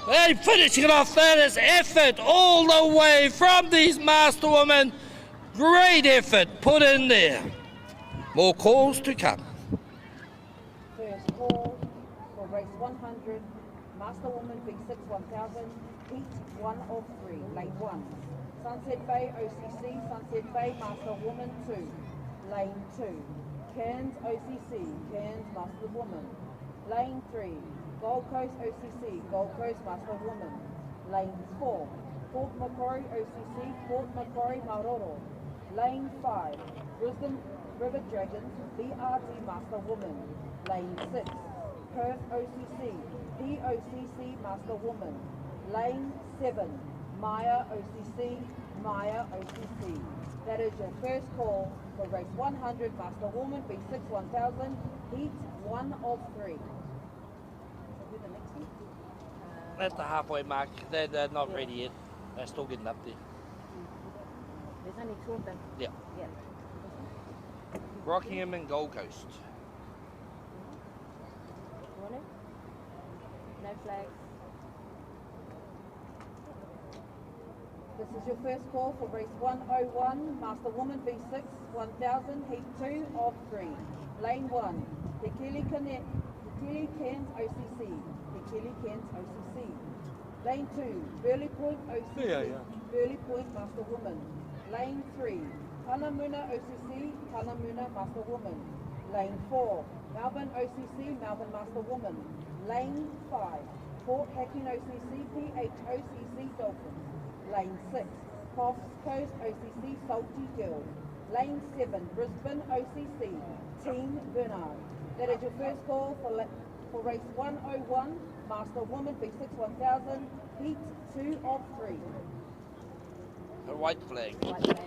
Hey, finishing it off, that is effort all the way from these Master Women. Great effort put in there. More calls to come. First call for race 100, Master Woman V6 1000, heat 1 of 3, lane 1. Sunset Bay OCC, Sunset Bay Master Woman 2, lane 2. Cairns OCC, Cairns Master Woman, lane 3. Gold Coast OCC, Gold Coast Master Woman, lane 4. Port Macquarie OCC, Port Macquarie Maroro, lane 5. Brisbane River Dragons, BRD Master Woman, lane 6. Perth OCC, POCC Master Woman, lane 7. Maya OCC, Maya OCC. That is your first call for race 100, Master Woman, B6 1000, heat 1 of 3. Do the next one. That's the halfway mark. They're not ready yet. They're still getting up there. There's only two of them. Yeah. Yeah. Rockingham and Gold Coast. Want it? No flags. This is your first call for race 101, Master Woman B6 1000, heat 2 of 3. Lane 1, Tekili Cairns OCC, Tekili Cairns OCC. Lane 2, Burley Point OCC, Burley Point Master Woman. Lane 3, Tanamuna OCC, Tanamuna Master Woman. Lane 4, Melbourne OCC, Melbourne Master Woman. Lane 5, Port Hacking OCC, PHOCC Dolphins. Lane 6, Coffs Coast OCC, Salty Hill. Lane 7, Brisbane OCC, Team Bernard. That is your first call for race 101, Master Woman B6 1000, heat 2 of 3. A white flag. White flag.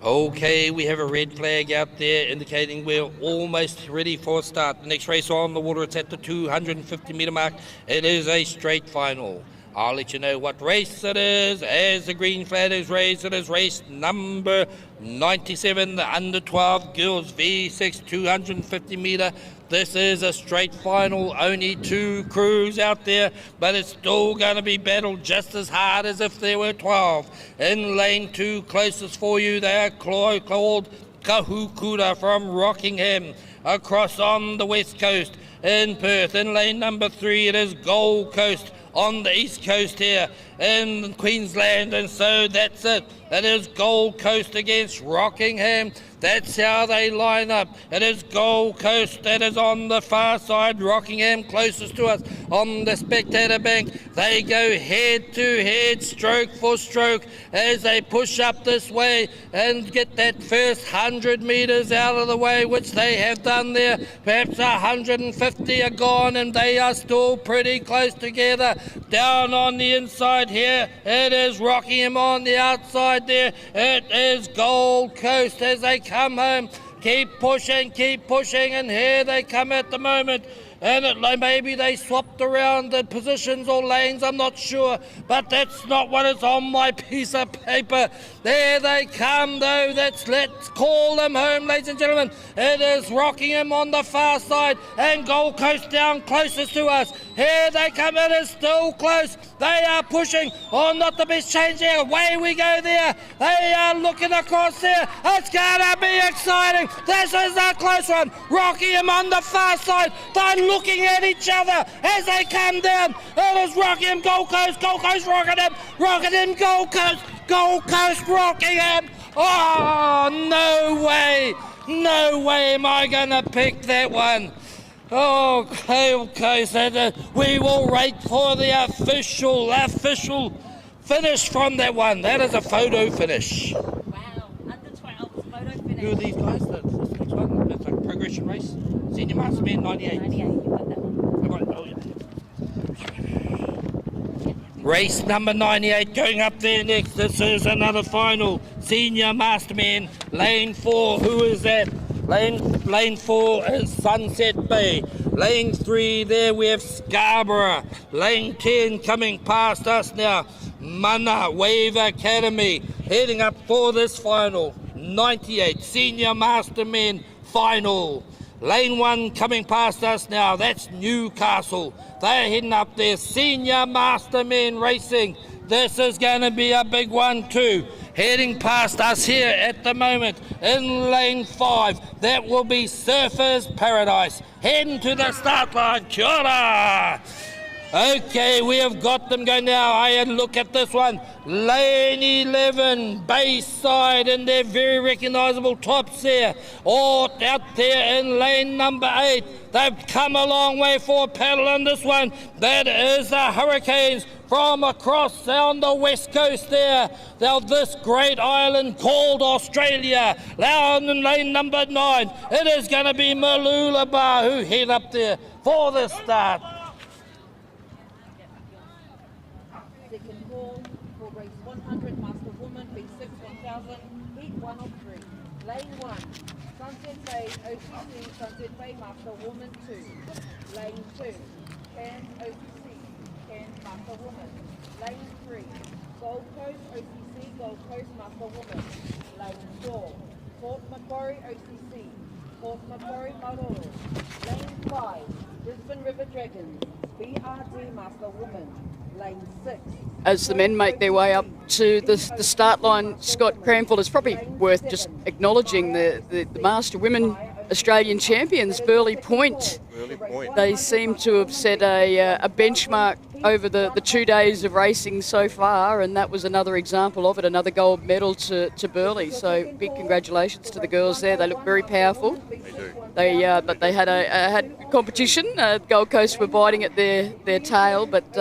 Okay, we have a red flag out there indicating we're almost ready for a start. The next race on the water, it's at the 250 metre mark. It is a straight final. I'll let you know what race it is as the green flag is raised. It is race number 97, the under 12 girls V6 250 metre. This is a straight final, only 2 crews out there, but it's still going to be battled just as hard as if there were 12. In lane 2, closest for you, they are called Kahukura from Rockingham, across on the west coast in Perth. In lane number 3, it is Gold Coast on the east coast here in Queensland, and so that's it. It is Gold Coast against Rockingham. That's how they line up. It is Gold Coast that is on the far side, Rockingham closest to us on the spectator bank. They go head to head, stroke for stroke, as they push up this way and get that first 100 metres out of the way, which they have done there. Perhaps 150 are gone, and they are still pretty close together. Down on the inside here, it is Rockingham on the outside there. It is Gold Coast as they come home. Keep pushing, and here they come at the moment. And maybe they swapped around the positions or lanes, I'm not sure, but that's not what is on my piece of paper. There they come, though. Let's call them home, ladies and gentlemen. It is Rockingham on the far side and Gold Coast down closest to us. Here they come. It is still close. They are pushing. Oh, not the best change there. Away we go there. They are looking across there. It's going to be exciting. This is a close one. Rockingham on the far side. They're looking at each other as they come down. It is Rockingham, Gold Coast, Rockingham, Rockingham, Gold Coast, Rockingham. Oh, no way am I going to pick that one. Okay, so we will wait for the official finish from that one. That is a photo finish. Wow, under 12 photo finish. Who are these guys? That's the next one. That's a progression race. Senior Master Man 98. 98, you got that one. Oh, yeah. Race number 98 going up there next. This is another final. Senior Masterman, lane 4. Who is that? Lane 4 is Sunset Bay. Lane 3, there we have Scarborough. Lane 10 coming past us now. Mana Wave Academy heading up for this final. 98 Senior Masterman final. Lane 1 coming past us now, that's Newcastle. They're heading up there, Senior Mastermen Racing. This is going to be a big one too. Heading past us here at the moment in lane 5, that will be Surfers Paradise. Heading to the start line, kia ora! Okay, we have got them going now. I had a look at this one. Lane 11, Bayside, and their very recognisable tops there. All out there in lane number 8. They've come a long way for a paddle in this one. That is the Hurricanes from across on the west coast there. Now this great island called Australia. Now in lane number 9, it is going to be Mooloolaba who head up there for the start. Second Lane 1, Sunset Bay OCC, Sunset Bay Master Woman 2. Lane 2, Cairns OCC, Cairns Master Woman. Lane 3, Gold Coast OCC, Gold Coast Master Woman. Lane 4, Port Macquarie OCC, Port Macquarie Maroro. Lane 5, Brisbane River Dragons, BRD Master Woman. Lane 6. As the men make their way up to the start line, Scott Cranfield, it's probably worth just acknowledging the Master Women Australian champions, Burleigh Point. They seem to have set a benchmark over the 2 days of racing so far, and that was another example of it, another gold medal to Burleigh. So big congratulations to the girls there. They look very powerful. They do. But they had competition. Gold Coast were biting at their tail, but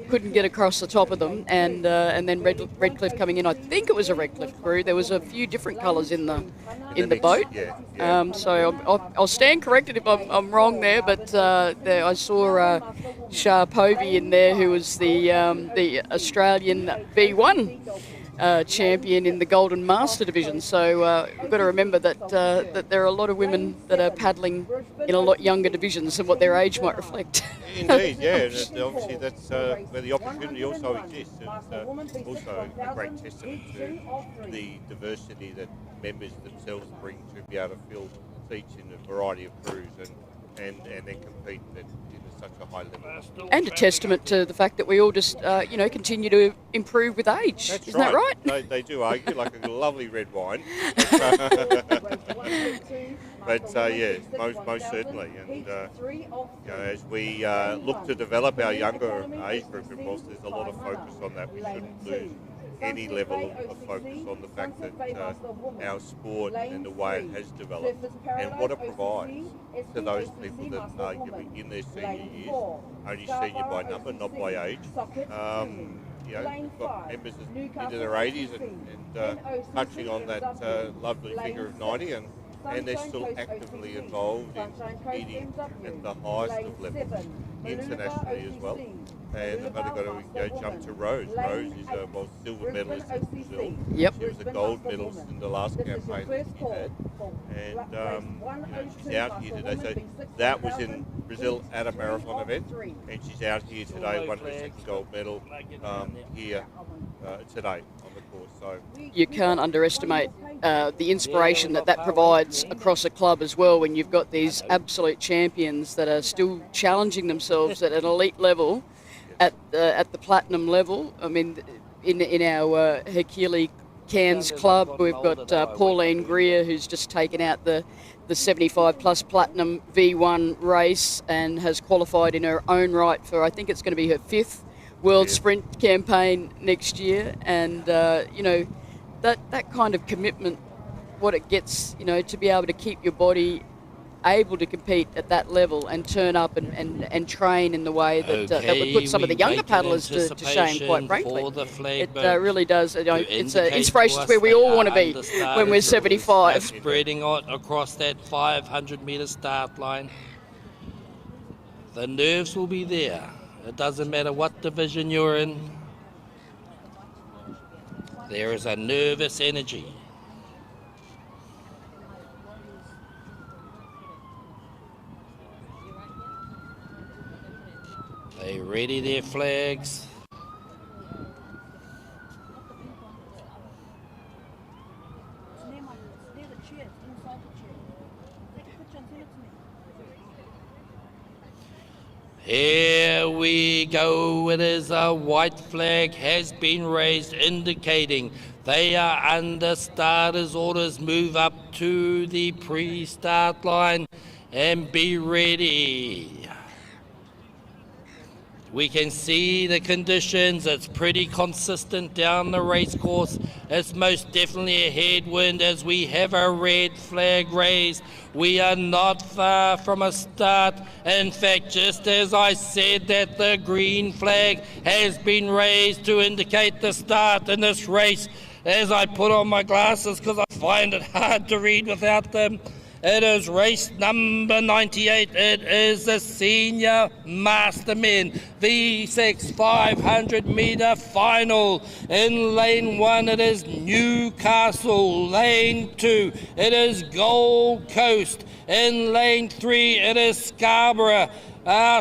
couldn't get across the top of them, and then Redcliffe coming in. I think it was a Redcliffe crew. There was a few different colours in the boat. Yeah. So I'll stand corrected if I'm wrong there, but I saw Sharpovy in there, who was the Australian V1 champion in the Golden Master division. So we've got to remember that there are a lot of women that are paddling in a lot younger divisions than what their age might reflect. Indeed, yeah, and obviously that's where the opportunity also exists. It's also a great testament to the diversity that members themselves bring to be able to fill seats in a variety of crews and then compete in such a high level. And a testament to the fact that we all just, continue to improve with age. Isn't that right? They do argue like a lovely red wine. But most certainly. And as we look to develop our younger age group, and whilst there's a lot of focus on that, we shouldn't lose any level of focus on the fact that our sport and the way it has developed and what it provides to those people that are in their senior years, only senior by number, not by age. We've got members into their 80s and touching on that lovely figure of 90, and they're still actively involved in competing at the highest of levels internationally as well. And I've only got to jump to Rose. Rose is a silver medalist in Brazil. Yep. She was a gold medalist in the last campaign that she had. And she's out here today. So that was in Brazil at a marathon event. And she's out here today, won her second gold medal here today on the course. So you can't underestimate the inspiration that provides across a club as well, when you've got these absolute champions that are still challenging themselves at an elite level, at the platinum level. I mean, in our Hercule Cairns club, we've got Pauline Greer, who's just taken out the 75 plus platinum V1 race and has qualified in her own right for, I think it's going to be her 5th World Sprint campaign next year. And that kind of commitment, what it gets, to be able to keep your body able to compete at that level and turn up and train in the way that would put some of the younger paddlers to shame, quite frankly. It really does. It's an inspiration to where we all want to be when we're 75. Spreading out across that 500-metre start line. The nerves will be there. It doesn't matter what division you're in. There is a nervous energy. They ready their flags. Here we go. It is a white flag has been raised, indicating they are under starters' orders. Move up to the pre-start line and be ready. We can see the conditions. It's pretty consistent down the race course. It's most definitely a headwind as we have a red flag raised. We are not far from a start. In fact, just as I said that, the green flag has been raised to indicate the start in this race. As I put on my glasses because I find it hard to read without them. It is race number 98. It is the Senior Mastermen V6 500 metre final. In lane 1 it is Newcastle. Lane 2 it is Gold Coast. In lane 3 it is Scarborough.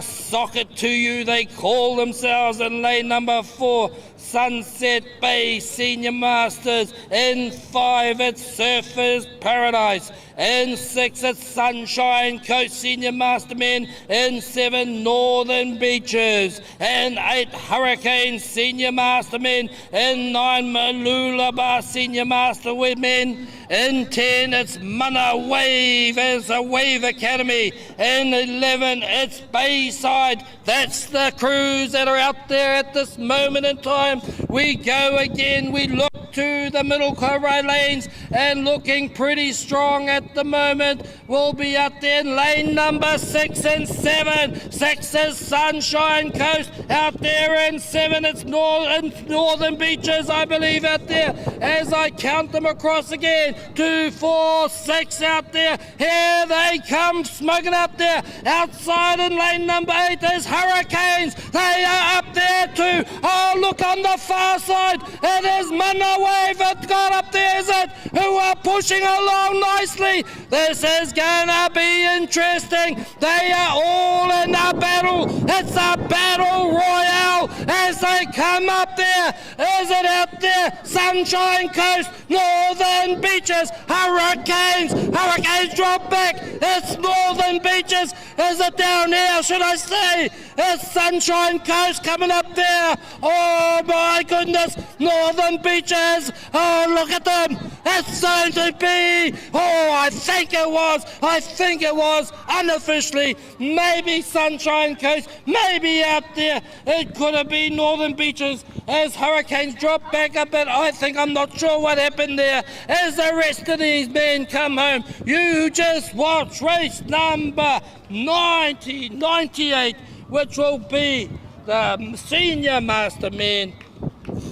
Socket to you, they call themselves. In lane number 4, Sunset Bay Senior Masters. In 5, it's Surfers Paradise. In 6, it's Sunshine Coast Senior Mastermen. In 7, Northern Beaches. In 8, Hurricane Senior Mastermen. In 9, Malulaba Senior Mastermen. In 10, it's Mana Wave as a Wave Academy. In 11, it's Bayside. That's the crews that are out there at this moment in time. We go again. We look to the middle Cobra lanes and looking pretty strong at the moment. We'll be out there in lane number 6 and 7. 6 is Sunshine Coast. Out there in 7, it's Northern Beaches, I believe, out there. As I count them across again. 2, 4, 6 out there. Here they come, smoking out there. Outside in lane number 8 is Hurricanes. They are up there too. Oh, look on the far side. It is Mana Wave that got up there, is it? Who are pushing along nicely. This is going to be interesting. They are all in a battle. It's a battle royale as they come up there. Is it out there? Sunshine Coast, Northern Beaches, Hurricanes. Hurricanes drop back. It's Northern Beaches. Is it down here, should I say? It's Sunshine Coast coming up there. Oh my goodness. Northern Beaches. Oh, look at them. It's going to be. Oh, I think it was unofficially. Maybe Sunshine Coast. Maybe out there. It could have been Northern Beaches as Hurricanes drop back a bit. I'm not sure what happened there. As the rest of these men come home, you just watch race number 98, which will be the Senior Mastermen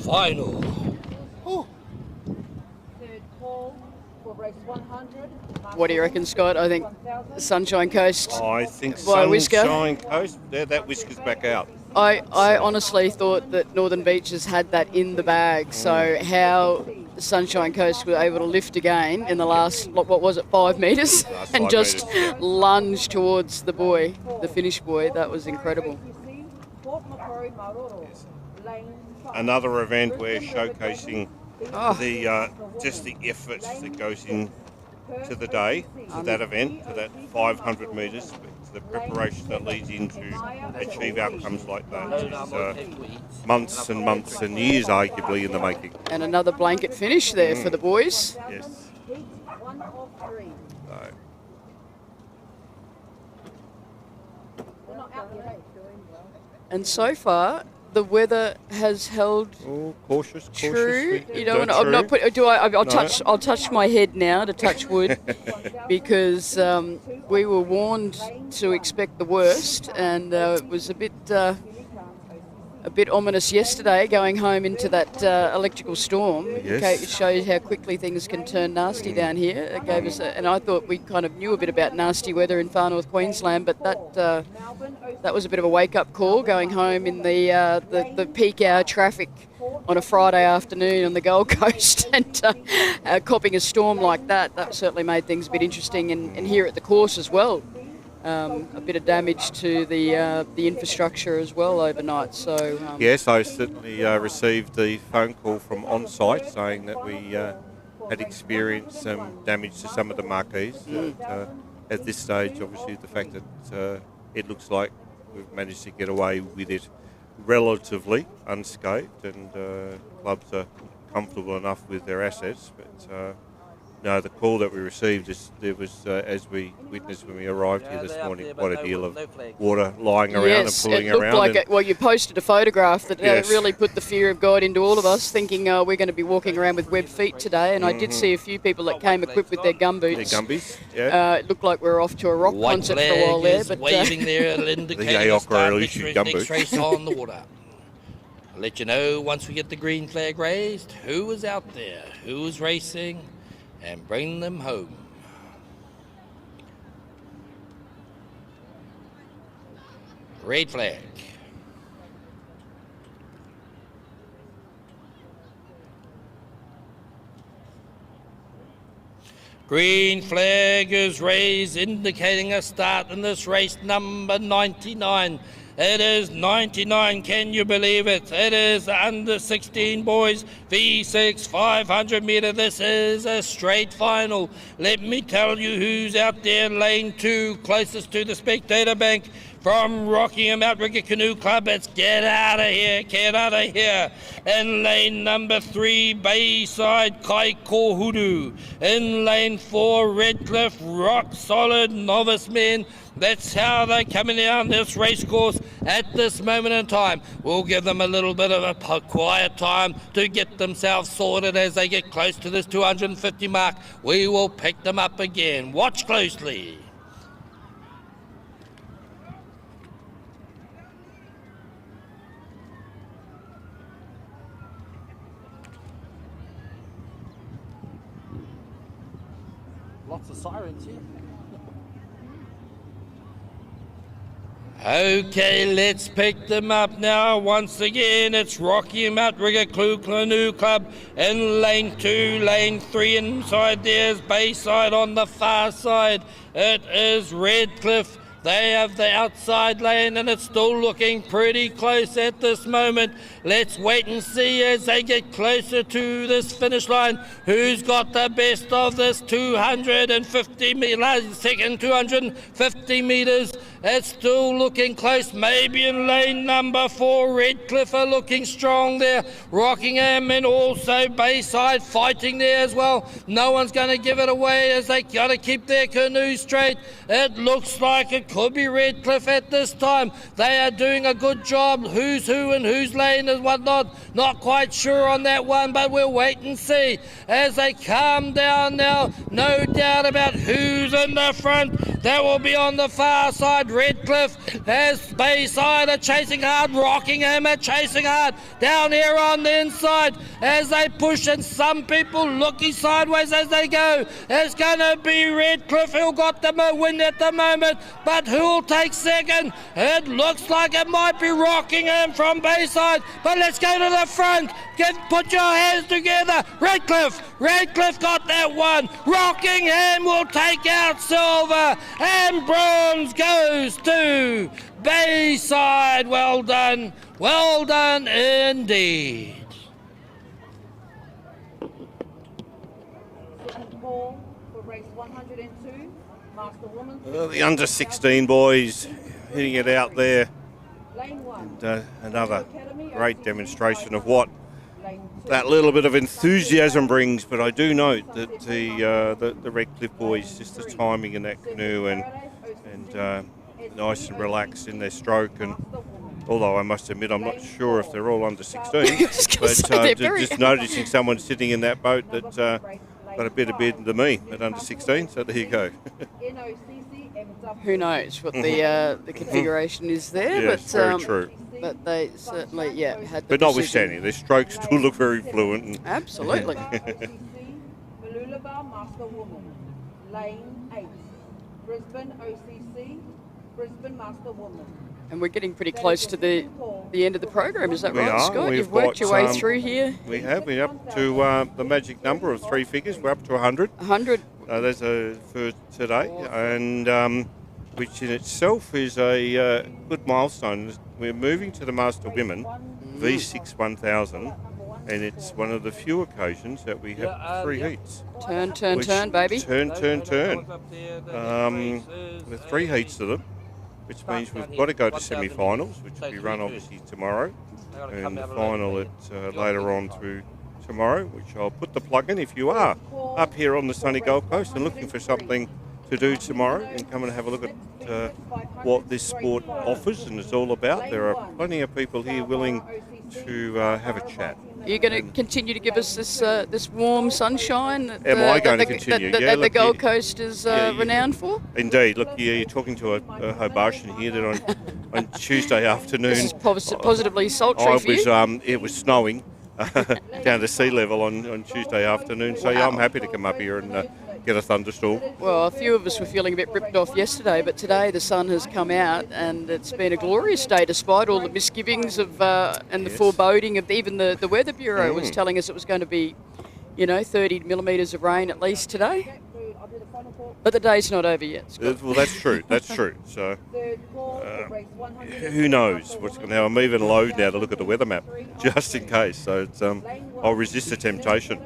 final. Third call for race 100. What do you reckon, Scott? I think Sunshine Coast. I think by Whisker. Sunshine Coast, that Whisker's back out. I honestly thought that Northern Beaches had that in the bag. So how Sunshine Coast were able to lift again in the last, what was it, 5 metres? And 5 just metres. lunge towards the boy, the Finnish boy. That was incredible. Another event where showcasing Oh. the just the efforts that goes in to the day, to that event, to that 500 metres, the preparation that leads in to achieve outcomes like that is months and months and years, arguably, in the making. And another blanket finish there for the boys. Yes. And so far, the weather has held cautious. true. You know, Don't I'm not true. put. I'll No. touch. I'll touch my head now to touch wood, because we were warned to expect the worst, and it was a bit ominous yesterday going home into that electrical storm. Yes. Okay, it shows how quickly things can turn nasty down here. It gave us, and I thought we kind of knew a bit about nasty weather in far north Queensland, but that was a bit of a wake-up call going home in the peak hour traffic on a Friday afternoon on the Gold Coast, and copping a storm like that. That certainly made things a bit interesting, and here at the course as well. A bit of damage to the infrastructure as well overnight. So Yes, I certainly received the phone call from on-site saying that we had experienced some damage to some of the marquees. At this stage, obviously, the fact that it looks like we've managed to get away with it relatively unscathed, and clubs are comfortable enough with their assets, but no, the call that we received there was, as we witnessed when we arrived here this morning, quite a deal of water lying around and pulling it looked around. like well, you posted a photograph that Yes. really put the fear of God into all of us, thinking we're going to be walking around with webbed feet today. And I did see a few people that came equipped with their gumboots. Their gumbies, yeah. It looked like we were off to a rock White concert for a while flag there, is but waving there, indicating The the start AOCRA of issued next gumboots. race on the water. I'll let you know once we get the green flag raised who is out there, who is racing, and bring them home. red flag. Green flag is raised, indicating a start in this race, number 99. It is 99, can you believe it? It is the under 16 boys, V6, 500 metre. This is a straight final. Let me tell you who's out there. Lane 2, closest to the spectator bank. From Rockingham Outrigger Canoe Club, it's get out of here, get out of here. In lane number 3, Bayside Kai Kohudu. In lane 4, Redcliffe, rock solid novice men. That's how they're coming down this race course at this moment in time. We'll give them a little bit of a quiet time to get themselves sorted as they get close to this 250 mark. We will pick them up again. Watch closely. Lots of sirens here. Okay, let's pick them up now. Once again, it's Rockingham Outrigger Canoe Club in lane 2, lane 3 inside. There's Bayside on the far side. It is Redcliffe. They have the outside lane, and it's still looking pretty close at this moment. Let's wait and see as they get closer to this finish line who's got the best of this 250 metres, second 250 metres. It's still looking close, maybe in lane number 4. Redcliffe are looking strong there. Rockingham and also Bayside fighting there as well. No one's going to give it away as they got to keep their canoe straight. It looks like it could be Redcliffe at this time. They are doing a good job. Who's who and whose lane and whatnot. Not quite sure on that one, but we'll wait and see as they calm down now. No doubt about who's in the front. That will be on the far side. Redcliffe as Bayside are chasing hard. Rockingham are chasing hard down here on the inside as they push, and some people looking sideways as they go. It's going to be Redcliffe who got the win at the moment, but who'll take second? It looks like it might be Rockingham from Bayside, but let's go to the front. Put your hands together. Redcliffe got that one. Rockingham will take out silver, and bronze goes to Bayside. Well done indeed. Second call for race 102, Master Woman. The under 16 boys hitting it out there. Lane 1. And another great demonstration of what that little bit of enthusiasm brings. But I do note that the Redcliffe boys, just the timing in that canoe and nice and relaxed in their stroke. And although I must admit I'm not sure if they're all under 16, but just noticing someone sitting in that boat that got a better bid than me at under 16. So there you go. Who knows what the configuration is there? Yes, but very true. But they certainly, had the But notwithstanding, their strokes still look very fluent. And absolutely. Malulabar Master Woman, Lane 8. Brisbane OCC, Brisbane Master Woman. And we're getting pretty close to the end of the program, is that We right, are. Scott? We've You've worked your way got, through here. We have. We're up to the magic number of 3 figures. We're up to 100. 100. That's for today, and which in itself is a good milestone. We're moving to the Master Women V6 1000, and it's one of the few occasions that we have 3 heats. Turn, baby. Turn. With 3 heats of them, which means we've got to go to semi-finals, which will be run obviously tomorrow, and the final at later on through tomorrow, which I'll put the plug in. If you are up here on the sunny Gold Coast and looking for something to do tomorrow, and come and have a look at what this sport offers and is all about, there are plenty of people here willing to have a chat. Are you going to continue to give us this warm sunshine that, Am I going to continue? that the Gold Coast is renowned for? Indeed. Look, you're talking to a Hobartian here that on Tuesday afternoon. This is positively sultry for you. It was snowing down to sea level on Tuesday afternoon. So yeah, I'm happy to come up here and get a thunderstorm. Well, a few of us were feeling a bit ripped off yesterday, but today the sun has come out and it's been a glorious day despite all the misgivings of and the foreboding of even the Weather Bureau was telling us it was going to be, 30 millimetres of rain at least today. But the day's not over yet, Scott. Well, that's true. That's true. So, who knows what's going to happen? I'm even loath now to look at the weather map, just in case. So, it's, I'll resist the temptation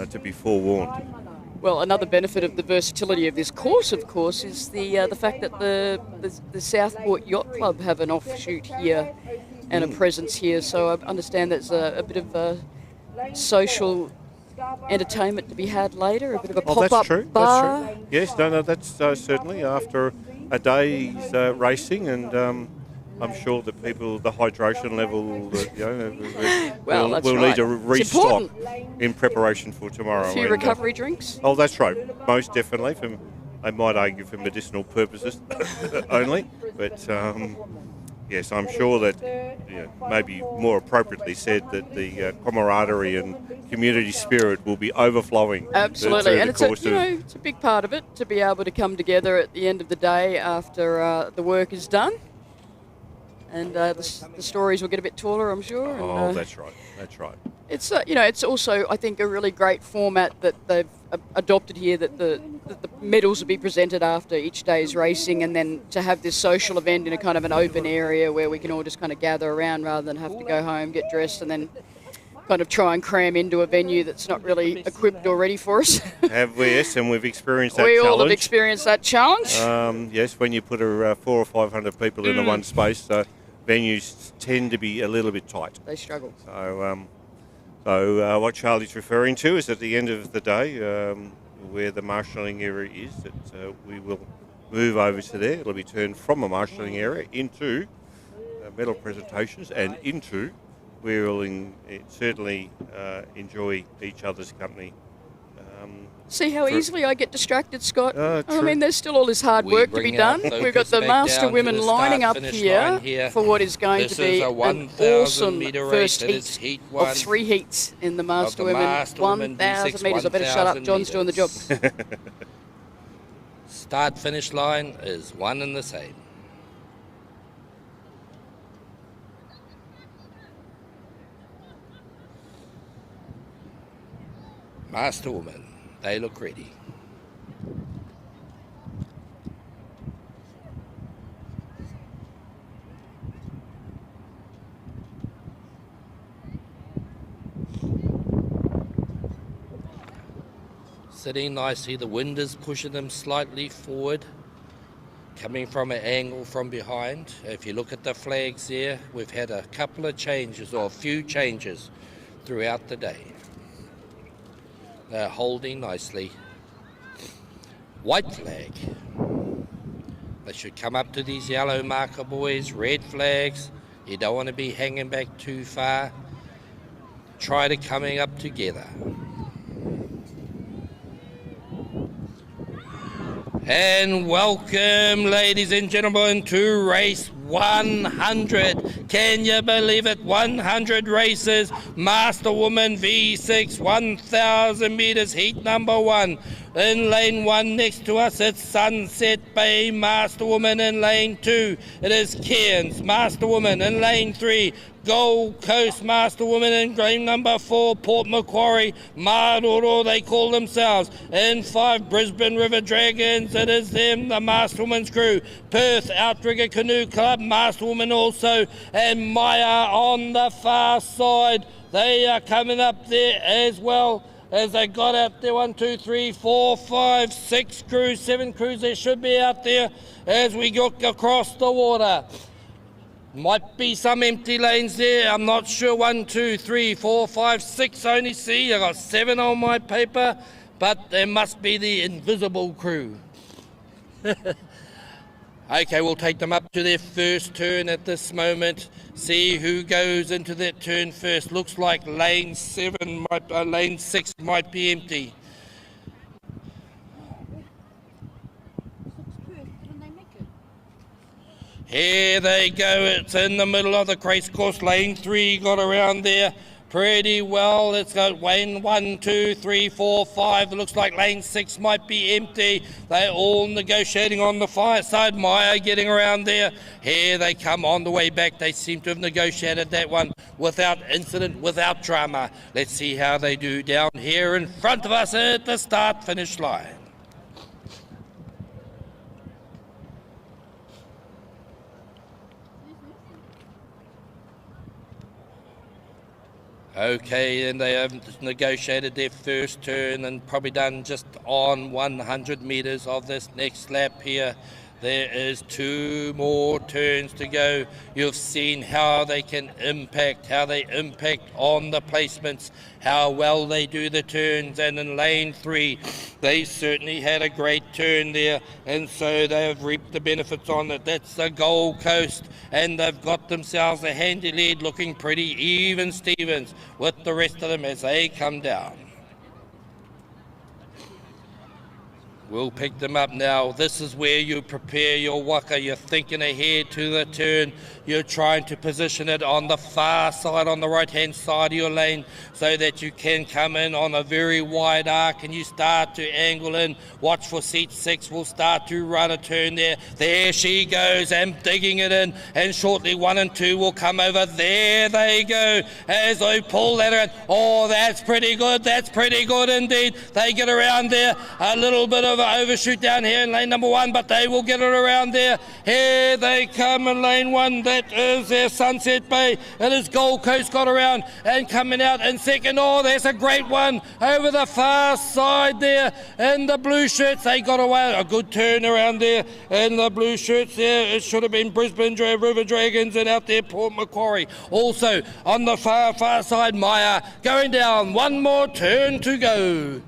to be forewarned. Well, another benefit of the versatility of this course, of course, is the fact that the Southport Yacht Club have an offshoot here and a presence here. So I understand there's a bit of a social entertainment to be had later, a bit of a pop-up that's true. bar. That's true. Yes, no, that's certainly after a day's racing, and I'm sure that people, the hydration level, will need to restock in preparation for tomorrow. A few recovery drinks. Oh, that's right. Most definitely. I might argue for medicinal purposes only, but yes, I'm sure that maybe more appropriately said that the camaraderie and community spirit will be overflowing. Absolutely, and it's a big part of it to be able to come together at the end of the day after the work is done. And the stories will get a bit taller, I'm sure. And, that's right. That's right. It's it's also, I think, a really great format that they've adopted here. That the medals will be presented after each day's racing, and then to have this social event in a kind of an open area where we can all just kind of gather around rather than have to go home, get dressed, and then kind of try and cram into a venue that's not really equipped or ready for us. Have we? Yes, and we've experienced that we challenge. all have experienced that challenge. Yes, when you put 400 or 500 people into one space, venues tend to be a little bit tight. They struggle. So what Charlie's referring to is at the end of the day, where the marshalling area is, that we will move over to there. It'll be turned from a marshalling area into medal presentations and into where we'll certainly enjoy each other's company. See how easily I get distracted, Scott? I True. mean, there's still all this hard work to be done. We've got the master women lining up here for what is going to be an awesome first heat of 3 heats in the master women. 1,000 metres. I better shut up. John's doing the job. Start-finish line is one and the same. Master woman. They look ready. Sitting nicely, the wind is pushing them slightly forward, coming from an angle from behind. If you look at the flags there, we've had a couple of changes, or a few changes throughout the day. They're holding nicely. White flag. They should come up to these yellow marker buoys. Red flags. You don't want to be hanging back too far. Try to coming up together. And welcome, ladies and gentlemen, to race 100. Can you believe it? 100 races. Master Woman V6, 1,000 metres, heat number 1. In lane 1 next to us, it's Sunset Bay Master Woman. In lane 2, it is Cairns Master Woman. In lane 3, Gold Coast Master Woman. In lane number 4, Port Macquarie Maroro, they call themselves. In 5, Brisbane River Dragons, it is them, the Master Woman's crew. Perth Outrigger Canoe Club Master Woman also. And Maya on the far side, they are coming up there as well. As they got out there, 1, 2, 3, 4, 5, 6 crews, 7 crews there should be out there as we go across the water. Might be some empty lanes there, I'm not sure. 1, 2, 3, 4, 5, 6 only see. I got 7 on my paper, but there must be the invisible crew. Okay, we'll take them up to their first turn at this moment. See who goes into that turn first. Looks like lane 6 might be empty. Here they go. It's in the middle of the race course. Lane 3 got around there. pretty well. It's got lane 1, 2, 3, 4, 5. It looks like lane 6 might be empty. They're all negotiating on the far side. Maya getting around there. Here they come on the way back. They seem to have negotiated that one without incident, without drama. Let's see how they do down here in front of us at the start-finish line. Okay, and they have negotiated their first turn and probably done just on 100 metres of this next lap here. There is 2 more turns to go. You've seen how they can impact, how they impact on the placements, how well they do the turns. And in lane 3, they certainly had a great turn there, and so they have reaped the benefits on it. That's the Gold Coast, and they've got themselves a handy lead, looking pretty even Stevens with the rest of them as they come down. We'll pick them up now. This is where you prepare your waka. You're thinking ahead to the turn. You're trying to position it on the far side, on the right-hand side of your lane, so that you can come in on a very wide arc and you start to angle in. Watch for seat 6 will start to run a turn there. There she goes and digging it in, and shortly 1 and 2 will come over. There they go as they pull that in. Oh, that's pretty good. That's pretty good indeed. They get around there. A little bit of an overshoot down here in lane number 1, but they will get it around there. Here they come in lane 1. That is their Sunset Bay. It is Gold Coast got around and coming out in second. Oh, there's a great one over the far side there in the blue shirts. They got away. A good turn around there in the blue shirts there. It should have been Brisbane River Dragons, and out there Port Macquarie. Also on the far side, Maya going down. 1 more turn to go.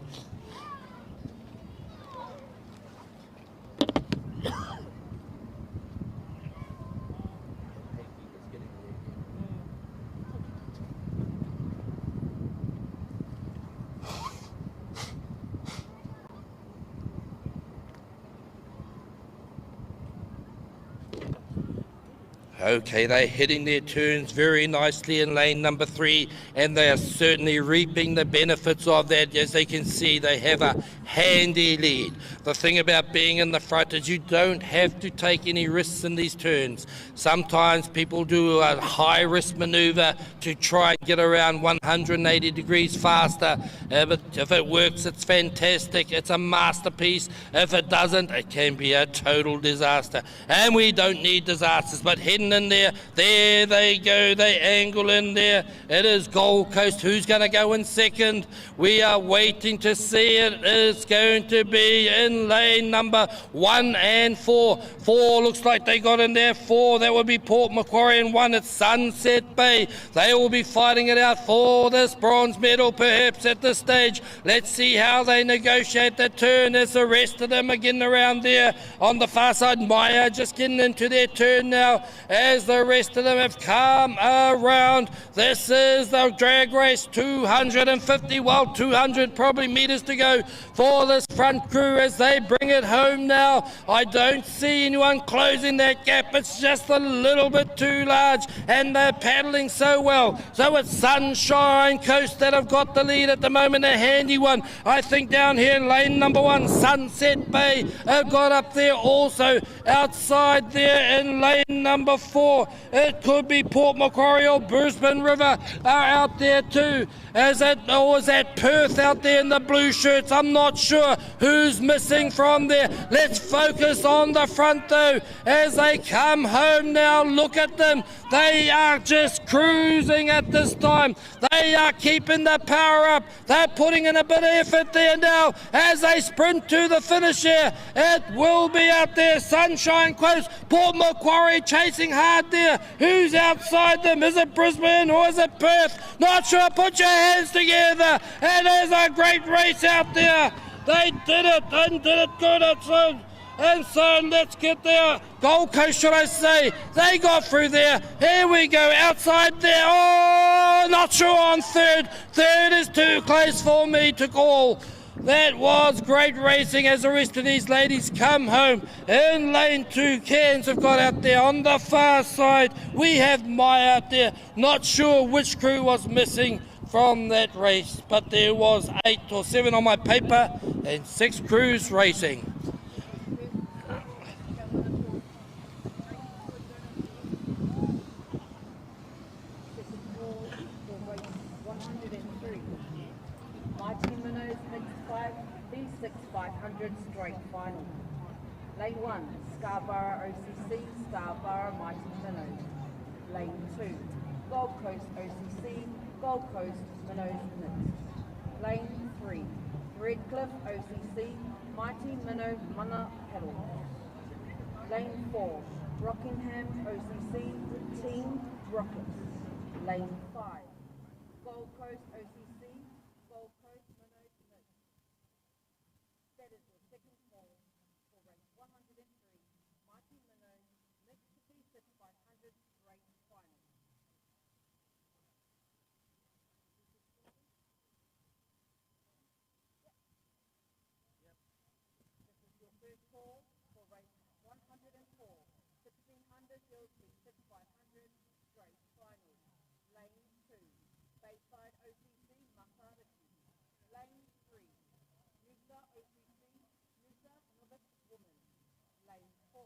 Okay, they're hitting their turns very nicely in lane number 3, and they are certainly reaping the benefits of that. As they can see, they have a handy lead. The thing about being in the front is you don't have to take any risks in these turns. Sometimes people do a high-risk maneuver to try and get around 180 degrees faster. But if it works, it's fantastic. It's a masterpiece. If it doesn't, it can be a total disaster. And we don't need disasters, but heading in there they go, they angle in there. It is Gold Coast. Who's going to go in second? We are waiting to see it. It's going to be in lane number 1 and 4. 4 looks like they got in there. 4, that would be Port Macquarie, and 1 at Sunset Bay. They will be fighting it out for this bronze medal perhaps at this stage. Let's see how they negotiate the turn as the rest of them are getting around there on the far side. Maya just getting into their turn now as the rest of them have come around. This is the drag race, 200 probably metres to go for this front crew as they bring it home now. I don't see anyone closing that gap. It's just a little bit too large, and they're paddling so well. So it's Sunshine Coast that have got the lead at the moment, a handy one. I think down here in lane number 1, Sunset Bay have got up there also. Outside there in lane number 4, it could be Port Macquarie or Brisbane River are out there too. Is that Perth out there in the blue shirts? I'm not sure who's missing from there. Let's focus on the front though as they come home now. Look at them. They are just cruising at this time. They are keeping the power up. They're putting in a bit of effort there now as they sprint to the finish here. It will be out there. Sunshine Coast, Port Macquarie chasing hard there. Who's outside them? Is it Brisbane or is it Perth? Not sure. Put your hands together. And there's a great race out there. They did it and did it good. And so let's get there. Gold Coast, should I say. They got through there. Here we go. Outside there. Oh, not sure on third. Third is too close for me to call. That was great racing as the rest of these ladies come home. In lane 2, Cairns have got out there. On the far side, we have Maya out there. Not sure which crew was missing. from that race, but there was 8 or 7 on my paper and 6 crews racing. Mighty Minnows mixed 5, B6 500 straight final. Lane 1, Scarborough OCC, Scarborough Mighty Minnows. Lane 2, Gold Coast OCC, Gold Coast Minnows mixed. Lane 3, Redcliffe OCC, Mighty Minnow Mana Paddle. Lane 4, Rockingham OCC, Team Rockets. Lane 5, Gold Coast OCC, Gold Coast Minnows mixed. That is your second call for race 103, Mighty Minnows mixed P6 500 straight final. This is your first call for race 104, 1600 Hills P6 500 straight final. Lane 2, Bayside OCC Matariki. Lane 3, Nusa OCC, Nusa Novice Woman. Lane 4,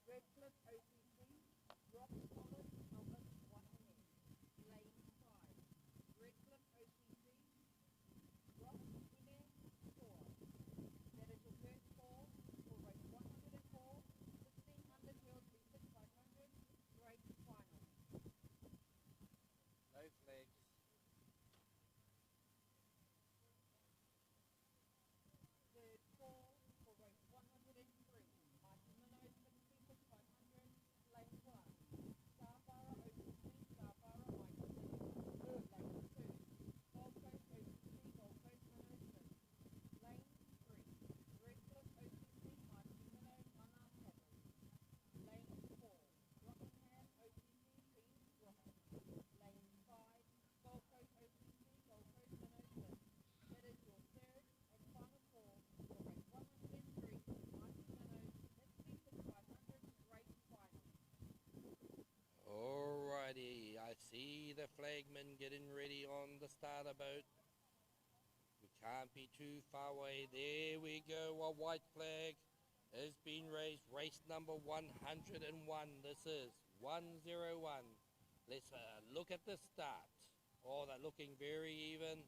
Redcliffe OCC, Rock Solid Novice Wahine. Lane 5, Redcliffe OCC, Rock Hine Store. That is your first call for race 104, 1600 Hills B6 500, straight final. No flags. Third call for race 103, Mighty Minnows B6 500, lane 1, Scarborough OCC, Scarborough Mighty Minnows. Lane 2, Gold Coast OCC, Gold Coast Minnows mixed. Lane 3, Redcliffe OCC, Mighty Minnows Mana Paddle. Lane 4, Rockingham OCC, Team Rocket. Lane 5, Gold Coast OCC, Gold Coast Minnows mixed. That is your third and final call for race 103, Mighty Minnows Mixed B6 500 straight final. Alrighty, I see the flagman getting ready on the starter boat. We can't be too far away. There we go, a white flag has been raised. Race number 101. This is 101. Let's look at the start. Oh, they're looking very even.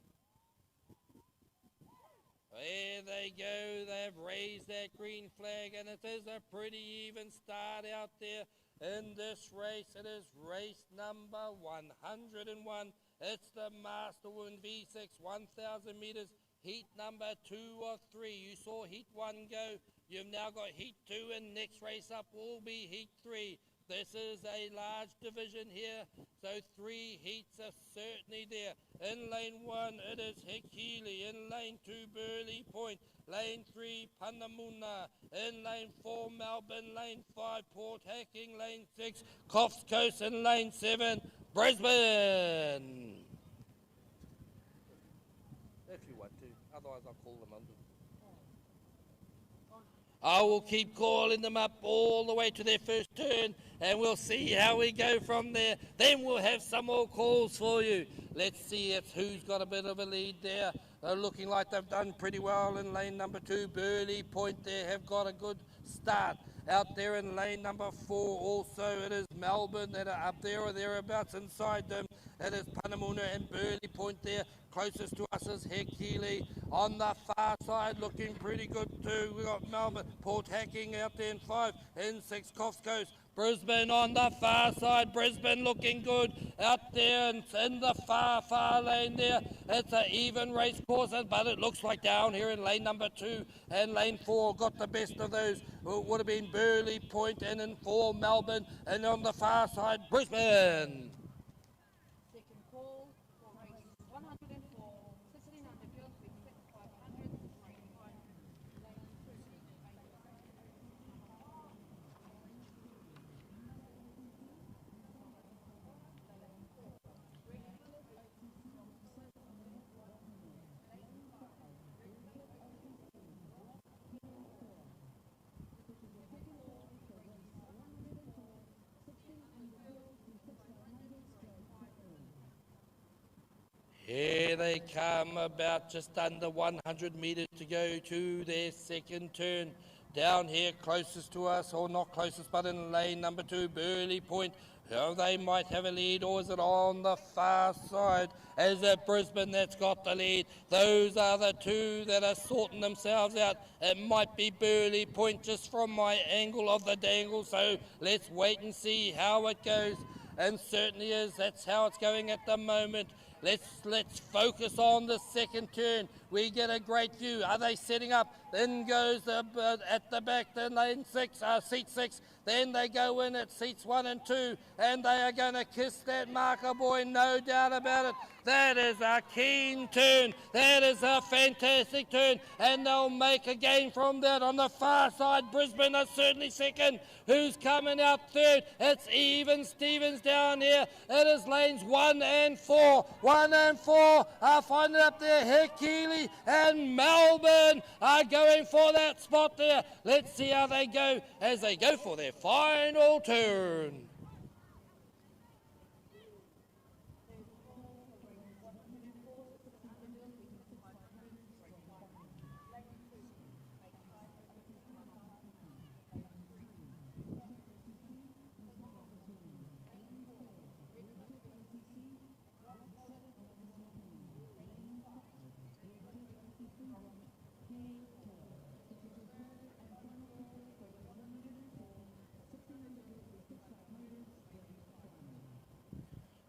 There they go. They've raised that green flag, and it is a pretty even start out there in this race. It is race number 101. It's the Masterwoman V6 1,000 meters, heat number 2 or 3. You saw heat 1 go. You've now got heat 2, and next race up will be heat 3. This is a large division here, so 3 heats are certainly there. In lane 1, it is Hekili. In lane 2, Burley Point. Lane 3, Panamuna. In lane 4, Melbourne. Lane 5, Port Hacking. Lane 6, Coffs Coast. In lane 7, Brisbane. If you want to, otherwise I'll call them under. I will keep calling them up all the way to their first turn, and we'll see how we go from there. Then we'll have some more calls for you. Let's see if who's got a bit of a lead there. They're looking like they've done pretty well in lane number 2. Burley Point there have got a good start. Out there in lane number 4 also it is Melbourne that are up there or thereabouts inside them. It is Panamuna and Burley Point there. Closest to us is Hekili. On the far side looking pretty good too. We've got Melbourne, Port Hacking out there in 5. In 6, Coffs Coast. Brisbane on the far side. Brisbane looking good out there in the far lane there. It's an even race course, but it looks like down here in lane number 2 and lane 4 got the best of those. It would have been Burley Point, and in 4 Melbourne, and on the far side Brisbane. Second call for race 104, 1600 Hills B6 500 straight final. Lane 2, Here they come, about just under 100 metres to go to their second turn. Down here, closest to us, or not closest, but in lane number 2, Burley Point. They might have a lead, or is it on the far side? Is it Brisbane that's got the lead? Those are the two that are sorting themselves out. It might be Burley Point just from my angle of the dangle, so let's wait and see how it goes. And certainly is, that's how it's going at the moment. Let's focus on the second turn. We get a great view. Are they setting up? Then goes at the back, then lane 6, seat 6. Then they go in at seats 1 and 2, and they are going to kiss that marker boy, no doubt about it. That is a keen turn. That is a fantastic turn, and they'll make a gain from that. On the far side, Brisbane are certainly second. Who's coming out third? It's Even Stevens down here. It is lanes 1 and 4. 1 and 4 are finding up there. Hick Keeley and Melbourne are going for that spot there. Let's see how they go as they go for their final turn.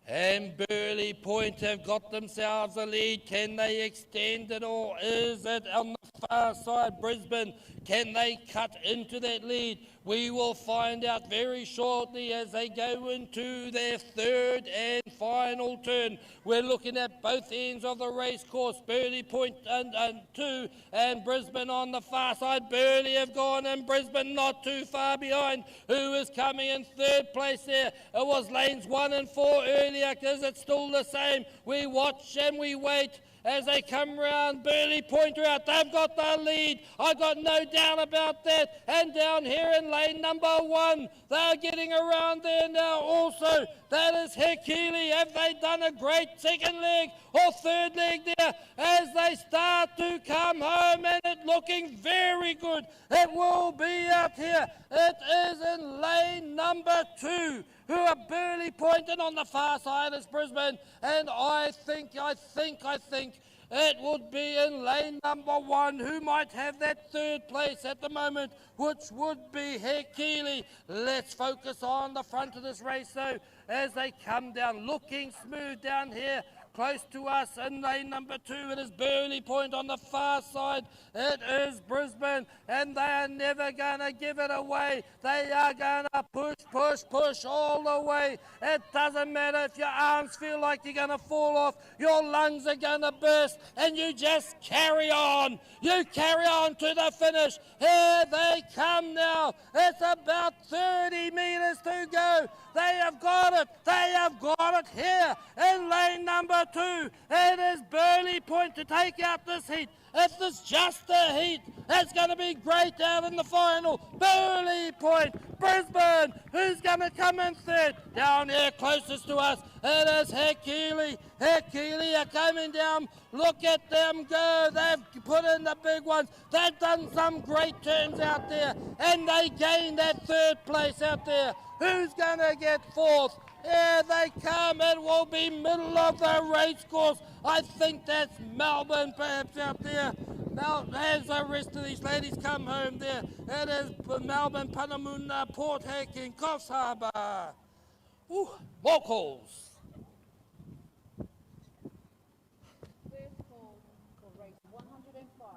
And Burley Point have got themselves a lead. Can they extend it, or is it on the far side, Brisbane? Can they cut into that lead? We will find out very shortly as they go into their third and final turn. We're looking at both ends of the race course, Burley Point and 2, and Brisbane on the far side. Burley have gone, and Brisbane not too far behind. Who is coming in third place there? It was lanes 1 and 4 earlier. Is it still the same? We watch and we wait as they come round. Burley Point are out. They've got the lead. I got no doubt about that. And down here in lane number 1, they're getting around there now also. That is Hick Keeley. Have they done a great second leg or third leg there as they start to come home, and it looking very good. It will be out here. It is in lane number 2. Who are Burley Point, and on the far side is Brisbane. And I think it would be in lane number 1 who might have that third place at the moment, which would be Hick Keeley. Let's focus on the front of this race though as they come down, looking smooth down here. Close to us in lane number 2, it is Burley Point. On the far side, it is Brisbane, and they are never going to give it away. They are going to push all the way. It doesn't matter if your arms feel like you're going to fall off, your lungs are going to burst, and you just carry on. You carry on to the finish. Here they come now. It's about 30 metres to go. They have got it. They have got it here in lane number 2. It is Burley Point to take out this heat. If this just a heat, it's going to be great out in the final. Burley Point, Brisbane, who's going to come in third? Down here closest to us, it is Hick Keeley. Hick Keeley are coming down. Look at them go. They've put in the big ones. They've done some great turns out there, and they gained that third place out there. Who's going to get fourth? Here they come. It will be middle of the race course. I think that's Melbourne perhaps out there. Now, as the rest of these ladies come home there, it is Melbourne, Panamuna, Port Hacking, Coffs Harbour. More calls. First call for race 105,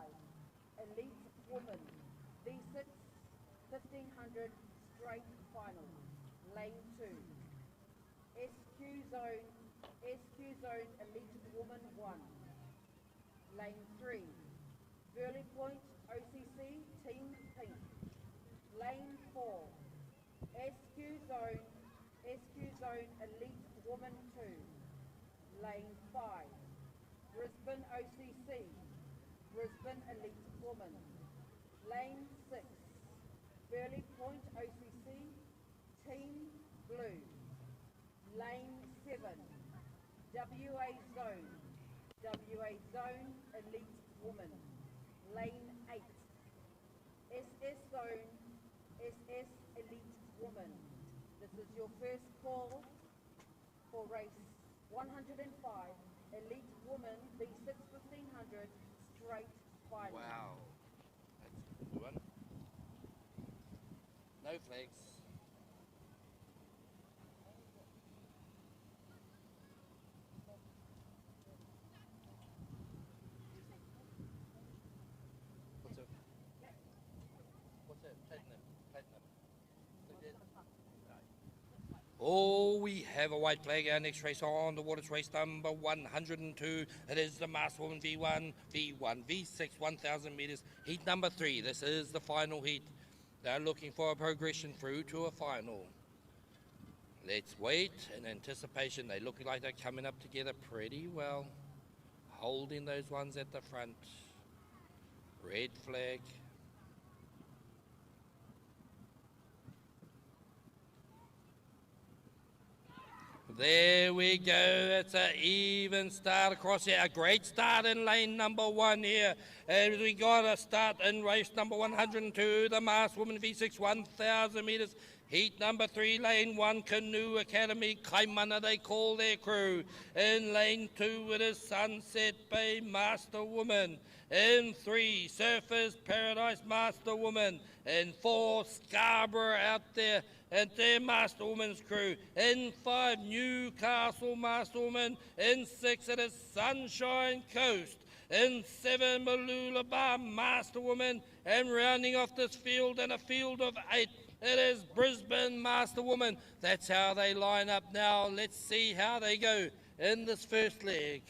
Elite Woman, V6, 1500 straight final, lane 2. SQ Zone Elite Woman 1, lane 3. Burley Point OCC Team Pink, lane 4. SQ Zone Elite Woman 2, lane 5. Brisbane OCC, Brisbane Elite Woman, lane 6. Burley Point OCC Team Blue, lane 7. WA WA Zone Elite Woman. Lane 8. SS Zone SS Elite Woman. This is your first call for race 105 Elite Woman V6 1500 straight final. Wow. That's a good one. No flags. What's that? What's that? Platinum. Platinum. Oh, we have a white flag. Our next race on the water's race number 102. It is the Masked Woman V1, V1, V6, 1,000 metres. Heat number 3. This is the final heat. They're looking for a progression through to a final. Let's wait in anticipation. They look like they're coming up together pretty well. Holding those ones at the front. Red flag. There we go. It's an even start across here. A great start in lane number 1 here. And we got a start in race number 102, the Masked Woman V6, 1,000 metres. Heat number 3, lane 1, Canoe Academy, Kaimana, they call their crew. In lane 2, it is Sunset Bay Master Woman. In 3, Surfers Paradise Master Woman. In 4, Scarborough out there and their Master Woman's crew. In 5, Newcastle Master Woman. In 6, it is Sunshine Coast. In 7, Malulabar Master Woman. And rounding off this field, and a field of 8, it is Brisbane Master Woman. That's how they line up now. Let's see how they go in this first leg.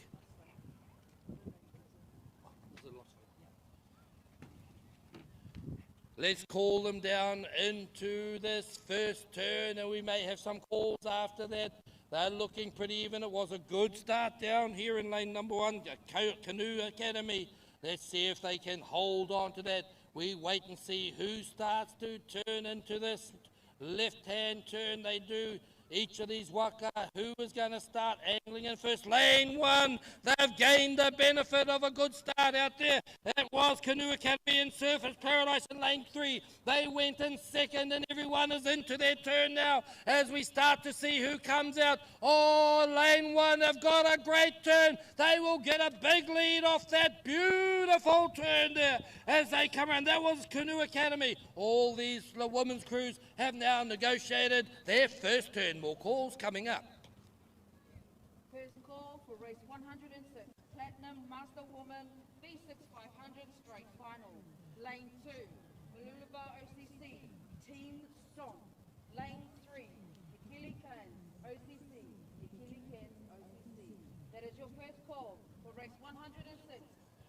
Let's call them down into this first turn, and we may have some calls after that. They're looking pretty even. It was a good start down here in lane number 1, Canoe Academy. Let's see if they can hold on to that. We wait and see who starts to turn into this left-hand turn. They do. Each of these waka, who is going to start angling in first? Lane 1, they've gained the benefit of a good start out there. It was Canoe Academy and Surfers Paradise in lane 3. They went in second, and everyone is into their turn now as we start to see who comes out. Oh, lane 1 have got a great turn. They will get a big lead off that beautiful turn there as they come around. That was Canoe Academy. All these women's crews have now negotiated their first turn. More calls coming up. First call for race 106, Platinum Master Woman V6 500 straight final. Lane 2, Malulabar OCC, Team Song. Lane 3, Yakili Cairns OCC, Yakili Cairns OCC. That is your first call for race 106,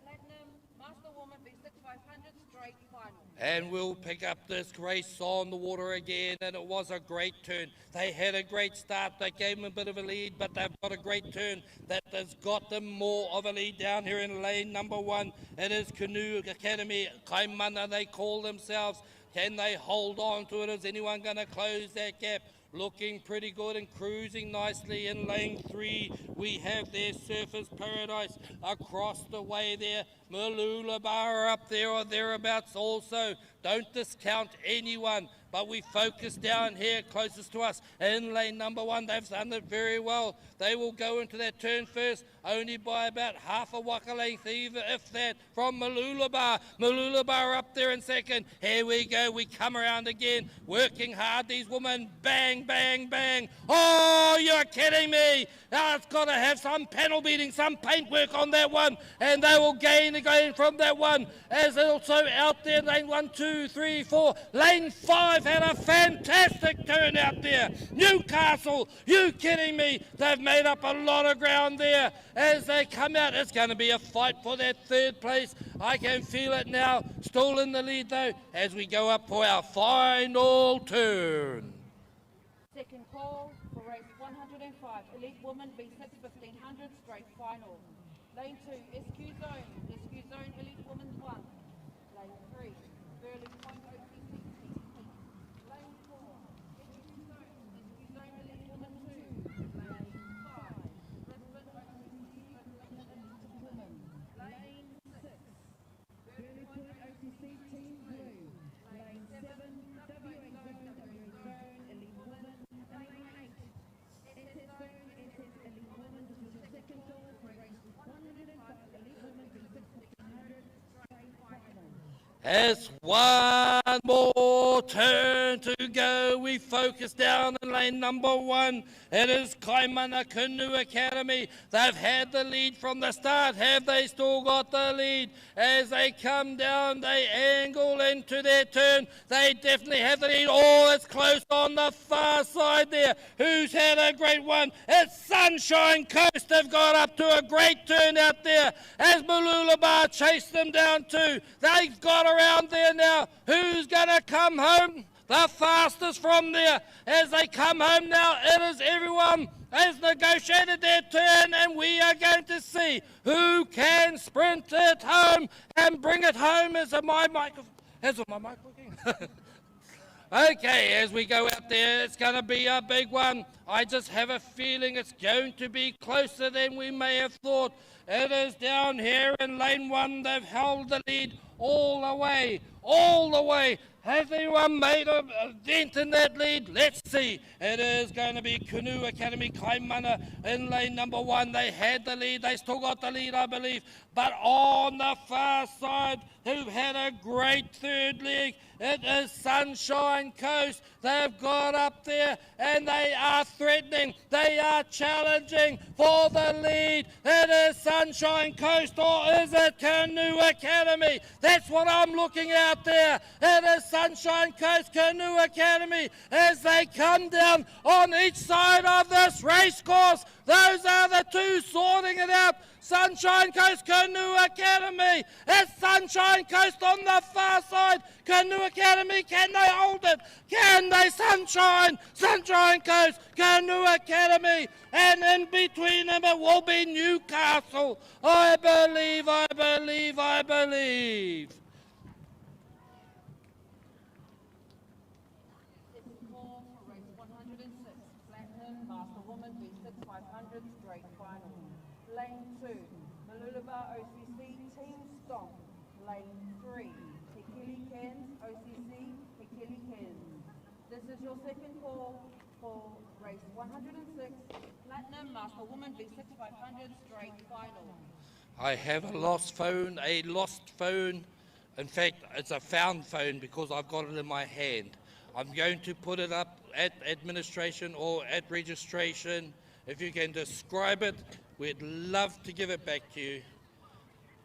Platinum Master Woman V6 500 straight final. And we'll pick up this race on the water again, and it was a great turn. They had a great start. They gave them a bit of a lead, but they've got a great turn that has got them more of a lead down here in lane number 1. It is Canoe Academy, Kaimana, they call themselves. Can they hold on to it? Is anyone going to close that gap? Looking pretty good and cruising nicely in lane 3. We have their Surfers Paradise across the way there. Malulabar up there or thereabouts also. Don't discount anyone, but we focus down here closest to us in lane number 1. They've done it very well. They will go into that turn first, only by about half a waka length, even if that, from Malulabar. Malulabar up there in second. Here we go. We come around again, working hard. These women, bang, bang, bang. Oh, you're kidding me. Now it's got to have some panel beating, some paintwork on that one, and they will gain again from that one. As also out there, lane 1, 2, 3, 4. Lane 5 had a fantastic turn out there. Newcastle, you kidding me? They've made up a lot of ground there. As they come out, it's going to be a fight for that third place. I can feel it now. Still in the lead though, as we go up for our final turn. Second call for race 105, Elite Woman V6 1500 straight final. Lane 2, SQ Zone Elite Woman 1. Lane 3, Burley Point OTC. Lane 4, SQ Zone Elite Woman 2. Lane 5, Brisbane OTC. As one more turn to go, we focus down in lane number 1. It is Kaimana Canoe Academy. They've had the lead from the start. Have they still got the lead? As they come down, they angle into their turn. They definitely have the lead. Oh, it's close on the far side there. Who's had a great one? It's Sunshine Coast. They've got up to a great turn out there. As Mooloolaba chase them down too. They've got around there now. Who's going to come home the fastest from there? As they come home now, it is everyone has negotiated their turn, and we are going to see who can sprint it home and bring it home. Is my mic working? Okay, as we go out there, it's going to be a big one. I just have a feeling it's going to be closer than we may have thought. It is down here in lane 1. They've held the lead all the way, all the way. Has anyone made a dent in that lead? Let's see. It is going to be Canoe Academy Kaimana in lane number 1. They had the lead. They still got the lead, I believe. But on the far side, who've had a great third leg, it is Sunshine Coast. They've got up there and they are threatening. They are challenging for the lead. It is Sunshine Coast, or is it Canoe Academy? That's what I'm looking out there. It is Sunshine Coast Canoe Academy as they come down on each side of this race course. Those are the two sorting it out. Sunshine Coast Canoe Academy. It's Sunshine Coast on the far side. Canoe Academy, can they hold it? Can they? Sunshine Coast Canoe Academy. And in between them it will be Newcastle. I believe. Lane 2, Mooloolaba OCC Team Stomp. Lane 3, Hikili Cairns OCC Hikili Cairns. This is your second call for race 106, Platinum Master Woman V6 500 straight final. I have a lost phone. In fact, it's a found phone because I've got it in my hand. I'm going to put it up at administration or at registration. If you can describe it, we'd love to give it back to you.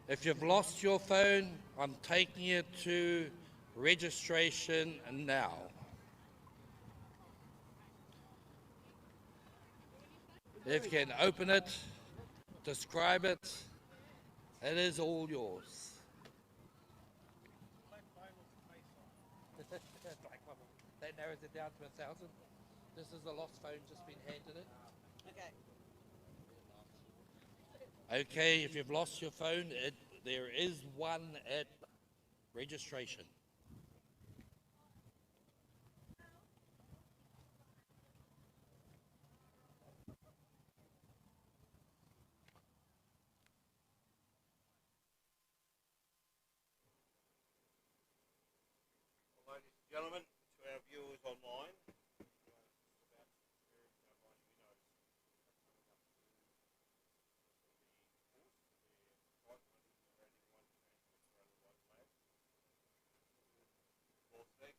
If you've lost your phone, I'm taking it to registration now. If you can open it, describe it, it is all yours. That narrows it down to 1,000. This is a lost phone, just been handed it. Okay, if you've lost your phone, there is one at registration. Ladies and gentlemen, to our viewers online,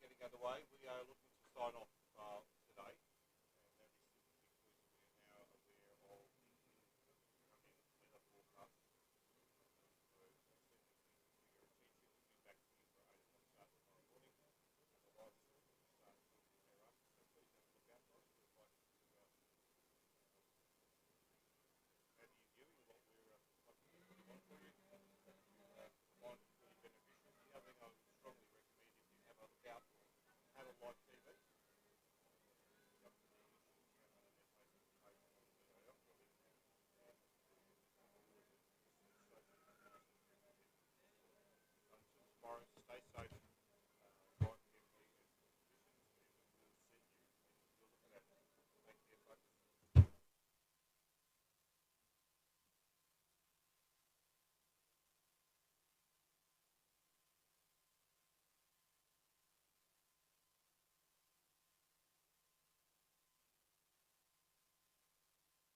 getting underway, we are looking to sign off.